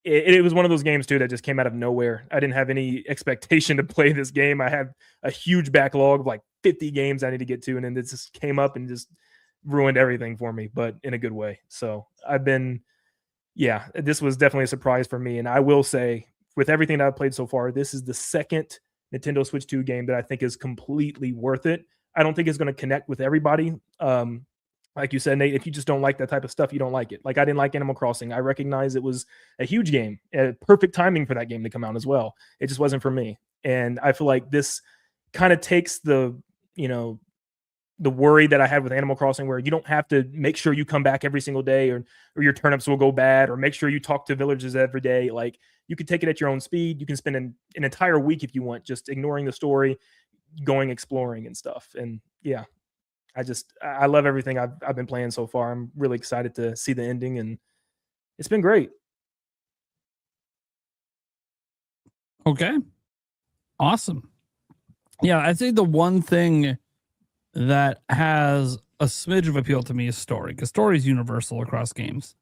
It was one of those games too that just came out of nowhere. I didn't have any expectation to play this game. I had a huge backlog of like 50 games I need to get to, and then it just came up and just ruined everything for me, but in a good way. So this was definitely a surprise for me. And I will say, with everything that I've played so far, this is the second Nintendo Switch 2 game that I think is completely worth it. I don't think it's going to connect with everybody. Like you said, Nate, if you just don't like that type of stuff, you don't like it. Like, I didn't like Animal Crossing. I recognize it was a huge game, perfect timing for that game to come out as well. It just wasn't for me. And I feel like this kind of takes the, you know, the worry that I had with Animal Crossing, where you don't have to make sure you come back every single day, or your turnips will go bad, or make sure you talk to villagers every day. Like, you can take it at your own speed. You can spend an entire week if you want, just ignoring the story, going exploring and stuff. And yeah, I love everything I've been playing so far. I'm really excited to see the ending, and it's been great. Okay. Awesome. Yeah, I think the one thing that has a smidge of appeal to me is story, because story is universal across games.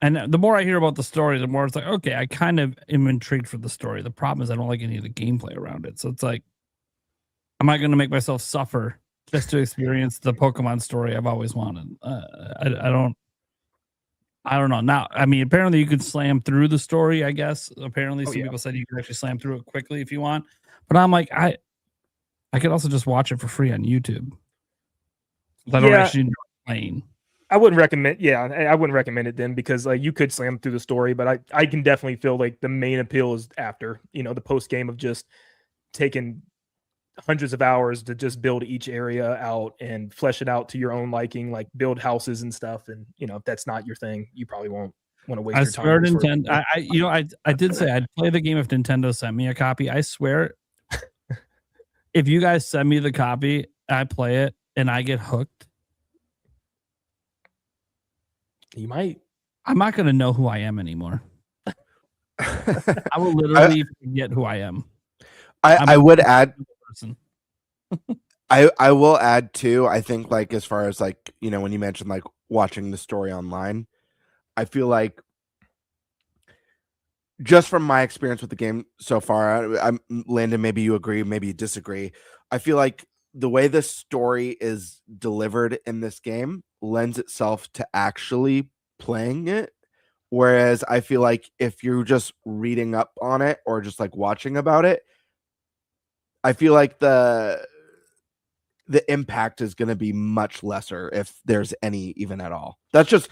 And the more I hear about the story, the more it's like, okay, I kind of am intrigued for the story. The problem is I don't like any of the gameplay around it. So it's like, am I going to make myself suffer just to experience the Pokemon story I've always wanted? I don't know. Now, I mean, apparently you could slam through the story, I guess. Apparently some people said you could actually slam through it quickly if you want. But I'm like, I could also just watch it for free on YouTube. I don't actually enjoy playing. I wouldn't recommend. Yeah, I wouldn't recommend it then, because like you could slam through the story, but I can definitely feel like the main appeal is after, you know, the post game of just taking hundreds of hours to just build each area out and flesh it out to your own liking, like build houses and stuff. And you know, if that's not your thing, you probably won't want to waste your time. I swear, Nintendo. I did say I'd play the game if Nintendo sent me a copy. I swear, if you guys send me the copy, I play it and I get hooked. You might. I'm not going to know who I am anymore. I will literally forget who I am. I would add. I will add too. I think, like, as far as like, you know, when you mentioned like watching the story online, I feel like, just from my experience with the game so far, I'm Landon, maybe you agree, maybe you disagree. I feel like the way the story is delivered in this game lends itself to actually playing it. Whereas I feel like if you're just reading up on it or just like watching about it, I feel like the impact is going to be much lesser, if there's any even at all. That's just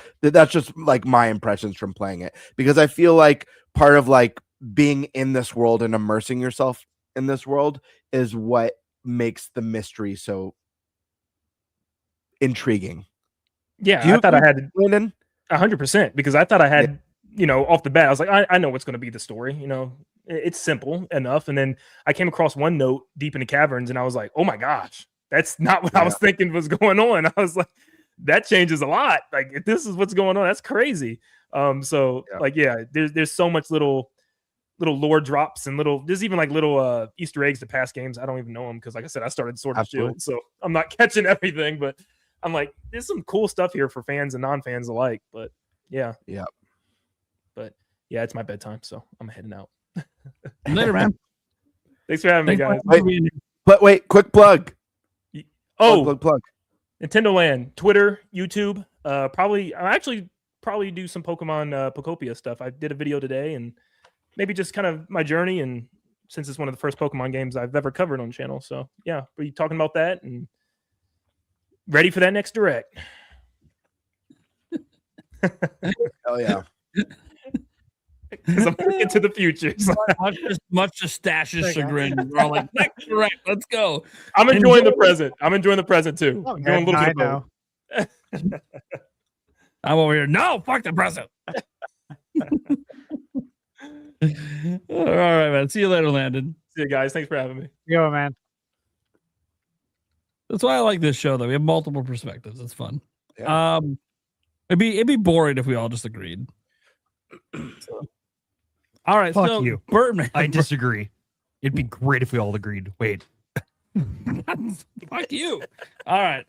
like my impressions from playing it, because I feel like part of like being in this world and immersing yourself in this world is what makes the mystery so intriguing. Yeah, I thought I had 100%, because I thought I had, you know, off the bat, I was like, I know what's going to be the story. You know, it's simple enough. And then I came across one note deep in the caverns, and I was like, oh my gosh, that's not what I was thinking was going on. I was like, that changes a lot. Like, if this is what's going on, that's crazy. There's so much little lore drops and there's even like little Easter eggs to past games. I don't even know them, because like I said, I started Sword and Shield, so I'm not catching everything, but I'm like, there's some cool stuff here for fans and non-fans alike. But yeah. But yeah, it's my bedtime, so I'm heading out. Later, man. Thanks for having me, guys. Wait, quick plug. Plug. Nintendo Land, Twitter, YouTube. Probably do some Pokemon Pokopia stuff. I did a video today, and maybe just kind of my journey and since it's one of the first Pokemon games I've ever covered on the channel. So yeah, we're talking about that and ready for that next direct. Hell yeah. Because I'm looking to the future. So. much to Stash's chagrin. We're all like, next direct, let's go. I'm enjoying the present. I'm enjoying the present too. Oh, I'm doing a little bit of know. both. I'm over here. No, fuck the present. All right, man. See you later, Landon. See you guys. Thanks for having me. Yo, man. That's why I like this show, though. We have multiple perspectives. It's fun. Yeah. It'd be boring if we all just agreed. So. All right, Fuck so you. Birdman. I disagree. It'd be great if we all agreed. Wait. Fuck you. All right.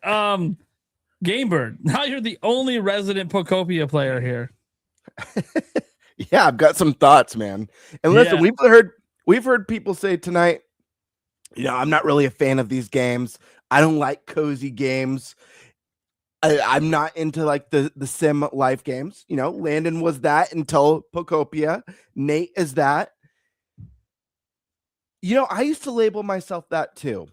Gamebird. Now you're the only resident Pokopia player here. Yeah, I've got some thoughts, man. And listen, we've heard people say tonight, I'm not really a fan of these games. I don't like cozy games. I'm not into like the sim life games. Landon was that until Pokopia. Nate is that. I used to label myself that too.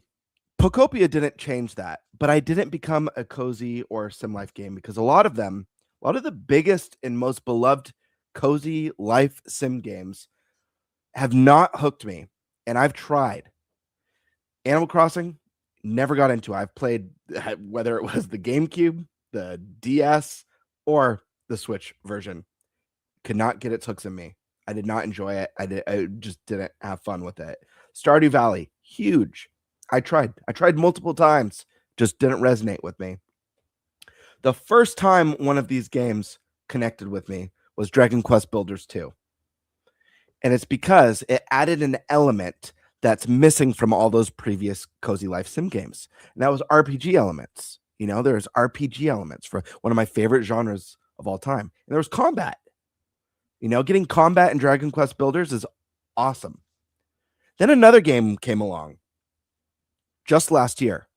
Pokopia didn't change that, but I didn't become a cozy or sim life game because a lot of the biggest and most beloved cozy life sim games have not hooked me. And I've tried. Animal Crossing, never got into. I've played, whether it was the GameCube, the DS, or the Switch version. Could not get its hooks in me. I did not enjoy it. I just didn't have fun with it. Stardew Valley, huge. I tried multiple times. Just didn't resonate with me. The first time one of these games connected with me was Dragon Quest Builders 2. And it's because it added an element that's missing from all those previous cozy life sim games. And that was RPG elements. There's RPG elements for one of my favorite genres of all time. And there was combat. Getting combat in Dragon Quest Builders is awesome. Then another game came along just last year.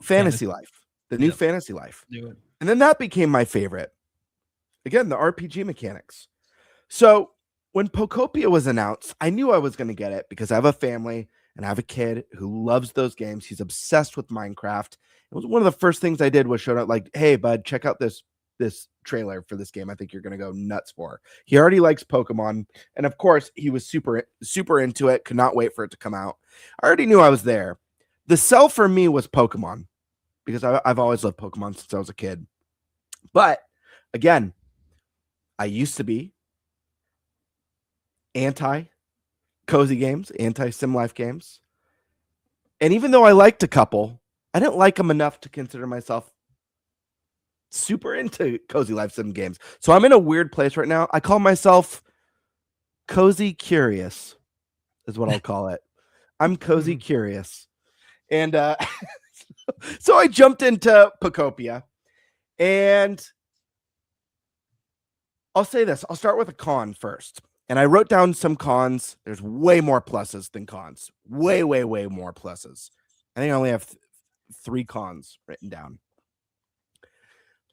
Fantasy Life. The new Fantasy Life. And then that became my favorite. Again, the RPG mechanics. So when Pokopia was announced, I knew I was going to get it because I have a family and I have a kid who loves those games. He's obsessed with Minecraft. It was one of the first things I did was showed up like, hey, bud, check out this trailer for this game. I think you're going to go nuts for. He already likes Pokemon. And of course, he was super, super into it. Could not wait for it to come out. I already knew I was there. The sell for me was Pokemon because I've always loved Pokemon since I was a kid. But again, I used to be anti-cozy games, anti-sim life games. And even though I liked a couple, I didn't like them enough to consider myself super into cozy life sim games. So I'm in a weird place right now. I call myself cozy curious is what I'll call it. I'm cozy curious. And so I jumped into Pokopia. And I'll say this. I'll start with a con first. And I wrote down some cons. There's way more pluses than cons. Way, way, way more pluses. I think I only have 3 cons written down.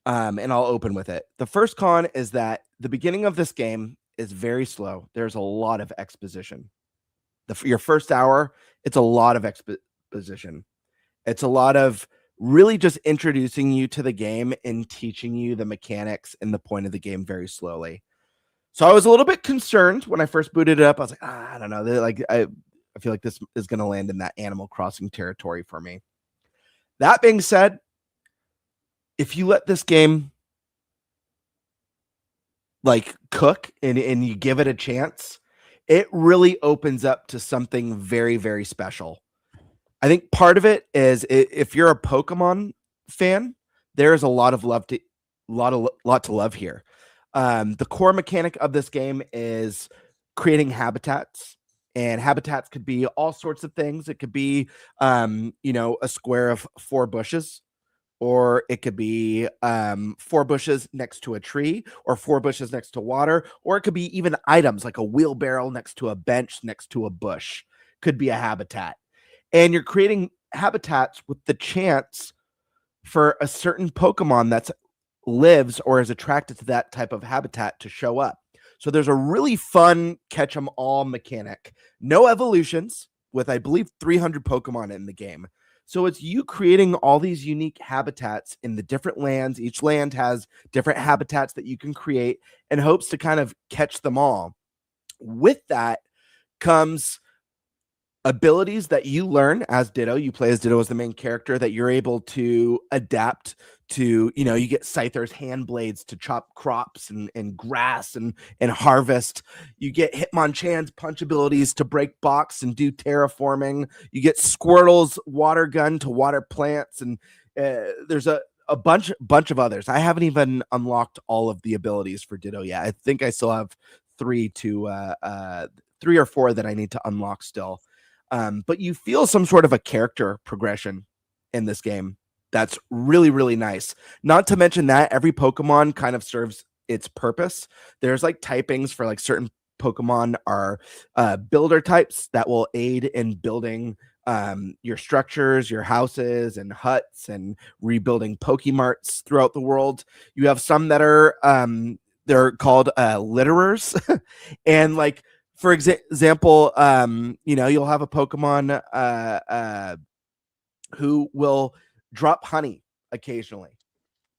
And I'll open with it. The first con is that the beginning of this game is very slow. There's a lot of exposition. Your first hour, it's a lot of exposition. It's a lot of really just introducing you to the game and teaching you the mechanics and the point of the game very slowly. So I was a little bit concerned when I first booted it up. I was like, I don't know. I feel like this is going to land in that Animal Crossing territory for me. That being said, if you let this game cook and you give it a chance, it really opens up to something very, very special. I think part of it is if you're a Pokemon fan, there is a lot to love here. The core mechanic of this game is creating habitats, and habitats could be all sorts of things. It could be, a square of 4 bushes, or it could be 4 bushes next to a tree, or 4 bushes next to water, or it could be even items like a wheelbarrow next to a bench, next to a bush. Could be a habitat. And you're creating habitats with the chance for a certain Pokemon that lives or is attracted to that type of habitat to show up. So there's a really fun catch 'em all mechanic. No evolutions, with I believe 300 Pokemon in the game. So it's you creating all these unique habitats in the different lands. Each land has different habitats that you can create in hopes to kind of catch them all. With that comes abilities that you learn as Ditto. You play as Ditto as the main character that you're able to adapt to. You get Scyther's hand blades to chop crops and grass and harvest. You get Hitmonchan's punch abilities to break blocks and do terraforming. You get Squirtle's water gun to water plants, and there's a bunch of others. I haven't even unlocked all of the abilities for Ditto yet. I think I still have 3 or 4 that I need to unlock still. But you feel some sort of a character progression in this game. That's really, really nice. Not to mention that every Pokemon kind of serves its purpose. There's like typings for like certain Pokemon are builder types that will aid in building your structures, your houses and huts, and rebuilding Pokemarts throughout the world. You have some that are they're called litterers, and like, for example, you'll have a Pokemon who will drop honey occasionally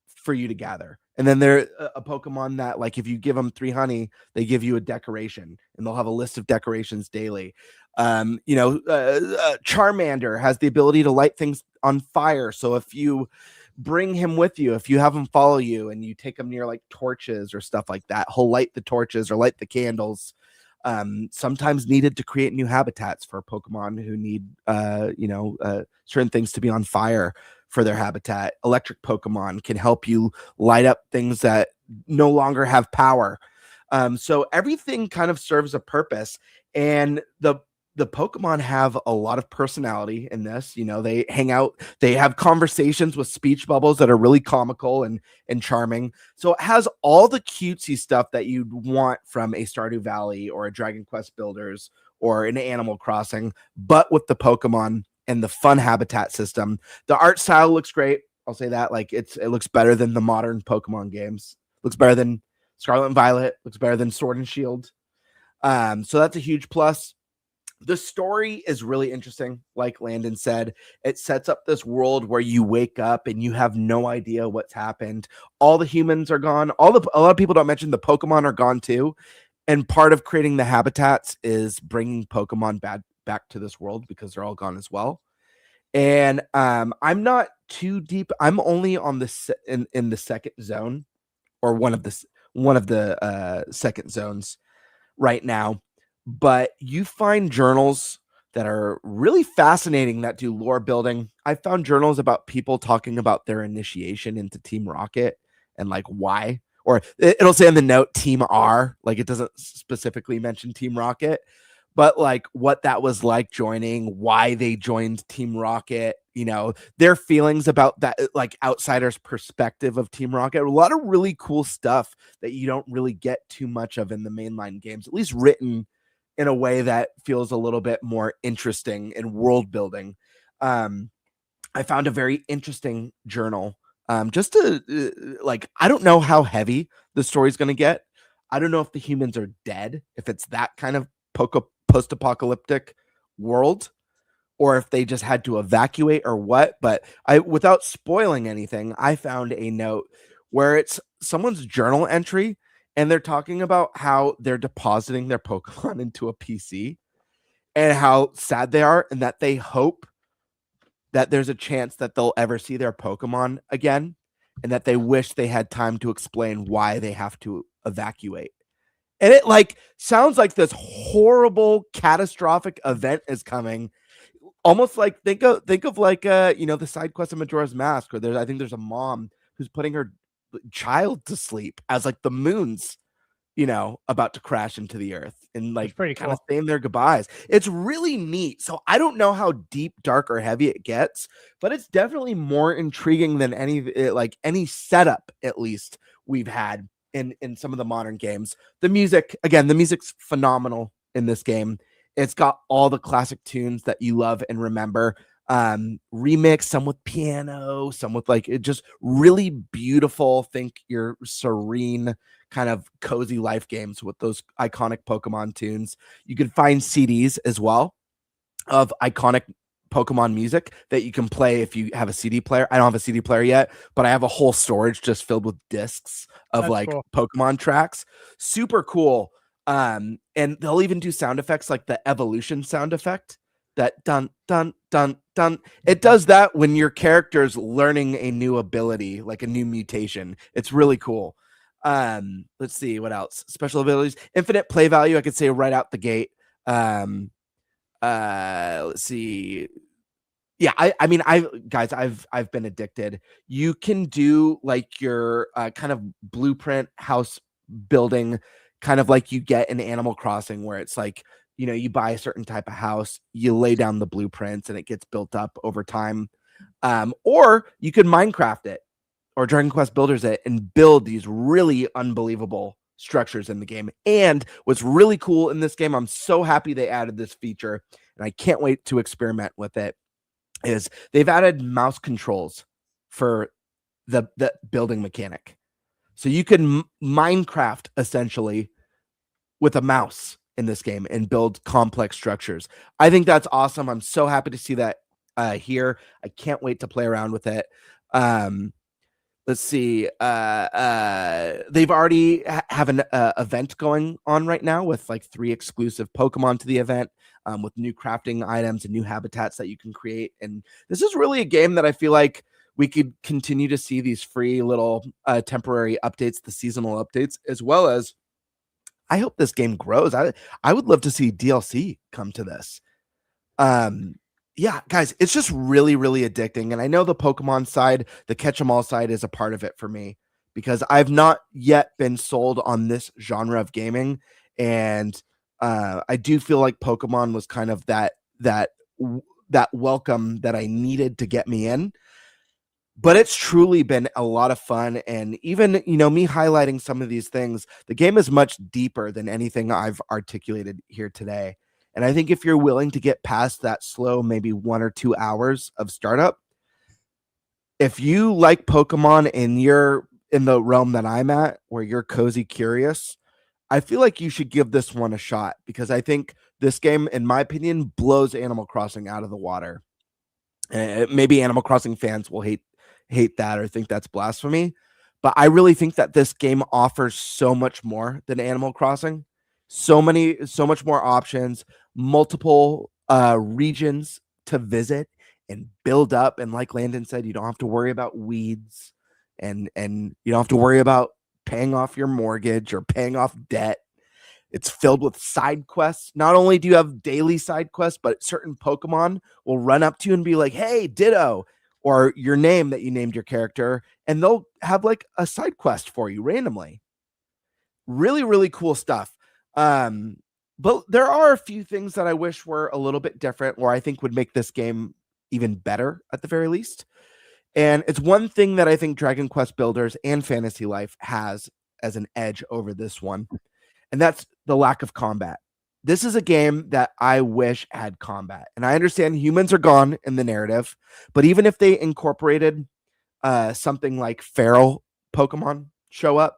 for you to gather. And then there's a Pokemon that, like, if you give them 3 honey, they give you a decoration, and they'll have a list of decorations daily. Charmander has the ability to light things on fire. So if you bring him with you, if you have him follow you and you take him near like torches or stuff like that, he'll light the torches or light the candles. Sometimes needed to create new habitats for Pokemon who need certain things to be on fire for their habitat. Electric Pokemon can help you light up things that no longer have power. So everything kind of serves a purpose, and the Pokemon have a lot of personality in this. They hang out, they have conversations with speech bubbles that are really comical and charming. So it has all the cutesy stuff that you'd want from a Stardew Valley or a Dragon Quest Builders or an Animal Crossing, but with the Pokemon and the fun habitat system. The art style looks great. I'll say that. Like, it looks better than the modern Pokemon games. Looks better than Scarlet and Violet. Looks better than Sword and Shield. So that's a huge plus. The story is really interesting. Like Landon said, it sets up this world where you wake up and you have no idea what's happened. All the humans are gone. A lot of people don't mention the Pokemon are gone too. And part of creating the habitats is bringing Pokemon back to this world because they're all gone as well. And I'm not too deep. I'm only on in the second zone, or one of the second zones right now. But you find journals that are really fascinating that do lore building. I found journals about people talking about their initiation into Team Rocket and like why, or it'll say on the note Team R, like it doesn't specifically mention Team Rocket, but like what that was like joining, why they joined Team Rocket, their feelings about that, like outsiders' perspective of Team Rocket. A lot of really cool stuff that you don't really get too much of in the mainline games, at least written in a way that feels a little bit more interesting and world building. I found a very interesting journal. Just to I don't know how heavy the story's going to get. I don't know if the humans are dead, if it's that kind of post-apocalyptic world, or if they just had to evacuate or what. But without spoiling anything, I found a note where it's someone's journal entry, and they're talking about how they're depositing their Pokemon into a PC and how sad they are, and that they hope that there's a chance that they'll ever see their Pokemon again, and that they wish they had time to explain why they have to evacuate. And it sounds like this horrible, catastrophic event is coming. Almost like think of the side quest of Majora's Mask, where I think there's a mom who's putting her child to sleep as like the moon's about to crash into the earth, and like kind of saying their goodbyes. It's really neat. So I don't know how deep, dark, or heavy it gets, but it's definitely more intriguing than any setup, at least, we've had in some of the modern games. The music's phenomenal in this game. It's got all the classic tunes that you love and remember. remix, some with piano, some with like it just really beautiful. Think your serene kind of cozy life games with those iconic Pokemon tunes. You can find CDs as well of iconic Pokemon music that you can play if you have a CD player. I don't have a CD player yet, but I have a whole storage just filled with discs of That's like cool. Pokemon tracks. Super cool. And they'll even do sound effects like the evolution sound effect. That dun dun dun dun. It does that when your character's learning a new ability, like a new mutation. It's really cool. Let's see what else. Special abilities, infinite play value. I could say right out the gate. Let's see. Yeah, I mean, I've been addicted. You can do like your kind of blueprint house building, kind of like you get in Animal Crossing, where it's like, you know, you buy a certain type of house, you lay down the blueprints, and it gets built up over time. Or you could Minecraft it, or Dragon Quest Builders it, and build these really unbelievable structures in the game. And what's really cool in this game, I'm so happy they added this feature, and I can't wait to experiment with it, is they've added mouse controls for the building mechanic. So you can Minecraft essentially with a mouse in this game and build complex structures. I think that's awesome. I'm so happy to see that here. I can't wait to play around with it. Let's see. They've already have an event going on right now with like 3 exclusive Pokemon to the event, with new crafting items and new habitats that you can create. And this is really a game that I feel like we could continue to see these free little temporary updates, the seasonal updates, as well as I hope this game grows. I would love to see DLC come to this. Yeah, guys, it's just really, really addicting. And I know the Pokemon side, the catch 'em all side is a part of it for me, because I've not yet been sold on this genre of gaming. And I do feel like Pokemon was kind of that welcome that I needed to get me in. But it's truly been a lot of fun. And even, you know, me highlighting some of these things, the game is much deeper than anything I've articulated here today. And I think if you're willing to get past that slow, maybe 1 or 2 hours of startup, if you like Pokemon and you're in the realm that I'm at, where you're cozy curious, I feel like you should give this one a shot, because I think this game, in my opinion, blows Animal Crossing out of the water. And maybe Animal Crossing fans will hate that or think that's blasphemy, but I really think that this game offers so much more than Animal Crossing. So much more options, multiple regions to visit and build up. And like Landon said, you don't have to worry about weeds, and you don't have to worry about paying off your mortgage or paying off debt. It's filled with side quests. Not only do you have daily side quests, but certain Pokemon will run up to you and be like, "Hey, Ditto," or your name that you named your character, and they'll have like a side quest for you randomly. Really, really cool stuff. But there are a few things that I wish were a little bit different, or I think would make this game even better at the very least. And it's one thing that I think Dragon Quest Builders and Fantasy Life has as an edge over this one, and that's the lack of combat. This is a game that I wish had combat. And I understand humans are gone in the narrative, but even if they incorporated something like feral Pokemon show up,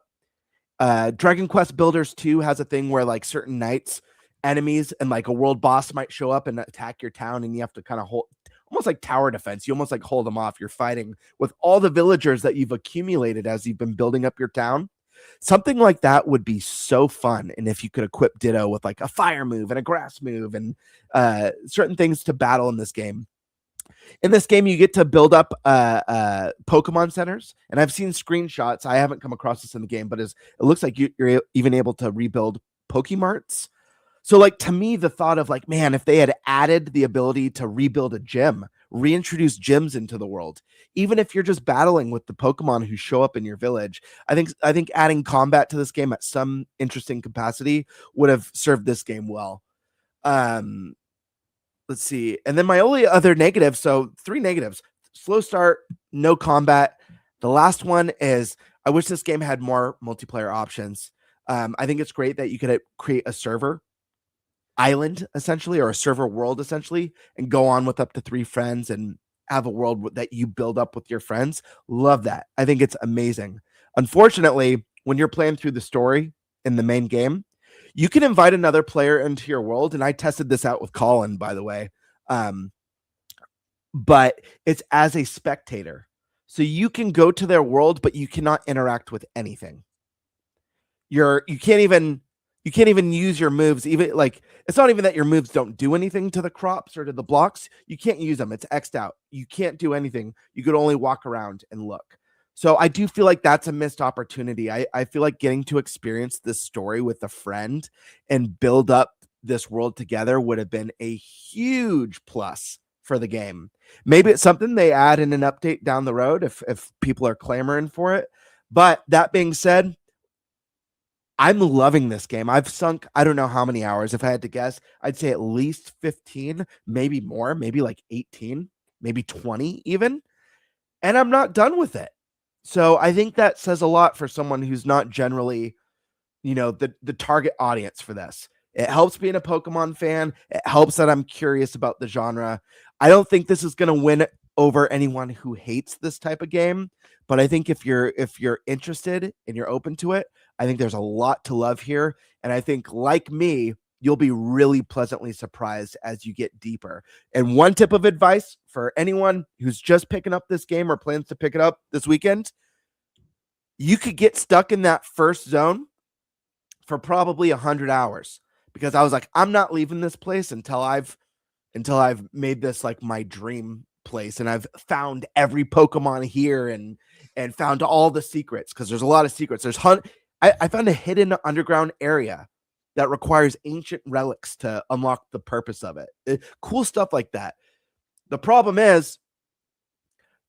Dragon Quest Builders 2 has a thing where like certain nights, enemies and like a world boss might show up and attack your town, and you have to kind of hold, almost like tower defense. You almost like hold them off. You're fighting with all the villagers that you've accumulated as you've been building up your town. Something like that would be so fun. And if you could equip Ditto with like a fire move and a grass move and certain things to battle in this game. In this game, you get to build up Pokemon centers. And I've seen screenshots. I haven't come across this in the game, but it looks like you're even able to rebuild Pokemarts. So like, to me, the thought of like, man, if they had added the ability to rebuild a gym, reintroduce gyms into the world, even if you're just battling with the Pokemon who show up in your village, I think adding combat to this game at some interesting capacity would have served this game well. Let's see. And then my only other negative, so 3 negatives: slow start, no combat. The last one is I wish this game had more multiplayer options. I think it's great that you could create a server island essentially, or a server world essentially, and go on with up to 3 friends and have a world that you build up with your friends. Love that. I think it's amazing. Unfortunately, when you're playing through the story in the main game, you can invite another player into your world, and I tested this out with Colin, by the way. But it's as a spectator. So you can go to their world, but you cannot interact with anything. You can't even use your moves. Even like, it's not even that your moves don't do anything to the crops or to the blocks. You can't use them. It's X'd out. You can't do anything. You could only walk around and look. So I do feel like that's a missed opportunity. I feel like getting to experience this story with a friend and build up this world together would have been a huge plus for the game. Maybe it's something they add in an update down the road if people are clamoring for it. But that being said, I'm loving this game. I've sunk, I don't know how many hours. If I had to guess, I'd say at least 15, maybe more, maybe like 18, maybe 20 even. And I'm not done with it. So I think that says a lot for someone who's not generally, the target audience for this. It helps being a Pokemon fan. It helps that I'm curious about the genre. I don't think this is going to win over anyone who hates this type of game, but I think if you're interested and you're open to it, I think there's a lot to love here. And I think, like me, you'll be really pleasantly surprised as you get deeper. And one tip of advice for anyone who's just picking up this game or plans to pick it up this weekend, you could get stuck in that first zone for probably 100 hours, because I was like, I'm not leaving this place until I've made this like my dream place, and I've found every Pokemon here and found all the secrets, because there's a lot of secrets. I found a hidden underground area that requires ancient relics to unlock the purpose of it. Cool stuff like that. The problem is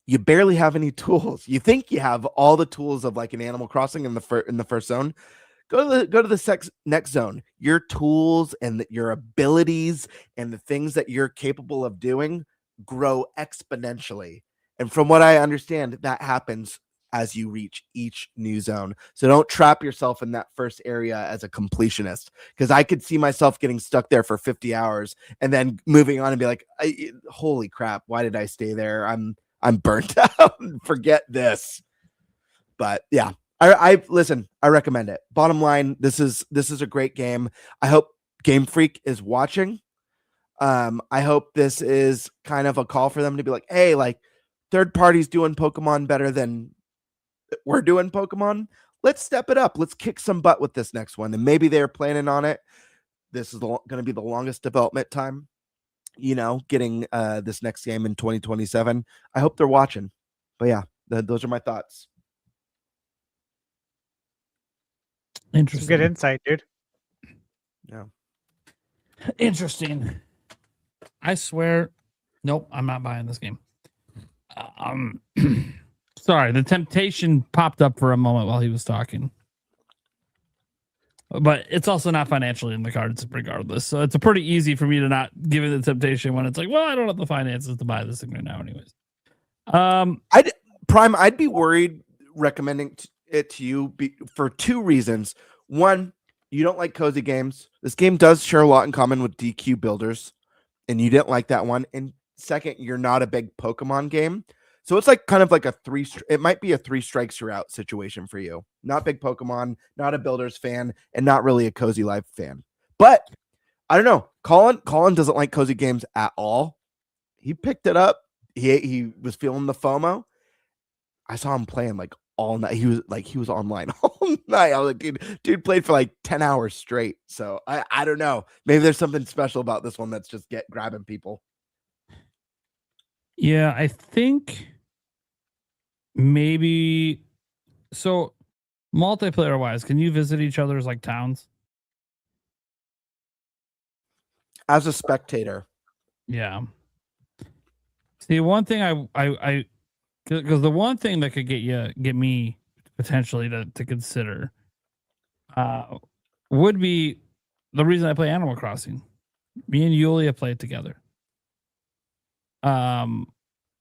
you barely have any tools. You think you have all the tools of like an Animal Crossing in the first zone. Go to the next zone. Your tools and your abilities and the things that you're capable of doing grow exponentially. And from what I understand, that happens as you reach each new zone. So don't trap yourself in that first area as a completionist, because I could see myself getting stuck there for 50 hours and then moving on and be like, holy crap, why did I stay there? I'm burnt out. Forget this. But yeah, I listen, I recommend it. Bottom line, this is a great game. I hope Game Freak is watching. I hope this is kind of a call for them to be like, hey, like, third parties doing Pokemon better than we're doing Pokemon. Let's step it up. Let's kick some butt with this next one. And maybe they're planning on it. This is going to be the longest development time, getting this next game in 2027. I hope they're watching. But yeah, those are my thoughts. Interesting. Good insight, dude. Yeah. Interesting. I swear, nope, I'm not buying this game. Sorry, the temptation popped up for a moment while he was talking. But it's also not financially in the cards regardless. So it's pretty easy for me to not give it the temptation when it's like, well, I don't have the finances to buy this thing right now anyways. I'd be worried recommending it to you for 2 reasons. One, you don't like cozy games. This game does share a lot in common with DQ Builders, and you didn't like that one. And second, you're not a big Pokemon game. So it's like kind of like it might be a 3 strikes you're out situation for you. Not big Pokemon, not a Builders fan, and not really a Cozy Life fan. But I don't know. Colin doesn't like cozy games at all. He picked it up. He was feeling the FOMO. I saw him playing like all night. He was online all night. I was like, dude played for like 10 hours straight. So I don't know. Maybe there's something special about this one that's just grabbing people. Yeah, I think maybe so. Multiplayer wise, can you visit each other's like towns as a spectator? Yeah. See, one thing I because the one thing that could get me potentially to consider would be the reason I play Animal Crossing. Me and Yulia play it together. And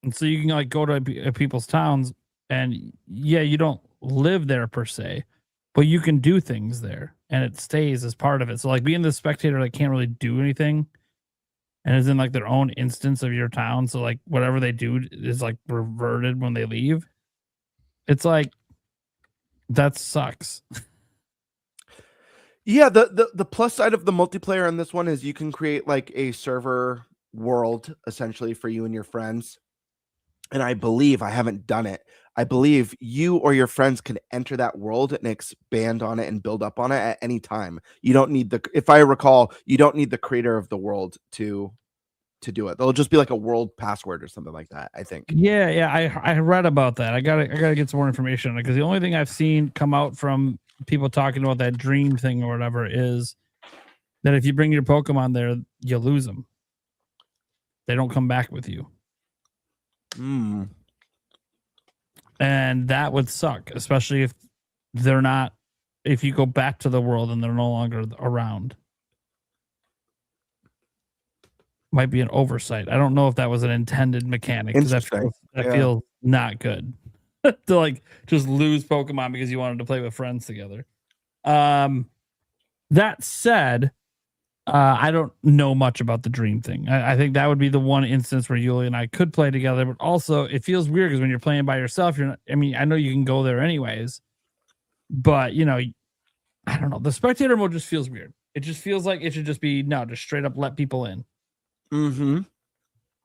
so you can like go to people's towns, and yeah, you don't live there per se, but you can do things there and it stays as part of it. So like being the spectator that can't really do anything and is in like their own instance of your town. So like whatever they do is like reverted when they leave. It's like, that sucks. Yeah, the plus side of the multiplayer on this one is you can create like a server world essentially for you and your friends. And I believe, I haven't done it, I believe you or your friends can enter that world and expand on it and build up on it at any time. You don't need if I recall, you don't need the creator of the world to do it. There'll just be like a world password or something like that, I think. Yeah, I read about that. I gotta get some more information on it because the only thing I've seen come out from people talking about that dream thing or whatever is that if you bring your Pokemon there, you lose them. They don't come back with you. And that would suck, especially if they're not, if you go back to the world and they're no longer around. Might be an oversight. I don't know if that was an intended mechanic because that feels not good to like just lose Pokemon because you wanted to play with friends together. That said, I don't know much about the dream thing. I think that would be the one instance where Yuli and I could play together, but also it feels weird because when you're playing by yourself, you're not, I mean, I know you can go there anyways, but you know, I don't know. The spectator mode just feels weird. It just feels like it should just be just straight up let people in. And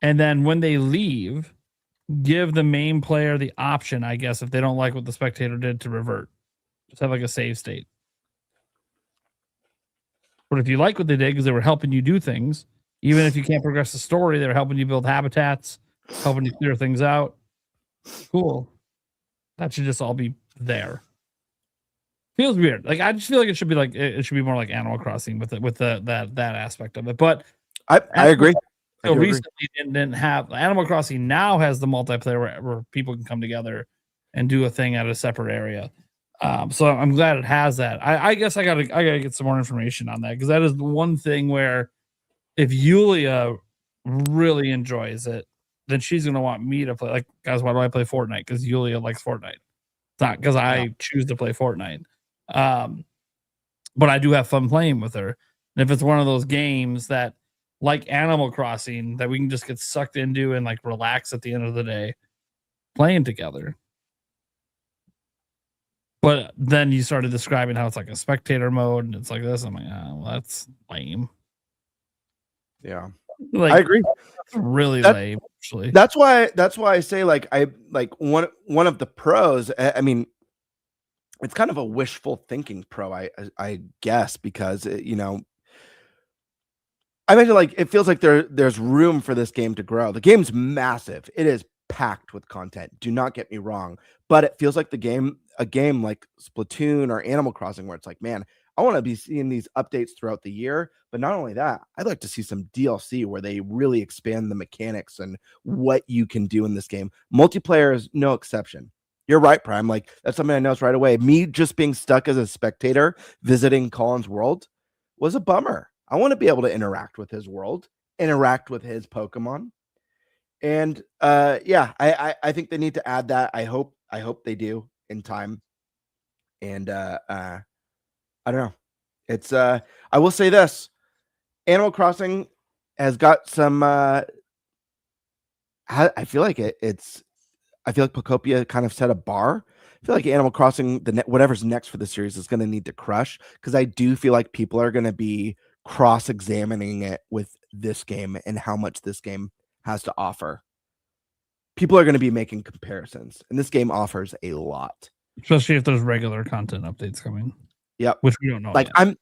then when they leave, give the main player the option, I guess, if they don't like what the spectator did, to revert. Just have like a save state. But if you like what they did because they were helping you do things, even if you can't progress the story, they were helping you build habitats, helping you clear things out. Cool. That should just all be there. Feels weird. Like I just feel like it should be like it should be more like Animal Crossing with that aspect of it. But I agree. So recently didn't have Animal Crossing. Now has the multiplayer where people can come together and do a thing at a separate area. So I'm glad it has that. I guess I gotta get some more information on that because that is the one thing where if Yulia really enjoys it, then she's gonna want me to play. Like, guys, why do I play Fortnite? Because Yulia likes Fortnite. It's not because I choose to play Fortnite. But I do have fun playing with her. And if it's one of those games that, like Animal Crossing, that we can just get sucked into and like relax at the end of the day playing together. But then you started describing how it's like a spectator mode and it's like this. I'm like, well, that's lame. Yeah. Like, I agree. That's really lame, actually. That's why I say like one of the pros, I mean, it's kind of a wishful thinking pro, I guess, because I imagine like it feels like there's room for this game to grow. The game's massive. It is packed with content. Do not get me wrong, but it feels like a game like Splatoon or Animal Crossing where it's like, man, I want to be seeing these updates throughout the year. But not only that, I'd like to see some DLC where they really expand the mechanics and what you can do in this game. Multiplayer is no exception. You're right, Prime. Like, that's something I noticed right away. Me just being stuck as a spectator visiting Colin's world was a bummer. I want to be able to interact with his world, interact with his Pokemon. And I think they need to add that. I hope they do in time. And I don't know. It's I will say this. Animal Crossing has got some I feel like I feel like Pokopia kind of set a bar. I feel like Animal Crossing, whatever's next for the series, is going to need to crush, because I do feel like people are going to be cross-examining it with this game and how much this game has to offer. People are going to be making comparisons, and this game offers a lot. Especially if there's regular content updates coming. Yep. Which we don't know. Like yet.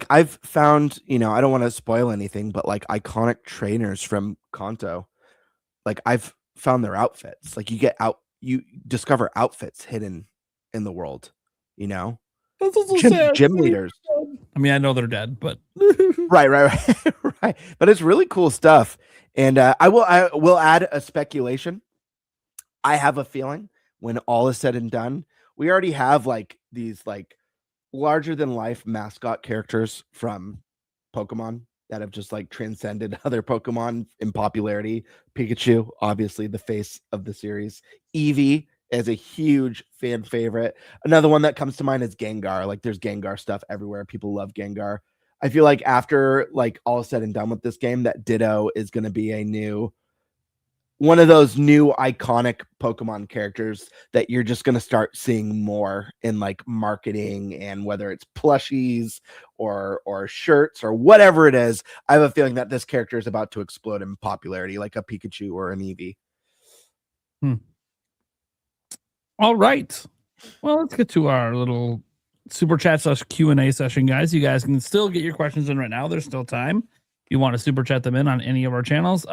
I've found, I don't want to spoil anything, but like iconic trainers from Kanto, like I've found their outfits. Like you discover outfits hidden in the world, That's also sad. Gym leaders. I mean, I know they're dead, but right. Right. But it's really cool stuff. And I will add a speculation. I have a feeling when all is said and done, we already have like these like larger than life mascot characters from Pokemon that have just like transcended other Pokemon in popularity. Pikachu, obviously the face of the series. Eevee is a huge fan favorite. Another one that comes to mind is Gengar. Like there's Gengar stuff everywhere. People love Gengar. I feel like after like all is said and done with this game, that Ditto is going to be one of those new iconic Pokemon characters that you're just going to start seeing more in like marketing, and whether it's plushies or shirts or whatever it is. I have a feeling that this character is about to explode in popularity, like a Pikachu or an Eevee. All right. Well, let's get to our little super chat / Q&A session, guys. You guys can still get your questions in right now. There's still time. You want to super chat them in on any of our channels.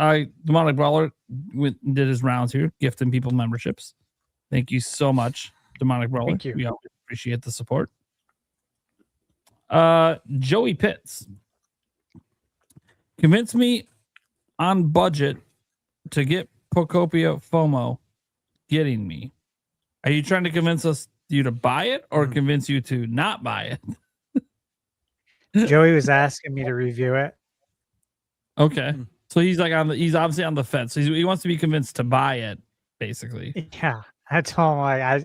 Demonic Brawler did his rounds here, gifting people memberships. Thank you so much, Demonic Brawler. Thank you. We always appreciate the support. Joey Pitts. Convince me on budget to get Pokopia FOMO getting me. Are you trying to convince you to buy it or convince you to not buy it? Joey was asking me to review it. Okay. So he's like he's obviously on the fence. So he wants to be convinced to buy it, basically. Yeah. I told him like I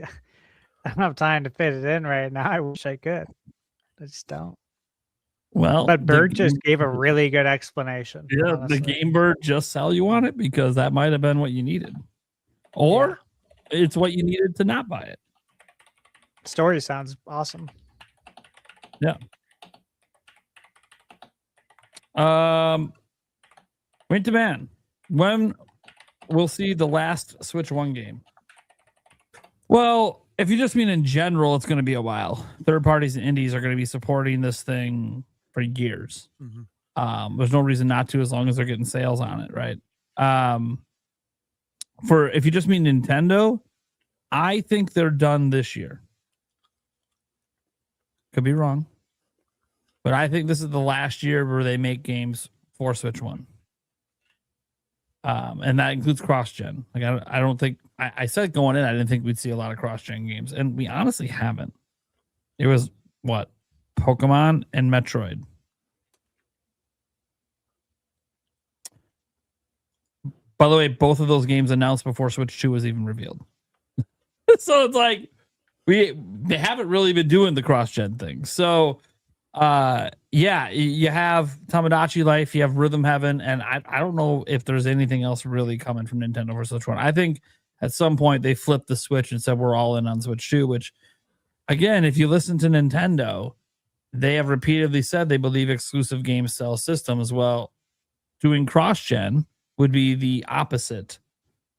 don't have time to fit it in right now. I wish I could. I just don't. Well, but Bird just gave a really good explanation. Yeah, honestly. the Game Bird just sell you on it because that might have been what you needed. Or it's what you needed to not buy it. Story sounds awesome. Yeah. Wait to man. When we'll see the last Switch 1 game? Well, if you just mean in general, it's going to be a while. Third parties and indies are going to be supporting this thing for years. There's no reason not to, as long as they're getting sales on it, right? If you just mean Nintendo, I think they're done this year. Could be wrong, but I think this is the last year where they make games for Switch 1. And that includes cross-gen. Like I don't think I said going in, I didn't think we'd see a lot of cross-gen games, and we honestly haven't. It was what? Pokemon and Metroid. By the way, both of those games announced before Switch 2 was even revealed. So it's like they haven't really been doing the cross-gen thing. So yeah, you have Tamagotchi Life, you have Rhythm Heaven, and I don't know if there's anything else really coming from Nintendo for Switch 1. I think at some point they flipped the switch and said we're all in on Switch 2, which again, if you listen to Nintendo, they have repeatedly said they believe exclusive games sell systems. Well, doing cross-gen would be the opposite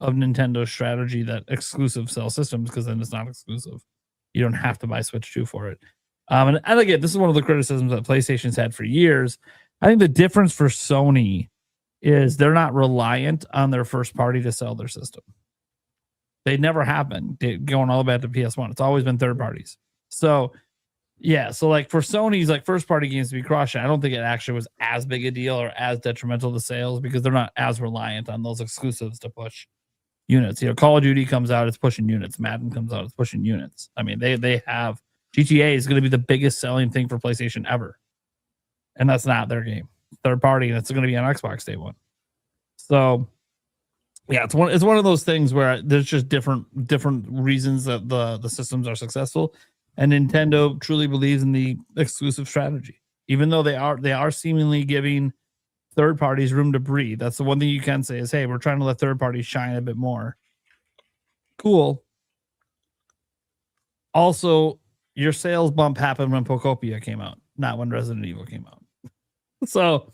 of Nintendo's strategy that exclusive sell systems, because then it's not exclusive. You don't have to buy Switch 2 for it. And again, this is one of the criticisms that PlayStation's had for years. I think the difference for Sony is they're not reliant on their first party to sell their system. They never have been, going all the way back to PS1. It's always been third parties. So yeah, so like for Sony's like first party games to be cross-gen, I don't think it actually was as big a deal or as detrimental to sales because they're not as reliant on those exclusives to push units. You know, Call of Duty comes out, it's pushing units. Madden comes out, it's pushing units. I mean, they have GTA is going to be the biggest selling thing for PlayStation ever, and that's not their game. Third party, and it's going to be on Xbox Day 1. So yeah, it's one of those things where there's just different reasons that the systems are successful, and Nintendo truly believes in the exclusive strategy, even though they are seemingly giving third parties room to breathe. That's the one thing you can say is, hey, we're trying to let third parties shine a bit more. Cool. Also, your sales bump happened when Pokopia came out, not when Resident Evil came out. So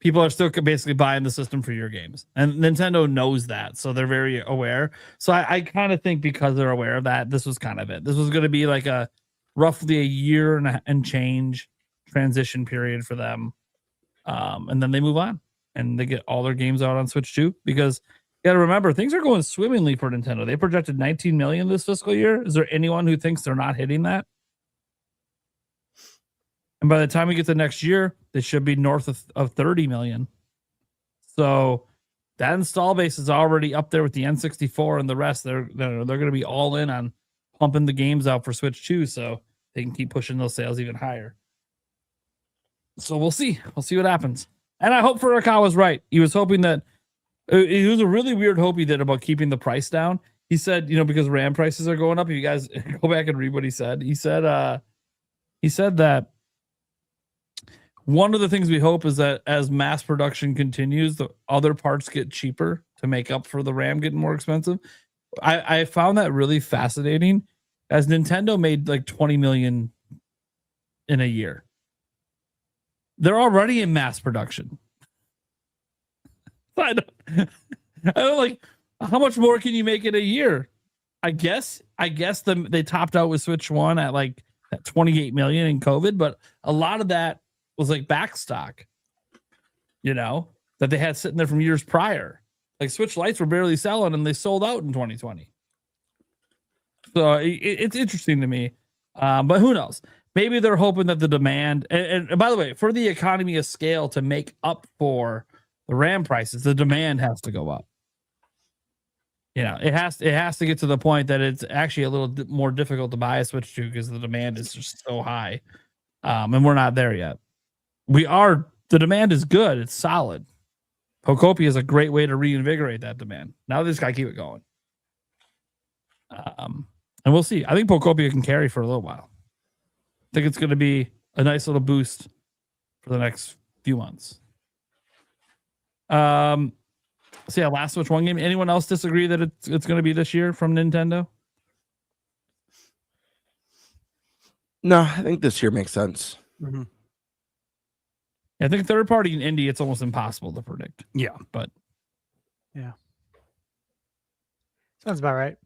people are still basically buying the system for your games, and Nintendo knows that, so they're very aware. So I kind of think because they're aware of that, this was kind of it. This was going to be like a roughly a year and change transition period for them. And then they move on and they get all their games out on Switch 2, because you got to remember, things are going swimmingly for Nintendo. They projected 19 million this fiscal year. Is there anyone who thinks they're not hitting that? And by the time we get to next year, they should be north of 30 million. So that install base is already up there with the N64 and the rest. They're going to be all in on pumping the games out for Switch 2, so they can keep pushing those sales even higher. So we'll see. We'll see what happens. And I hope Furukawa's right. He was hoping that it was a really weird hope he did about keeping the price down. He said, because RAM prices are going up. If you guys go back and read what he said, he said that one of the things we hope is that as mass production continues, the other parts get cheaper to make up for the RAM getting more expensive. I found that really fascinating, as Nintendo made like 20 million in a year. They're already in mass production. I don't like, how much more can you make in a year? I guess they topped out with Switch 1 at like at 28 million in COVID, but a lot of that was like back stock, that they had sitting there from years prior. Like Switch Lights were barely selling and they sold out in 2020. So it's interesting to me. But who knows? Maybe they're hoping that the demand, and by the way, for the economy of scale to make up for the RAM prices, the demand has to go up. It has to get to the point that it's actually a little more difficult to buy a Switch 2 because the demand is just so high. And we're not there yet. The demand is good. It's solid. Pokopia is a great way to reinvigorate that demand. Now they just got to keep it going. And we'll see. I think Pokopia can carry for a little while. I think it's going to be a nice little boost for the next few months. So yeah, last Switch 1 game. Anyone else disagree that it's going to be this year from Nintendo? No, I think this year makes sense. Mm-hmm. I think third party in indie, it's almost impossible to predict. Yeah, but yeah, sounds about right.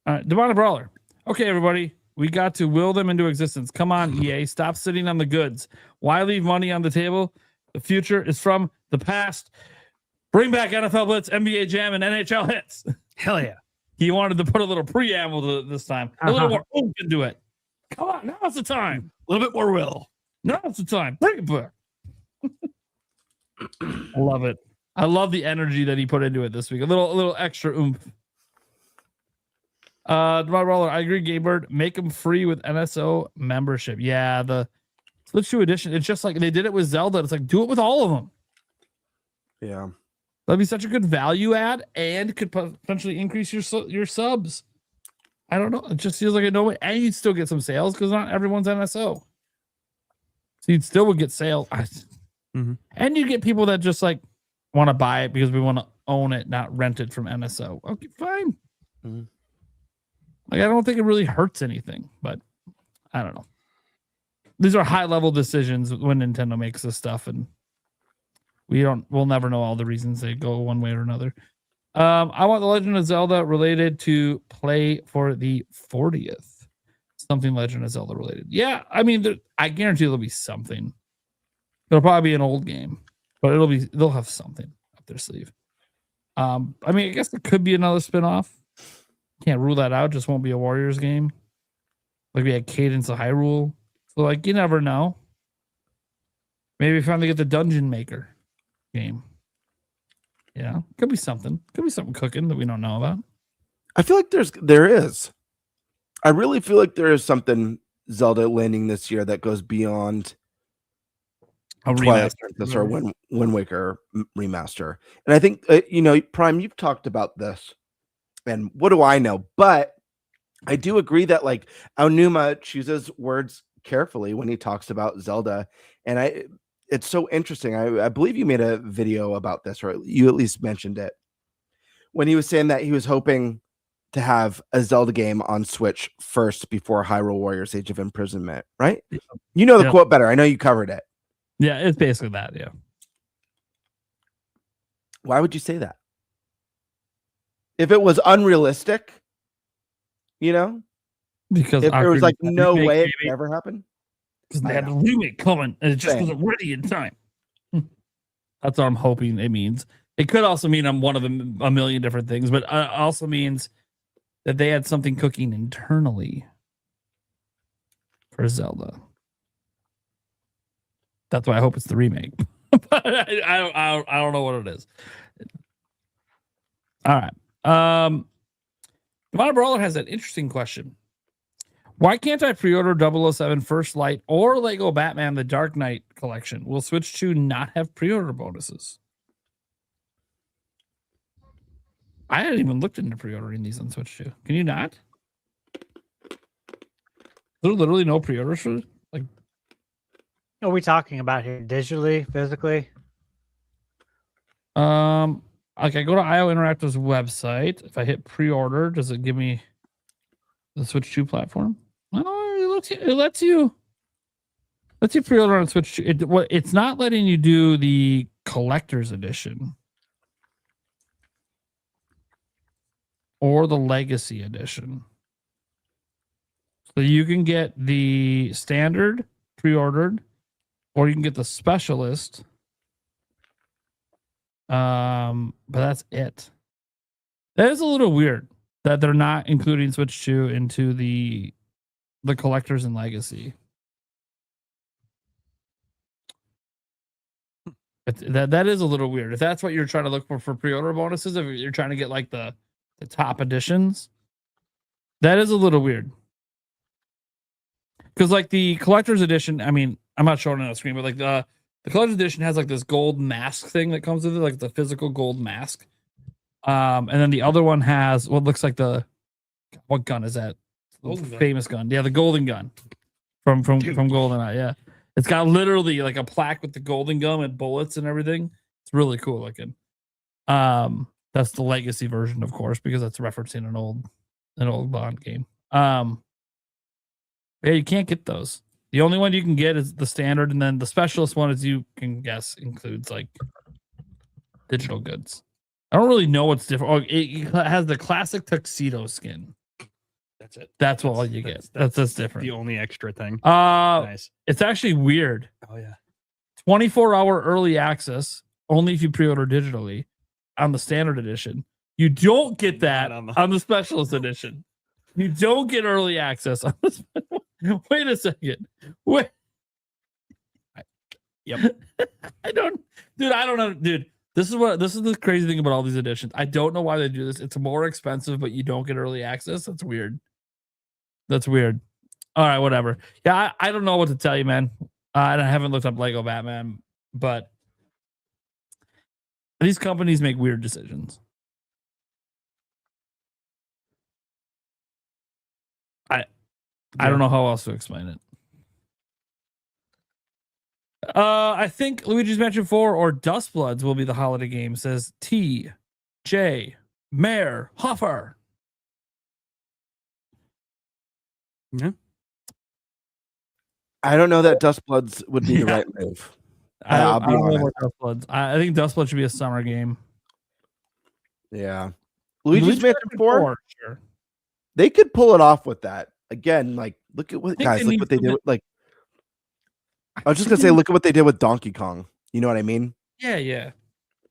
All right, Demonic Brawler. Okay, everybody, we got to will them into existence. Come on, EA, stop sitting on the goods. Why leave money on the table? The future is from the past. Bring back NFL Blitz, NBA Jam, and NHL Hits. Hell yeah! He wanted to put a little preamble to this time, a little more oomph into it. Come on, now's the time. A little bit more will. Now's the time. Bring it back. I love it. I love the energy that he put into it this week. A little extra oomph. Roller, I agree, Gaybird. Make them free with NSO membership. Yeah, the Switch 2 edition. It's just like they did it with Zelda. It's like, do it with all of them. Yeah. That'd be such a good value add and could potentially increase your subs. I don't know. It just feels like a no way. And you'd still get some sales because not everyone's NSO. So you'd still would get sales. Mm-hmm. And you get people that just like want to buy it because we want to own it, not rent it from NSO. Okay, fine. Mm-hmm. Like, I don't think it really hurts anything, but I don't know. These are high level decisions when Nintendo makes this stuff, and we'll never know all the reasons they go one way or another. I want the Legend of Zelda related to play for the 40th. Something Legend of Zelda related. Yeah, I mean, I guarantee there'll be something. It'll probably be an old game, but they'll have something up their sleeve. I mean, I guess there could be another spin-off. Can't rule that out. Just won't be a Warriors game. Like we had Cadence of Hyrule. So like, you never know. Maybe finally get the Dungeon Maker game. Yeah, could be something. Could be something cooking that we don't know about. I feel like there is. I really feel like there is something Zelda landing this year that goes beyond A Twilight remaster. Princess or Wind Waker remaster. And I think Prime, you've talked about this, and what do I know? But I do agree that like Aonuma chooses words carefully when he talks about Zelda, and it's so interesting. I believe you made a video about this, or you at least mentioned it when he was saying that he was hoping to have a Zelda game on Switch first before Hyrule Warriors Age of Imprisonment, right? You know the quote better. I know you covered it. Yeah, it's basically that, yeah. Why would you say that? If it was unrealistic, Because if there was like no remake, way it could ever happen. Because they had the remake coming and it just wasn't ready in time. That's what I'm hoping it means. It could also mean I'm one of a million different things, but it also means that they had something cooking internally for Zelda. That's why I hope it's the remake. But I don't know what it is. All right. Devon Brawler has an interesting question. Why can't I pre-order 007 First Light or Lego Batman The Dark Knight collection? Will Switch 2 not have pre-order bonuses? I hadn't even looked into pre-ordering these on Switch 2. Can you not? There's literally no pre-orders for like. What are we talking about here? Digitally, physically? Like I go to IO Interactive's website. If I hit pre-order, does it give me the Switch 2 platform? Oh, it lets you pre-order on Switch 2. It's not letting you do the collector's edition or the legacy edition. So you can get the standard pre-ordered, or you can get the specialist. But that's it. That is a little weird that they're not including Switch 2 into the collectors and legacy. That is a little weird. If that's what you're trying to look for pre-order bonuses, if you're trying to get like the top editions, that is a little weird. Because like the collector's edition, I mean, I'm not showing it on the screen, but like the collector's edition has like this gold mask thing that comes with it, like the physical gold mask. And then the other one has what looks like what gun is that? Famous gun. Yeah, the golden gun from GoldenEye. Yeah, it's got literally like a plaque with the golden gun and bullets and everything. It's really cool looking. That's the legacy version, of course, because that's referencing an old Bond game. Yeah, you can't get those. The only one you can get is the standard, and then the specialist one, as you can guess, includes like digital goods. I don't really know what's different. Oh, it has the classic tuxedo skin. That's it. That's all you get. That's different. The only extra thing. Nice. It's actually weird. Oh yeah. 24-hour early access only if you pre-order digitally on the standard edition. You don't get that on the specialist edition. You don't get early access on the Wait a second. Wait. Yep. I don't know, dude. This is the crazy thing about all these editions. I don't know why they do this. It's more expensive, but you don't get early access. That's weird. All right, whatever. Yeah, I don't know what to tell you, man. I haven't looked up Lego Batman, but these companies make weird decisions. I don't know how else to explain it. I think Luigi's Mansion 4 or Dust Bloods will be the holiday game, says T.J. Mayor Hoffer. Yeah. I don't know that Dust Bloods would be the right move. I'll be honest. Dust Bloods. I think Dust Bloods should be a summer game. Yeah. Luigi's Mansion 4? Sure. They could pull it off with that. Again, like, look at what they did with, like, I was just gonna say, look at what they did with Donkey Kong. You know what I mean? Yeah.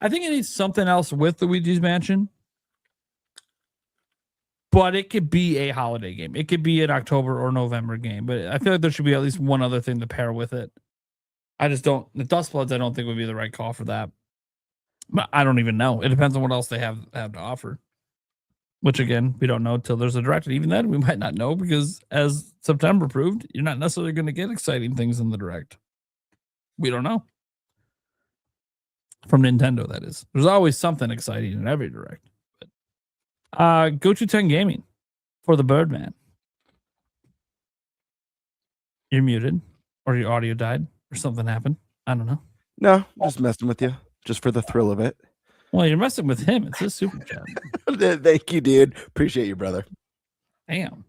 I think it needs something else with Luigi's Mansion, but it could be a holiday game. It could be an October or November game, but I feel like there should be at least one other thing to pair with it. I just don't. The Dust Bloods, I don't think would be the right call for that. But I don't even know. It depends on what else they have to offer. Which, again, we don't know until there's a direct. And even then, we might not know because, as September proved, you're not necessarily going to get exciting things in the direct. We don't know. From Nintendo, that is. There's always something exciting in every direct. But, go to 10 Gaming for the Birdman. You're muted, or your audio died, or something happened. I don't know. No, just messing with you, just for the thrill of it. Well, you're messing with him. It's his super chat. Thank you, dude. Appreciate you, brother. Damn.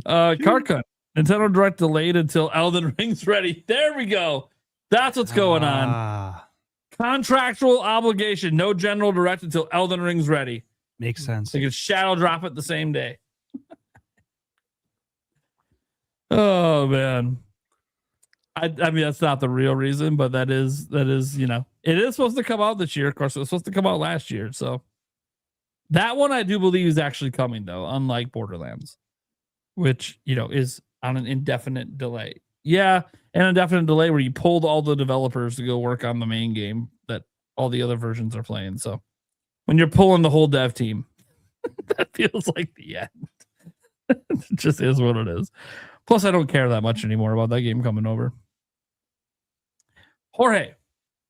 Carcut. Nintendo Direct delayed until Elden Ring's ready. There we go. That's what's going on. Contractual obligation. No general direct until Elden Ring's ready. Makes sense. They could shadow drop it the same day. Oh, man. I mean, that's not the real reason, but that is, you know, it is supposed to come out this year. Of course, it was supposed to come out last year. So that one I do believe is actually coming, though, unlike Borderlands, which, you know, is on an indefinite delay. Yeah, an indefinite delay where you pulled all the developers to go work on the main game that all the other versions are playing. So when you're pulling the whole dev team, that feels like the end. It just is what it is. Plus, I don't care that much anymore about that game coming over. Jorge,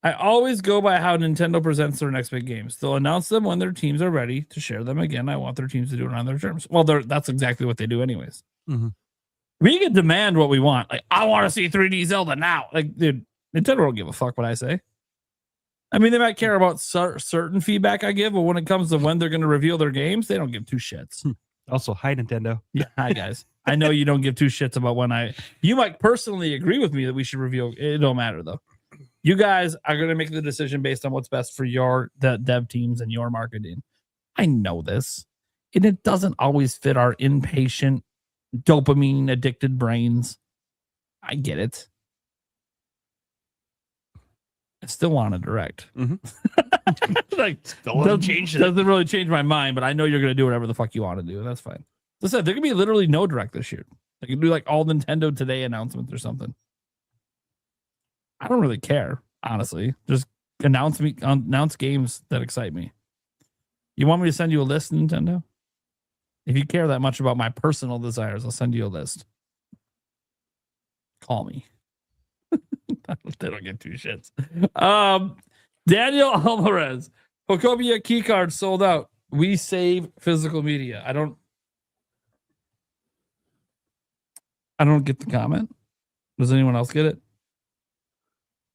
I always go by how Nintendo presents their next big games. They'll announce them when their teams are ready to share them again. I want their teams to do it on their terms. Well, that's exactly what they do anyways. Mm-hmm. We can demand what we want. Like, I want to see 3D Zelda now. Like, dude, Nintendo don't give a fuck what I say. I mean, they might care about certain feedback I give, but when it comes to when they're going to reveal their games, they don't give two shits. Also, hi, Nintendo. Yeah, hi, guys. I know you don't give two shits about when you might personally agree with me that we should reveal. It don't matter, though. You guys are going to make the decision based on what's best for your dev teams and your marketing. I know this. And it doesn't always fit our impatient, dopamine addicted brains. I get it. I still want to direct. Mm-hmm. Like, doesn't really change my mind, but I know you're going to do whatever the fuck you want to do. And that's fine. As I said, there could be literally no direct this year. They could do like all Nintendo Today announcements or something. I don't really care, honestly. Just announce games that excite me. You want me to send you a list, Nintendo? If you care that much about my personal desires, I'll send you a list. Call me. They don't get two shits. Daniel Alvarez, Pokopia keycard sold out. We save physical media. I don't get the comment. Does anyone else get it?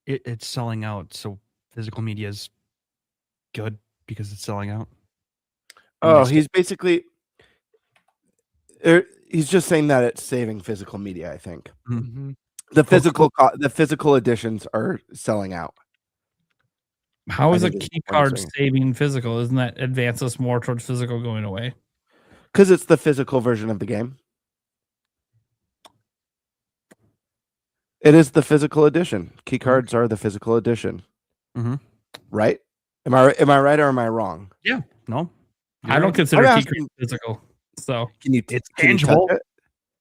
It's selling out, so physical media is good because it's selling out. Oh, he's basically he's just saying that it's saving physical media. I think the physical editions are selling out. How is a key card saving physical? Isn't that advance us more towards physical going away? Because it's the physical version of the game. It is the physical edition. Key cards are the physical edition. Mm-hmm. Right? Am I right or am I wrong? Yeah. No. I don't consider key cards physical. So it's tangible.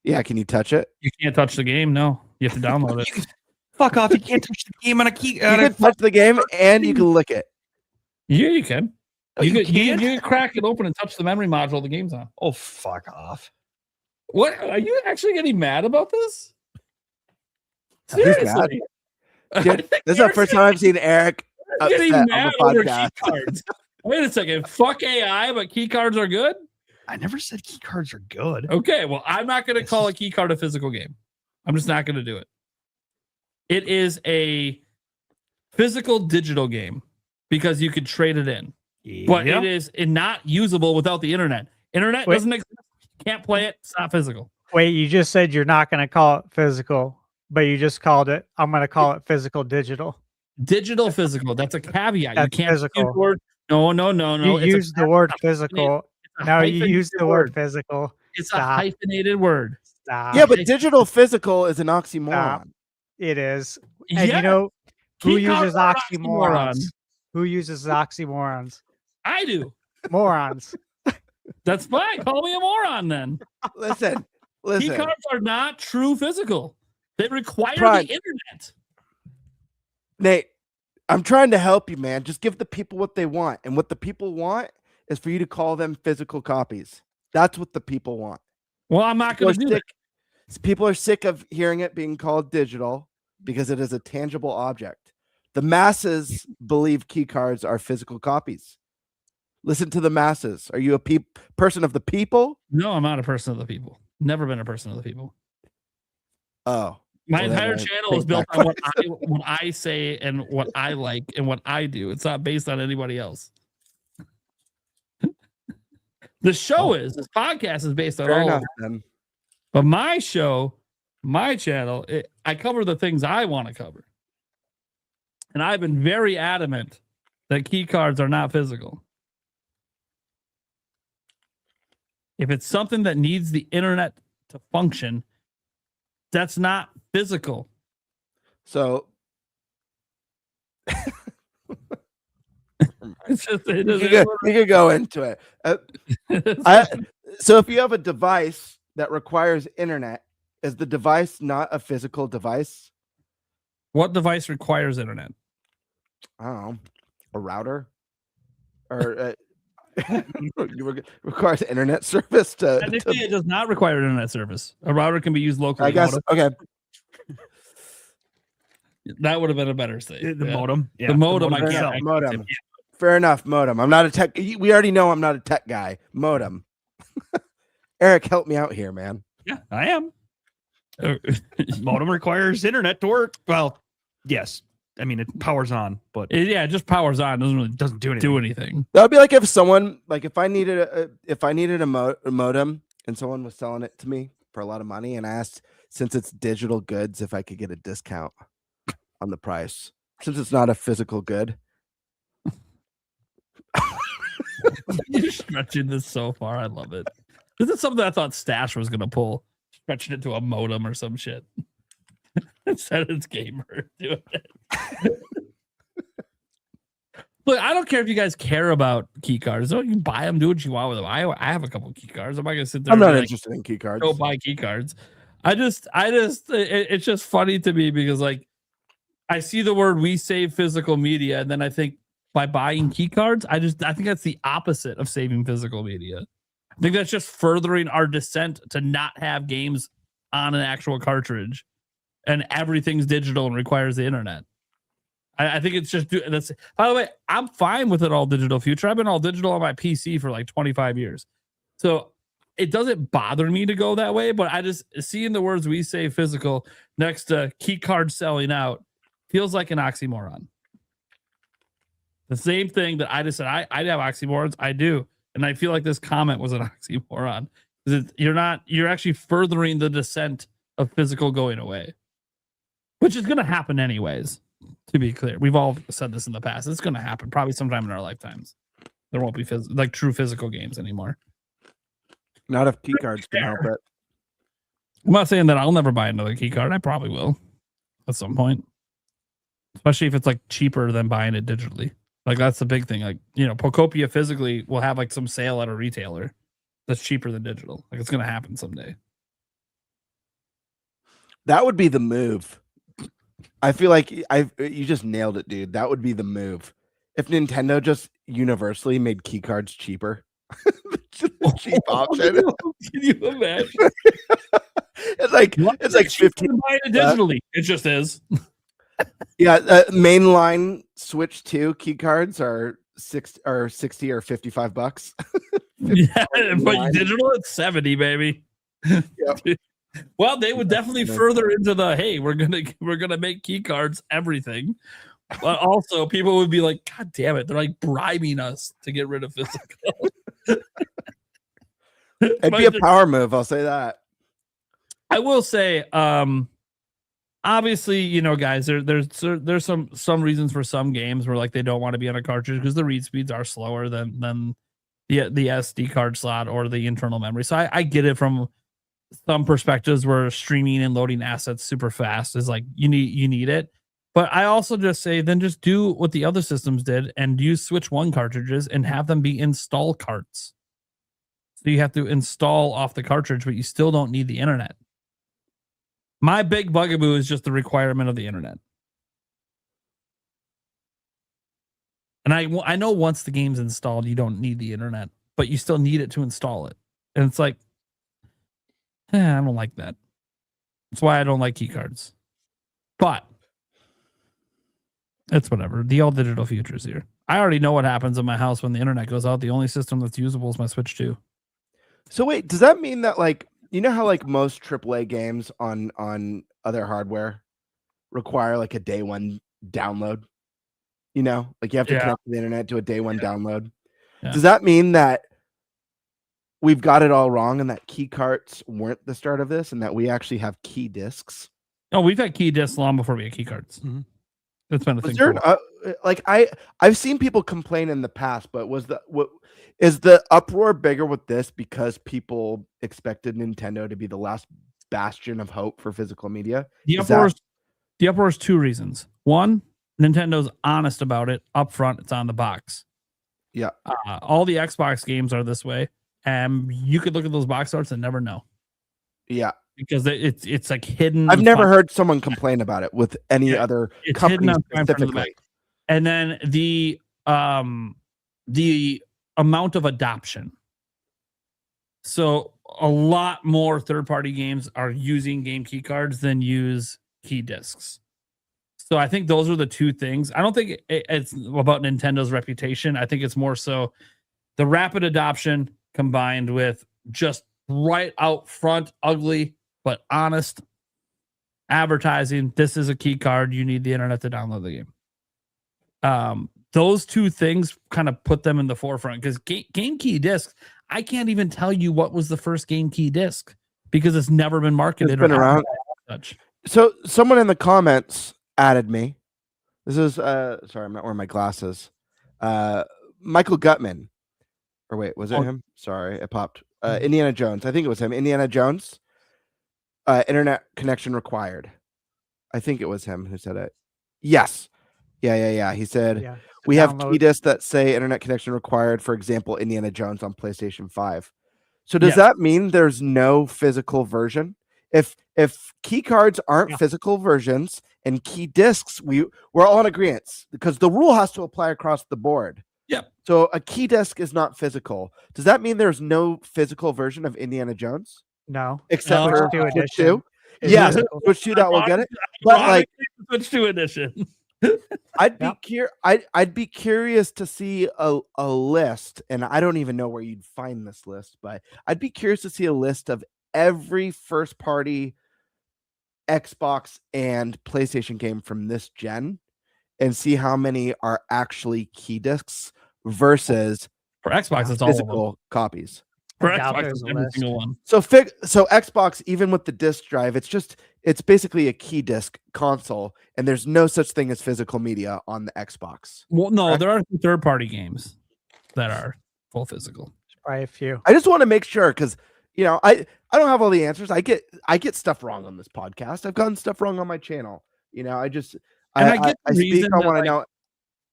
Yeah, can you touch it? You can't touch the game. No, you have to download it. Fuck off! You can't touch the game on a key. You can touch the game and you can lick it. Yeah, you can. Oh, you can crack it open and touch the memory module the game's on. Oh, fuck off! What are you actually getting mad about this? Seriously, this is the first time I've seen Eric getting upset mad on the over podcast. key cards. Wait a second. Fuck AI, but key cards are good. I never said key cards are good. Okay, well, I'm not going to call a key card a physical game. I'm just not going to do it. It is a physical digital game because you could trade it in. But it is not usable without the internet. Internet doesn't exist. Can't play it. It's not physical. Wait, you just said you're not going to call it physical, but you just called it. I'm going to call it physical digital. Digital physical. That's a caveat. That's you can't physical. use the word. No. You use the word physical. No, you use the word physical. It's a hyphenated word. Stop. Yeah, but digital physical is an oxymoron. Stop. It is. And Yeah. you know who Key cards uses are oxymorons? Who uses oxymorons? I do. Morons. That's fine. Call me a moron then. Listen. Key cards are not true physical. They require Prime. the internet. Nate, I'm trying to help you, man. Just give the people what they want. And what the people want is for you to call them physical copies. That's what the people want. Well, I'm not going to do that. People are sick of hearing it being called digital because it is a tangible object. The masses believe key cards are physical copies. Listen to the masses. Are you a person of the people? No, I'm not a person of the people. Never been a person of the people. Oh. My entire channel is built on what I say and what I like and what I do. It's not based on anybody else. The show this podcast is based on Fair all enough, of then. But my show, my channel, I cover the things I want to cover. And I've been very adamant that key cards are not physical. If it's something that needs the internet to function, that's not physical. So it's just, you could go into it. So if you have a device that requires internet, is the device not a physical device? What device requires internet? I don't know, a router, or requires internet service to. Technically, it does not require internet service. A router can be used locally. I guess. Okay. That would have been a better save. The modem. Yeah, the modem. I Fair can't. enough, modem. Fair enough, modem. I'm not a tech. We already know I'm not a tech guy. Modem. Eric, help me out here, man. Yeah, I am. Modem requires internet to work. Well, yes. I mean, it powers on, but It just powers on. doesn't do anything. That would be like if someone, like if I needed a modem and someone was selling it to me for a lot of money, and I asked, since it's digital goods, if I could get a discount on the price, since it's not a physical good. You're stretching this so far. I love it. This is something I thought Stash was gonna pull, stretching it to a modem or some shit. Instead, it's gamer doing it. Look, I don't care if you guys care about key cards. Don't you buy them? Do what you want with them. I have a couple key cards. I'm not gonna sit there. I'm not and interested in key cards. Go buy key cards. It's just funny to me because like I see the word "we save physical media," and then I think by buying key cards, I think that's the opposite of saving physical media. I think that's just furthering our descent to not have games on an actual cartridge, and everything's digital and requires the internet. I think it's just that's. By the way, I'm fine with an all digital future. I've been all digital on my PC for like 25 years, so it doesn't bother me to go that way. But I just seeing the words "we save physical" next to key card selling out feels like an oxymoron. The same thing that I just said I'd have oxymorons. I do, and I feel like this comment was an oxymoron. You're actually furthering the descent of physical going away, which is going to happen anyways. To be clear, we've all said this in the past. It's going to happen probably sometime in our lifetimes. There won't be like true physical games anymore. Not if key cards can help it. I'm not saying that I'll never buy another key card. I probably will at some point, especially if it's like cheaper than buying it digitally. Like that's the big thing. Like, Pokopia physically will have like some sale at a retailer that's cheaper than digital. Like it's going to happen someday. That would be the move. I feel like you just nailed it, dude. That would be the move. If Nintendo just universally made key cards cheaper. Just a cheap option. Can you imagine? it's like 15 buying it digitally. It just is. Yeah, mainline Switch 2 key cards are 60 or $55. Yeah, but digital it's 70, baby. Yep. Well, they would definitely further into the hey, we're gonna make key cards everything. But also people would be like, God damn it, they're like bribing us to get rid of physical. It'd be a power move, I'll say that. I will say, obviously, guys, there's some reasons for some games where like they don't want to be on a cartridge because the read speeds are slower than the SD card slot or the internal memory. So I get it from some perspectives where streaming and loading assets super fast is like you need it. But I also just say then just do what the other systems did and use Switch 1 cartridges and have them be install carts. So you have to install off the cartridge, but you still don't need the internet. My big bugaboo is just the requirement of the internet. And I know once the game's installed, you don't need the internet, but you still need it to install it. And it's like, I don't like that. That's why I don't like key cards. But it's whatever. The all digital future is here. I already know what happens in my house when the internet goes out. The only system that's usable is my Switch 2. So wait, does that mean that like how like most AAA games on other hardware require like a day one download? Like you have to connect to the internet to a day one download. Yeah. Does that mean that we've got it all wrong and that key carts weren't the start of this and that we actually have key discs? Oh, we've had key discs long before we had key cards. Mm-hmm. That's been a thing. Like I've seen people complain in the past, but is the uproar bigger with this because people expected Nintendo to be the last bastion of hope for physical media? The uproar is two reasons. One, Nintendo's honest about it up front. It's on the box. Yeah. All the Xbox games are this way. And you could look at those box arts and never know. Yeah. Because it's like hidden. I've never heard someone complain about it with any other company specifically. And then the amount of adoption. So a lot more third-party games are using game key cards than use key discs. So I think those are the two things. I don't think it's about Nintendo's reputation. I think it's more so the rapid adoption combined with just right out front, ugly but honest advertising. This is a key card. You need the internet to download the game. Those two things kind of put them in the forefront because Game Key discs, I can't even tell you what was the first Game Key disc because it's never been marketed. It's been around. So someone in the comments added me. This is sorry, I'm not wearing my glasses. Michael Gutman. Or wait, was it him? Sorry, it popped. Indiana Jones. I think it was him. Indiana Jones. Internet connection required. I think it was him who said it. Yes. Yeah. He said we have key discs that say internet connection required. For example, Indiana Jones on PlayStation 5. So does that mean there's no physical version? If key cards aren't physical versions and key discs, we're all in agreement because the rule has to apply across the board. Yep. So a key disc is not physical. Does that mean there's no physical version of Indiana Jones? No, except for Switch 2. Yeah, Switch 2 that will get it. But like Switch 2 edition. I'd be curious to see a list, and I don't even know where you'd find this list, but I'd be curious to see a list of every first party Xbox and PlayStation game from this gen and see how many are actually key discs versus for Xbox it's all physical copies. For Xbox it's every single one. So Xbox, even with the disc drive, it's basically a key disc console, and there's no such thing as physical media on the Xbox. Well, no, correct? There are third party games that are full physical. Probably a few. I just want to make sure because I don't have all the answers. I get stuff wrong on this podcast. I've gotten stuff wrong on my channel. I speak. I want to know.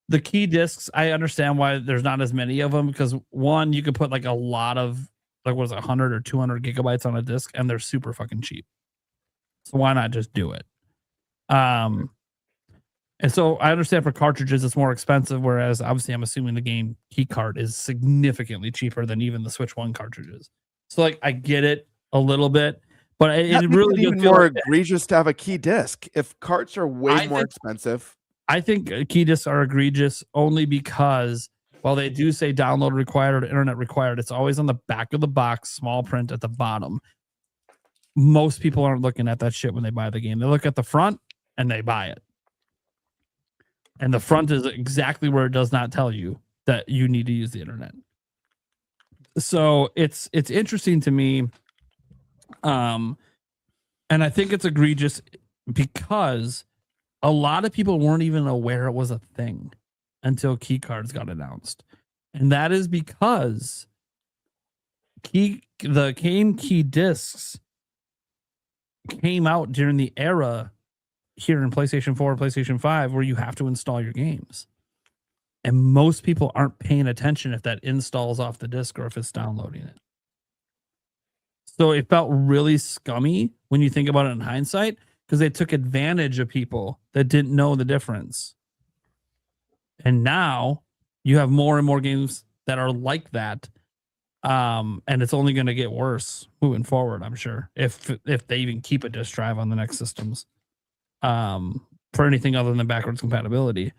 The key discs, I understand why there's not as many of them because one, you could put like a lot of 100 or 200 gigabytes on a disc, and they're super fucking cheap. So why not just do it? And so I understand for cartridges it's more expensive, whereas obviously I'm assuming the game key card is significantly cheaper than even the Switch 1 cartridges. So like I get it a little bit, but it really even more egregious to have a key disc if carts are way more expensive. I think key discs are egregious only because while they do say download required or internet required, it's always on the back of the box, small print at the bottom. Most people aren't looking at that shit when they buy the game. They look at the front and they buy it. And the front is exactly where it does not tell you that you need to use the internet. So it's interesting to me. And I think it's egregious because a lot of people weren't even aware it was a thing until key cards got announced. And that is because the game key discs came out during the era here in PlayStation 4 and PlayStation 5 where you have to install your games. And most people aren't paying attention if that installs off the disc or if it's downloading it. So it felt really scummy when you think about it in hindsight because they took advantage of people that didn't know the difference. And now you have more and more games that are like that. And it's only going to get worse moving forward, I'm sure, if they even keep a disk drive on the next systems for anything other than backwards compatibility.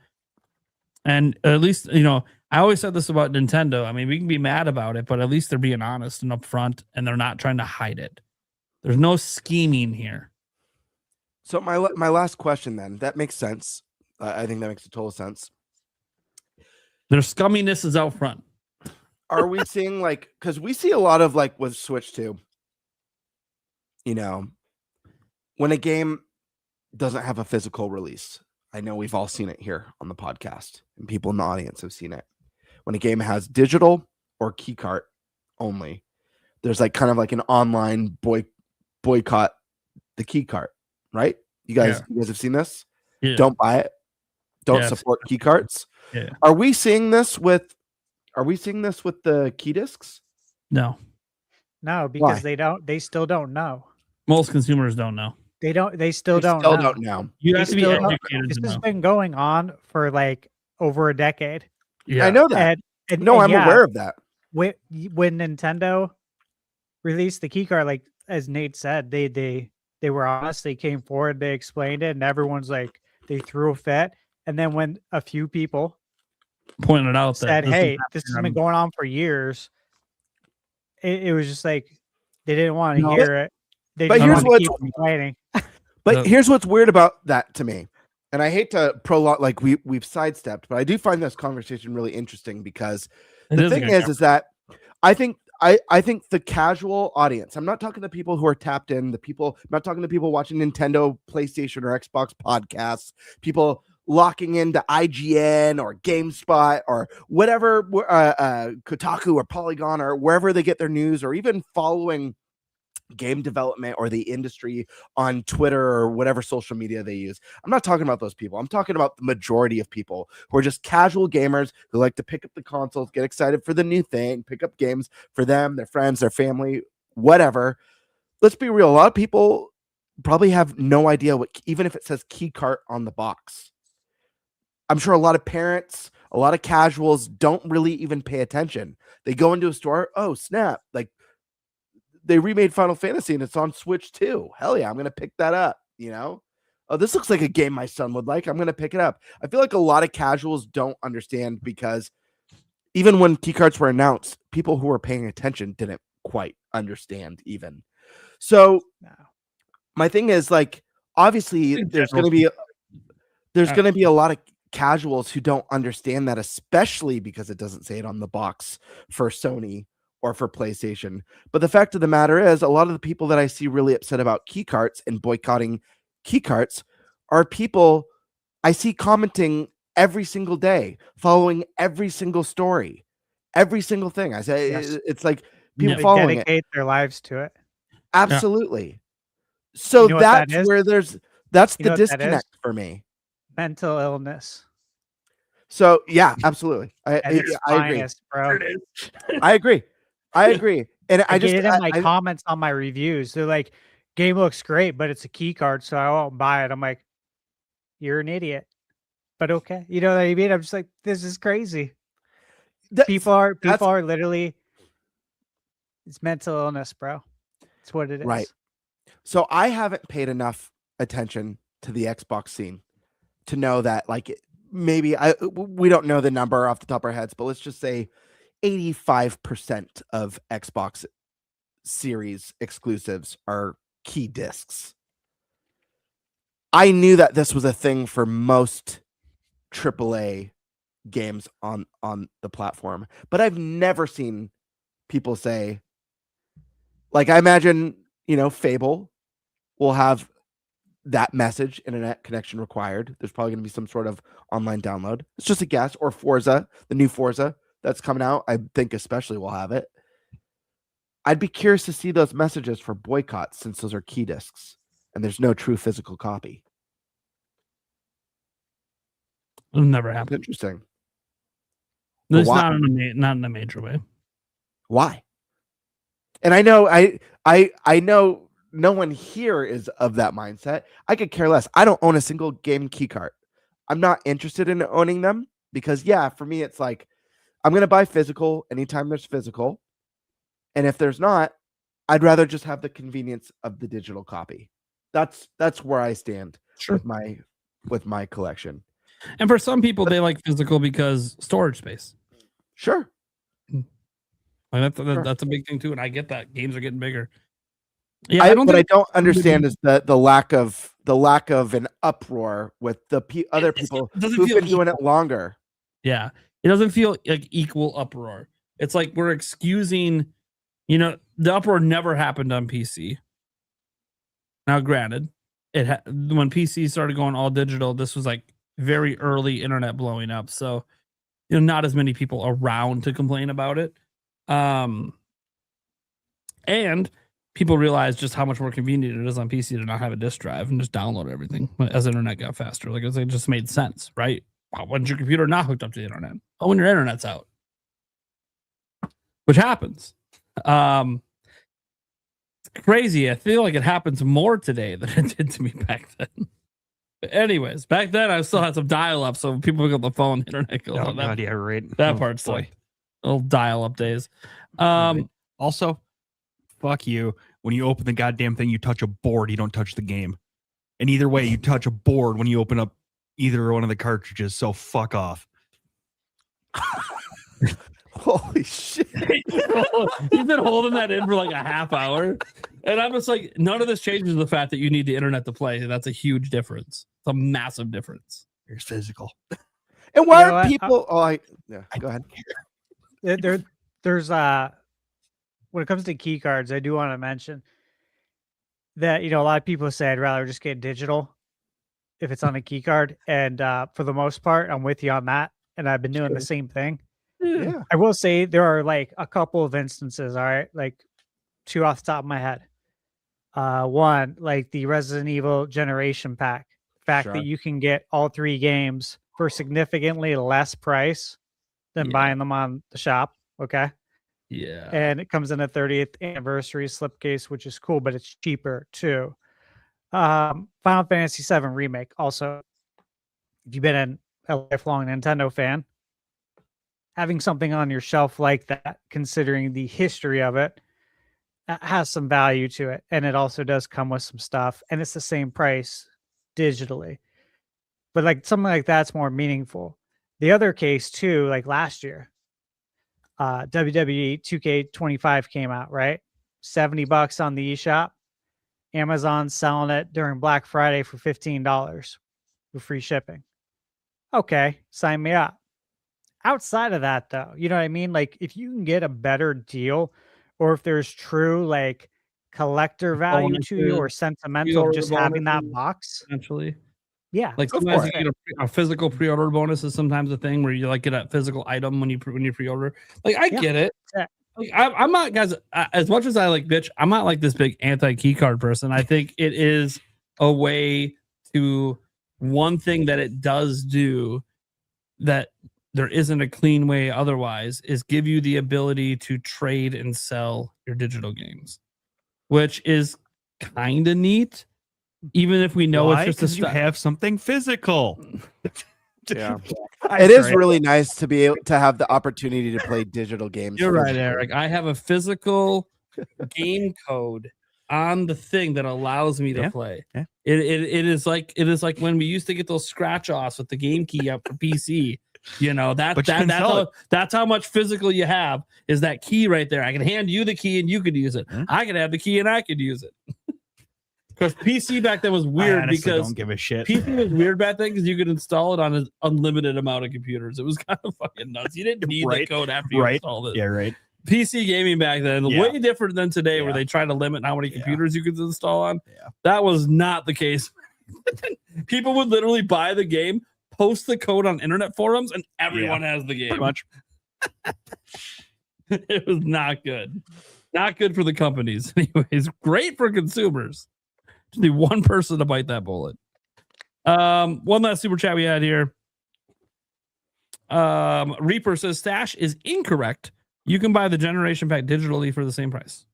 And at least, I always said this about Nintendo. I mean, we can be mad about it, but at least they're being honest and upfront and they're not trying to hide it. There's no scheming here. So my last question then, that makes sense. I think that makes a total sense. Their scumminess is out front. Are we seeing because we see a lot of with Switch 2, when a game doesn't have a physical release. I know we've all seen it here on the podcast and people in the audience have seen it. When a game has digital or key cart only, there's kind of an online boycott the key cart, right? You guys have seen this? Yeah. Don't buy it. Don't support key carts. Yeah. Are we seeing this with the key discs? No, because they still don't know. Most consumers don't know. They still don't know. You have to be educated. This has been going on for over a decade. Yeah, I know that. I'm aware of that. When Nintendo released the keycard, as Nate said, they were honest. They came forward. They explained it, and everyone's like, they threw a fit. And then when a few people pointed out said, that hey, this has been going on for years, it was just like they didn't want to hear it. They but just here's wanted to what's keep complaining. But here's what's weird about that to me. And I hate to prolong, like we've sidestepped, but I do find this conversation really interesting because the thing is that I think the casual audience, I'm not talking to people who are tapped in, I'm not talking to people watching Nintendo, PlayStation, or Xbox podcasts, people locking into IGN or GameSpot or whatever, Kotaku or Polygon or wherever they get their news, or even following game development or the industry on Twitter or whatever social media they use. I'm not talking about those people. I'm talking about the majority of people who are just casual gamers who like to pick up the consoles, get excited for the new thing, pick up games for them, their friends, their family, whatever. Let's be real. A lot of people probably have no idea what, even if it says key cart on the box. I'm sure a lot of parents, a lot of casuals don't really even pay attention. They go into a store, oh snap, like they remade Final Fantasy and it's on Switch too. Hell yeah, I'm going to pick that up, you know? Oh, this looks like a game my son would like. I'm going to pick it up. I feel like a lot of casuals don't understand because even when keycards were announced, people who were paying attention didn't quite understand even. So my thing is, like, obviously there's going to be a lot of casuals who don't understand that, especially because it doesn't say it on the box for Sony or for PlayStation. But the fact of the matter is, a lot of the people that I see really upset about keycarts and boycotting keycarts are people I see commenting every single day, following every single story, every single thing. I say it's like people following dedicate their lives to it. Absolutely. So you know that's that where that's the disconnect for me. Mental illness. So yeah, absolutely. I agree, bro. I agree. And I just get it in my comments on my reviews. They're like, game looks great, but it's a key card, so I won't buy it. I'm like, you're an idiot. But okay. You know what I mean? I'm just like, this is crazy. People are literally, it's mental illness, bro. It's what it is. Right. So I haven't paid enough attention to the Xbox scene to know that, like, maybe we don't know the number off the top of our heads, but let's just say 85% of Xbox Series exclusives are key discs. I knew that this was a thing for most AAA games on the platform, but I've never seen people say, like, I imagine, Fable will have that message, internet connection required. There's probably going to be some sort of online download. It's just a guess. Or Forza, the new Forza that's coming out, I think especially will have it. I'd be curious to see those messages for boycotts, since those are key discs and there's no true physical copy. It'll never happen. Interesting. It's not in a major way. Why? And I know I know no one here is of that mindset. I could care less. I don't own a single game keycard. I'm not interested in owning them because, for me, it's like I'm going to buy physical anytime there's physical. And if there's not, I'd rather just have the convenience of the digital copy. That's where I stand with my collection. And for some people, they like physical because storage space. Sure. Like that's a big thing too. And I get that games are getting bigger. Yeah, what I don't understand is the lack of an uproar with the other people who've been doing it longer. Yeah, it doesn't feel like equal uproar. It's like we're excusing, the uproar never happened on PC. Now, granted, when PC started going all digital, this was like very early internet blowing up, so not as many people around to complain about it. And people realized just how much more convenient it is on PC to not have a disk drive and just download everything as internet got faster. Like, it just made sense, right? When's your computer not hooked up to the internet? Oh, when your internet's out, which happens. Crazy. I feel like it happens more today than it did to me back then. But anyways, back then I still had some dial-up, so people pick up the phone, the internet goes on. That part's like little dial-up days. Also, fuck you. When you open the goddamn thing, you touch a board, you don't touch the game. And either way, you touch a board when you open up either one of the cartridges, so fuck off. Holy shit. He's been holding that in for like a half hour. And I'm just like, none of this changes the fact that you need the internet to play. That's a huge difference. It's a massive difference. Here's physical. And why are people go ahead. There's when it comes to key cards, I do want to mention that, a lot of people say I'd rather just get digital if it's on a key card. And for the most part, I'm with you on that. And I've been doing the same thing. Yeah. I will say there are like a couple of instances, all right, like 2 off the top of my head. One, like the Resident Evil Generation Pack. The fact that you can get all 3 games for significantly less price than buying them on the shop. Okay. Yeah. And it comes in a 30th anniversary slipcase, which is cool, but it's cheaper too. Final Fantasy VII Remake. Also, if you've been a lifelong Nintendo fan, having something on your shelf like that, considering the history of it, has some value to it. And it also does come with some stuff. And it's the same price digitally. But like something like that's more meaningful. The other case too, like last year, WWE 2K25 came out, right? $70 on the eShop. Amazon selling it during Black Friday for $15 with free shipping. Okay, sign me up. Outside of that, though, you know what I mean? Like, if you can get a better deal, or if there's true like collector value to you or sentimental, just having that box, essentially. Yeah, like sometimes you get a physical pre-order bonus is sometimes a thing where you like get a physical item when you pre-order. Like I get it. Like, I'm not, guys. As much as I like bitch, I'm not like this big anti-key card person. I think it is a way to one thing that it does do that there isn't a clean way otherwise is give you the ability to trade and sell your digital games, which is kind of neat. Even if we know it's just you have something physical. Yeah, it is really nice to be able to have the opportunity to play digital games. You're right, Eric. I have a physical game code on the thing that allows me to play. Yeah. It is like when we used to get those scratch offs with the game key up for PC. You know, that's how much physical you have is that key right there. I can hand you the key and you could use it. I can have the key and I could use it. Because PC back then was weird because don't give a shit. PC was weird back then because you could install it on an unlimited amount of computers. It was kind of fucking nuts. You didn't need the code after you installed it. Yeah, right. PC gaming back then, way different than today, where they try to limit how many computers you could install on. Yeah. That was not the case. People would literally buy the game, post the code on internet forums, and everyone has the game. Pretty much. It was not good. Not good for the companies. Anyways, great for consumers. Just need one person to bite that bullet. One last super chat we had here. Reaper says Stash is incorrect. You can buy the generation pack digitally for the same price.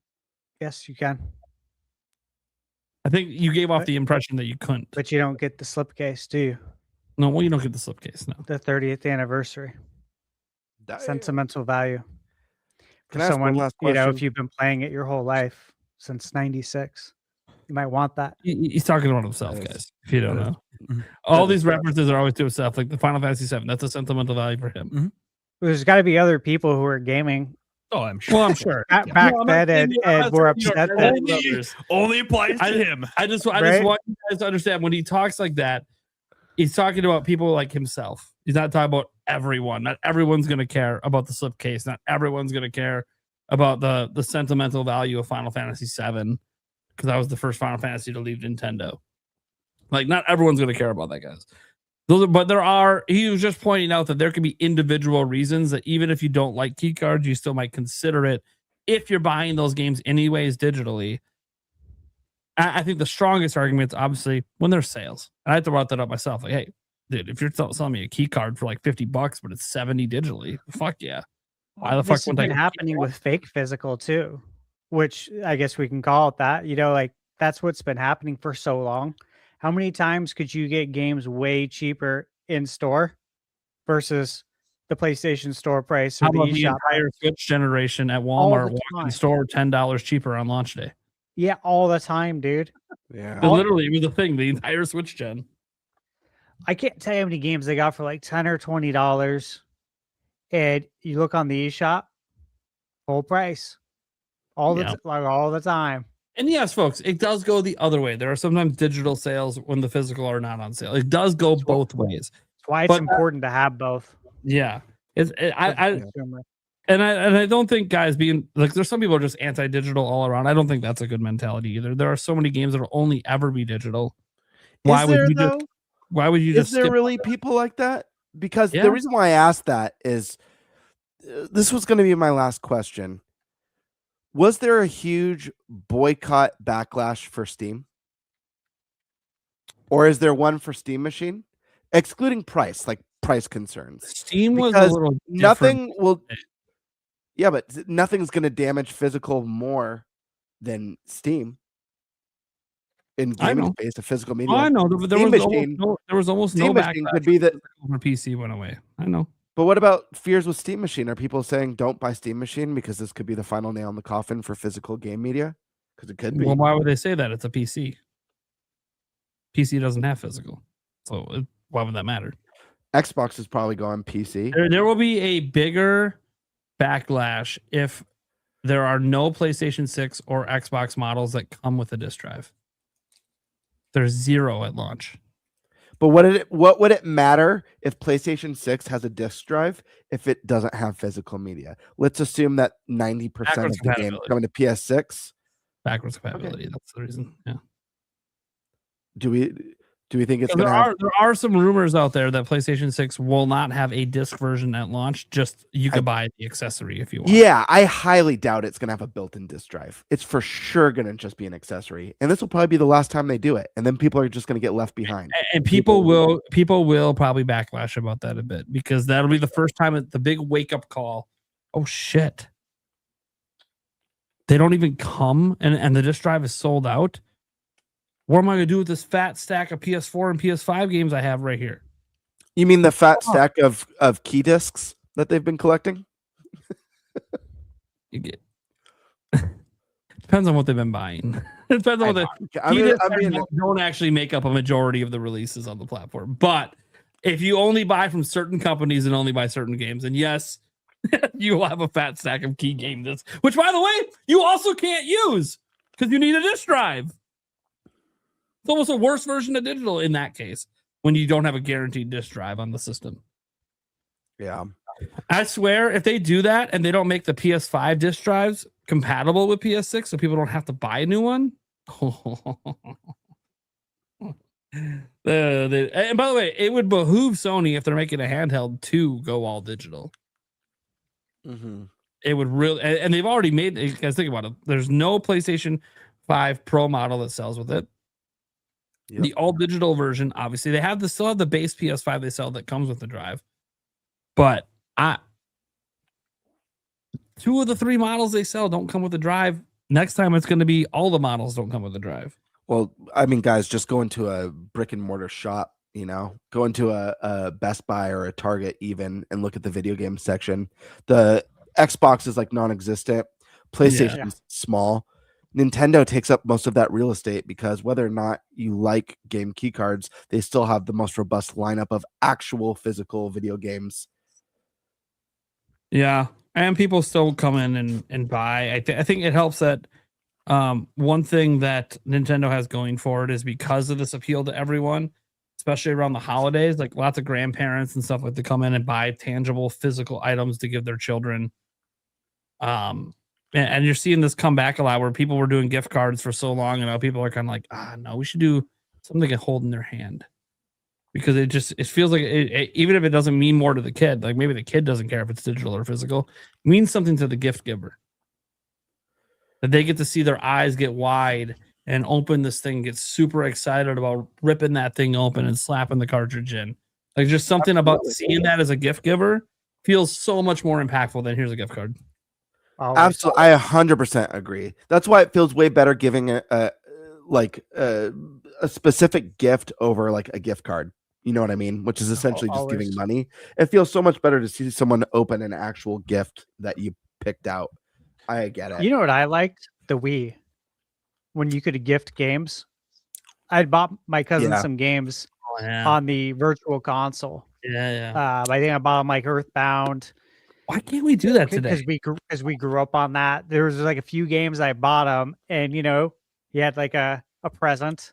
Yes, you can. I think you gave off the impression that you couldn't. But you don't get the slipcase, do you? No, well, you don't get the slipcase. No. The 30th anniversary. Sentimental value. For Can I ask someone, one last question? if you've been playing it your whole life since '96, you might want that. He's talking about himself, guys. If you don't know, all these references are always to himself, like the Final Fantasy VII. That's a sentimental value for him. There's got to be other people who are gaming. Oh, I'm sure. Well, I'm sure. Back then, and we're upset that only applies to him. I just want you guys to understand when he talks like that, he's talking about people like himself. He's not talking about everyone. Not everyone's going to care about the slipcase. Not everyone's going to care about the sentimental value of Final Fantasy VII, because that was the first Final Fantasy to leave Nintendo. Like, not everyone's going to care about that, guys. But he was just pointing out that there can be individual reasons that even if you don't like key cards, you still might consider it if you're buying those games anyways digitally. I think the strongest argument is obviously when there's sales. And I have to brought that up myself. Like, hey, dude, if you're selling me a key card for like $50, but it's $70 digitally, fuck yeah. Why the fuck this has been happening with fake physical too, which I guess we can call it that. You know, like that's what's been happening for so long. How many times could you get games way cheaper in store versus the PlayStation Store price? Or How about the the entire Switch generation at Walmart walking store $10 cheaper on launch day? Yeah, all the time, dude. Yeah, Literally, it was a thing. The entire Switch gen. I can't tell you how many games they got for like $10 or $20. And you look on the eShop, full price. All the time. And yes, folks, it does go the other way. There are sometimes digital sales when the physical are not on sale. It does go both ways. That's why it's important to have both. Yeah. I don't think guys being like, there's some people who are just anti-digital all around. I don't think that's a good mentality either. There are so many games that will only ever be digital. Why would you just Is there really people like that? Because the reason why I asked that is this was going to be my last question. Was there a huge boycott backlash for Steam? Or is there one for Steam Machine? Excluding price, like price concerns. Steam was a little nothing will. Yeah, but nothing's going to damage physical more than Steam. In gaming space, a physical media. Oh, I know. There was almost no backlash. Could be that when PC went away. I know. But what about fears with Steam Machine? Are people saying don't buy Steam Machine because this could be the final nail in the coffin for physical game media? Because it could be. Well, why would they say that? It's a PC. PC doesn't have physical, so why would that matter? Xbox is probably going PC. There will be a bigger backlash if there are no PlayStation 6 or Xbox models that come with a disc drive. There's 0 at launch. But what would it matter if PlayStation 6 has a disc drive if it doesn't have physical media? Let's assume that 90% of the game coming to PS6. Backwards compatibility. Okay. That's the reason. Yeah. Do we think it's there are some rumors out there that PlayStation 6 will not have a disc version at launch. Just you could buy the accessory if you want. Yeah, I highly doubt it's gonna have a built-in disc drive. It's for sure gonna just be an accessory, and this will probably be the last time they do it. And then people are just gonna get left behind. And people will probably backlash about that a bit because that'll be the first time the big wake-up call. Oh shit! They don't even come, and the disc drive is sold out. What am I going to do with this fat stack of PS4 and PS5 games I have right here? You mean the fat stack of key discs that they've been collecting? Depends on what they've been buying. It depends on what don't actually make up a majority of the releases on the platform. But if you only buy from certain companies and only buy certain games, and yes, you will have a fat stack of key game discs, which, by the way, you also can't use because you need a disc drive. It's almost a worse version of digital in that case when you don't have a guaranteed disc drive on the system. Yeah. I swear, if they do that and they don't make the PS5 disc drives compatible with PS6 so people don't have to buy a new one. And by the way, it would behoove Sony if they're making a handheld to go all digital. Mm-hmm. It would really, and they've already made, you guys think about it. There's no PlayStation 5 Pro model that sells with it. Yep. The all digital version, obviously, they still have the base PS5 they sell that comes with the drive. But 2 of the 3 models they sell don't come with the drive. Next time it's going to be all the models don't come with the drive. Well, I mean, guys, just go into a brick and mortar shop, go into a Best Buy or a Target even and look at the video game section. The Xbox is like non-existent. PlayStation is small. Nintendo takes up most of that real estate because whether or not you like game key cards, they still have the most robust lineup of actual physical video games. Yeah, and people still come in and buy. I think it helps that one thing that Nintendo has going for it is because of this appeal to everyone, especially around the holidays, like lots of grandparents and stuff like to come in and buy tangible physical items to give their children. And you're seeing this come back a lot where people were doing gift cards for so long, and now people are kind of like, no, we should do something they can hold in their hand. Because it feels like even if it doesn't mean more to the kid, like maybe the kid doesn't care if it's digital or physical, it means something to the gift giver. That they get to see their eyes get wide and open this thing, get super excited about ripping that thing open and slapping the cartridge in. Like just something about seeing that as a gift giver feels so much more impactful than here's a gift card. Absolutely, I 100% agree. That's why it feels way better giving a specific gift over like a gift card. You know what I mean? Which is essentially just giving money. It feels so much better to see someone open an actual gift that you picked out. I get it. You know what I liked? The Wii. When you could gift games. I bought my cousin some games on the virtual console. Yeah. I think I bought them like Earthbound. Why can't we do that today? Because we grew up on that. There was like a few games I bought them, and you had like a present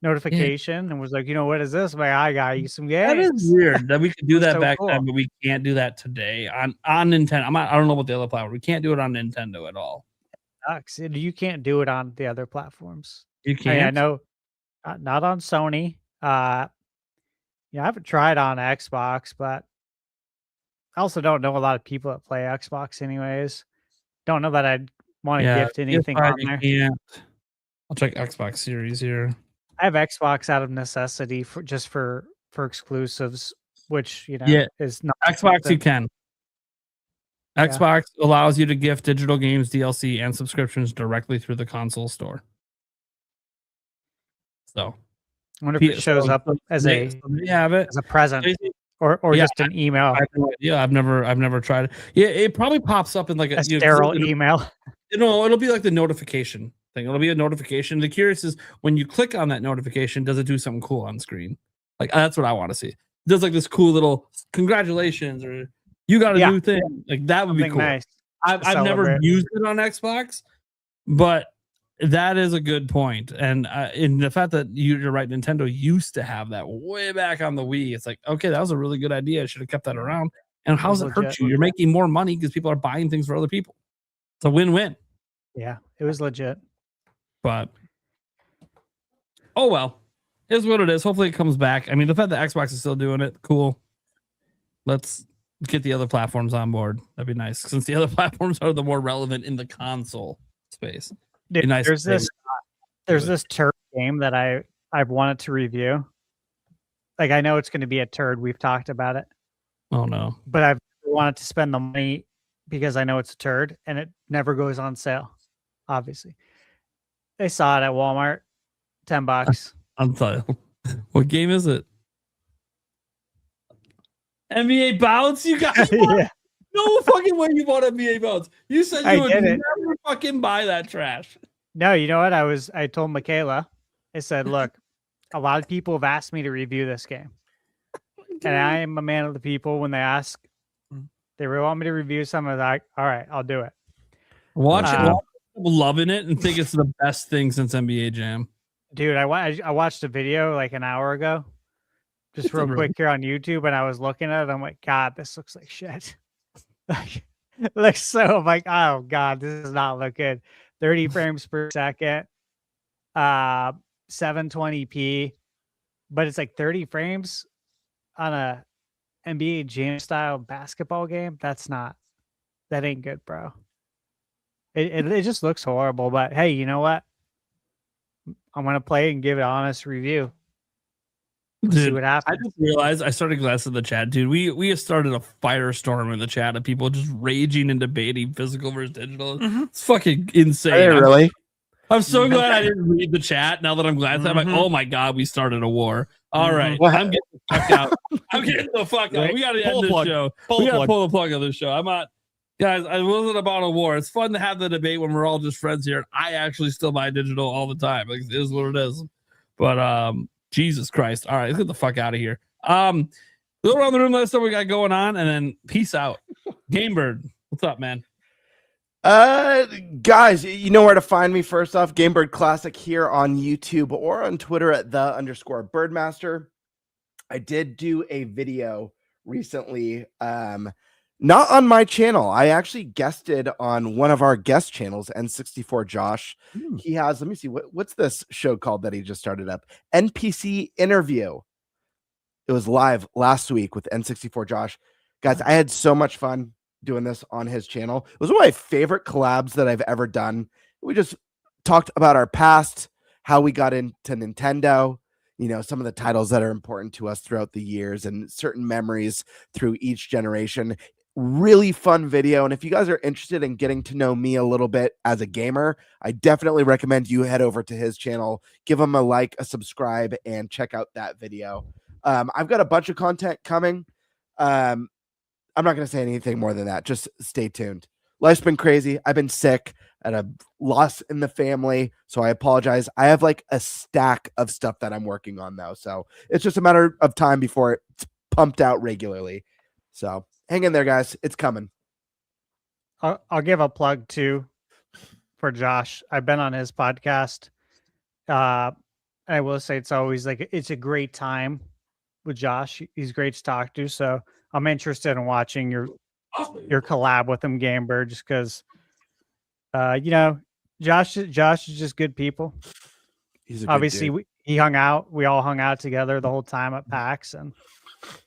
notification and was like, what is this? I got you some games. That is weird that we could do that so back cool. then, but we can't do that today on Nintendo. I don't know about the other platform. We can't do it on Nintendo at all. Sucks. You can't do it on the other platforms. You can't. I know, not on Sony. I haven't tried on Xbox, but I also don't know a lot of people that play Xbox anyways. Don't know that I'd want to gift anything on there. Can't. I'll check Xbox Series here. I have Xbox out of necessity for exclusives, which is not Xbox. You can. Xbox allows you to gift digital games, DLC, and subscriptions directly through the console store. So, I wonder if it shows up as a present or just an email. I've never tried it. Yeah, it probably pops up in like a sterile email. It'll be like the notification thing. It'll be a notification. The curious is when you click on that notification, does it do something cool on screen? Like that's what I want to see. It does like this cool little congratulations or you got a new thing. Like that would be cool. Nice. I've never used it on Xbox, but that is a good point. And in the fact that you're right, Nintendo used to have that way back on the Wii. It's like, okay, that was a really good idea. I should have kept that around. And how's it hurt you? You're making more money because people are buying things for other people. It's a win-win. Yeah, it was legit. But oh well, is what it is. Hopefully it comes back. I mean, the fact that Xbox is still doing it, cool. Let's get the other platforms on board. That'd be nice since the other platforms are the more relevant in the console space. Dude, nice there's this turd game that I've wanted to review. Like I know it's going to be a turd. We've talked about it. Oh no! But I've wanted to spend the money because I know it's a turd and it never goes on sale. Obviously, they saw it at Walmart, $10. I'm sorry. What game is it? NBA Bounce? You got yeah. No fucking way you bought NBA Bounce. You said you would never fucking buy that trash. No, you know what? I told Michaela, I said, look, a lot of people have asked me to review this game. And I am a man of the people. When they ask, they really want me to review something, I'm like, all right, I'll do it. Watch it. Loving it and think it's the best thing since NBA Jam. Dude, I watched a video like an hour ago. Just real quick here on YouTube, and I was looking at it. I'm like, God, this looks like shit. Looks so I'm like, oh God, this does not look good. 30 frames per second, 720p, but it's like 30 frames on a NBA Jam style basketball game. That ain't good, bro. It just looks horrible. But hey, you know what? I'm gonna play and give it an honest review. Dude, see what happens. I just realized I started glassing the chat, dude. We have started a firestorm in the chat of people just raging and debating physical versus digital. It's fucking insane. Hey, really? I'm so glad I didn't read the chat. Now that I'm glad, I'm like, oh my God, we started a war. All right, I'm getting the fuck out. I'm getting the fuck out. We got to end this show. We got to pull the plug on this show. I'm not, guys. I wasn't about a war. It's fun to have the debate when we're all just friends here. I actually still buy digital all the time. Like, it is what it is. But Jesus Christ. All right, let's get the fuck out of here. Go around the room, let us know what we got going on, and then peace out. Gamebird, what's up, man? Guys, you know where to find me. First off, Gamebird Classic here on YouTube or on Twitter at @the_Birdmaster. I did do a video recently, not on my channel. I actually guested on one of our guest channels, N64 Josh. He has, let me see, what's this show called that he just started up? NPC Interview. It was live last week with N64 Josh. Guys, I had so much fun doing this on his channel. It was one of my favorite collabs that I've ever done. We just talked about our past, how we got into Nintendo, you know, some of the titles that are important to us throughout the years and certain memories through each generation. Really fun video. And if you guys are interested in getting to know me a little bit as a gamer, I definitely recommend you head over to his channel, give him a like, a subscribe, and check out that video. I've got a bunch of content coming. I'm not going to say anything more than that. Just stay tuned. Life's been crazy. I've been sick. had a loss in the family, so I apologize. I have like a stack of stuff that I'm working on though, so it's just a matter of time before it's pumped out regularly. So hang in there, guys. It's coming. I'll give a plug too for Josh. I've been on his podcast. I will say it's always like it's a great time with Josh. He's great to talk to. So I'm interested in watching your collab with him, Gamebird, just because Josh is just good people. He's obviously he hung out. We all hung out together the whole time at PAX, and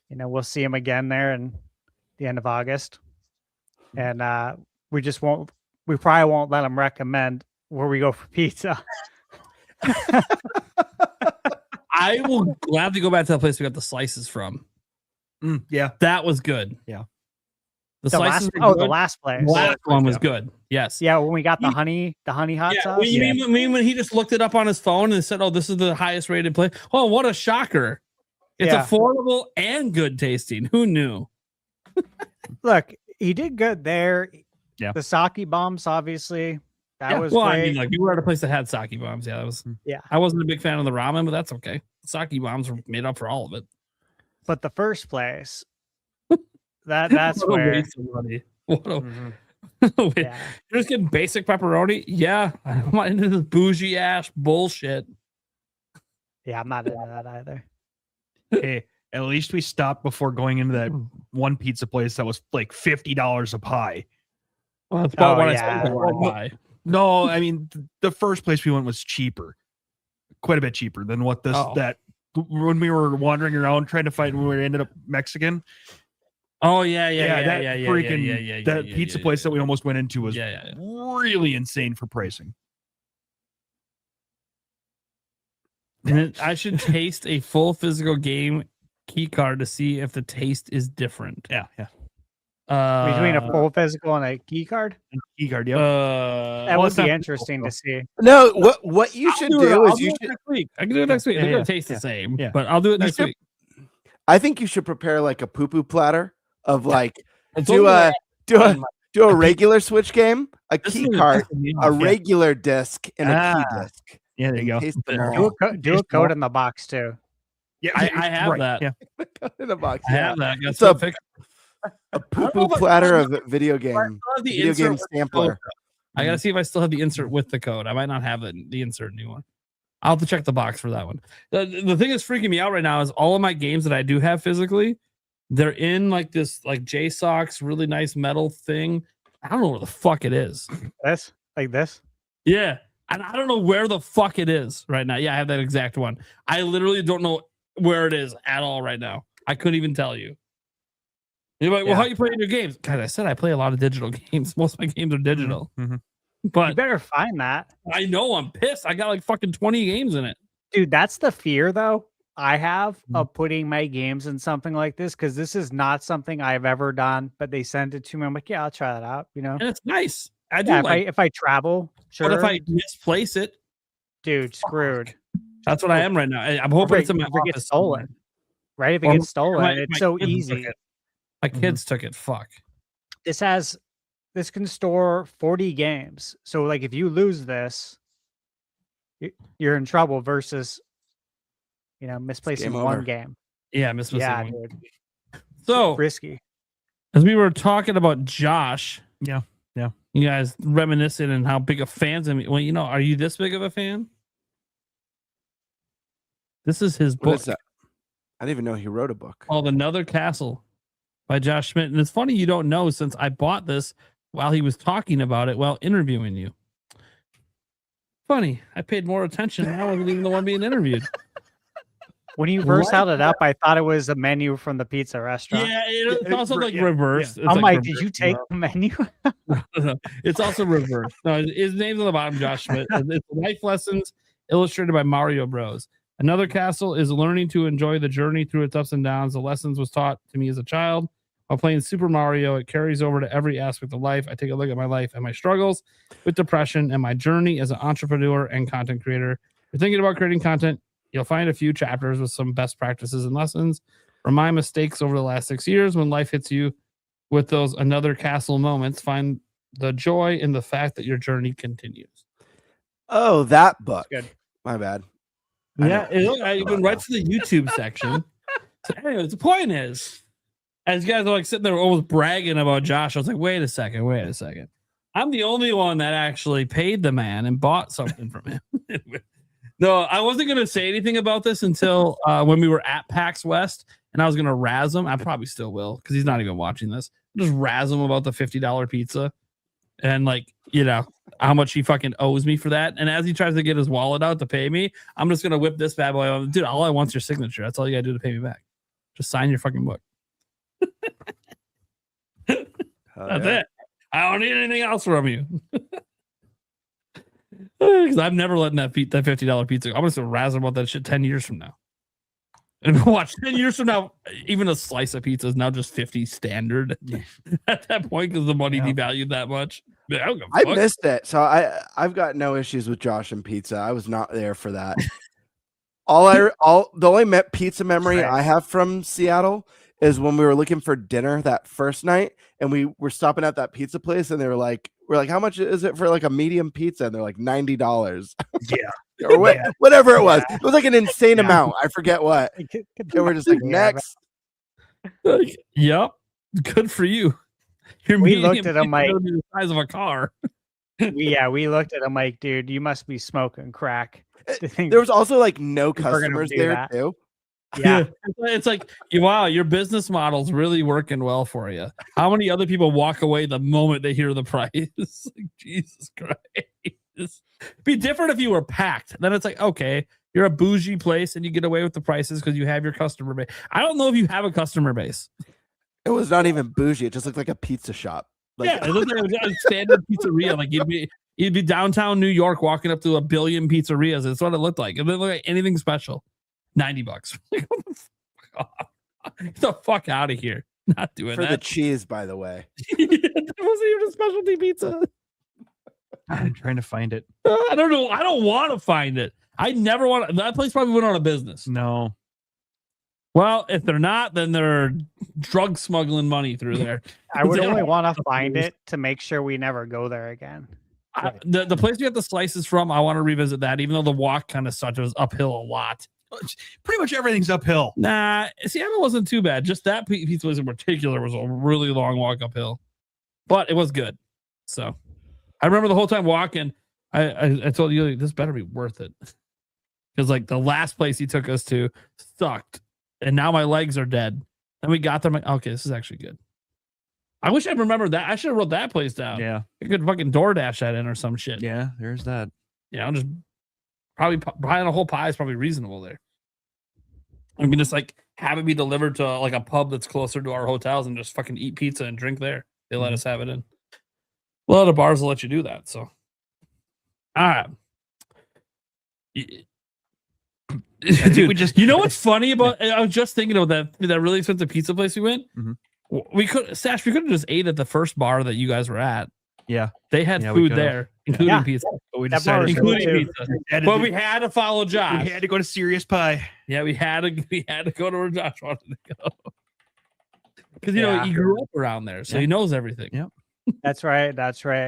we'll see him again there in the end of August. And we probably won't let him recommend where we go for pizza. I will gladly go back to the place we got the slices from. Yeah, that was good. Yeah, the last place. The last one was good. Yes. Yeah, when we got the honey hot sauce. You mean when he just looked it up on his phone and said, "Oh, this is the highest rated place." Oh, what a shocker! It's affordable and good tasting. Who knew? Look, he did good there. Yeah. The sake bombs, obviously. That was great. I mean, like, you were at a place that had sake bombs. Yeah, that was. Yeah. I wasn't a big fan of the ramen, but that's okay. Sake bombs were made up for all of it. But the first place, that's what where. A waste of money. You're just getting basic pepperoni. Yeah, I'm not into this bougie ass bullshit. Yeah, I'm not into that either. Hey, at least we stopped before going into that one pizza place that was like $50 a pie. Well, that's about what I said. Pie. No, I mean the first place we went was cheaper, quite a bit cheaper than what that when we were wandering around trying to find when we ended up Mexican. Oh yeah. That pizza place that we almost went into was really insane for pricing. And I should taste a full physical game key card to see if the taste is different. Yeah. Between a full physical and a key card? Key card, yeah. That would be interesting to see. No, what you should do is you should. Next week. I can do it next week. They're gonna taste the same, but I'll do it next week. I think you should prepare like a poo-poo platter of like do a regular Switch game, a key card, a regular disc, and a key disc. Yeah, there you go. Do a code in the box too. Yeah, I have that. Yeah, in the box. I have that. It's a poo-poo platter of video game sampler. I gotta see if I still have the insert with the code. I might not have the insert anymore. I'll have to check the box for that one. The thing that's freaking me out right now is all of my games that I do have physically, they're in like this like JSOX really nice metal thing. I don't know where the fuck it is. This? Like this? Yeah. And I don't know where the fuck it is right now. Yeah, I have that exact one. I literally don't know where it is at all right now. I couldn't even tell you. You're like, well, how are you playing your games? Guys, I said I play a lot of digital games. Most of my games are digital. Mm-hmm. But you better find that. I know, I'm pissed. I got like fucking 20 games in it. Dude, that's the fear though I have of putting my games in something like this, because this is not something I've ever done, but they sent it to me. I'm like, yeah, I'll try that out, And it's nice. I do if I travel, sure. But if I misplace it, dude, screwed. That's what I am right now. I'm hoping it's in my office. Gets stolen. Right? If it gets stolen, it's so easy. My kids took it. Fuck. This can store 40 games. So like if you lose this, you're in trouble versus misplacing one game. Yeah, misplacing one. Dude. So risky. As we were talking about Josh, yeah. You guys reminiscing and how big of fans of me. Well, are you this big of a fan? This is his book. What is that? I didn't even know he wrote a book called Another Castle by Josh Schmidt. And it's funny you don't know, since I bought this while he was talking about it while interviewing you. Funny, I paid more attention. I wasn't even the one being interviewed. When you first held it up, I thought it was a menu from the pizza restaurant. Yeah, it's also like reversed. Yeah. I'm like, did you take the menu? No, it's also reversed. No, his name's on the bottom, Josh Schmidt. It's Life Lessons, illustrated by Mario Bros. Another Castle is learning to enjoy the journey through its ups and downs. The lessons was taught to me as a child. While playing Super Mario, it carries over to every aspect of life. I take a look at my life and my struggles with depression and my journey as an entrepreneur and content creator. If you're thinking about creating content, you'll find a few chapters with some best practices and lessons from my mistakes over the last 6 years. When life hits you with those Another Castle moments, find The joy in the fact that your journey continues. Oh, that book. Good. My bad. Yeah, I went right to the YouTube section. So anyways, the point is, as you guys are like sitting there almost bragging about Josh, I was like, wait a second. I'm the only one that actually paid the man and bought something from him. No, I wasn't going to say anything about this until when we were at PAX West, and I was going to razz him. I probably still will because he's not even watching this. Just razz him about the $50 pizza and like, you know, how much he fucking owes me for that. And as he tries to get his wallet out to pay me, I'm just going to whip this bad boy on. Dude, all I want's your signature. That's all you got to do to pay me back. Just sign your fucking book. That's it. I don't need anything else from you. Because I'm never letting that $50 pizza go. I'm just going to razz about that shit 10 years from now. And watch, 10 years from now, even a slice of pizza is now just 50 standard at that point because the money devalued that much. I missed it. So I've got no issues with Josh and pizza. I was not there for that. The only pizza memory I have from Seattle is when we were looking for dinner that first night and we were stopping at that pizza place and they were like, we're like, how much is it for like a medium pizza? And they're like $90. Yeah. Or whatever it was. It was like an insane amount. I forget what. And we're just like, next. Yep. Good for you. We looked at him like the size of a car. we looked at him like, dude, you must be smoking crack. There was also like no customers there too. Yeah. It's like, wow, your business model's really working well for you. How many other people walk away the moment they hear the price? Like, Jesus Christ. Be different if you were packed. Then it's like, okay, you're a bougie place and you get away with the prices because you have your customer base. I don't know if you have a customer base. It was not even bougie. It just looked like a pizza shop. Like, yeah, it looked like a standard pizzeria. Like you'd be downtown New York walking up to a billion pizzerias. That's what it looked like. It didn't look like anything special. $90. Like, get the fuck out of here. Not doing for that. The cheese, by the way. That wasn't even a specialty pizza. I'm trying to find it. I don't know. I don't want to find it. I never want that place probably went out of business. No. Well, if they're not, then they're drug smuggling money through there. I would only want to find it to make sure we never go there again. The place we got the slices from, I want to revisit that, even though the walk kind of sucked. It was uphill a lot. Pretty much everything's uphill. Nah, Seattle wasn't too bad. Just that pizza place in particular was a really long walk uphill, but it was good. So I remember the whole time walking, I told you this better be worth it because like the last place he took us to sucked, and now my legs are dead. And we got there. Okay, this is actually good. I wish I'd remembered that. I should have wrote that place down. Yeah, I could fucking DoorDash that in or some shit. Yeah, there's that. Yeah, I'm just probably buying a whole pie is probably reasonable there. We can just like have it be delivered to like a pub that's closer to our hotels and just fucking eat pizza and drink there. They let us have it in. A lot of bars will let you do that. So, all right. Dude, you know what's funny about? I was just thinking about that really expensive pizza place we went. Mm-hmm. We could have just ate at the first bar that you guys were at. Yeah, they had food there, including pizza. But we decided including pizza. But we had to follow Josh. We had to go to Serious Pie. Yeah, we had to go to where Josh wanted to go. Because you know he grew up around there, so he knows everything. Yep. That's right.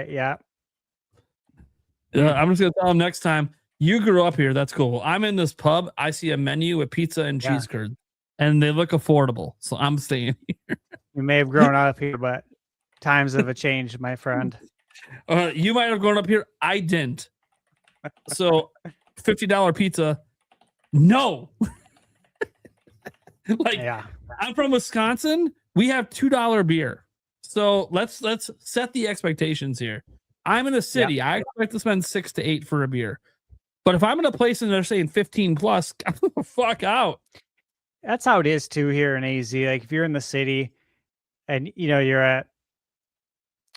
Yeah. I'm just gonna tell him next time. You grew up here. That's cool. I'm in this pub. I see a menu with pizza and cheese curd, and they look affordable. So I'm staying here. You may have grown up here, but times have changed, my friend. You might have grown up here. I didn't. So $50 pizza. No. I'm from Wisconsin. We have $2 beer. So let's set the expectations here. I'm in a city. I expect to spend 6 to 8 for a beer. But if I'm in a place and they're saying 15 plus, I'm the fuck out. That's how it is too here in AZ. Like if you're in the city and you know you're at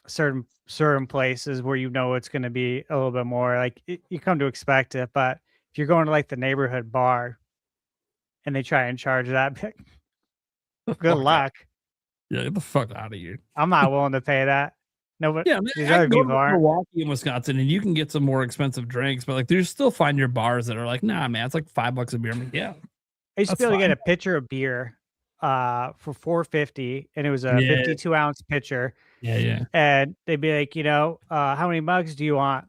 certain places where you know it's going to be a little bit more, like you come to expect it. But if you're going to like the neighborhood bar and they try and charge that, good luck. Yeah, get the fuck out of here. I'm not willing to pay that. No, but yeah, these I other can go people to are. Milwaukee in Wisconsin, and you can get some more expensive drinks, but like, there's still find your bars that are like, nah, man, it's like $5 a beer. I'm like, yeah, I used to be able to get a pitcher of beer for $4.50, and it was a Yeah. 52-ounce pitcher. Yeah. And they'd be like, how many mugs do you want?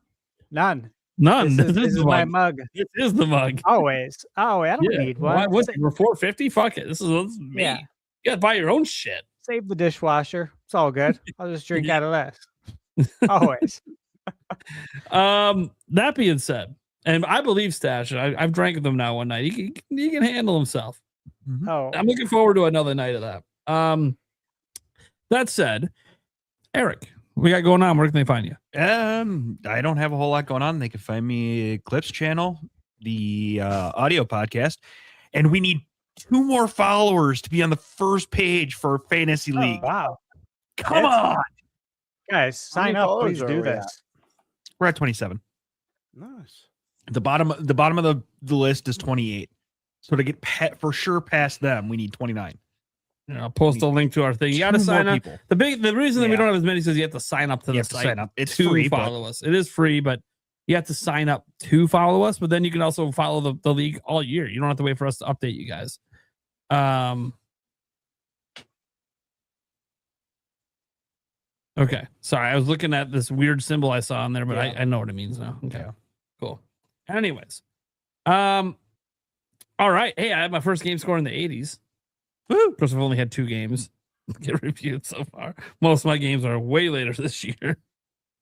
None. None. This is my mug. This is the mug. Always. Oh, I don't need one. What's it for $4.50? Fuck it. This is me. Yeah. You gotta buy your own shit. Save the dishwasher. It's all good. I'll just drink out of this. Always. That being said, and I believe Stash, I've drank with him now one night. He can handle himself. Oh, I'm looking forward to another night of that. That said, Eric, what we got going on? Where can they find you? I don't have a whole lot going on. They can find me Clips channel, the audio podcast, and we need 2 more followers to be on the first page for Fantasy League. Wow. Come on. Guys, sign many up. followers Please are do we this. We're at 27. Nice. The bottom of the list is 28. So to get for sure past them, we need 29. I'll post a link to our thing. You got to sign up. People. The reason that we don't have as many is you have to sign up to the site. Sign up. It's to free, follow us. It is free, but you have to sign up to follow us. But then you can also follow the league all year. You don't have to wait for us to update you guys. Okay. Sorry, I was looking at this weird symbol I saw on there, but I know what it means now. Okay. Yeah. Cool. Anyways. All right. Hey, I had my first game score in the 80s. Woo! Of course, I've only had 2 games get reviewed so far. Most of my games are way later this year.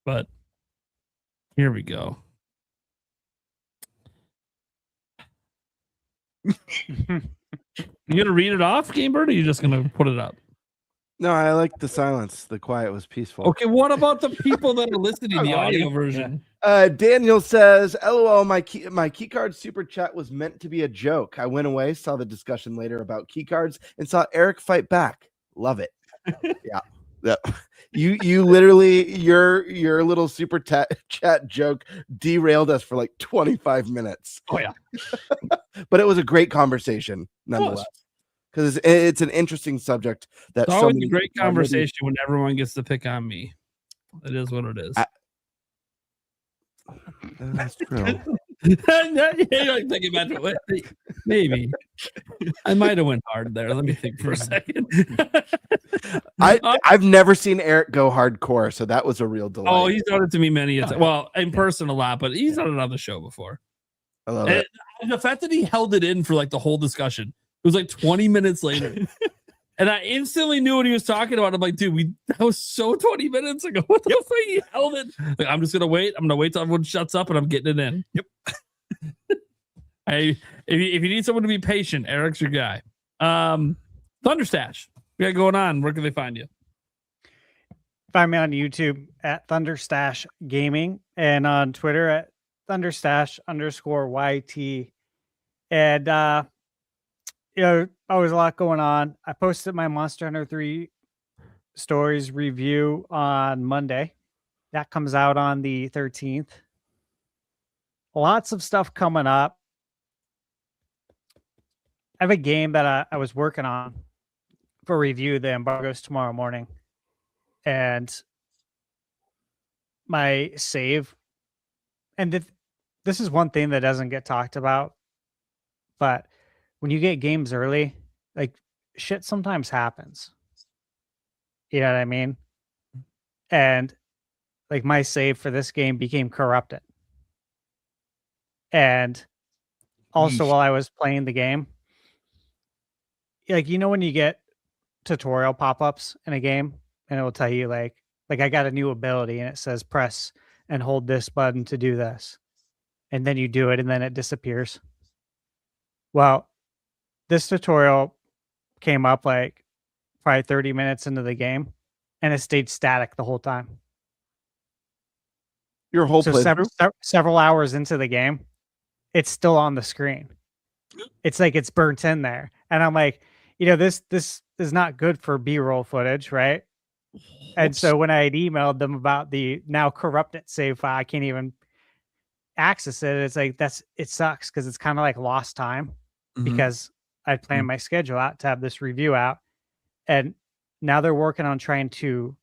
But here we go. You gonna read it off, Game Bird, or are you just gonna put it up? No, I like the silence. The quiet was peaceful. Okay, what about the people that are listening to the audio version? Daniel says, "LOL, my keycard super chat was meant to be a joke. I went away, saw the discussion later about keycards, and saw Eric fight back. Love it." Yeah. You literally your little super chat joke derailed us for like 25 minutes. Oh yeah, but it was a great conversation nonetheless. Because it's an interesting subject. That's always a great conversation when everyone gets to pick on me. It is what it is. That's true. Maybe I might have went hard there. Let me think for a second. I've never seen Eric go hardcore, so that was a real delight. Oh, he's done it to me many times. Well, in person a lot, but he's done it on the show before. I love it. And the fact that he held it in for like the whole discussion. It was like 20 minutes later. And I instantly knew what he was talking about. I'm like, dude, that was so 20 minutes ago. What the fuck? He held it. Like, I'm just gonna wait. I'm gonna wait till everyone shuts up and I'm getting it in. Yep. If you need someone to be patient, Eric's your guy. Thunderstash, we got going on. Where can they find you? Find me on YouTube at Thunderstash Gaming and on Twitter at Thunderstash_YT. And always a lot going on. I posted my Monster Hunter 3 stories review on Monday. That comes out on the 13th. Lots of stuff coming up. I have a game that I was working on for review. The embargo's tomorrow morning. And my save. And this is one thing that doesn't get talked about. But when you get games early, like shit sometimes happens. You know what I mean? And like my save for this game became corrupted. And also while I was playing the game, like, when you get tutorial pop-ups in a game and it will tell you like I got a new ability and it says press and hold this button to do this. And then you do it and then it disappears. Well, this tutorial came up like probably 30 minutes into the game and it stayed static the whole time. Your whole several hours into the game, it's still on the screen. It's like it's burnt in there. And I'm like, this is not good for B-roll footage, right? And so when I had emailed them about the now corrupted save file, I can't even access it. It's like it sucks because it's kind of like lost time because I planned my schedule out to have this review out. And now they're working on trying to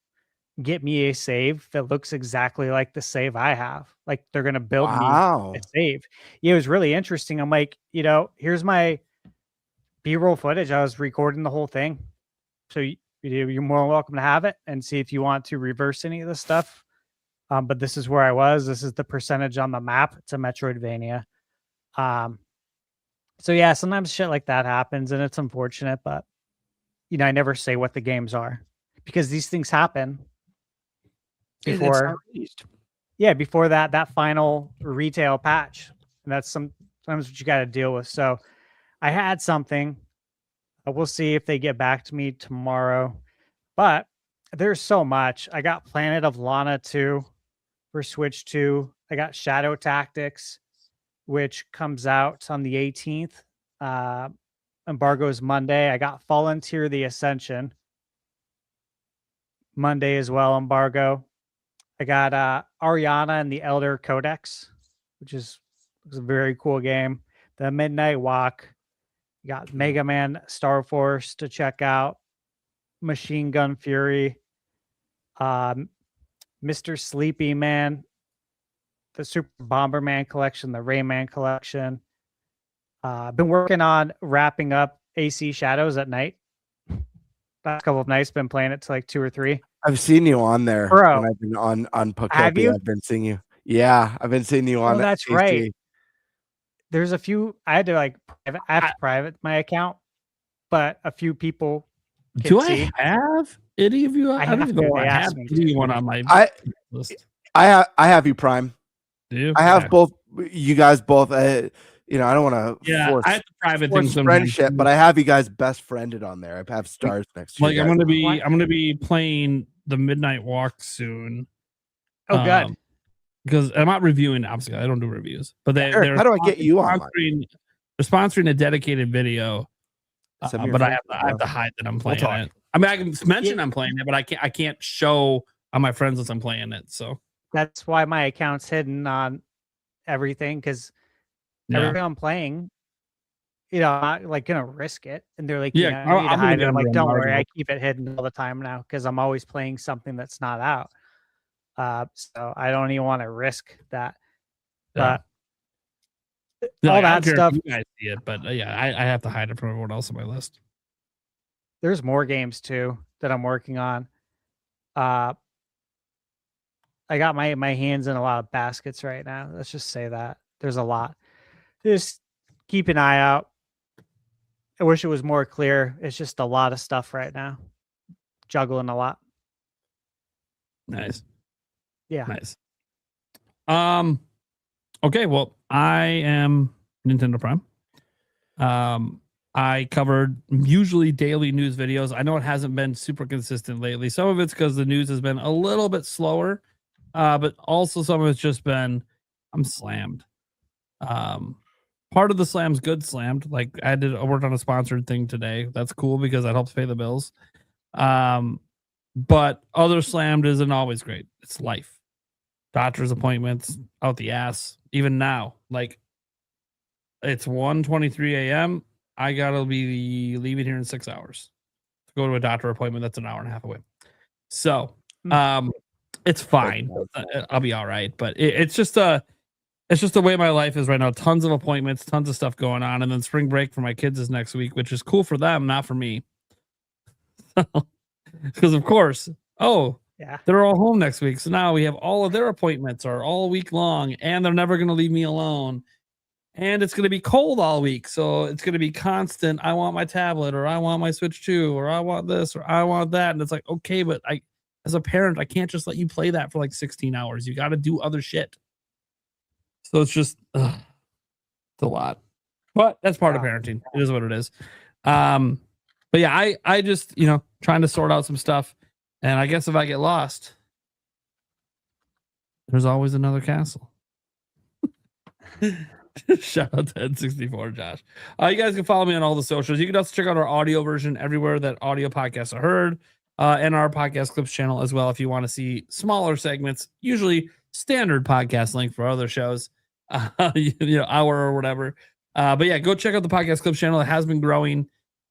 get me a save that looks exactly like the save I have. Like they're going to build me a save. Yeah, it was really interesting. I'm like, here's my B-roll footage. I was recording the whole thing. So you're more than welcome to have it and see if you want to reverse any of the stuff. But this is where I was. This is the percentage on the map. It's a Metroidvania. So yeah, sometimes shit like that happens and it's unfortunate, but I never say what the games are because these things happen before. Before that final retail patch. And that's sometimes what you got to deal with. So I had something. We'll see if they get back to me tomorrow. But there's so much. I got Planet of Lana 2 for Switch 2. I got Shadow Tactics, which comes out on the 18th. Embargo is Monday. I got Fallen Tier the Ascension Monday as well, embargo. I got Ariana and the Elder Codex, which is a very cool game. The Midnight Walk. You got Mega Man Star Force to check out. Machine Gun Fury. Mr. Sleepy Man. The Super Bomberman collection. The Rayman collection. I've been working on wrapping up AC Shadows at night. Last couple of nights, been playing it to like 2 or 3. I've seen you on there. Bro, when I've been on Pokopia. Have you? I've been seeing you. Yeah, I've been seeing you on. Oh, that's AC. right. There's a few. I had to like private my account, but a few people. Do I have any of you? I don't even know. I have anyone on my list. I have you, Prime. Do you? I have both. You guys both. I don't want to force, I have the private force friendship, but I have you guys best friended on there. I have stars next to you. Like I'm gonna be playing the Midnight Walk soon. Oh, good. Because I'm not reviewing. Obviously, I don't do reviews. But they're how do I get you on? They're sponsoring a dedicated video. But I have to hide that I'm playing it. I mean, I can mention I'm playing it, but I can't show on my friends that I'm playing it. So that's why my account's hidden on everything because. Everything I'm playing, I'm not like gonna risk it. And they're like, I need to hide it. I'm like, don't worry, I keep it hidden all the time now because I'm always playing something that's not out. So I don't even want to risk that. But all that stuff, you guys see it, but I have to hide it from everyone else on my list. There's more games too that I'm working on. I got my hands in a lot of baskets right now. Let's just say that there's a lot. Just keep an eye out. I wish it was more clear. It's just a lot of stuff right now. Juggling a lot. Nice. Yeah. Nice. Okay, well, I am Nintendo Prime. I covered usually daily news videos. I know it hasn't been super consistent lately. Some of it's because the news has been a little bit slower, but also some of it's just been I'm slammed. Part of the slam's good slammed. Like I worked on a sponsored thing today. That's cool because that helps pay the bills. But other slammed isn't always great. It's life. Doctor's appointments out the ass. Even now, like it's 1:23 a.m. I gotta be leaving here in 6 hours to go to a doctor appointment that's an hour and a half away. So, it's fine. I'll be all right. But it's just the way my life is right now. Tons of appointments, tons of stuff going on. And then spring break for my kids is next week, which is cool for them, not for me. Because, of course, they're all home next week. So now we have all of their appointments are all week long, and they're never going to leave me alone. And it's going to be cold all week. So it's going to be constant. I want my tablet, or I want my Switch 2, or I want this, or I want that. And it's like, okay, but as a parent, I can't just let you play that for like 16 hours. You got to do other shit. So it's just it's a lot, but that's part of parenting. It is what it is. But yeah, I just trying to sort out some stuff, and I guess if I get lost, there's always another castle. Shout out to N64, Josh. You guys can follow me on all the socials. You can also check out our audio version everywhere that audio podcasts are heard, and our podcast clips channel as well if you want to see smaller segments. Usually standard podcast link for other shows. Hour or whatever. But yeah, go check out the podcast clips channel. It has been growing.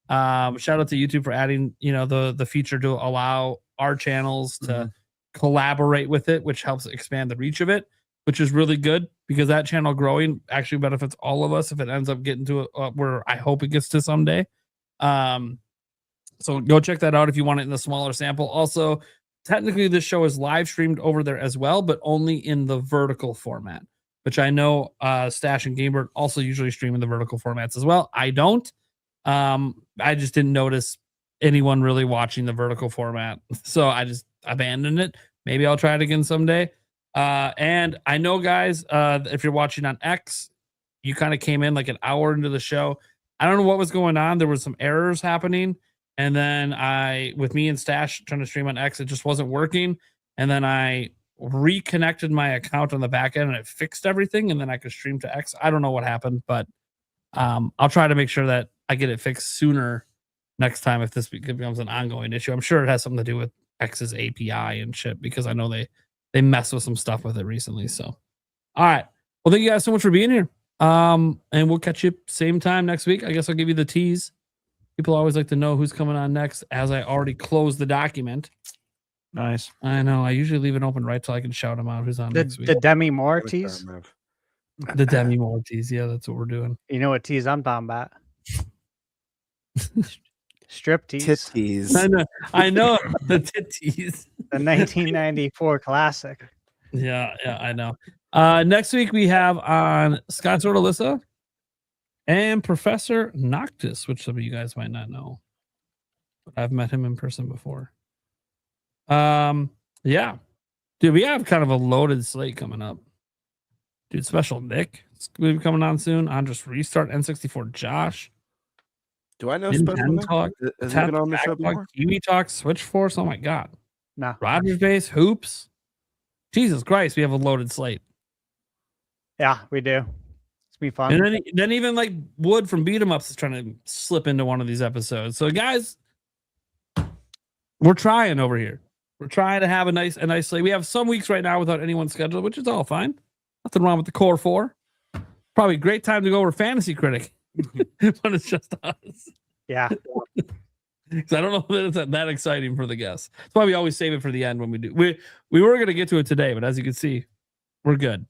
Shout out to YouTube for adding, the feature to allow our channels to collaborate with it, which helps expand the reach of it, which is really good because that channel growing actually benefits all of us if it ends up getting to where I hope it gets to someday. So go check that out if you want it in the smaller sample. Also, technically this show is live streamed over there as well, but only in the vertical format, which I know Stash and Gamebird also usually stream in the vertical formats as well. I don't. I just didn't notice anyone really watching the vertical format, so I just abandoned it. Maybe I'll try it again someday. And I know, guys, if you're watching on X, you kind of came in like an hour into the show. I don't know what was going on. There was some errors happening. And then with me and Stash trying to stream on X, it just wasn't working. And then I reconnected my account on the back end and it fixed everything. And then I could stream to X. I don't know what happened, but I'll try to make sure that I get it fixed sooner next time if this becomes an ongoing issue. I'm sure it has something to do with X's API and shit, because I know they messed with some stuff with it recently. So, all right. Well, thank you guys so much for being here. And we'll catch you same time next week. I guess I'll give you the tease. People always like to know who's coming on next, as I already closed the document. Nice. I know. I usually leave it open right till I can shout them out who's on next week. The Demi Moore tease? The Demi Moore tease. Yeah, that's what we're doing. You know what tease I'm talking about? Strip tease. Titties. I know the titties. The 1994 classic. Yeah, I know. Next week we have on Scott Sword Alyssa and Professor Noctis, which some of you guys might not know, but I've met him in person before. Yeah, dude, we have kind of a loaded slate coming up. Dude, Special Nick is going to be coming on soon. Andres Restart, N64 Josh. Do I know Special Nick? Talk, Is he been on the show before? Kiwi Talk, Switch Force. Oh my God. No. Rogers Base, Hoops. Jesus Christ, we have a loaded slate. Yeah, we do. It's be fun. And then even like Wood from Beat 'em Ups is trying to slip into one of these episodes. So guys, we're trying over here. We're trying to have a nice slate. We have some weeks right now without anyone scheduled, which is all fine. Nothing wrong with the core four. Probably a great time to go over Fantasy Critic when it's just us. Yeah. Because I don't know that it's that exciting for the guests. That's why we always save it for the end when we do. We were going to get to it today, but as you can see, we're good.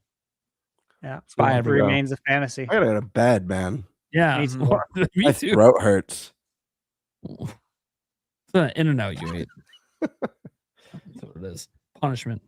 Yeah. Bye, It remains a fantasy. I gotta go to bed, man. Yeah. Me too. Me My too. throat hurts. It's an In-N-Out you ate. That's what it is. Punishment.